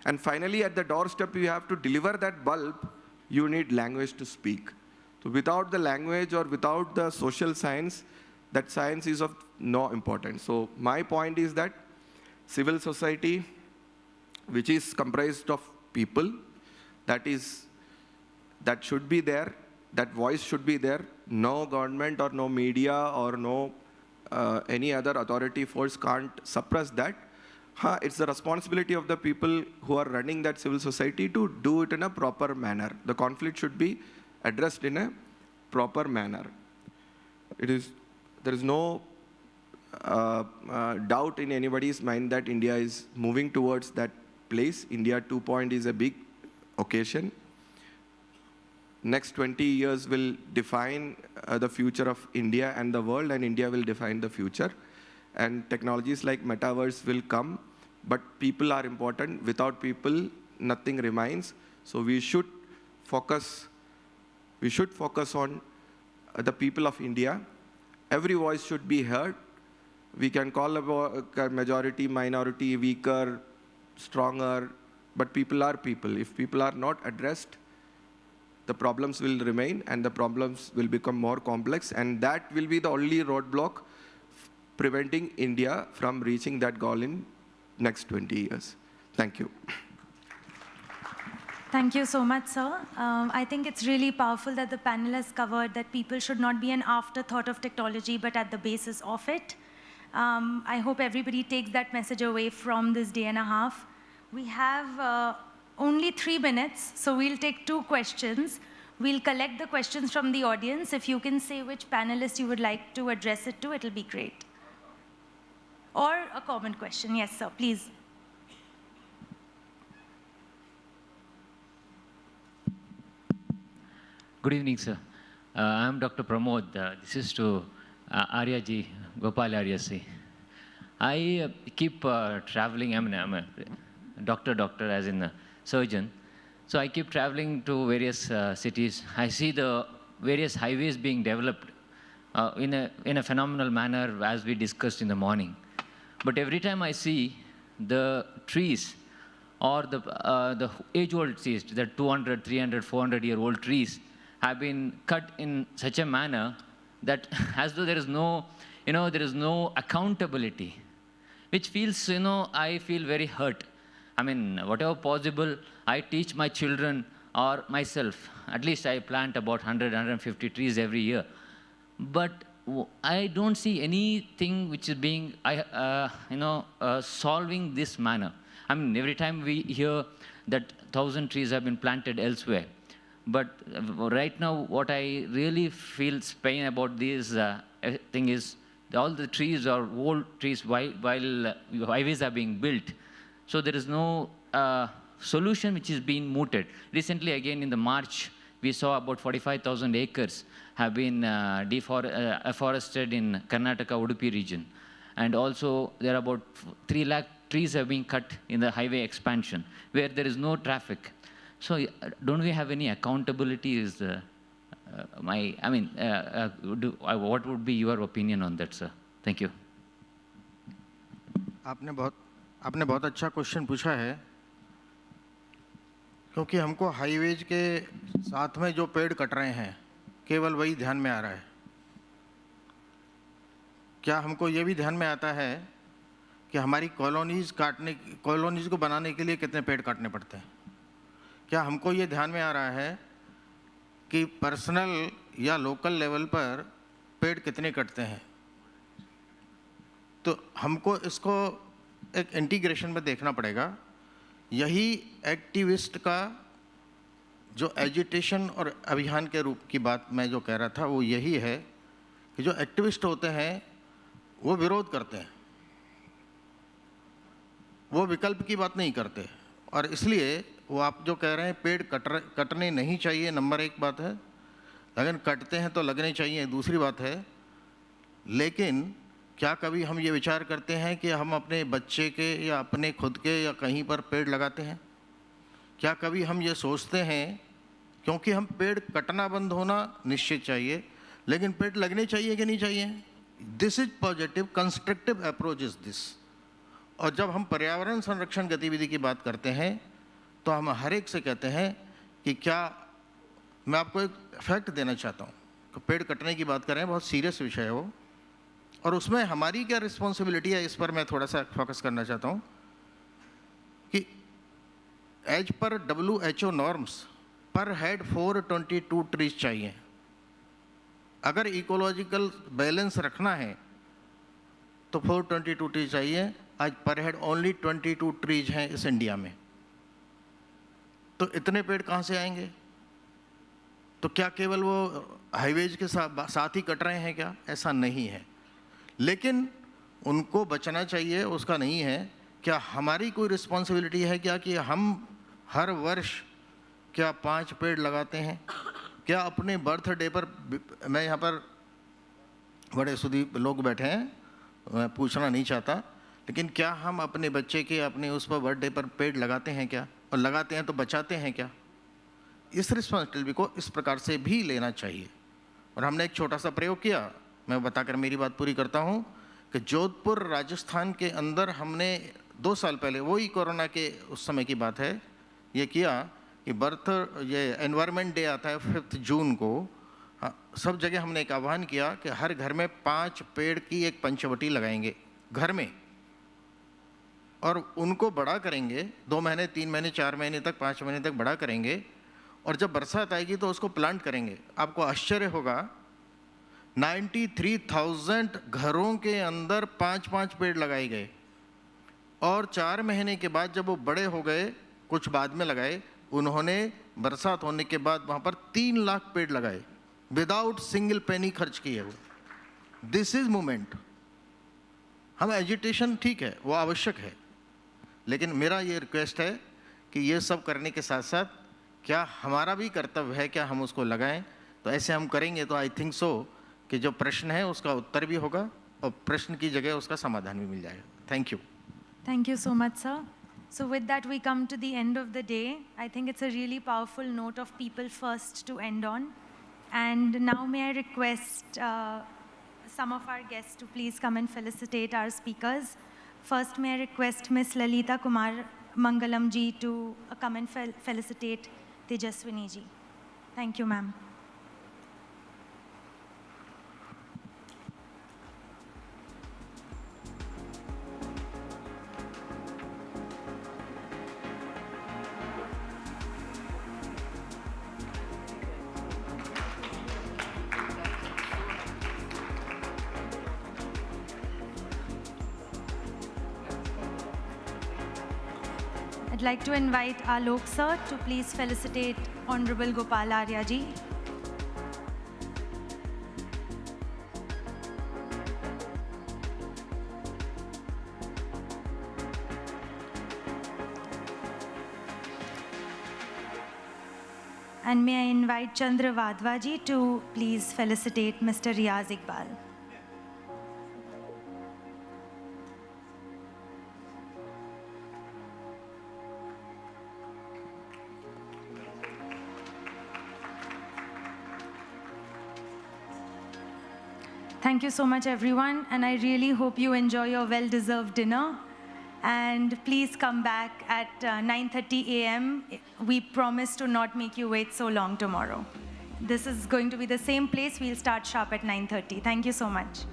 And finally, at the doorstep, you have to deliver that bulb, you need language to speak. So without the language or without the social science, that science is of no importance. So my point is that civil society, which is comprised of people, that should be there, that voice should be there. No government or no media or no any other authority force can't suppress that. It's the responsibility of the people who are running that civil society to do it in a proper manner. The conflict should be addressed in a proper manner. There is no doubt in anybody's mind that India is moving towards that place. India 2.0 is a big occasion. Next 20 years will define the future of India and the world, and India will define the future. And technologies like Metaverse will come, but people are important. Without people, nothing remains. So we should focus on the people of India. Every voice should be heard. We can call a majority, minority, weaker, stronger, but people are people. If people are not addressed, the problems will remain and the problems will become more complex, and that will be the only roadblock preventing India from reaching that goal in next 20 years. Thank you. Thank you so much, sir. I think it's really powerful that the panel has covered that people should not be an afterthought of technology, but at the basis of it. I hope everybody takes that message away from this day and a half. We have only 3 minutes, so we'll take 2 questions. We'll collect the questions from the audience. If you can say which panelist you would like to address it to, it'll be great. or a common question. Yes, sir, please. Good evening, sir. I am Dr. Pramod. This is to Arya ji, Gopal Arya ji. I keep traveling. I'm a doctor as in a surgeon. So I keep traveling to various cities. I see the various highways being developed in a phenomenal manner, as we discussed in the morning. But every time I see the trees or the age-old trees, the 200, 300, 400-year-old trees, have been cut in such a manner that as though there is no, there is no accountability, which feels, I feel very hurt. I mean, whatever possible, I teach my children or myself. At least I plant about 100, 150 trees every year. But I don't see anything which is being, solving this manner. I mean, every time we hear that 1,000 trees have been planted elsewhere. But right now, what I really feel pain about this thing is all the trees are old trees while highways are being built. So there is no solution which is being mooted. Recently, again in the March, we saw about 45,000 acres have been afforested in Karnataka, Udupi region. And also, there are about 3 lakh trees have been cut in the highway expansion, where there is no traffic. So don't we have any accountability? Is what would be your opinion on that, sir? Thank you. आपने बहुत अच्छा question पूछा है, क्योंकि हमको highways के साथ में जो पेड़ कट रहे हैं केवल वही ध्यान में आ रहा है। क्या हमको ये भी ध्यान में आता है कि हमारी कॉलोनीज को बनाने के लिए कितने पेड़ काटने पड़ते हैं? क्या हमको ये ध्यान में आ रहा है कि पर्सनल या लोकल लेवल पर पेड़ कितने कटते हैं? तो हमको इसको एक इंटीग्रेशन में देखना पड़ेगा। यही एक्टिविस्ट का जो एजिटेशन और अभियान के रूप की बात मैं जो कह रहा था, वो यही है कि जो एक्टिविस्ट होते हैं वो विरोध करते हैं, वो विकल्प की बात नहीं करते। और इसलिए वो आप जो कह रहे हैं पेड़ कटने नहीं चाहिए, नंबर 1 बात है। अगर कटते हैं तो लगने चाहिए, दूसरी बात है। लेकिन क्या कभी हम ये विचार करते हैं कि हम अपने बच्चे के या अपने खुद के या कहीं पर पेड़ लगाते हैं? क्या कभी हम ये सोचते हैं, क्योंकि हम पेड़ कटना बंद होना निश्चित चाहिए, लेकिन पेड़ लगने चाहिए कि नहीं चाहिए? This is positive constructive approach is this. और जब हम पर्यावरण संरक्षण गतिविधि की बात करते हैं तो हम हर एक से कहते हैं कि क्या, मैं आपको एक फैक्ट देना चाहता हूँ कि पेड़ कटने की बात कर रहे हैं, बहुत सीरियस विषय है वो, और उसमें हमारी क्या रिस्पॉन्सिबिलिटी है, इस पर मैं थोड़ा सा फोकस करना चाहता हूँ कि एज पर WHO नॉर्म्स पर हेड 422 ट्रीज चाहिए। अगर इकोलॉजिकल बैलेंस रखना है तो 422 ट्रीज चाहिए। आज पर हेड ओनली 22 ट्रीज हैं इस इंडिया में। तो इतने पेड़ कहाँ से आएंगे? तो क्या केवल वो हाईवेज के साथ ही कट रहे हैं क्या? ऐसा नहीं है, लेकिन उनको बचना चाहिए, उसका नहीं है। क्या हमारी कोई रिस्पॉन्सिबिलिटी है क्या कि हम हर वर्ष क्या 5 पेड़ लगाते हैं? क्या अपने बर्थडे पर, मैं यहाँ पर बड़े सुदीप लोग बैठे हैं, मैं पूछना नहीं चाहता, लेकिन क्या हम अपने बच्चे के अपने उस पर बर्थडे पर पेड़ लगाते हैं क्या? और लगाते हैं तो बचाते हैं क्या? इस रिस्पॉन्सिबिलिटी को इस प्रकार से भी लेना चाहिए। और हमने एक छोटा सा प्रयोग किया, मैं बताकर मेरी बात पूरी करता हूँ, कि जोधपुर राजस्थान के अंदर हमने 2 साल पहले, वही कोरोना के उस समय की बात है, ये किया कि ये एनवायरनमेंट डे आता है 5 जून को, सब जगह हमने एक आह्वान किया कि हर घर में 5 पेड़ की एक पंचवटी लगाएंगे घर में, और उनको बड़ा करेंगे 2 महीने, 3 महीने, 4 महीने तक, 5 महीने तक बड़ा करेंगे, और जब बरसात आएगी तो उसको प्लांट करेंगे। आपको आश्चर्य होगा, 93,000 घरों के अंदर 5-5 पेड़ लगाए गए, और 4 महीने के बाद जब वो बड़े हो गए, कुछ बाद में लगाए, उन्होंने बरसात होने के बाद वहाँ पर 3 लाख पेड़ लगाए, विदाउट सिंगल पेनी खर्च किए हुए। This is movement. हम एजुटेशन ठीक है, वो आवश्यक है, लेकिन मेरा ये रिक्वेस्ट है कि ये सब करने के साथ साथ क्या हमारा भी कर्तव्य है, क्या हम उसको लगाएं? तो ऐसे हम करेंगे तो आई थिंक सो कि जो प्रश्न है उसका उत्तर भी होगा और प्रश्न की जगह उसका समाधान भी मिल जाएगा. Thank you. Thank you so much, sir. So with that, we come to the end of the day. I think it's a really powerful note of people first to end on. And now may I request some of our guests to please come and felicitate our speakers. First, may I request Ms. Lalita Kumar Mangalam ji to come and felicitate Tejaswini ji. Thank you, ma'am. I'd like to invite Alok sir to please felicitate Honorable Gopal Arya ji. And may I invite Chandra Vadva ji to please felicitate Mr. Riaz Iqbal. Thank you so much, everyone, and I really hope you enjoy your well-deserved dinner. And please come back at 9:30 a.m. We promise to not make you wait so long tomorrow. This is going to be the same place. We'll start sharp at 9:30. Thank you so much.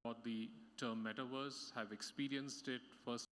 About the term metaverse, have experienced it first